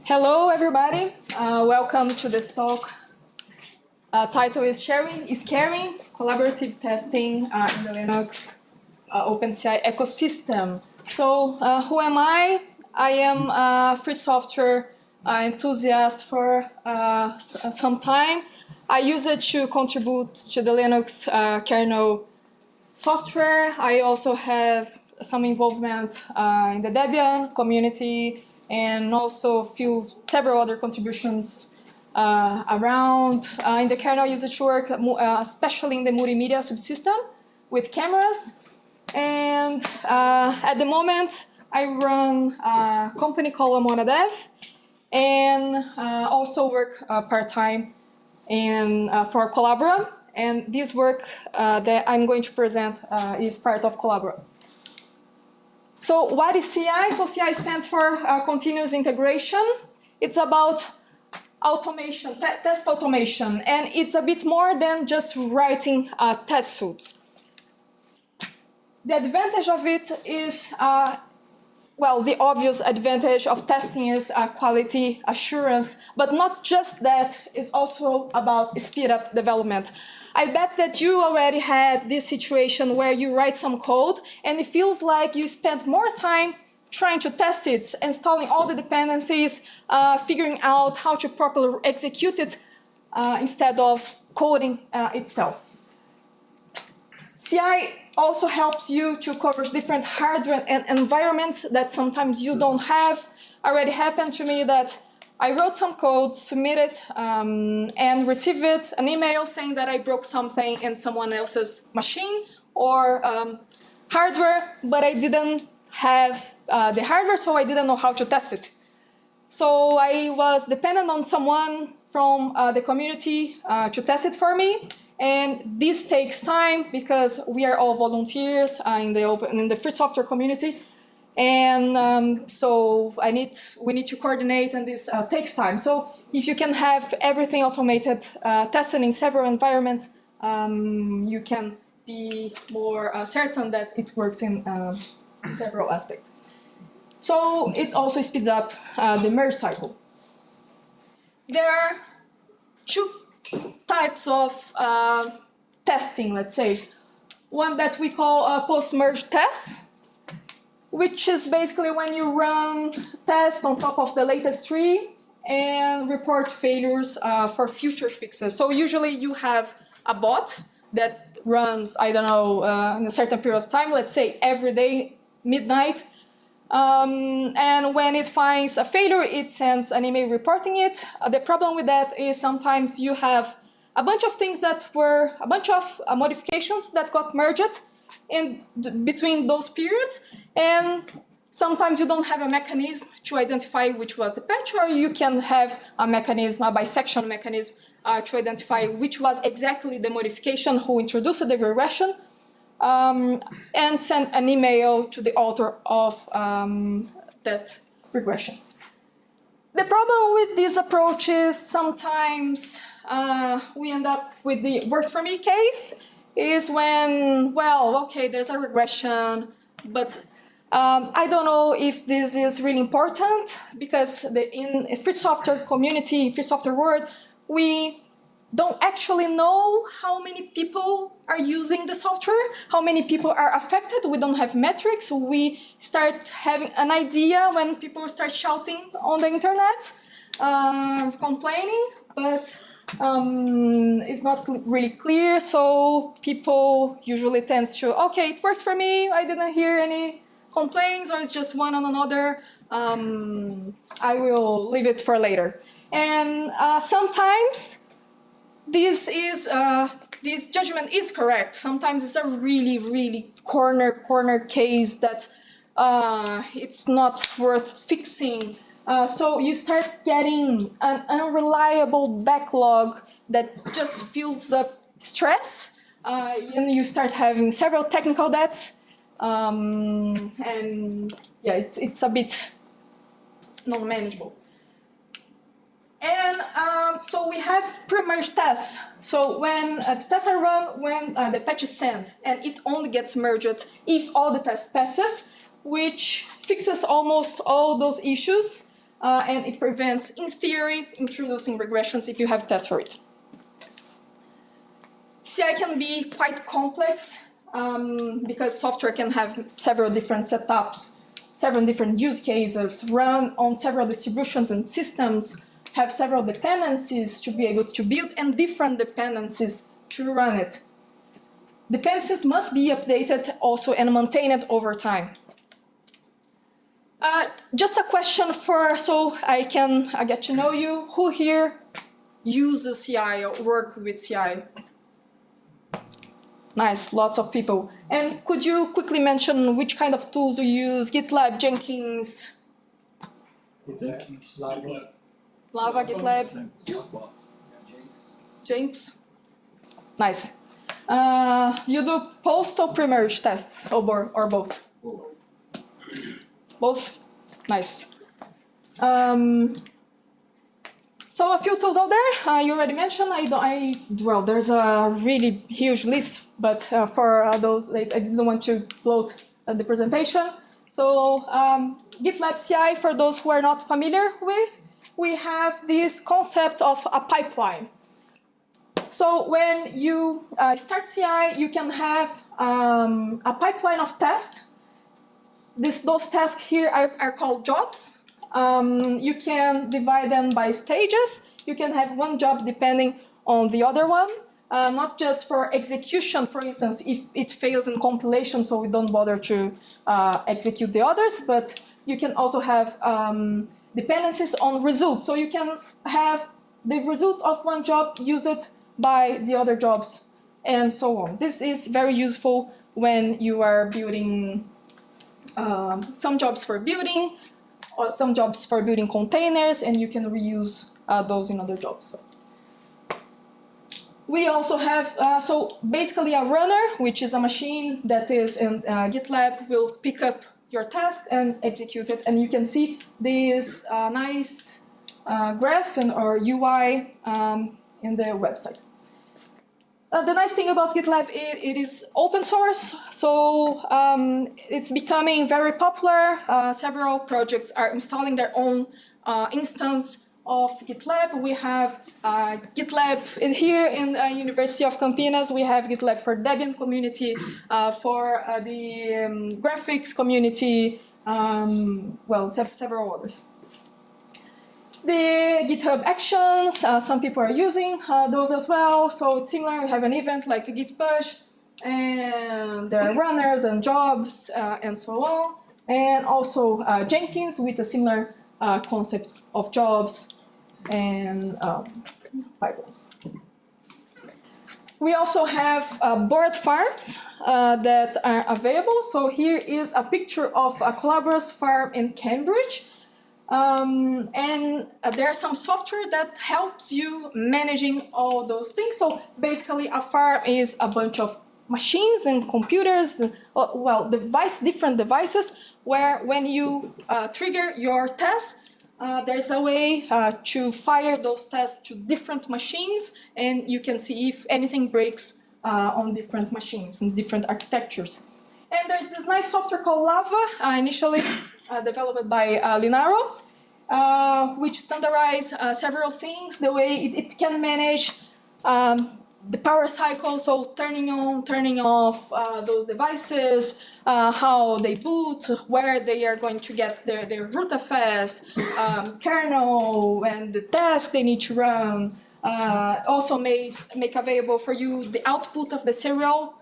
Hello, everybody. Welcome to this talk. Title is Sharing is Caring, Collaborative Testing in the Linux OpenCI ecosystem. So who am I? I am a free software enthusiast for some time. I use it to contribute to the Linux kernel software. I also have some involvement in the Debian community and also several other contributions around. In the kernel, I use it to work, especially in the multimedia subsystem with cameras. And at the moment, I run a company called Amonadev and also work part-time for Collabora. And this work that I'm going to present is part of Collabora. So what is CI? So CI stands for continuous integration. It's about automation, test automation, and it's a bit more than just writing test suites. The advantage of it is, well, the obvious advantage of testing is quality assurance, but not just that, it's also about speed up development. I bet that you already had this situation where you write some code and it feels like you spent more time trying to test it, installing all the dependencies, figuring out how to properly execute it instead of coding itself. CI also helps you to cover different hardware and environments that sometimes you don't have. Already happened to me that I wrote some code, submitted, and received an email saying that I broke something in someone else's machine or hardware, but I didn't have the hardware, so I didn't know how to test it. So I was dependent on someone from the community to test it for me. And this takes time because we are all volunteers in the free software community. And so we need to coordinate, and this takes time. So if you can have everything automated, tested in several environments, you can be more certain that it works in several aspects. So it also speeds up the merge cycle. There are two types of testing, let's say. One that we call post-merge tests, which is basically when you run tests on top of the latest tree and report failures for future fixes. So usually you have a bot that runs, I don't know, in a certain period of time, let's say every day, midnight. And when it finds a failure, it sends an email reporting it. The problem with that is sometimes you have a bunch of things that were, a bunch of modifications that got merged in between those periods, and sometimes you don't have a mechanism to identify which was the patch, or you can have a mechanism, a bisection mechanism, to identify which was exactly the modification who introduced the regression, and send an email to the author of that regression. The problem with this approach is sometimes we end up with the works for me case, is when, well, okay, there's a regression, but I don't know if this is really important, because in a free software community, free software world, we don't actually know how many people are using the software, how many people are affected. We don't have metrics. We start having an idea when people start shouting on the internet, complaining, but it's not really clear. So people usually tend to, okay, it works for me. I didn't hear any complaints, or it's just one on another. I will leave it for later. And sometimes this judgment is correct. Sometimes it's a really corner case that it's not worth fixing. So you start getting an unreliable backlog that just fills up stress, and you start having several technical debts, and yeah, it's a bit non-manageable. And so we have pre-merge tests. So when the tests are run, when the patch is sent, and it only gets merged if all the tests passes, which fixes almost all those issues, and it prevents, in theory, introducing regressions if you have tests for it. CI can be quite complex because software can have several different setups, several different use cases, run on several distributions and systems, have several dependencies to be able to build, and different dependencies to run it. Dependencies must be updated also and maintained over time. Just a question so I can get to know you. Who here uses CI or work with CI? Nice, lots of people. And could you quickly mention which kind of tools you use? GitLab, Jenkins? Lava, GitLab? Jenks? Nice. You do post or pre-merge tests, or both? Both? Nice. So a few tools out there, you already mentioned. Well, there's a really huge list, but for those, I didn't want to bloat the presentation. So GitLab CI, for those who are not familiar with, we have this concept of a pipeline. So when you start CI, you can have a pipeline of tests. Those tasks here are called jobs. You can divide them by stages. You can have one job depending on the other one, not just for execution, for instance, if it fails in compilation, so we don't bother to execute the others, but you can also have dependencies on results. So you can have the result of one job used by the other jobs, and so on. This is very useful when you are building some jobs for building, or some jobs for building containers, and you can reuse those in other jobs. We also have, so basically a runner, which is a machine that is in GitLab, will pick up your task and execute it. And you can see this nice graph or UI in the website. The nice thing about GitLab, it is open source, so it's becoming very popular. Several projects are installing their own instance of GitLab. We have GitLab here in the University of Campinas. We have GitLab for Debian community, for the graphics community, well, several others. The GitHub Actions, some people are using those as well. So it's similar, we have an event like a Git push, and there are runners and jobs and so on. And also Jenkins with a similar concept of jobs and pipelines. We also have board farms that are available. So here is a picture of a Collabos farm in Cambridge. And there's some software that helps you managing all those things. So basically a farm is a bunch of machines and computers, well, different devices, where when you trigger your test, there's a way to fire those tests to different machines, and you can see if anything breaks on different machines and different architectures. And there's this nice software called Lava, initially developed by Linaro, which standardizes several things. The way it can manage the power cycle, so turning on, turning off those devices, how they boot, where they are going to get their rootfs, kernel, and the task they need to run. Also make available for you the output of the serial,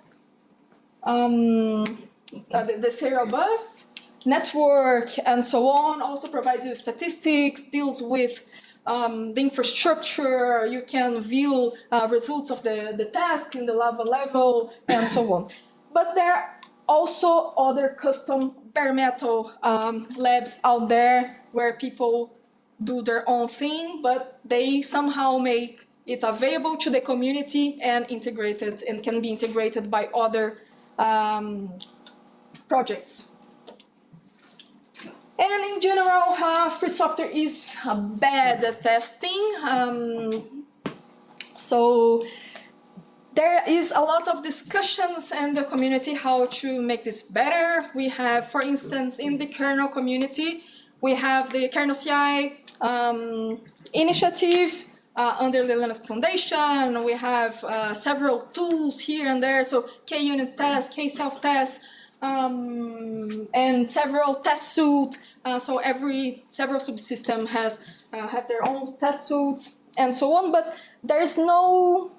the serial bus, network, and so on. Also provides you statistics, deals with the infrastructure. You can view results of the task in the Lava level, and so on. But there are also other custom bare metal labs out there where people do their own thing, but they somehow make it available to the community and integrated, and can be integrated by other projects. And in general, free software is bad at testing. So there is a lot of discussions in the community how to make this better. We have, for instance, in the kernel community, we have the kernel CI initiative under the Linux Foundation. We have several tools here and there, so KUnit test, K-self-test, and several test suites. So several subsystem has have their own test suites and so on. But there's no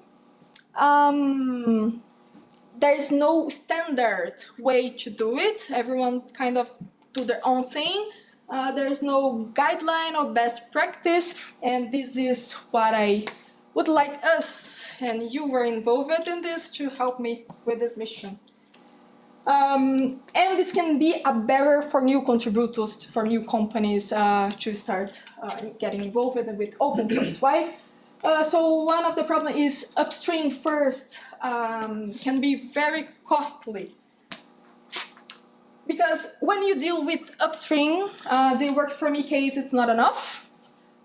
standard way to do it. Everyone kind of do their own thing. There is no guideline or best practice, and this is what I would like us, and you were involved in this, to help me with this mission. And this can be a barrier for new contributors, for new companies to start getting involved with open source. Why? So one of the problems is upstream first can be very costly. Because when you deal with upstream, the works for me case, it's not enough.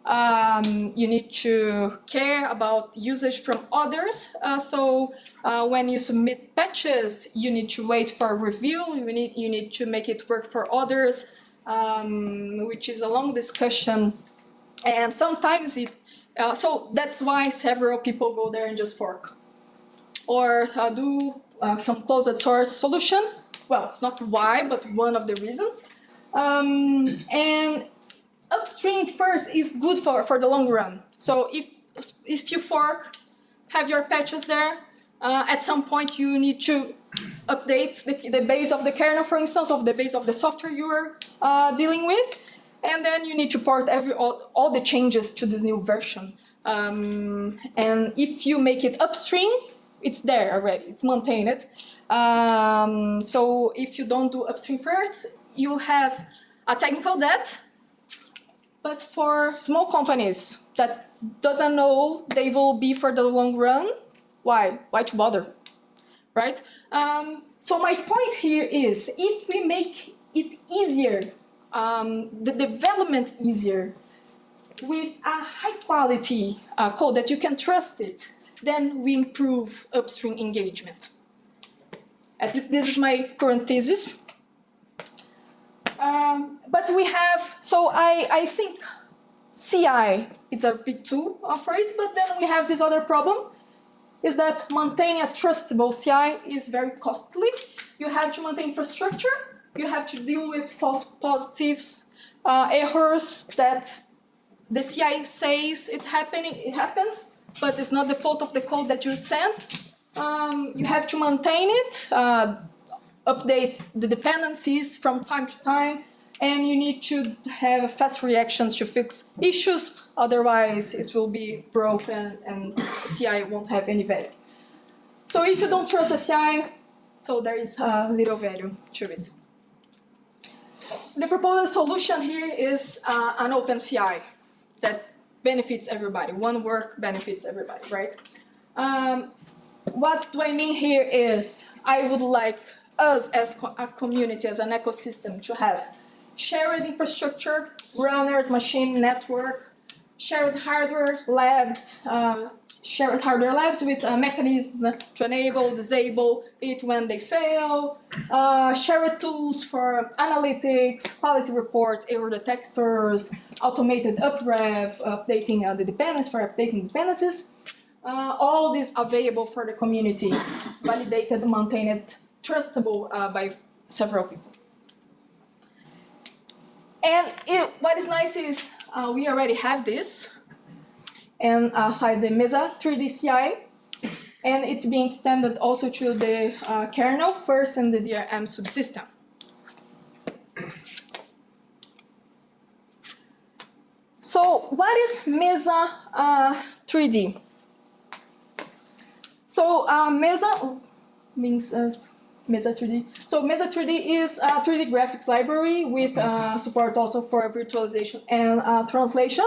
You need to care about usage from others. So when you submit patches, you need to wait for review. You need to make it work for others, which is a long discussion. And sometimes so that's why several people go there and just fork. Or do some closed source solution. Well, it's not why, but one of the reasons. And upstream first is good for the long run. So if you fork, have your patches there, at some point you need to update the base of the kernel, for instance, of the base of the software you are dealing with, and then you need to port all the changes to this new version. And if you make it upstream, it's there already, it's maintained. So if you don't do upstream first, you have a technical debt. But for small companies that doesn't know they will be for the long run, why to bother, right? So my point here is, if we make it easier, the development easier, with a high quality code that you can trust it, then we improve upstream engagement. At least this is my current thesis. But we have, so I think CI is a bit too afraid, but then we have this other problem, is that maintaining a trustable CI is very costly. You have to maintain infrastructure, you have to deal with false positives, errors that the CI says it happens, but it's not the fault of the code that you sent. You have to maintain it, update the dependencies from time to time, and you need to have fast reactions to fix issues, otherwise it will be broken and CI won't have any value. So if you don't trust a CI, so there is little value to it. The proposed solution here is an open CI that benefits everybody. One work benefits everybody, right? What do I mean here is, I would like us as a community, as an ecosystem, to have shared infrastructure, runners, machine network, shared hardware labs, with mechanisms to enable, disable it when they fail, shared tools for analytics, quality reports, error detectors, automated uprev, updating the dependencies for updating dependencies. All this available for the community, validated, maintained, trustable by several people. And what is nice is we already have this, and aside the Mesa 3D CI, and it's being extended also to the kernel first and the DRM subsystem. So what is Mesa 3D? So Mesa means Mesa 3D. So Mesa 3D is a 3D graphics library with support also for virtualization and translation.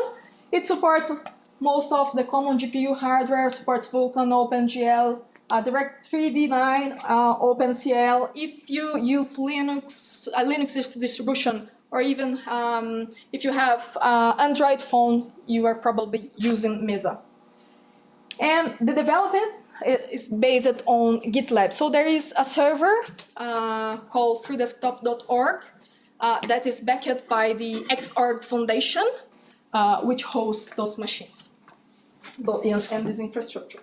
It supports most of the common GPU hardware, supports Vulkan, OpenGL, Direct3D9, OpenCL. If you use Linux, a Linux distribution or even if you have Android phone, you are probably using Mesa. And the development is based on GitLab. So there is a server called freedesktop.org that is backed by the Xorg Foundation, which hosts those machines and this infrastructure.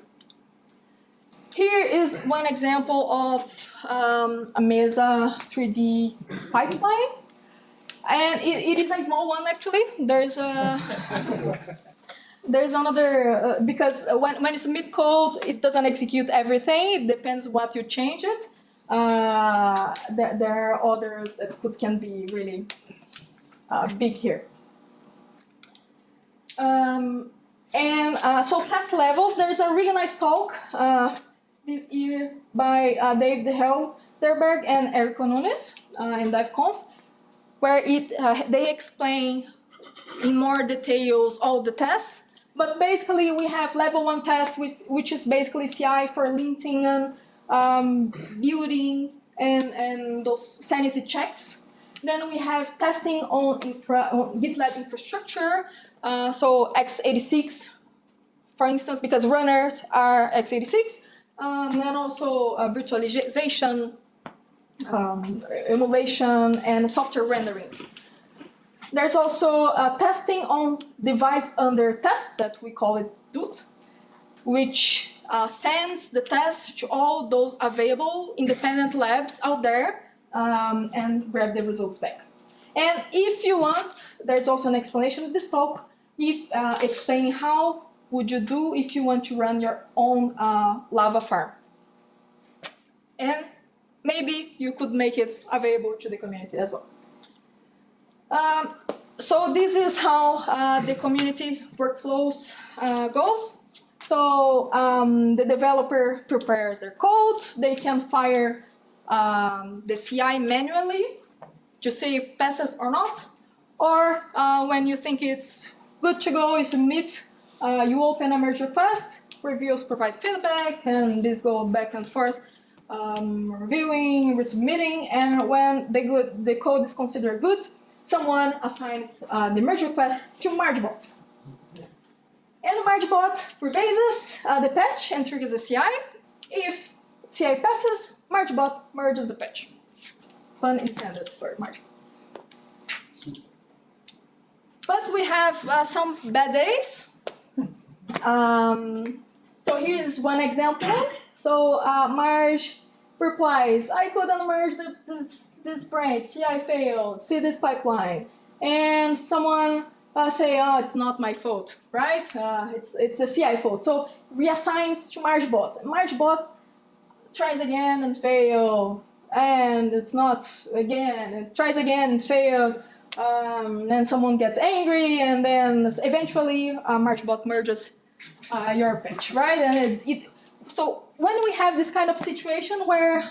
Here is one example of a Mesa 3D pipeline. And it is a small one, actually. There's another, because when you submit code, it doesn't execute everything. It depends what you change it. There are others that can be really big here. So test levels, there's a really nice talk this year by David Helderberg and Eric Nunes in DevConf, where they explain in more details all the tests. But basically, we have level 1 test, which is basically CI for linting and building and those sanity checks. Then we have testing on GitLab infrastructure, so x86, for instance, because runners are x86, and also virtualization, emulation, and software rendering. There's also testing on device under test, that we call it DUT, which sends the test to all those available independent labs out there and grab the results back. And if you want, there's also an explanation of this talk, explaining how would you do if you want to run your own lava farm. And maybe you could make it available to the community as well. So this is how the community workflows goes. So the developer prepares their code. They can fire the CI manually to see if it passes or not. Or when you think it's good to go, you submit, you open a merge request, reviews provide feedback, and this go back and forth, reviewing, resubmitting, and when the code is considered good, someone assigns the merge request to MargeBot. And MargeBot rebases the patch and triggers the CI. If CI passes, MargeBot merges the patch. Pun intended for MargeBot. But we have some bad days. So here's one example. So Marge replies, I couldn't merge this branch, CI failed, see this pipeline. And someone say, oh, it's not my fault, right? It's a CI fault. So reassigns to MargeBot. MargeBot tries again and fail, and it's not again. It tries again and fail. Then someone gets angry, and then eventually MargeBot merges your patch, right? And so when we have this kind of situation where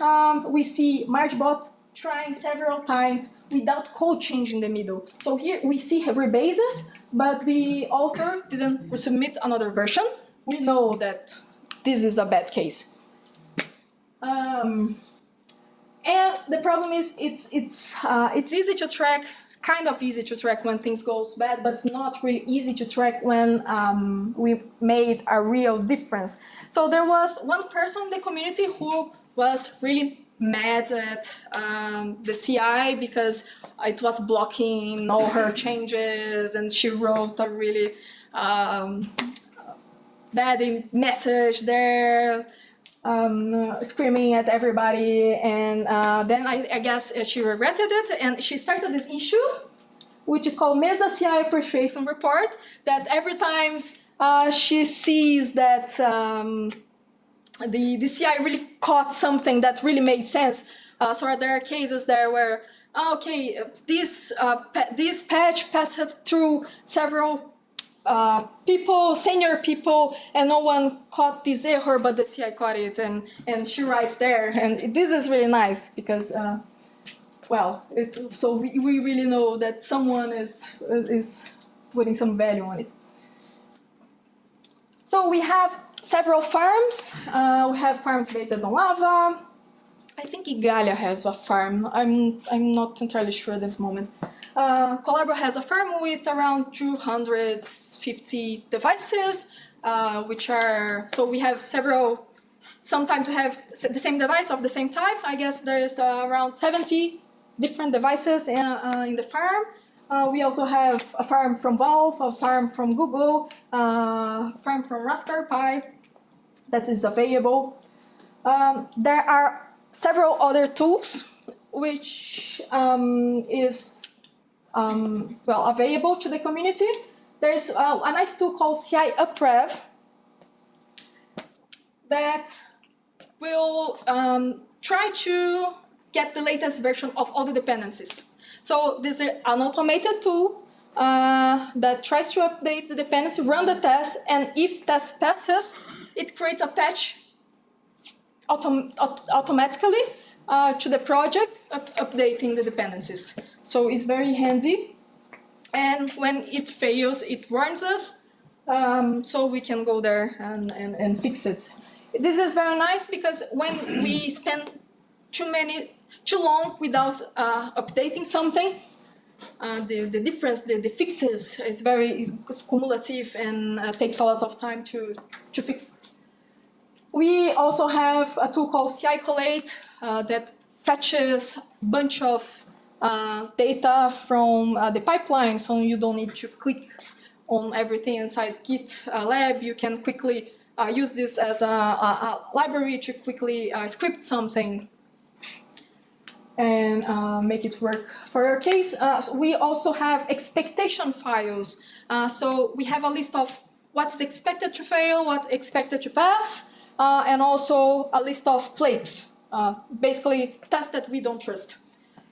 we see MargeBot trying several times without code change in the middle. So here we see rebases, but the author didn't submit another version. We know that this is a bad case. And the problem is it's easy to track, kind of easy to track when things goes bad, but it's not really easy to track when we made a real difference. So there was one person in the community who was really mad at the CI because it was blocking all her changes, and she wrote a really bad message there, screaming at everybody, and then I guess she regretted it, and she started this issue, which is called Mesa CI Appreciation Report, that every time she sees that the CI really caught something that really made sense. So there are cases there where, okay, this patch passed through several people, senior people, and no one caught this error, but the CI caught it, and she writes there, and this is really nice because, so we really know that someone is putting some value on it. So we have several farms. We have farms based on lava. I think Igalia has a farm. I'm not entirely sure at this moment. Collabora has a firm with around 250 devices, which are, so we have several, sometimes we have the same device of the same type. I guess there's around 70 different devices in the farm. We also have a farm from Valve, a farm from Google, a farm from Raspberry Pi that is available. There are several other tools which is available to the community. There's a nice tool called CI Uprev that will try to get the latest version of all the dependencies. So this is an automated tool that tries to update the dependency, run the test, and if test passes, it creates a patch automatically to the project, updating the dependencies. So it's very handy. And when it fails, it warns us, so we can go there and fix it. This is very nice because when we spend too long without updating something, the difference, the fixes is very cumulative and takes a lot of time to fix. We also have a tool called CI Collate that fetches a bunch of data from the pipeline, so you don't need to click on everything inside GitLab. You can quickly use this as a library to quickly script something and make it work for your case. We also have expectation files. So we have a list of what's expected to fail, what's expected to pass, and also a list of flakes, basically tests that we don't trust.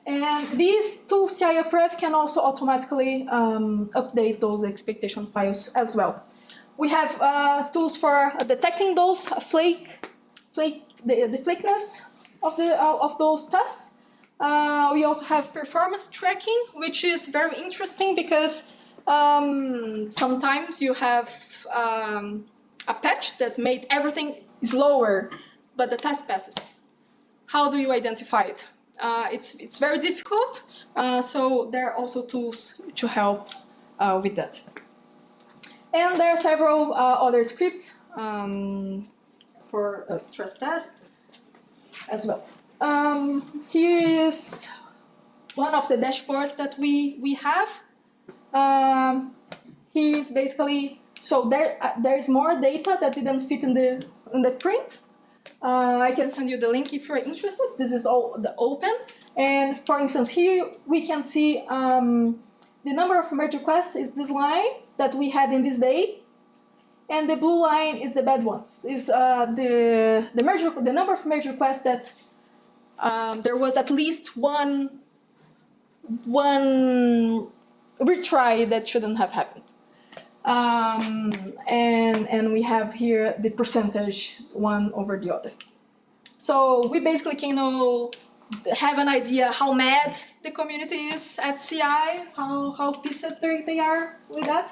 And these two CI Uprev can also automatically update those expectation files as well. We have tools for detecting those the flakiness of those tests. We also have performance tracking, which is very interesting because sometimes you have a patch that made everything slower, but the test passes. How do you identify it? It's very difficult, so there are also tools to help with that. And there are several other scripts for a stress test as well. Here is one of the dashboards that we have. Here is basically, so there's more data that didn't fit in the print. I can send you the link if you're interested. This is all the open. And for instance, here we can see the number of merge requests is this line that we had in this day. And the blue line is the bad ones. Is the number of merge requests that there was at least one retry that shouldn't have happened. And we have here the percentage one over the other. So we basically can have an idea how mad the community is at CI, how pissed they are with that.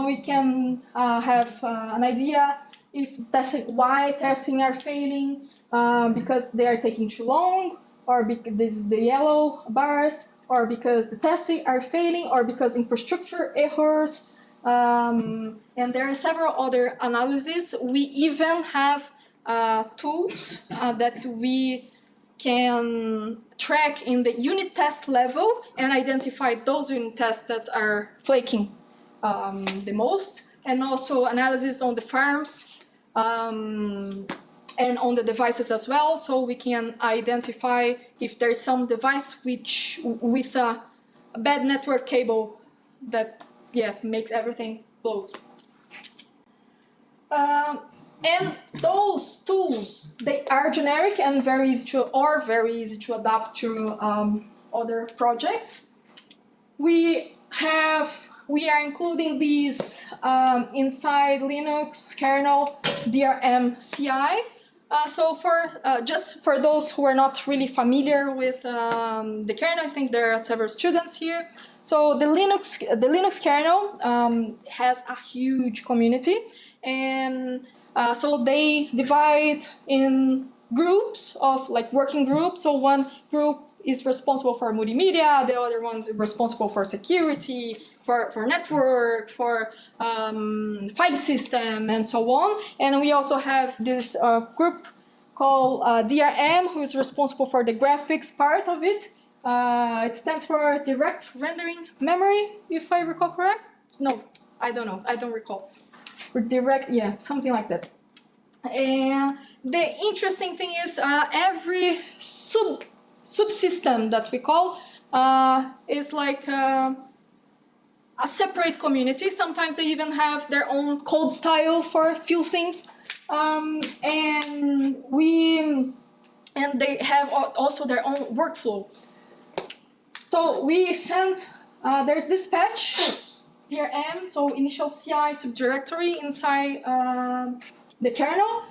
We can have an idea if why testing are failing, because they are taking too long, or because this is the yellow bars, or because the testing are failing, or because infrastructure errors. And there are several other analyses. We even have tools that we can track in the unit test level and identify those unit tests that are flaking the most, and also analysis on the farms and on the devices as well, so we can identify if there's some device with a bad network cable that makes everything close. And those tools, they are generic and very easy to adapt to other projects. We are including these inside Linux kernel DRM CI. So just for those who are not really familiar with the kernel, I think there are several students here. So the Linux kernel has a huge community, and so they divide in groups of working groups. So one group is responsible for multimedia, the other one is responsible for security, for network, for file system, and so on. And we also have this group called DRM, who is responsible for the graphics part of it. It stands for Direct Rendering Memory, if I recall correct. No, I don't know. I don't recall. Or direct, yeah, something like that. And the interesting thing is every subsystem that we call is like a separate community. Sometimes they even have their own code style for a few things. And they have also their own workflow. So we send, there's this patch, DRM, so initial CI subdirectory inside the kernel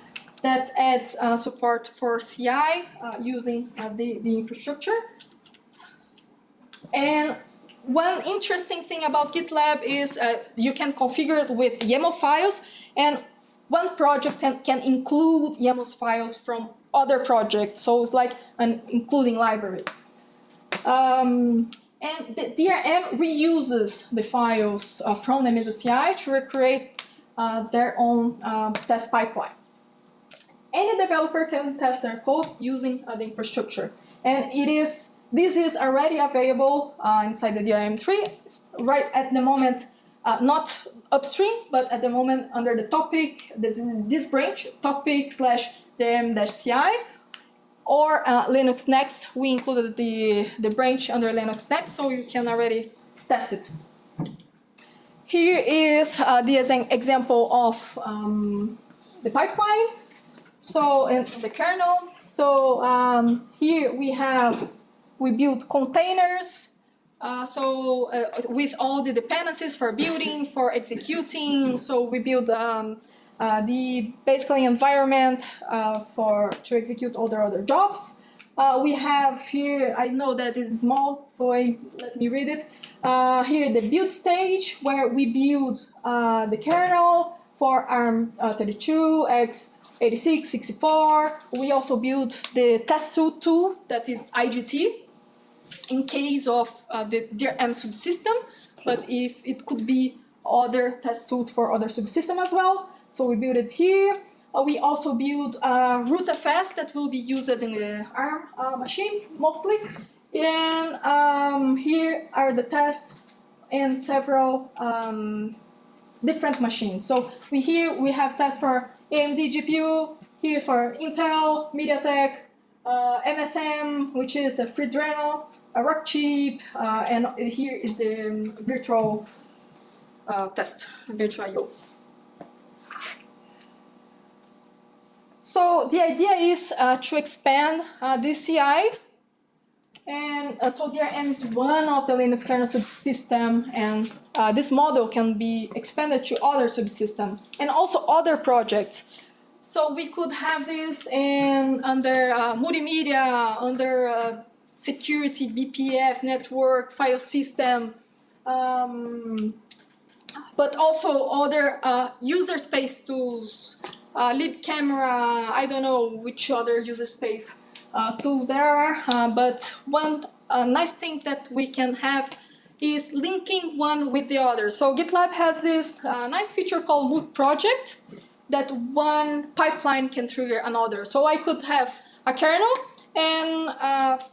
that adds support for CI using the infrastructure. And one interesting thing about GitLab is you can configure it with YAML files, and one project can include YAML files from other projects, so it's like an including library. And the DRM reuses the files from the Mesa CI to recreate their own test pipeline. Any developer can test their code using the infrastructure. And this is already available inside the DRM tree, right at the moment, not upstream, but at the moment under the topic, this branch, topic/DRM-CI, or Linux Next. We included the branch under Linux Next, so you can already test it. Here is the example of the pipeline. So in the kernel, so here we build containers. With all the dependencies for building, for executing. So we build the basically environment to execute all the other jobs. We have here, I know that it's small, so let me read it. Here the build stage, where we build the kernel for ARM32, x86, 64. We also build the test suite tool that is IGT in case of the DRM subsystem, but if it could be other test suite for other subsystem as well. So we build it here. We also build rootfs that will be used in the ARM machines mostly. And here are the tests in several different machines. So here we have tests for AMD GPU, here for Intel, MediaTek, MSM, which is a FreeDremel, a Rockchip, and here is the virtual test, virtual I/O. So the idea is to expand this CI, and so DRM is one of the Linux kernel subsystem, and this model can be expanded to other subsystems and also other projects. So we could have this under multimedia, under security, BPF, network, file system, but also other user space tools, libcamera, I don't know which other user space tools there are, but one nice thing that we can have is linking one with the other. So GitLab has this nice feature called multi-project, that one pipeline can trigger another. So I could have a kernel, and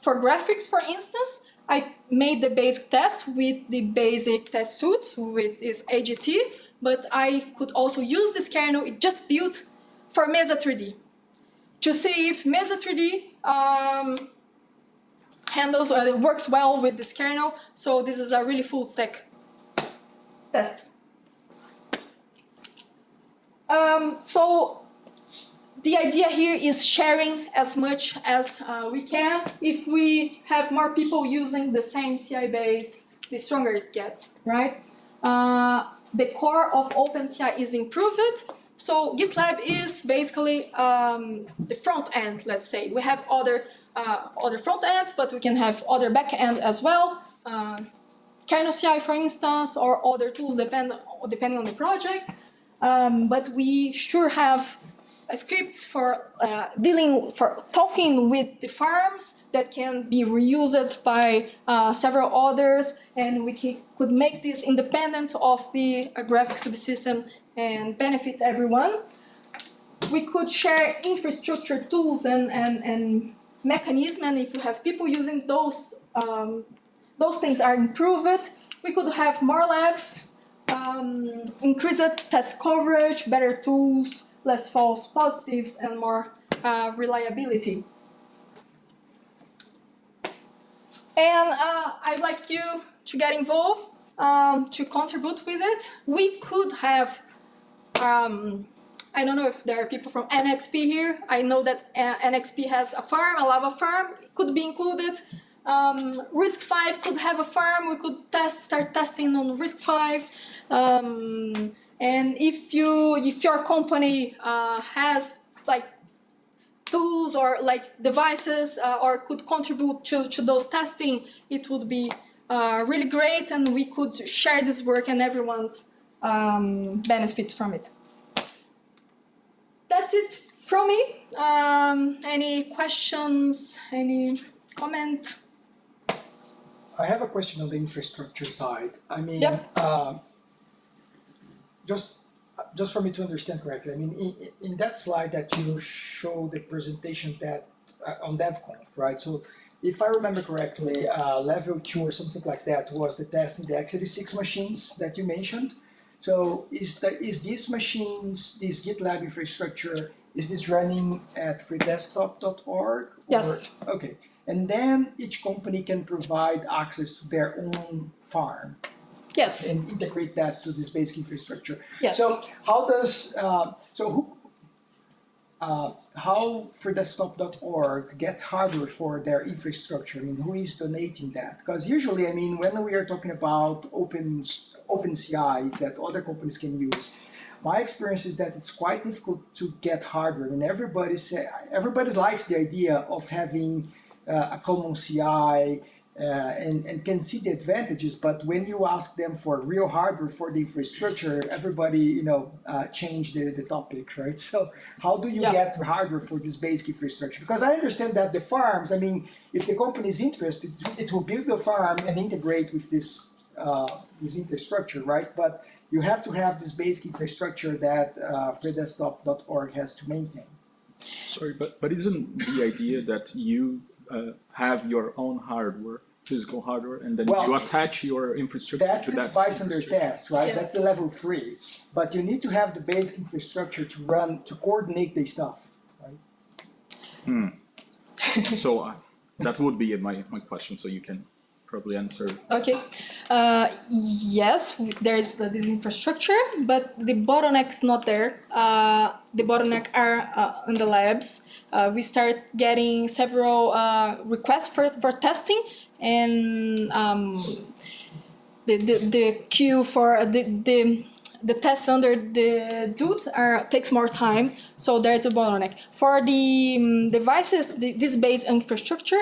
for graphics, for instance, I made the basic test with the basic test suite, which is AGT, but I could also use this kernel, it just built for Mesa 3D, to see if Mesa 3D handles or it works well with this kernel. So this is a really full stack test. So the idea here is sharing as much as we can. If we have more people using the same CI base, the stronger it gets, right? The core of OpenCI is improved. So GitLab is basically the front end, let's say. We have other front ends, but we can have other back end as well. Kernel CI, for instance, or other tools depending on the project. But we sure have scripts for talking with the farms that can be reused by several others, and we could make this independent of the graphic subsystem and benefit everyone. We could share infrastructure tools and mechanisms, and if you have people using those things are improved. We could have more labs, increased test coverage, better tools, less false positives, and more reliability. And I'd like you to get involved, to contribute with it. We could have, I don't know if there are people from NXP here. I know that NXP has a farm, a lava farm, it could be included. RISC-V could have a farm. We could start testing on RISC-V. And if your company has like tools or like devices or could contribute to those testing, it would be really great, and we could share this work and everyone's benefits from it. That's it from me. Any questions? Any comment? I have a question on the infrastructure side. I mean, just for me to understand correctly, I mean, in that slide that you show the presentation that on DevConf, right? So if I remember correctly, level 2 or something like that was the test in the x86 machines that you mentioned. So is these machines, this GitLab infrastructure, is this running at freedesktop.org? Yes. Okay. And then each company can provide access to their own farm. Yes. And integrate that to this basic infrastructure. Yes. So how does how freedesktop.org gets hardware for their infrastructure? I mean, who is donating that? Because usually, I mean, when we are talking about open CIs that other companies can use, my experience is that it's quite difficult to get hardware. I mean, everybody likes the idea of having a common CI and can see the advantages, but when you ask them for real hardware for the infrastructure, everybody change the topic, right? So how do you get hardware for this basic infrastructure? Because I understand that the farms, I mean, if the company is interested, it will build the farm and integrate with this infrastructure, right? But you have to have this basic infrastructure that freedesktop.org has to maintain. Sorry, but isn't the idea that you have your own hardware, physical hardware, and then you attach your infrastructure to that? That's the device under test, right? Yes. That's the level 3. But you need to have the basic infrastructure to coordinate the stuff, right? So that would be my question, so you can probably answer. Okay. Yes, there is this infrastructure, but the bottleneck's not there. The bottleneck are in the labs. We start getting several requests for testing, and the queue for the tests under the DUT takes more time, so there's a bottleneck. For the devices, this base infrastructure,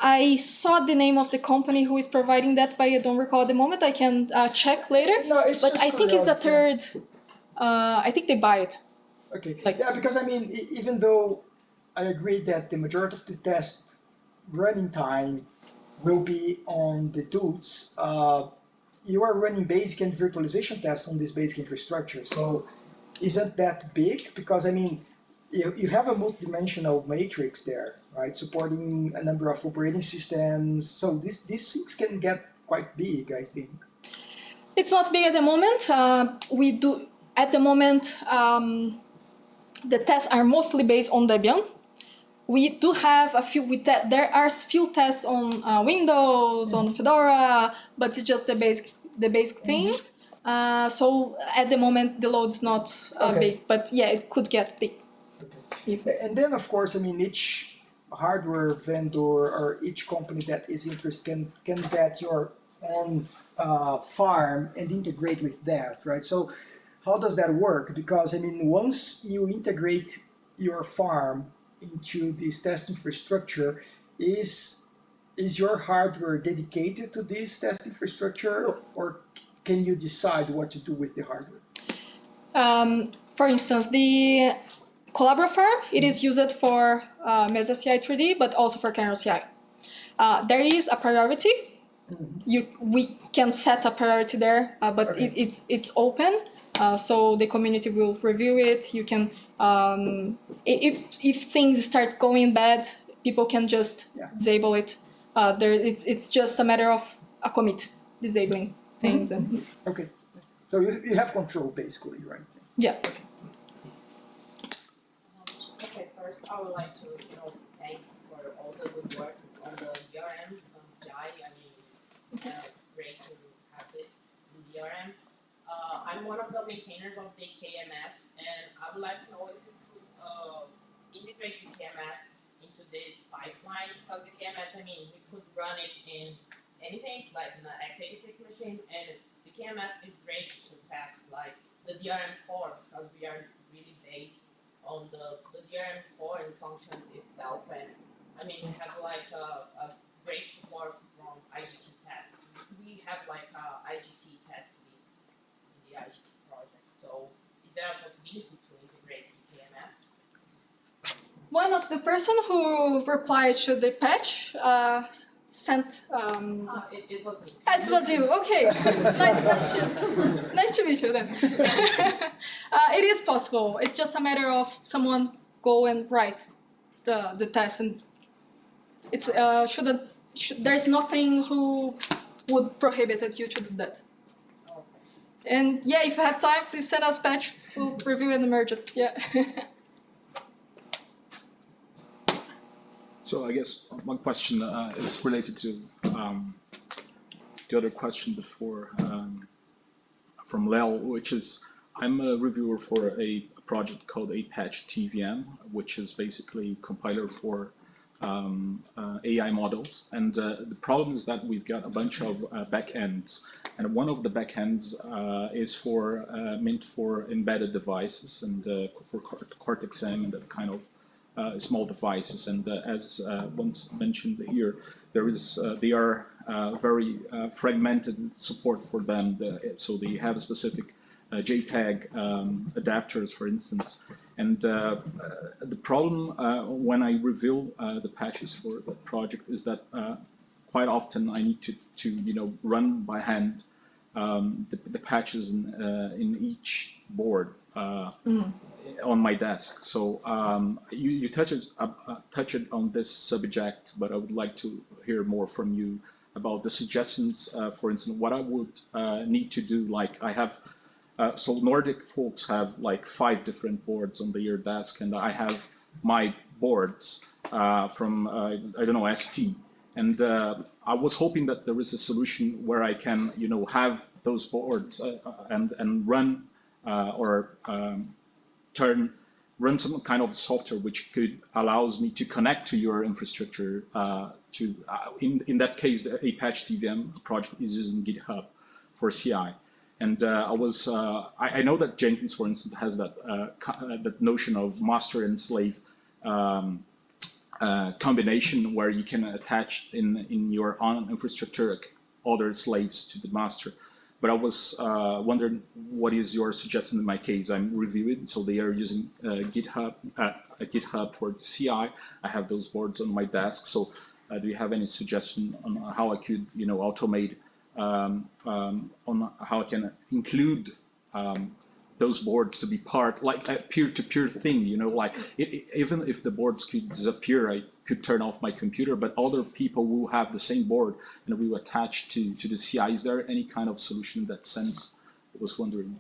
I saw the name of the company who is providing that, but I don't recall at the moment. I can check later. No, it's but just I think it's a third. I think they buy it. Okay. Yeah, because I mean, even though I agree that the majority of the test running time will be on the DUTs, you are running basic and virtualization tests on this basic infrastructure. So isn't that big? Because I mean, you have a multidimensional matrix there, right? Supporting a number of operating systems. So these things can get quite big, I think. It's not big at the moment. We do, at the moment, the tests are mostly based on Debian. We do have a few, there are few tests on Windows, on Fedora, but it's just the basic things. So at the moment, the load is not big, but yeah, it could get big. And then, of course, I mean, each hardware vendor or each company that is interested can get your own farm and integrate with that, right? So how does that work? Because, I mean, once you integrate your farm into this test infrastructure, is your hardware dedicated to this test infrastructure, or can you decide what to do with the hardware? For instance, the Collabora Farm, it is used for Mesa CI 3D, but also for Kernel CI. There is a priority. We can set a priority there, but it's open, so the community will review it. You can, if things start going bad, people can just disable it. It's just a matter of a commit disabling things. And Okay, so you have control basically, right? yeah. Okay, first I would like to thank for all the good work on the DRM CI. I mean, it's great to have this in DRM. I'm one of the maintainers of the KMS, and I would like to know if you could integrate the KMS into this pipeline, because the KMS, I mean, we could run it in anything, like in the x86 machine, and the KMS is great to test like the DRM core, because we are really based on the DRM core and functions itself, and I mean, we have like a great support from IGT test. We have like a IGT test list in the IGT project, so is there a possibility to integrate the KMS? One of the person who replied to the patch sent. It was me. It was you. Okay. Nice to meet you then. It is possible. It's just a matter of someone go and write the test, and it's there's nothing who would prohibit you to do that. And yeah, if you have time, please send us patch. We'll review and merge it. Yeah. So I guess one question is related to the other question before from Lel, which is I'm a reviewer for a project called Apatch TVM, which is basically a compiler for AI models. And the problem is that we've got a bunch of backends, and one of the backends is for meant for embedded devices and for Cortex-M and that kind of small devices, and as once mentioned here, they are very fragmented support for them. So they have a specific JTAG adapters, for instance. And the problem when I reveal the patches for the project is that quite often I need to run by hand the patches in each board. On my desk. So you touched on this subject, but I would like to hear more from you about the suggestions. For instance, what I would need to do. Like I have, so Nordic folks have like 5 different boards on their desk, and I have my boards from I don't know, ST, and I was hoping that there is a solution where I can have those boards and run or run some kind of software which could allows me to connect to your infrastructure. In that case, the Apatch TVM project is using GitHub for CI, and I know that Jenkins, for instance, has that notion of master and slave combination where you can attach in your own infrastructure other slaves to the master. But I was wondering, what is your suggestion in my case? I'm reviewing, so they are using GitHub for the CI. I have those boards on my desk. So do you have any suggestion on how I could, automate, on how I can include those boards to be part, like a peer-to-peer thing, like even if the boards could disappear, I could turn off my computer, but other people will have the same board and we will attach to the CI. Is there any kind of solution in that sense? I was wondering.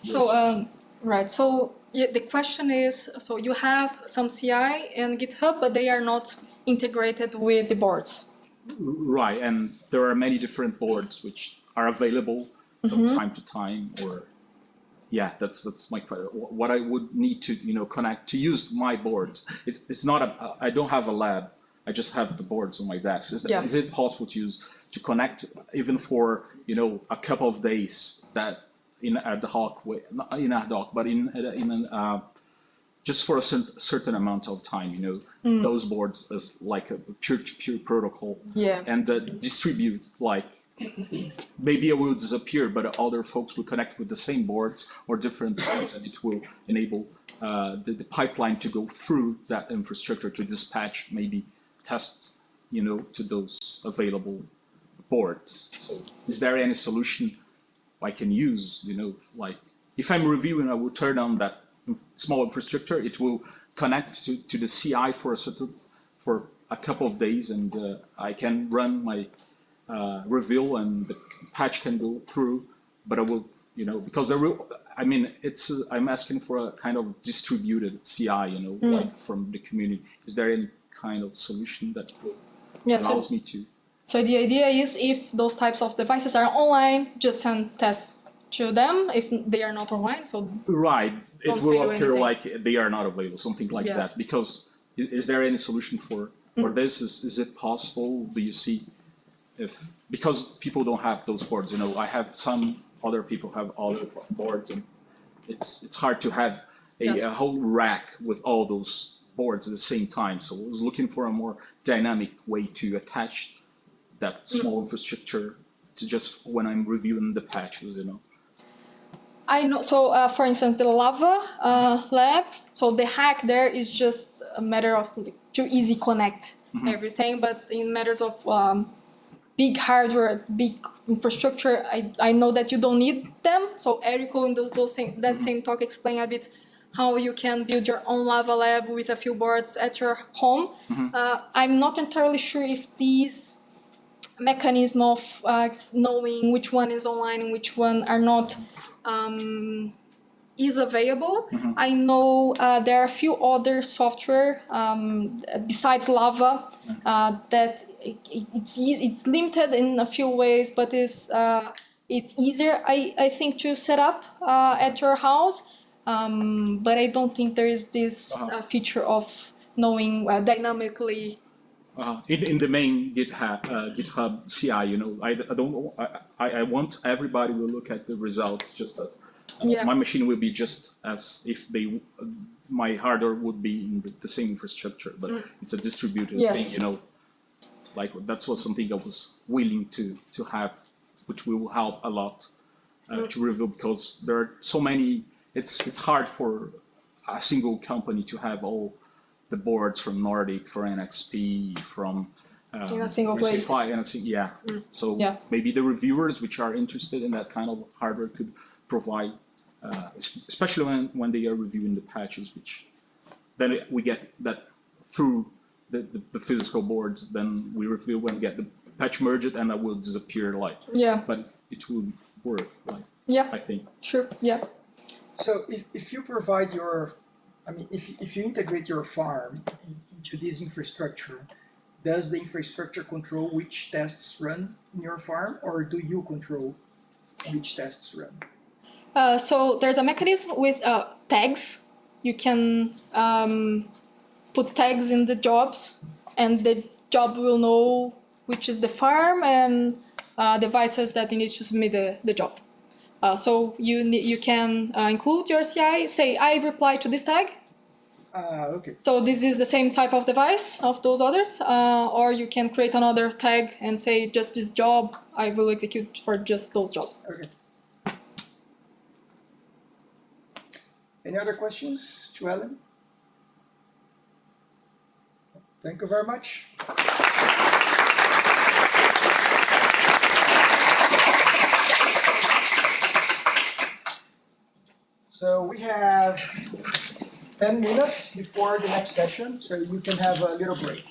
So, right. So the question is, so you have some CI and GitHub, but they are not integrated with the boards. Right, and there are many different boards which are available from time to time, or yeah, that's my question. What I would need to connect to use my boards. It's not I don't have a lab. I just have the boards on my desk. Is it possible to connect even for a couple of days, that in ad hoc way, not in ad hoc, but in just for a certain amount of time, those boards as like a peer-to-peer protocol, and distribute like maybe it will disappear, but other folks will connect with the same boards or different boards, and it will enable the pipeline to go through that infrastructure to dispatch maybe tests, to those available boards. So is there any solution I can use, like if I'm reviewing, I will turn on that small infrastructure, it will connect to the CI for a couple of days, and I can run my review and the patch can go through, but I will, because I'm asking for a kind of distributed CI, like from the community. Is there any kind of solution that will allows me to? So the idea is if those types of devices are online, just send tests to them if they are not online. So right, it will appear anything. like they are not available, something like that. Because is there any solution for this? Is it possible? Do you see because people don't have those boards? I have some other people have other boards, and it's hard to have a whole rack with all those boards at the same time. So I was looking for a more dynamic way to attach that small infrastructure to just when I'm reviewing the patches, I know. So, for instance, the Lava lab. So the hack there is just a matter of to easy connect everything. But in matters of big hardware, big infrastructure, I know that you don't need them. So Erico in that same talk explained a bit how you can build your own Lava lab with a few boards at your home. I'm not entirely sure if these mechanism of knowing which one is online and which one are not is available. I know there are a few other software besides Lava that it's limited in a few ways, but it's easier I think to set up at your house. But I don't think there is this feature of knowing dynamically. In the main GitHub CI, I want everybody to look at the results just as my machine will be just as if my hardware would be in the same infrastructure, but it's a distributed thing, like that was something I was willing to have, which will help a lot to review, because there are so many, it's hard for a single company to have all the boards from Nordic, for NXP, from in a single place. So maybe the reviewers which are interested in that kind of hardware could provide, especially when they are reviewing the patches, which then we get that through the physical boards, then we review and get the patch merged, and that will disappear but it will work I think. Sure, So if you provide if you integrate your farm into this infrastructure, does the infrastructure control which tests run in your farm, or do you control which tests run? So there's a mechanism with tags. You can put tags in the jobs, and the job will know which is the farm and devices that it needs to submit the job. So you can include your CI, say I reply to this tag. Okay. So this is the same type of device of those others, or you can create another tag and say just this job I will execute for just those jobs. Okay. Any other questions to Ellen? Thank you very much. So we have 10 minutes before the next session, so you can have a little break.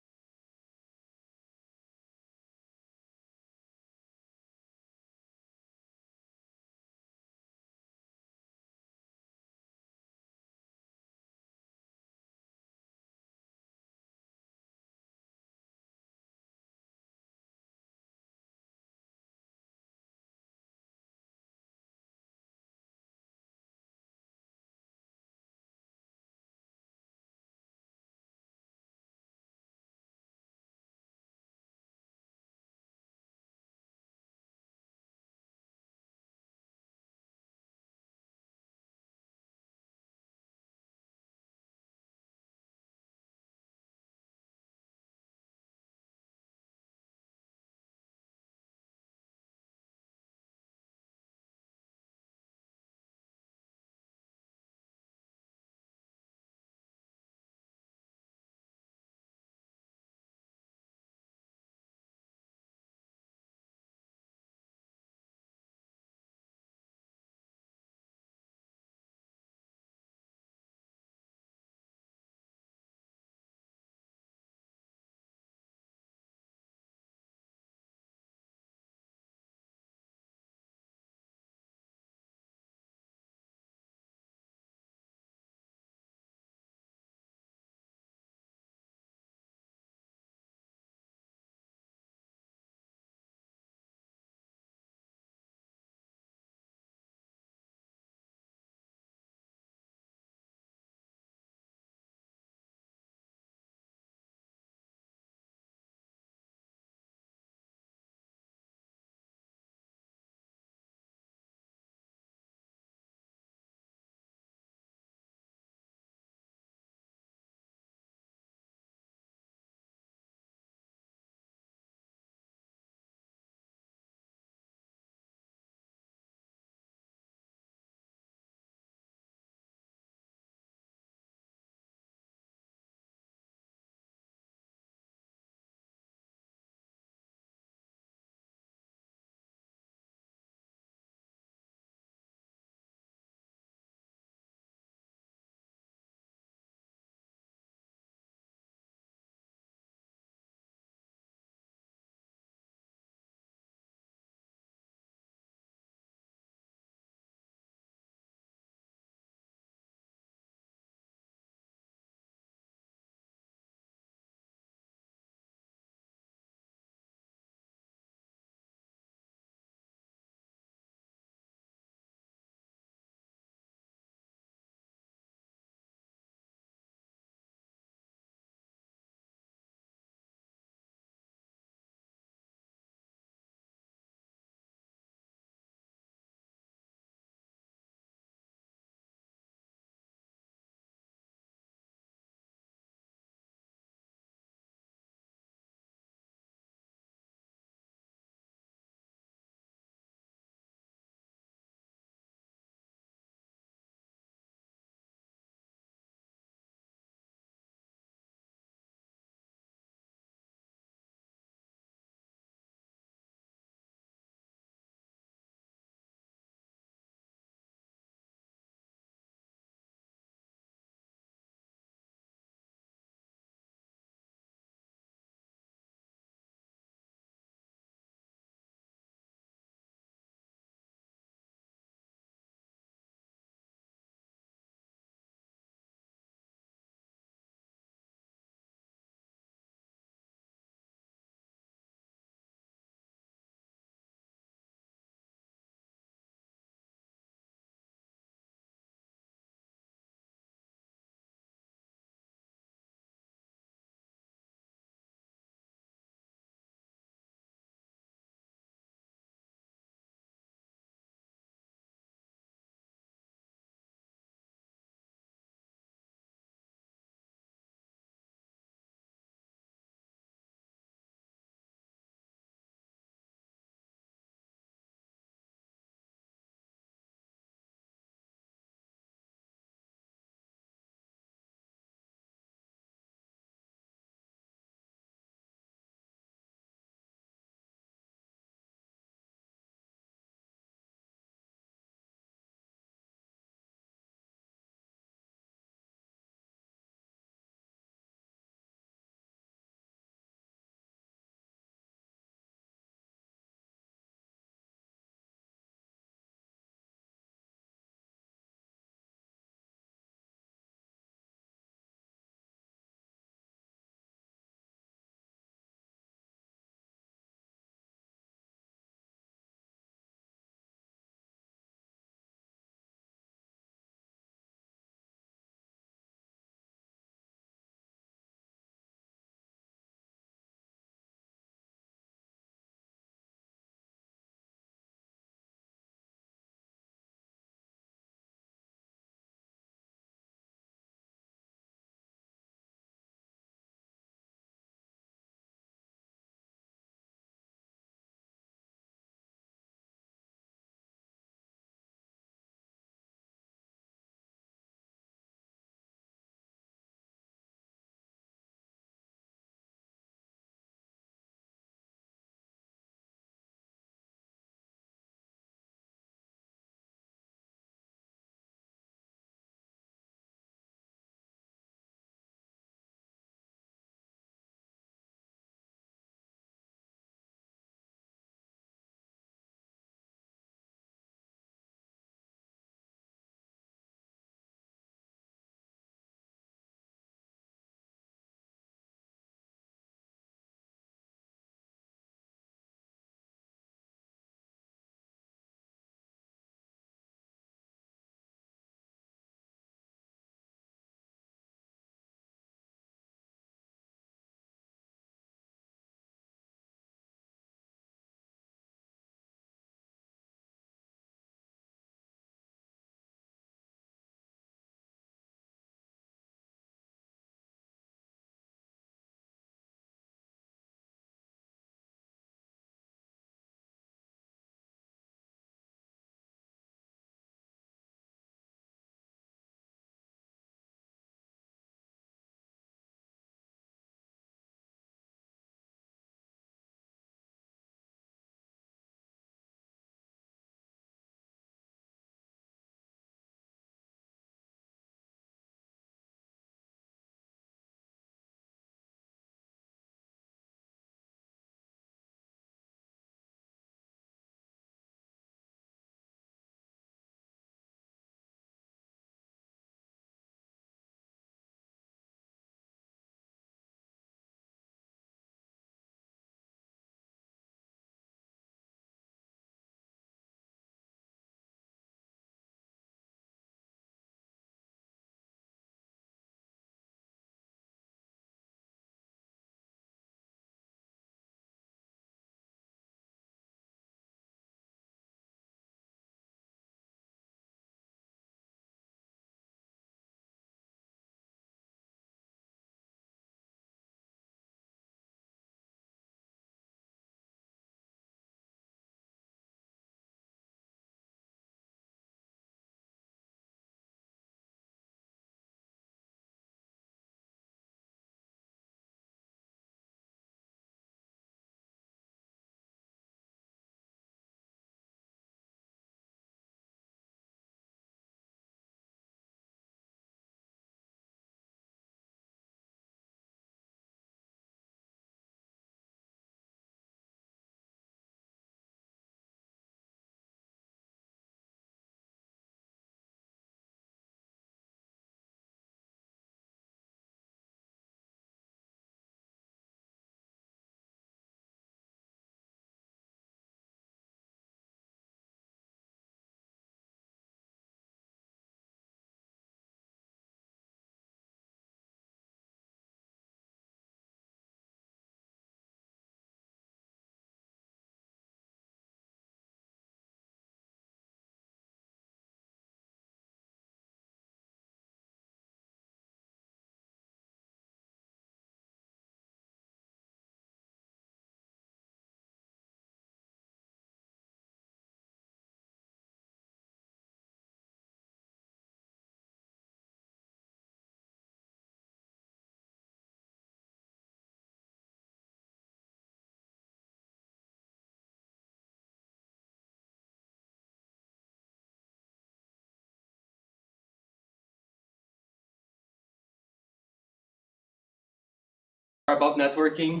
about networking.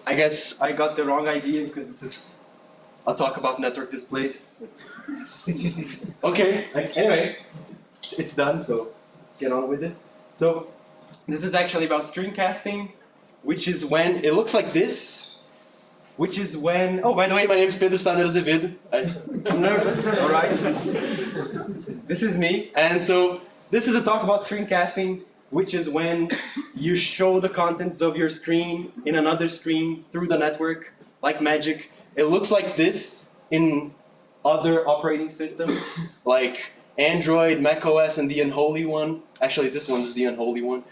I guess I got the wrong idea because this is a talk about network displays. Okay, anyway, it's done, so get on with it. So this is actually about screencasting, which is when it looks like this, which is when, oh, by the way, my name is Pedro Sander Azevedo. I'm nervous, all right? This is me, and so this is a talk about screencasting, which is when you show the contents of your screen in another screen through the network, like magic. It looks like this in other operating systems, like Android, macOS, and the unholy one. Actually, this one's the unholy one.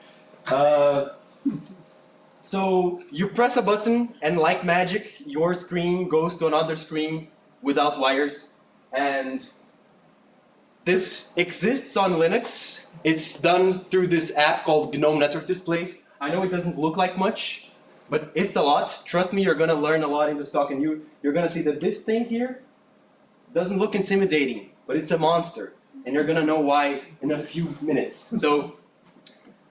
So you press a button, and like magic, your screen goes to another screen without wires. And this exists on Linux. It's done through this app called GNOME Network Displays. I know it doesn't look like much, but it's a lot. Trust me, you're going to learn a lot in this talk, and you're going to see that this thing here doesn't look intimidating, but it's a monster. And you're going to know why in a few minutes. So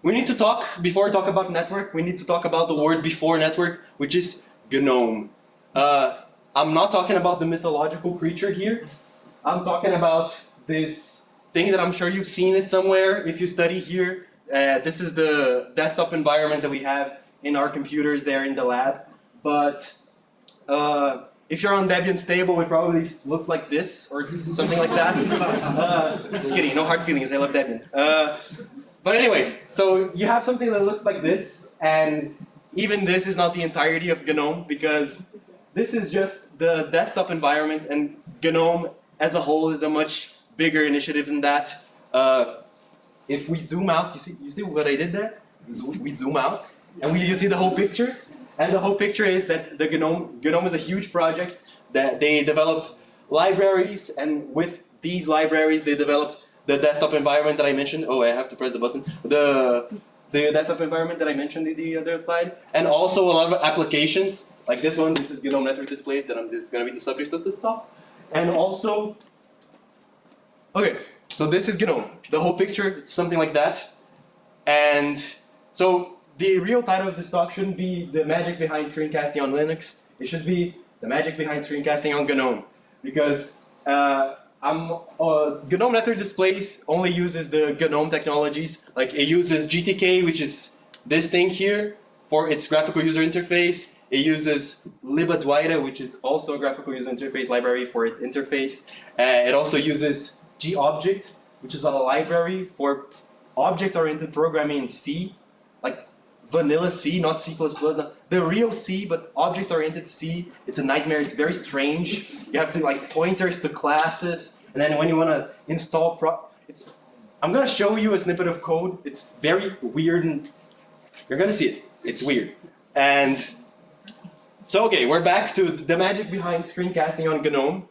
we need to talk, before we talk about network, we need to talk about the word before network, which is GNOME. I'm not talking about the mythological creature here. I'm talking about this thing that I'm sure you've seen it somewhere if you study here. This is the desktop environment that we have in our computers there in the lab. But if you're on Debian stable, it probably looks like this or something like that. Just kidding, no hard feelings, I love Debian. But anyways, so you have something that looks like this, and even this is not the entirety of GNOME, because this is just the desktop environment, and GNOME as a whole is a much bigger initiative than that. If we zoom out, you see what I did there? We zoom out, and you see the whole picture. And the whole picture is that the GNOME is a huge project that they develop libraries, and with these libraries they develop the desktop environment that I mentioned. Oh, I have to press the button. The desktop environment that I mentioned in the other slide, and also a lot of applications like this one. This is GNOME Network Displays that is going to be the subject of this talk, and also. Okay, so this is GNOME. The whole picture, it's something like that. And so the real title of this talk shouldn't be the magic behind screencasting on Linux. It should be the magic behind screencasting on GNOME. Because GNOME Network Displays only uses the GNOME technologies. Like it uses GTK, which is this thing here, for its graphical user interface. It uses libadwaita, which is also a graphical user interface library for its interface. It also uses gobject, which is a library for object-oriented programming in C, like vanilla C, not C++, not the real C, but object-oriented C. It's a nightmare. It's very strange. You have to like pointers to classes, and then when you want to install I'm gonna show you a snippet of code. It's very weird, and you're gonna see it. It's weird. And so okay, we're back to the magic behind screencasting on GNOME,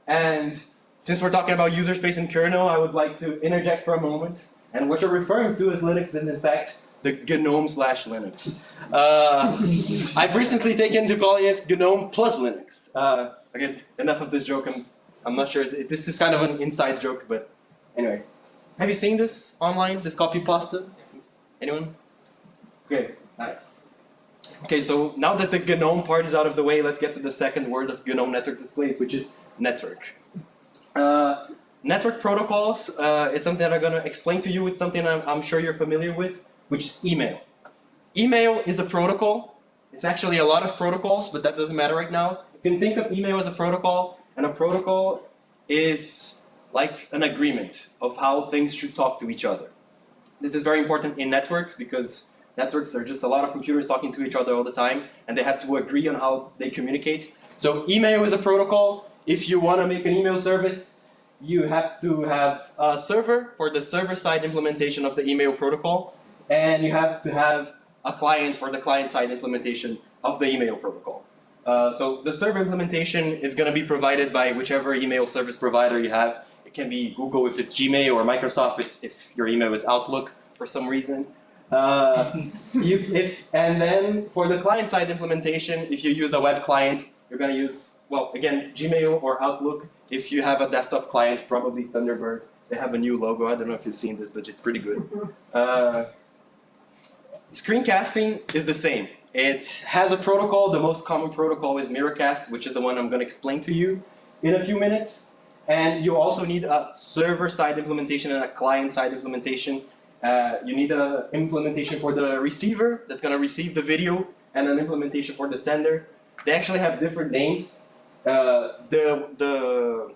and since we're talking about user space and kernel, I would like to interject for a moment. And what you're referring to as Linux is in fact the GNOME/Linux. I've recently taken to calling it GNOME plus Linux. Again, enough of this joke. I'm not sure. This is kind of an inside joke, but anyway. Have you seen this online, this copy pasta? Anyone? Okay, nice. Okay, so now that the GNOME part is out of the way, let's get to the second word of GNOME Network Displays, which is network. Network protocols, it's something that I'm going to explain to you. It's something I'm sure you're familiar with, which is email. Email is a protocol. It's actually a lot of protocols, but that doesn't matter right now. You can think of email as a protocol, and a protocol is like an agreement of how things should talk to each other. This is very important in networks because networks are just a lot of computers talking to each other all the time, and they have to agree on how they communicate. So email is a protocol. If you want to make an email service, you have to have a server for the server-side implementation of the email protocol, and you have to have a client for the client-side implementation of the email protocol. So the server implementation is going to be provided by whichever email service provider you have. It can be Google if it's Gmail, or Microsoft if your email is Outlook for some reason. And then for the client-side implementation, if you use a web client, you're going to use, well, again, Gmail or Outlook. If you have a desktop client, probably Thunderbird. They have a new logo. I don't know if you've seen this, but it's pretty good. Screencasting is the same. It has a protocol. The most common protocol is Miracast, which is the one I'm going to explain to you in a few minutes. And you also need a server-side implementation and a client-side implementation. You need an implementation for the receiver that's going to receive the video, and an implementation for the sender. They actually have different names. The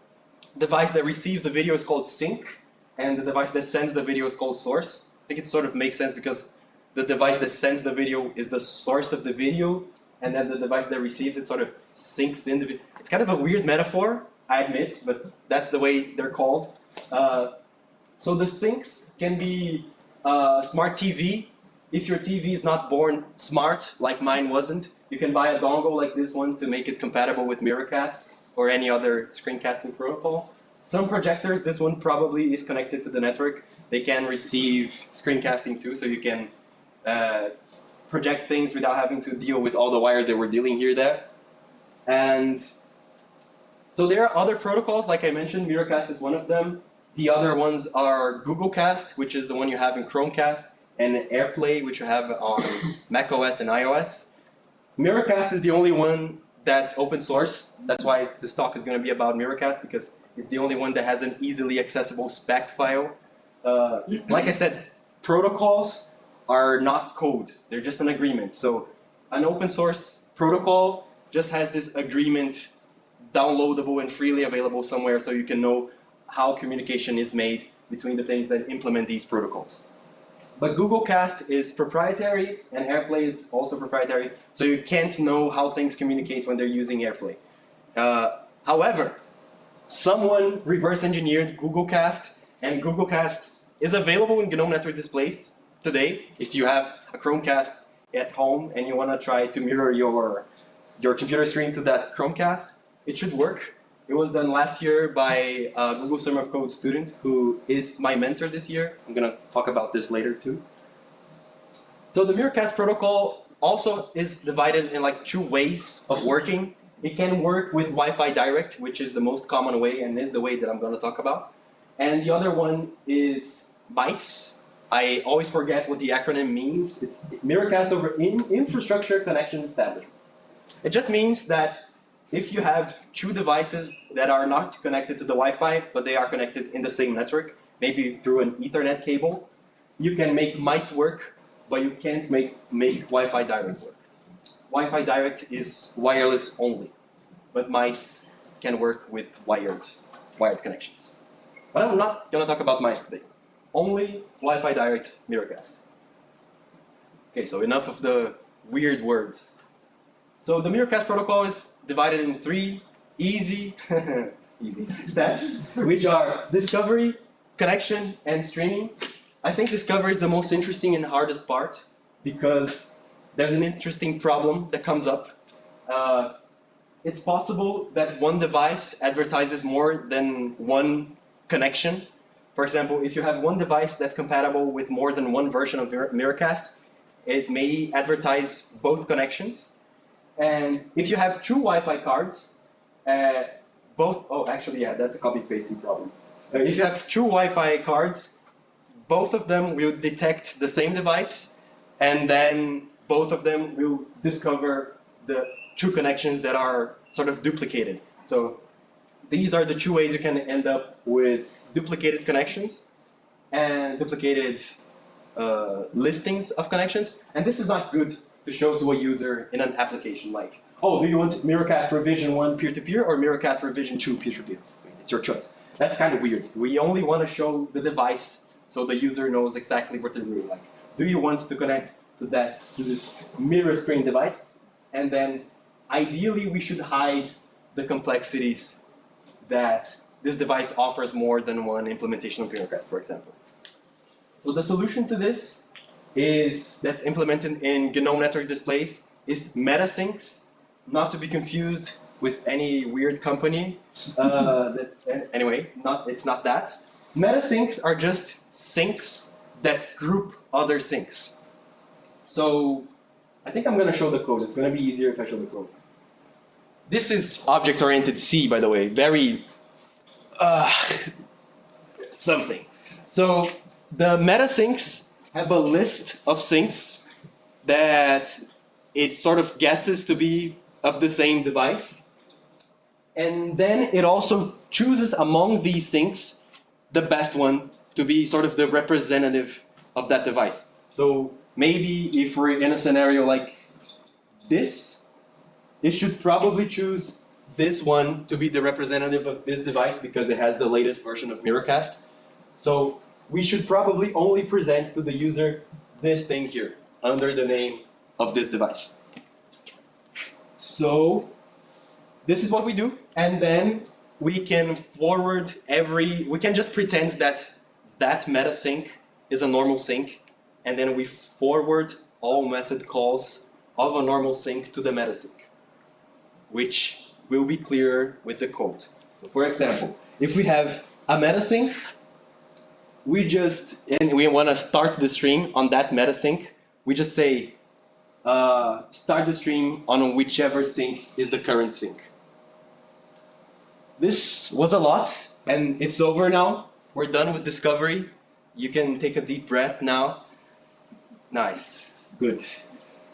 device that receives the video is called sync, and the device that sends the video is called source. I think it sort of makes sense because the device that sends the video is the source of the video, and then the device that receives it sort of syncs in the video. It's kind of a weird metaphor, I admit, but that's the way they're called. So the syncs can be smart TV. If your TV is not born smart, like mine wasn't, you can buy a dongle like this one to make it compatible with Miracast or any other screencasting protocol. Some projectors, this one probably is connected to the network. They can receive screencasting too, so you can project things without having to deal with all the wires that we're dealing here there. And so there are other protocols, like I mentioned, Miracast is one of them. The other ones are Google Cast, which is the one you have in Chromecast, and AirPlay, which you have on macOS and iOS. Miracast is the only one that's open source. That's why this talk is going to be about Miracast, because it's the only one that has an easily accessible spec file. Like I said, protocols are not code. They're just an agreement. So an open source protocol just has this agreement downloadable and freely available somewhere so you can know how communication is made between the things that implement these protocols. But Google Cast is proprietary and AirPlay is also proprietary, so you can't know how things communicate when they're using AirPlay. However, someone reverse engineered Google Cast, and Google Cast is available in GNOME Network displays today. If you have a Chromecast at home and you want to try to mirror your computer screen to that Chromecast, it should work. It was done last year by a Google Summer of Code student who is my mentor this year. I'm going to talk about this later too. So the Miracast protocol also is divided in like two ways of working. It can work with Wi-Fi Direct, which is the most common way and is the way that I'm going to talk about. And the other one is MICE. I always forget what the acronym means. It's Miracast over Infrastructure Connection Establishment. It just means that if you have two devices that are not connected to the Wi-Fi, but they are connected in the same network, maybe through an Ethernet cable, you can make MICE work, but you can't make Wi-Fi Direct work. Wi-Fi Direct is wireless only, but MICE can work with wired connections. But I'm not going to talk about MICE today. Only Wi-Fi Direct Miracast. Okay, so enough of the weird words. So the Miracast protocol is divided in three easy steps, which are discovery, connection, and streaming. I think discovery is the most interesting and hardest part because there's an interesting problem that comes up. It's possible that one device advertises more than one connection. For example, if you have one device that's compatible with more than one version of Miracast, it may advertise both connections. And if you have two Wi-Fi cards, that's a copy-pasting problem. If you have two Wi-Fi cards, both of them will detect the same device, and then both of them will discover the two connections that are sort of duplicated. So these are the two ways you can end up with duplicated connections and duplicated listings of connections. And this is not good to show to a user in an application like, oh, do you want Miracast revision 1 peer-to-peer or Miracast revision 2 peer-to-peer? It's your choice. That's kind of weird. We only want to show the device so the user knows exactly what they're doing. Like, do you want to connect to this mirror screen device? And then ideally we should hide the complexities that this device offers more than one implementation of Miracast, for example. So the solution to this that's implemented in GNOME Network displays is MetaSyncs, not to be confused with any weird company. It's not that. MetaSyncs are just syncs that group other syncs. So I think I'm going to show the code. It's going to be easier if I show the code. This is object-oriented C, by the way. Very something. So the MetaSyncs have a list of syncs that it sort of guesses to be of the same device. And then it also chooses among these sinks the best one to be sort of the representative of that device. So maybe if we're in a scenario like this, it should probably choose this one to be the representative of this device because it has the latest version of Miracast. So we should probably only present to the user this thing here under the name of this device. So this is what we do, and then we can forward we can just pretend that that meta sync is a normal sync, and then we forward all method calls of a normal sync to the meta sync, which will be clearer with the code. So for example, if we have a meta sync, and we want to start the stream on that meta sync, we just say start the stream on whichever sync is the current sync. This was a lot, and it's over now. We're done with discovery. You can take a deep breath now. Nice, good.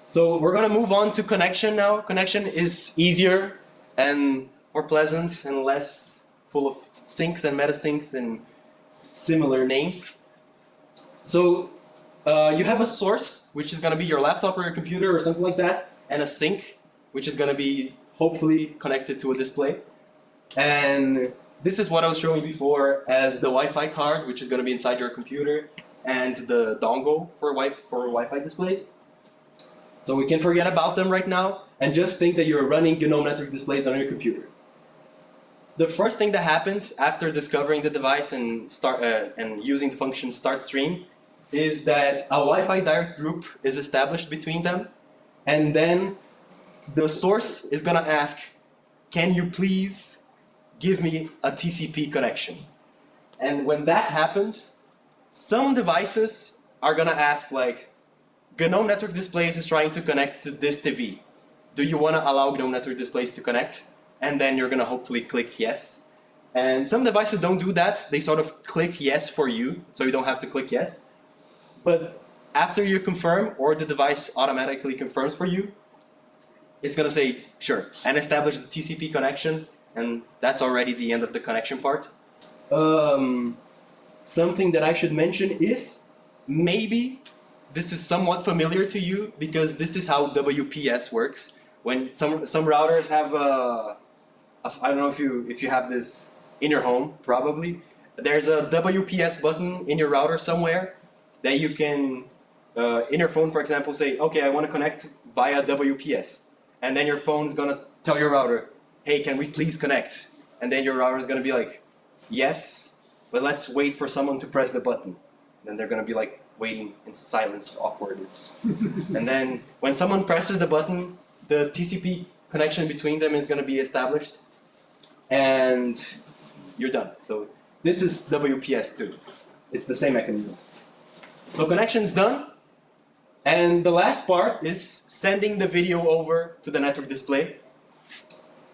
So we're gonna move on to connection now. Connection is easier and more pleasant and less full of syncs and meta syncs and similar names. So you have a source, which is gonna be your laptop or your computer or something like that, and a sink, which is gonna be hopefully connected to a display. And this is what I was showing before as the Wi-Fi card, which is going to be inside your computer, and the dongle for Wi-Fi displays. So we can forget about them right now and just think that you're running GNOME network displays on your computer. The first thing that happens after discovering the device and using the function start stream is that a Wi-Fi direct group is established between them, and then the source is going to ask, can you please give me a TCP connection? And when that happens, some devices are gonna ask like, GNOME Network Displays is trying to connect to this TV. Do you wanna allow GNOME Network Displays to connect? And then you're gonna hopefully click yes. And some devices don't do that. They sort of click yes for you, so you don't have to click yes. But after you confirm, or the device automatically confirms for you, it's gonna say, sure, and establish the TCP connection. And that's already the end of the connection part. Something that I should mention is, maybe this is somewhat familiar to you because this is how WPS works. When some routers have I don't know if you have this in your home, probably. There's a WPS button in your router somewhere that you can, in your phone, for example, say, okay, I want to connect via WPS. And then your phone's gonna tell your router, hey, can we please connect? And then your router is going to be like, yes, but let's wait for someone to press the button. Then they're going to be like waiting in silence, awkwardness. And then when someone presses the button, the TCP connection between them is going to be established, and you're done. So this is WPS too. It's the same mechanism. So connection's done, and the last part is sending the video over to the network display.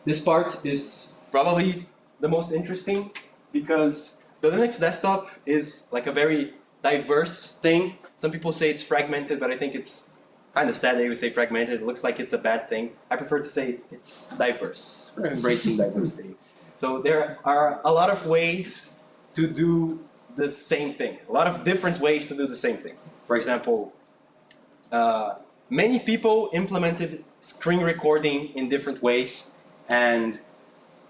This part is probably the most interesting because the Linux desktop is like a very diverse thing. Some people say it's fragmented, but I think it's kind of sad that you say fragmented. It looks like it's a bad thing. I prefer to say it's diverse. We're embracing diversity. So there are a lot of ways to do the same thing. A lot of different ways to do the same thing. For example, many people implemented screen recording in different ways. And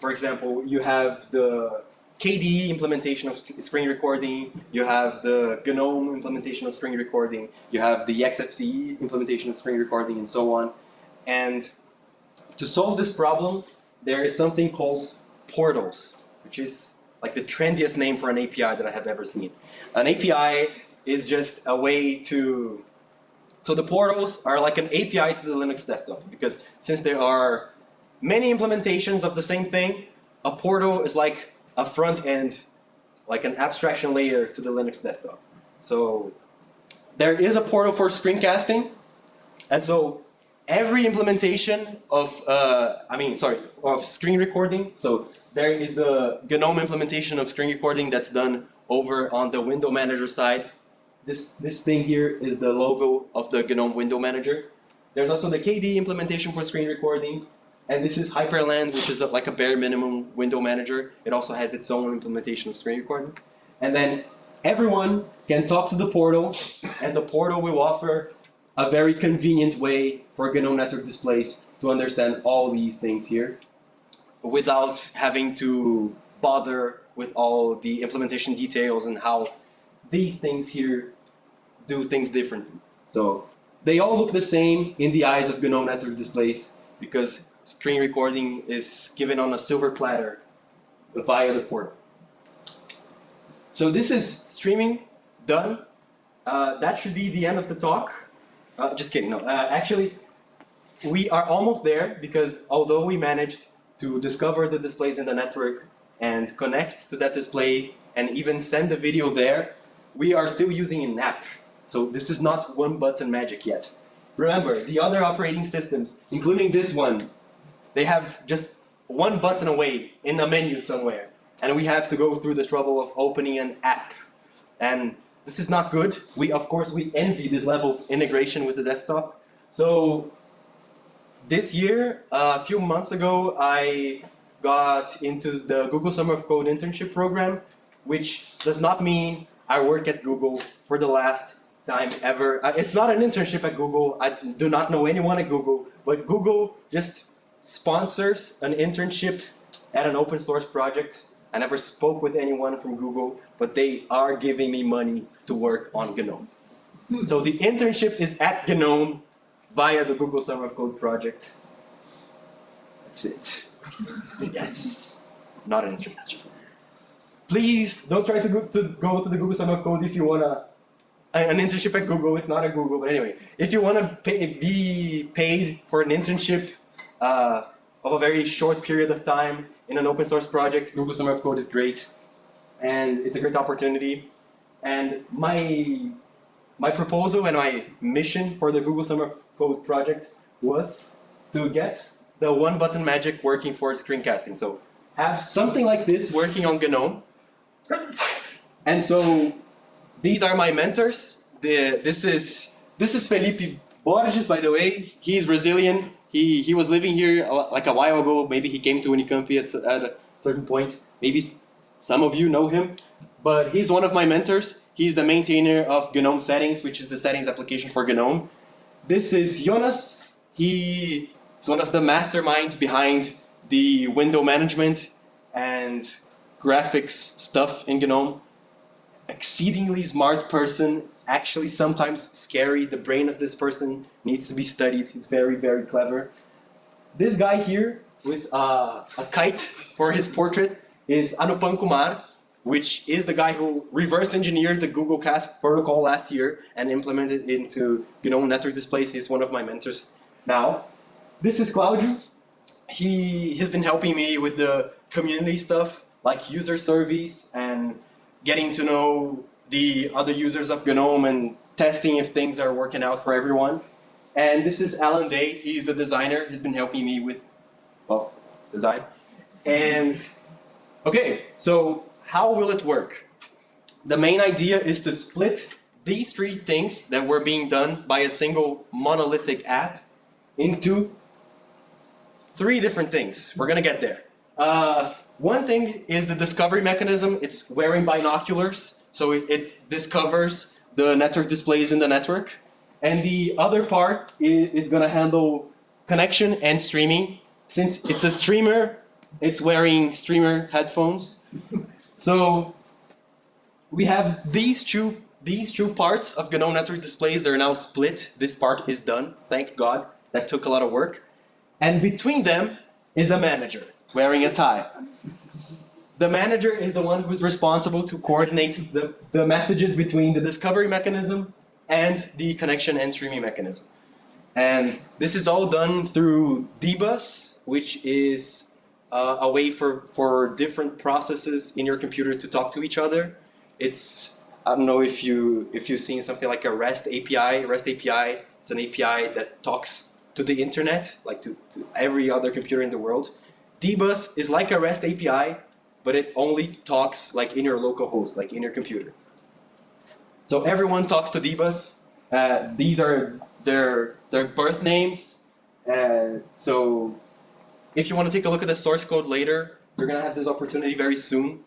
for example, you have the KDE implementation of screen recording, you have the GNOME implementation of screen recording, you have the XFCE implementation of screen recording, and so on. And to solve this problem, there is something called portals, which is like the trendiest name for an API that I have ever seen. An API is just a way to... So the portals are like an API to the Linux desktop, because since there are many implementations of the same thing, a portal is like a front end, like an abstraction layer to the Linux desktop. So there is a portal for screencasting, and so every implementation of, of screen recording, so there is the GNOME implementation of screen recording that's done over on the window manager side. This thing here is the logo of the GNOME window manager. There's also the KDE implementation for screen recording. And this is Hyperland, which is like a bare minimum window manager. It also has its own implementation of screen recording. And then everyone can talk to the portal, and the portal will offer a very convenient way for GNOME network displays to understand all these things here without having to bother with all the implementation details and how these things here do things differently. So they all look the same in the eyes of GNOME network displays because screen recording is given on a silver platter via the portal. So this is streaming done. That should be the end of the talk. Just kidding, no. Actually, we are almost there because although we managed to discover the displays in the network and connect to that display and even send the video there, we are still using an app. So this is not one button magic yet. Remember, the other operating systems, including this one, they have just one button away in a menu somewhere. And we have to go through the trouble of opening an app. And this is not good. Of course, we envy this level of integration with the desktop. So this year, a few months ago, I got into the Google Summer of Code internship program, which does not mean I work at Google for the last time ever. It's not an internship at Google. I do not know anyone at Google, but Google just sponsors an internship at an open source project. I never spoke with anyone from Google, but they are giving me money to work on GNOME. So the internship is at GNOME via the Google Summer of Code project. That's it. Yes, not an internship. Please don't try to go to the Google Summer of Code if you want an internship at Google. It's not at Google, but anyway, if you want to be paid for an internship of a very short period of time in an open source project, Google Summer of Code is great, and it's a great opportunity. And my proposal and my mission for the Google Summer of Code project was to get the one button magic working for screencasting. So have something like this working on GNOME. And so these are my mentors. This is Felipe Borges, by the way. He's Brazilian. He was living here like a while ago. Maybe he came to Unicamp at a certain point. Maybe some of you know him. But he's one of my mentors. He's the maintainer of GNOME Settings, which is the settings application for GNOME. This is Jonas. He is one of the masterminds behind the window management and graphics stuff in GNOME. Exceedingly smart person, actually sometimes scary. The brain of this person needs to be studied. He's very, very clever. This guy here with a kite for his portrait is Anupam Kumar, which is the guy who reverse engineered the Google Cast protocol last year and implemented it into GNOME network displays. He's one of my mentors now. This is Claudio. He has been helping me with the community stuff, like user surveys and getting to know the other users of GNOME and testing if things are working out for everyone. And this is Alan Day. He's the designer. He's been helping me with, well, design. And okay, so how will it work? The main idea is to split these three things that were being done by a single monolithic app into three different things. We're gonna get there. One thing is the discovery mechanism. It's wearing binoculars, so it discovers the network displays in the network. And the other part is it's gonna handle connection and streaming. Since it's a streamer, it's wearing streamer headphones. So we have these two parts of GNOME network displays. They're now split. This part is done. Thank God. That took a lot of work. And between them is a manager wearing a tie. The manager is the one who's responsible to coordinate the messages between the discovery mechanism and the connection and streaming mechanism. And this is all done through dbus, which is a way for different processes in your computer to talk to each other. It's, I don't know if you've seen something like a REST API. REST API is an API that talks to the internet, like to every other computer in the world. Dbus is like a REST API, but it only talks like in your local host, like in your computer. So everyone talks to Debus. These are their birth names. So if you want to take a look at the source code later, you're gonna have this opportunity very soon.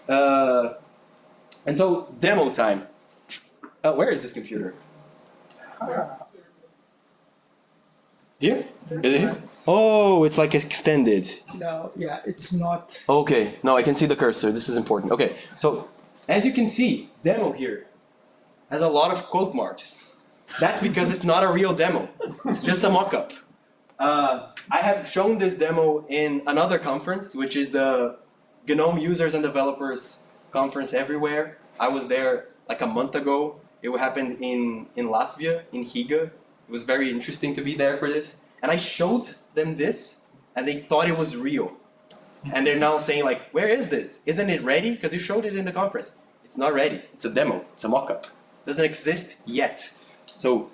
And so demo time. Where is this computer? Here? Is it here? Oh, it's like extended. No, yeah, it's not. Okay, no, I can see the cursor. This is important. Okay, so as you can see, demo here has a lot of quote marks. That's because it's not a real demo. It's just a mock-up. I have shown this demo in another conference, which is the GNOME Users and Developers Conference Everywhere. I was there like a month ago. It happened in Latvia, in Riga. It was very interesting to be there for this. And I showed them this, and they thought it was real. And they're now saying like, where is this? Isn't it ready? Because you showed it in the conference. It's not ready. It's a demo. It's a mock-up. Doesn't exist yet. So,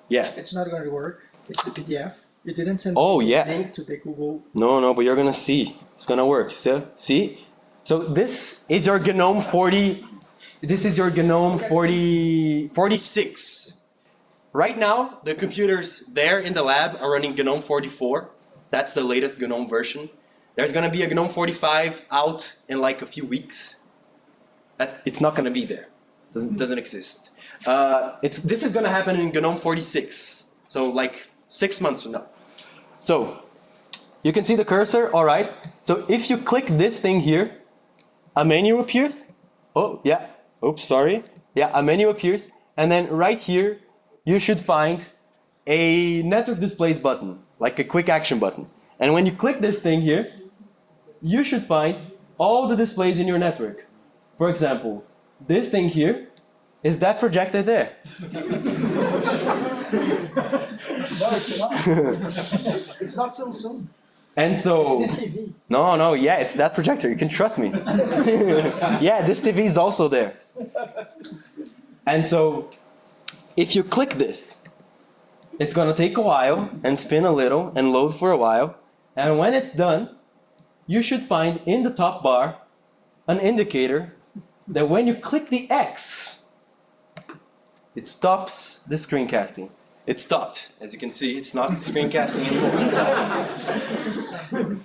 yeah. It's not going to work. It's the PDF. You didn't send Oh, the yeah. link to the Google. No, but you're gonna see. It's gonna work. See? So this is your GNOME 40. This is your GNOME 46. Right now, the computers there in the lab are running GNOME 44. That's the latest GNOME version. There's gonna be a GNOME 45 out in like a few weeks. It's not gonna be there. Doesn't exist. This is gonna happen in GNOME 46. So like 6 months from now. So you can see the cursor, all right. So if you click this thing here, a menu appears. Oh, yeah. Oops, sorry. Yeah, a menu appears. And then right here, you should find a network displays button, like a quick action button. And when you click this thing here, you should find all the displays in your network. For example, this thing here is that projector there. No, it's not. It's not Samsung. And so, It's this TV. No, yeah, it's that projector. You can trust me. Yeah, this TV is also there. And so, if you click this, it's gonna take a while and spin a little and load for a while. And when it's done, you should find in the top bar an indicator that when you click the X, it stops the screencasting. It stopped. As you can see, it's not screencasting anymore.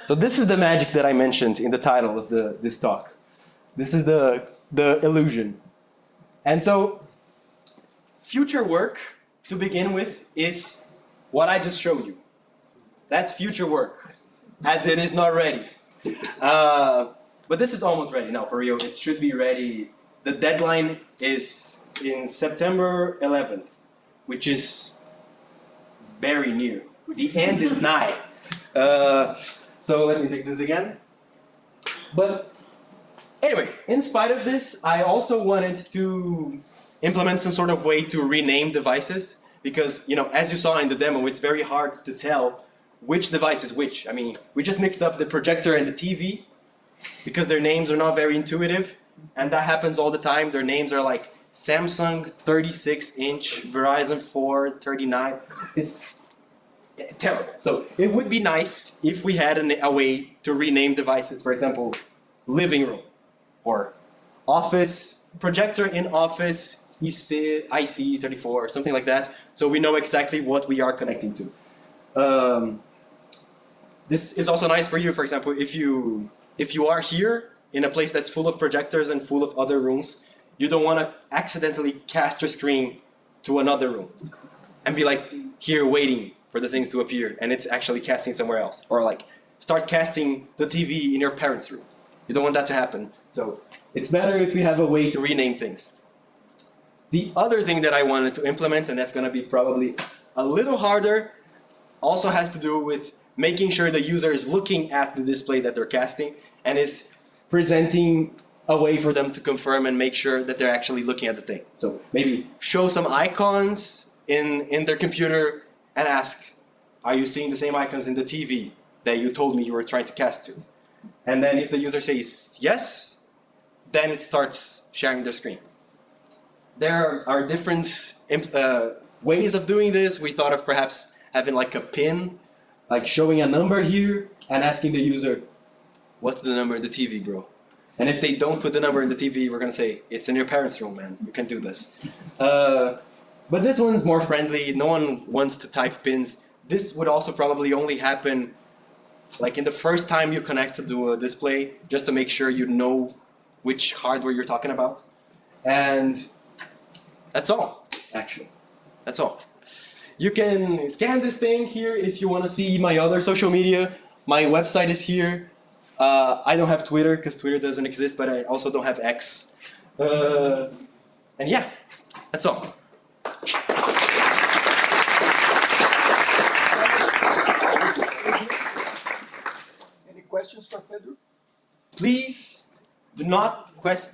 So this is the magic that I mentioned in the title of this talk. This is the illusion. And so future work, to begin with, is what I just showed you. That's future work, as it is not ready. But this is almost ready now, for real. It should be ready. The deadline is in September 11th, which is very near. The end is nigh. So let me take this again. But anyway, in spite of this, I also wanted to implement some sort of way to rename devices because, as you saw in the demo, it's very hard to tell which device is which. I mean, we just mixed up the projector and the TV because their names are not very intuitive, and that happens all the time. Their names are like Samsung 36-inch, Verizon 4, 39. It's terrible. So it would be nice if we had a way to rename devices. For example, living room or office, projector in office, IC34 or something like that. So we know exactly what we are connecting to. This is also nice for you, for example, if you are here in a place that's full of projectors and full of other rooms, you don't want to accidentally cast your screen to another room and be like here waiting for the things to appear and it's actually casting somewhere else. Or like start casting the TV in your parents' room. You don't want that to happen. So it's better if we have a way to rename things. The other thing that I wanted to implement, and that's going to be probably a little harder, also has to do with making sure the user is looking at the display that they're casting and is presenting a way for them to confirm and make sure that they're actually looking at the thing. So maybe show some icons in their computer and ask, are you seeing the same icons in the TV that you told me you were trying to cast to? And then if the user says yes, then it starts sharing their screen. There are different ways of doing this. We thought of perhaps having like a pin, like showing a number here and asking the user, what's the number of the TV, bro? And if they don't put the number in the TV, we're gonna say, it's in your parents' room, man. You can do this. But this one's more friendly. No one wants to type pins. This would also probably only happen like in the first time you connect to a display, just to make sure you know which hardware you're talking about. And that's all, actually. That's all. You can scan this thing here if you want to see my other social media. My website is here. I don't have Twitter because Twitter doesn't exist, but I also don't have X. And yeah, that's all. Any questions for Pedro? Please do not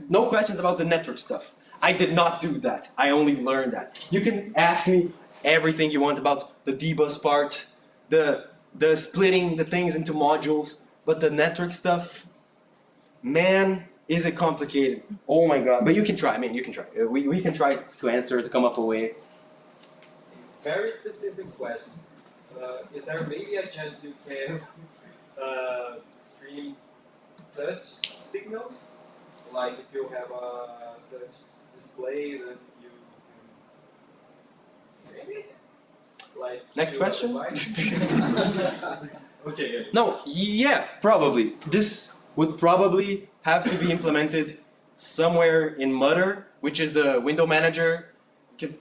no questions about the network stuff. I did not do that. I only learned that. You can ask me everything you want about the dbus part, the splitting the things into modules, but the network stuff, man, is it complicated. Oh my God. But you can try. I mean, you can try. We can try to answer, to come up a way. Very specific question. Is there maybe a chance you can stream touch signals? Like if you have a touch display that you can maybe? Like Next question? Okay. Yeah. No, yeah, probably. This would probably have to be implemented somewhere in Mutter, which is the window manager. Because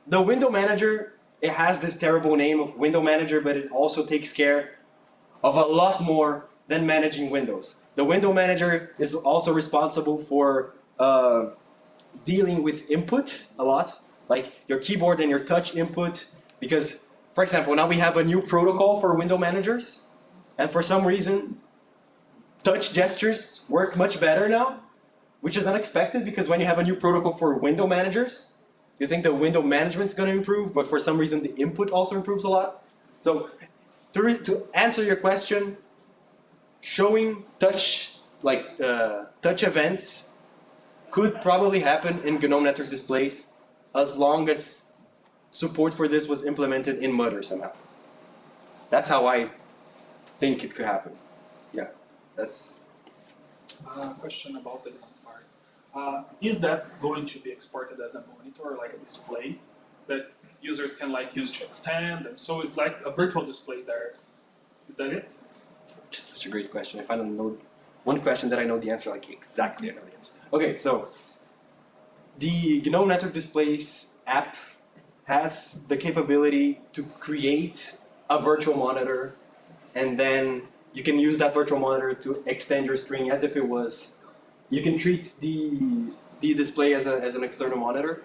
the window manager, it has this terrible name of window manager, but it also takes care of a lot more than managing windows. The window manager is also responsible for dealing with input a lot, like your keyboard and your touch input. Because, for example, now we have a new protocol for window managers, and for some reason, touch gestures work much better now, which is unexpected because when you have a new protocol for window managers, you think the window management's going to improve, but for some reason the input also improves a lot. So to answer your question, showing touch touch events could probably happen in GNOME network displays as long as support for this was implemented in Mutter somehow. That's how I think it could happen. Yeah, that's. Question about the part. Is that going to be exported as a monitor, like a display that users can use to extend, and so it's like a virtual display there? Is that it? It's just such a great question. If I don't know one question that I know the answer, like exactly I know the answer. Okay, so the GNOME Network Displays app has the capability to create a virtual monitor, and then you can use that virtual monitor to extend your screen as if it was. You can treat the display as an external monitor,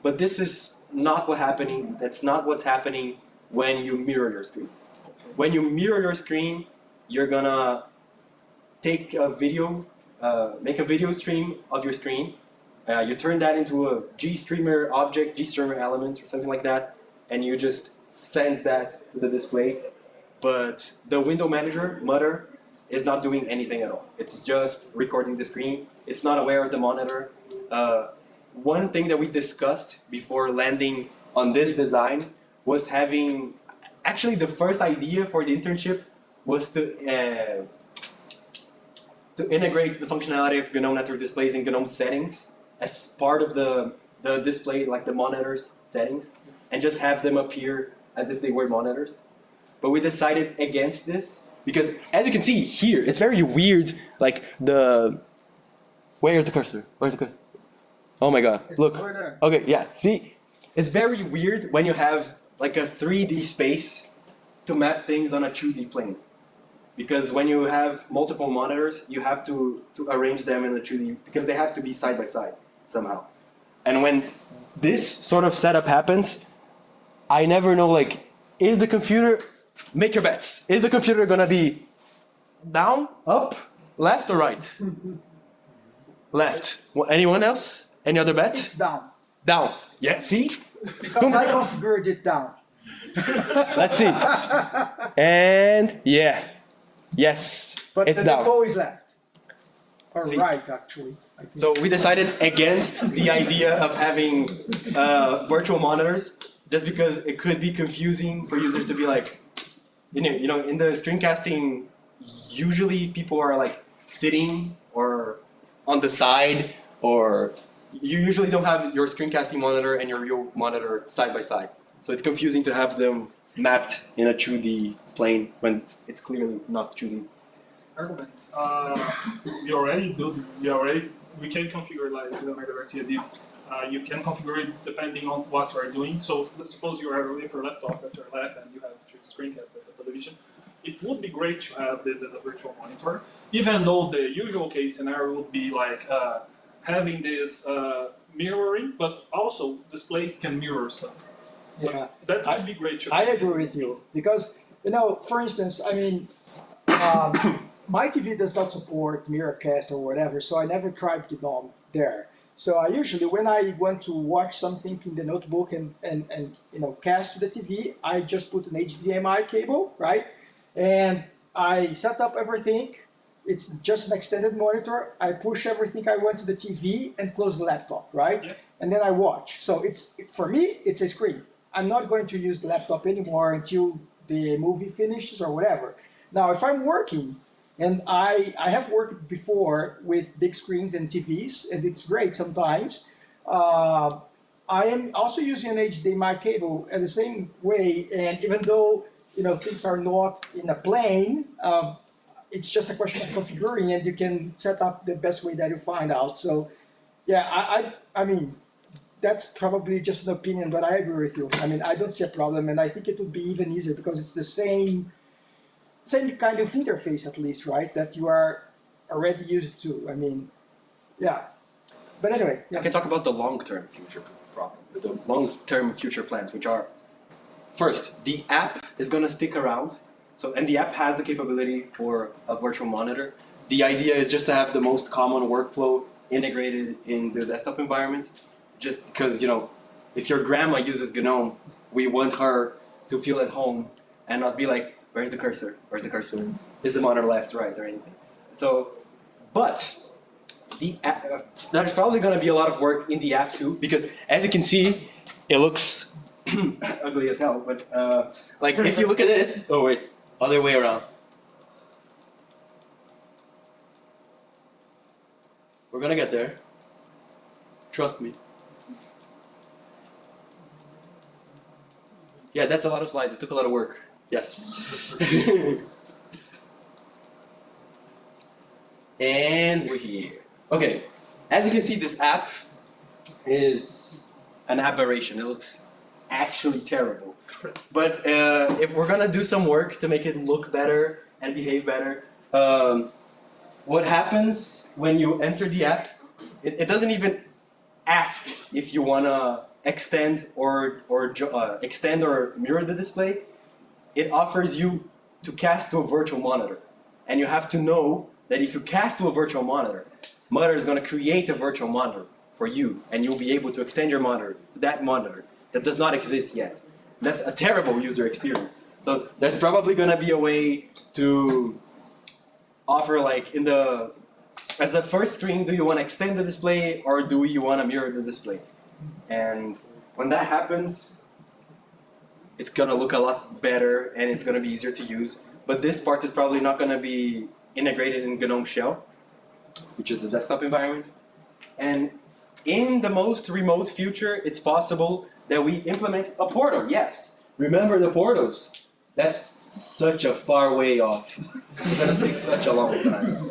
but this is not what's happening. That's not what's happening when you mirror your screen. When you mirror your screen, you're gonna take a video, make a video stream of your screen. You turn that into a GStreamer object, GStreamer elements, or something like that, and you just send that to the display. But the window manager, Mutter, is not doing anything at all. It's just recording the screen. It's not aware of the monitor. One thing that we discussed before landing on this design was having, actually the first idea for the internship was to integrate the functionality of GNOME network displays in GNOME settings as part of the display, like the monitors settings, and just have them appear as if they were monitors. But we decided against this because, as you can see here, it's very weird. Like where's the cursor? Where's the cursor? Oh my God! Look. Okay, yeah. See, it's very weird when you have like a 3D space to map things on a 2D plane. Because when you have multiple monitors, you have to arrange them in a 2D because they have to be side by side somehow. And when this sort of setup happens, I never know, like, is the computer, make your bets. Is the computer gonna be down, up, left, or right? Left. Anyone else? Any other bets? It's down. Down. Yeah, see? Because I configured it down. Let's see. And yeah. Yes, but it's the down. default is left. Or See? right, actually. I think. So we decided against the idea of having virtual monitors, just because it could be confusing for users to be like, you know, in the screencasting, usually people are like sitting or on the side, or you usually don't have your screencasting monitor and your real monitor side by side. So it's confusing to have them mapped in a 2D plane when it's clearly not 2D. Arguments. We can configure, like Leonardo Garcia did. You can configure it depending on what you are doing. So let's suppose you are with your laptop at your lab and you have to screencast at the television. It would be great to have this as a virtual monitor, even though the usual case scenario would be like having this mirroring, but also displays can mirror stuff. Yeah, that would be great to I have. agree with you because for instance, I mean, my TV does not support Miracast or whatever, so I never tried GNOME there. So I usually, when I want to watch something in the notebook and cast to the TV, I just put an HDMI cable, right? And I set up everything. It's just an extended monitor. I push everything I want to the TV and close the laptop, right? Yeah. And then I watch. So for me, it's a screen. I'm not going to use the laptop anymore until the movie finishes or whatever. Now, if I'm working, and I have worked before with big screens and TVs, and it's great sometimes. I am also using an HDMI cable in the same way, and even though things are not in a plane, it's just a question of configuring, and you can set up the best way that you find out. So, yeah, I mean, that's probably just an opinion, but I agree with you. I mean, I don't see a problem, and I think it would be even easier because it's the same kind of interface, at least, right? That you are already used to. I mean, yeah. But anyway, I can talk about the long-term future problem, the long-term future plans, which are, first, the app is going to stick around. And the app has the capability for a virtual monitor. The idea is just to have the most common workflow integrated in the desktop environment. Just because, if your grandma uses GNOME, we want her to feel at home and not be like, where's the cursor? Where's the cursor? Is the monitor left, right, or anything? So, but the app, there's probably going to be a lot of work in the app too, because as you can see, it looks ugly as hell. But like if you look at this, oh wait, other way around. We're gonna get there. Trust me. Yeah, that's a lot of slides. It took a lot of work. Yes. And we're here. Okay, as you can see, this app is an aberration. It looks actually terrible. But if we're gonna do some work to make it look better and behave better, what happens when you enter the app, it doesn't even ask if you wanna extend or mirror the display. It offers you to cast to a virtual monitor. And you have to know that if you cast to a virtual monitor, Monitor is going to create a virtual monitor for you, and you'll be able to extend your monitor to that monitor that does not exist yet. That's a terrible user experience. So there's probably going to be a way to offer, like, as the first screen, do you want to extend the display or do you want to mirror the display? And when that happens, it's going to look a lot better and it's going to be easier to use. But this part is probably not going to be integrated in GNOME Shell, which is the desktop environment. And in the most remote future, it's possible that we implement a portal. Yes, remember the portals? That's such a far way off. It's going to take such a long time.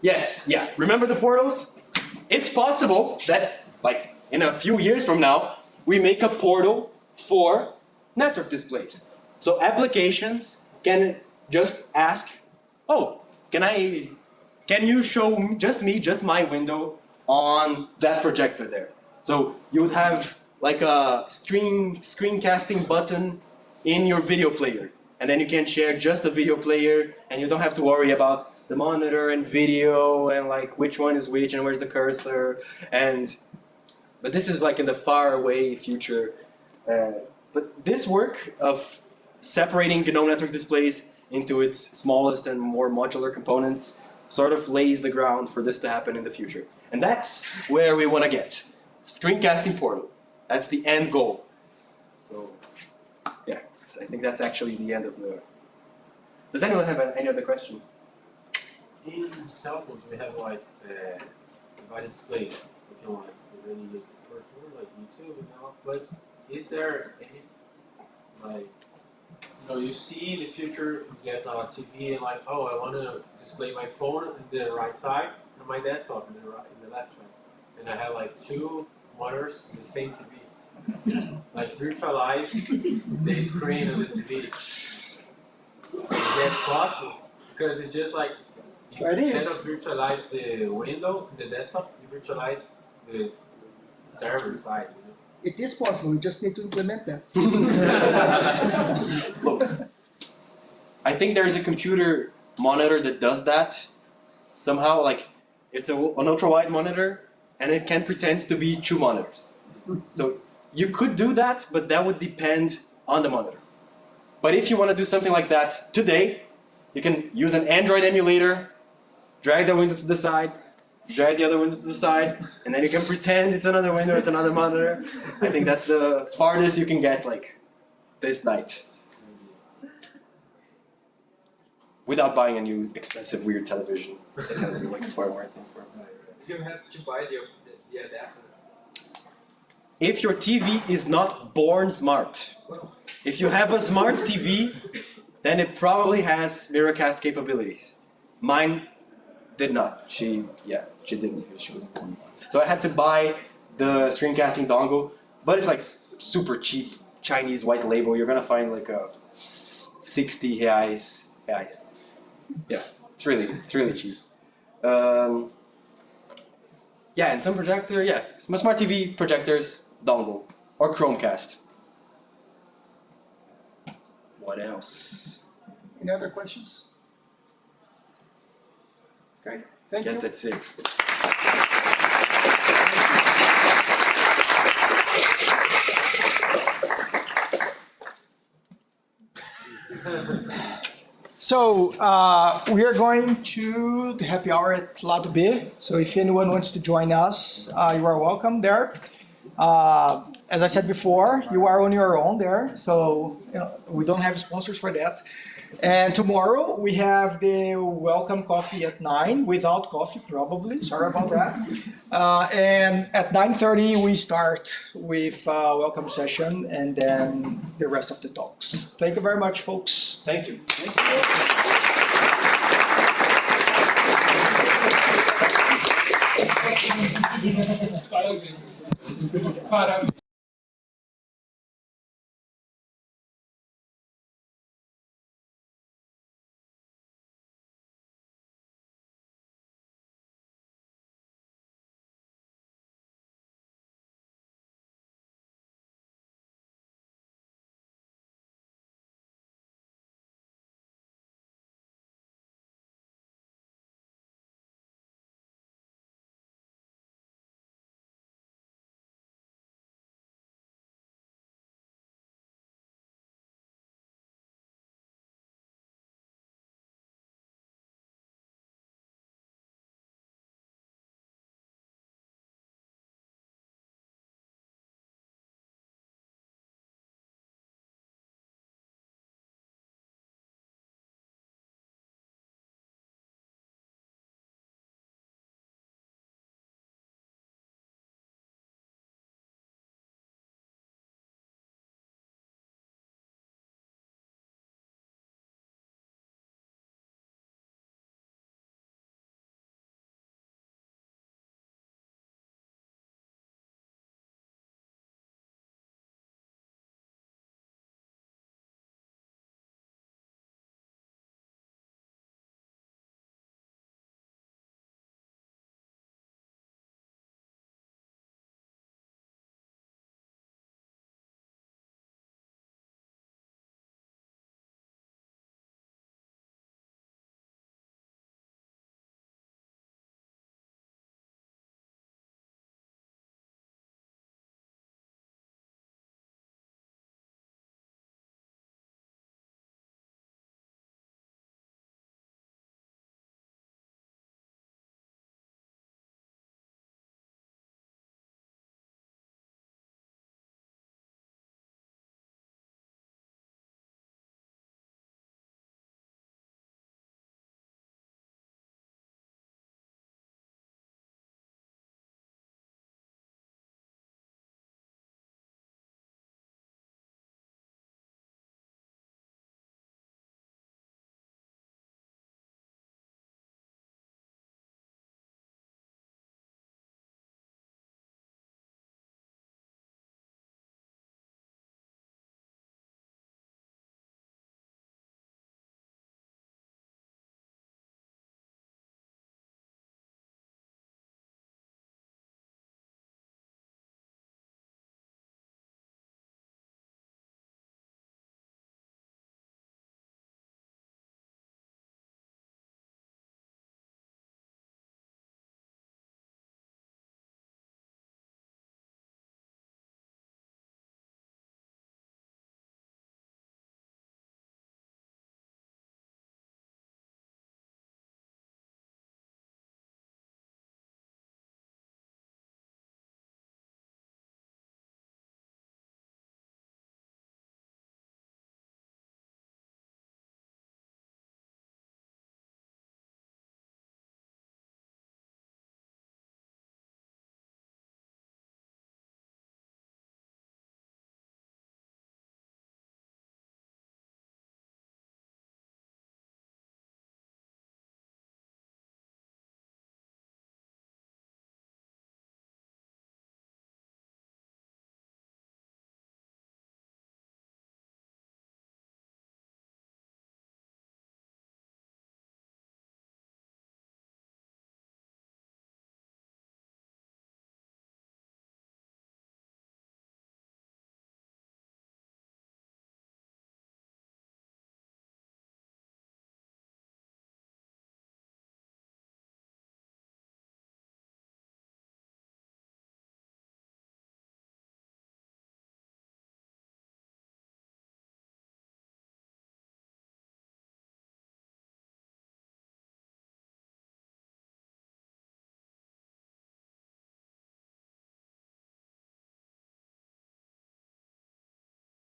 Yes, yeah, remember the portals? It's possible that, like, in a few years from now, we make a portal for network displays. So applications can just ask, oh, can you show just my window on that projector there? So you would have like a screencasting button in your video player, and then you can share just the video player, and you don't have to worry about the monitor and video and like which one is which and where's the cursor. But this is like in the far away future. But this work of separating GNOME network displays into its smallest and more modular components sort of lays the ground for this to happen in the future. And that's where we want to get. Screencasting portal. That's the end goal. So, yeah, so I think that's actually the end of the... Does anyone have any other question? in cell phones we have like divided display. We can like really use the first one like YouTube and all. But is there any like you see in the future you get a TV and like I want to display my phone on the right side and my desktop in the left side, and I have like two monitors in the same TV. Like virtualize the screen of the TV. Is that possible? Because it's just like instead of virtualize the window, the desktop, you virtualize the server side. It is possible. We just need to implement that. Look, I think there is a computer monitor that does that somehow. Like it's an ultra-wide monitor, and it can pretend to be two monitors. So you could do that, but that would depend on the monitor. But if you want to do something like that today, you can use an Android emulator, drag the window to the side, drag the other window to the side, and then you can pretend it's another window, it's another monitor. I think that's the farthest you can get, like, this night. Without buying a new expensive weird television that has like far more thing for it. You have to buy the adapter. If your TV is not born smart, if you have a smart TV, then it probably has Miracast capabilities. Mine did not. She didn't. She wasn't born. So I had to buy the screencasting dongle, but it's like super cheap Chinese white label. You're gonna find like a 60 reais. Yeah, it's really cheap. Yeah, and some projector, some smart TV projectors, dongle, or Chromecast. What else? Any other questions? Okay, thank you. Yes, that's it. So we are going to the happy hour at Lado B. So if anyone wants to join us, you are welcome there. As I said before, you are on your own there. So we don't have sponsors for that. And tomorrow we have the welcome coffee at 9, without coffee probably, sorry about that. And at 9:30 we start with welcome session and then the rest of the talks. Thank you very much, folks. Thank you. Parabéns.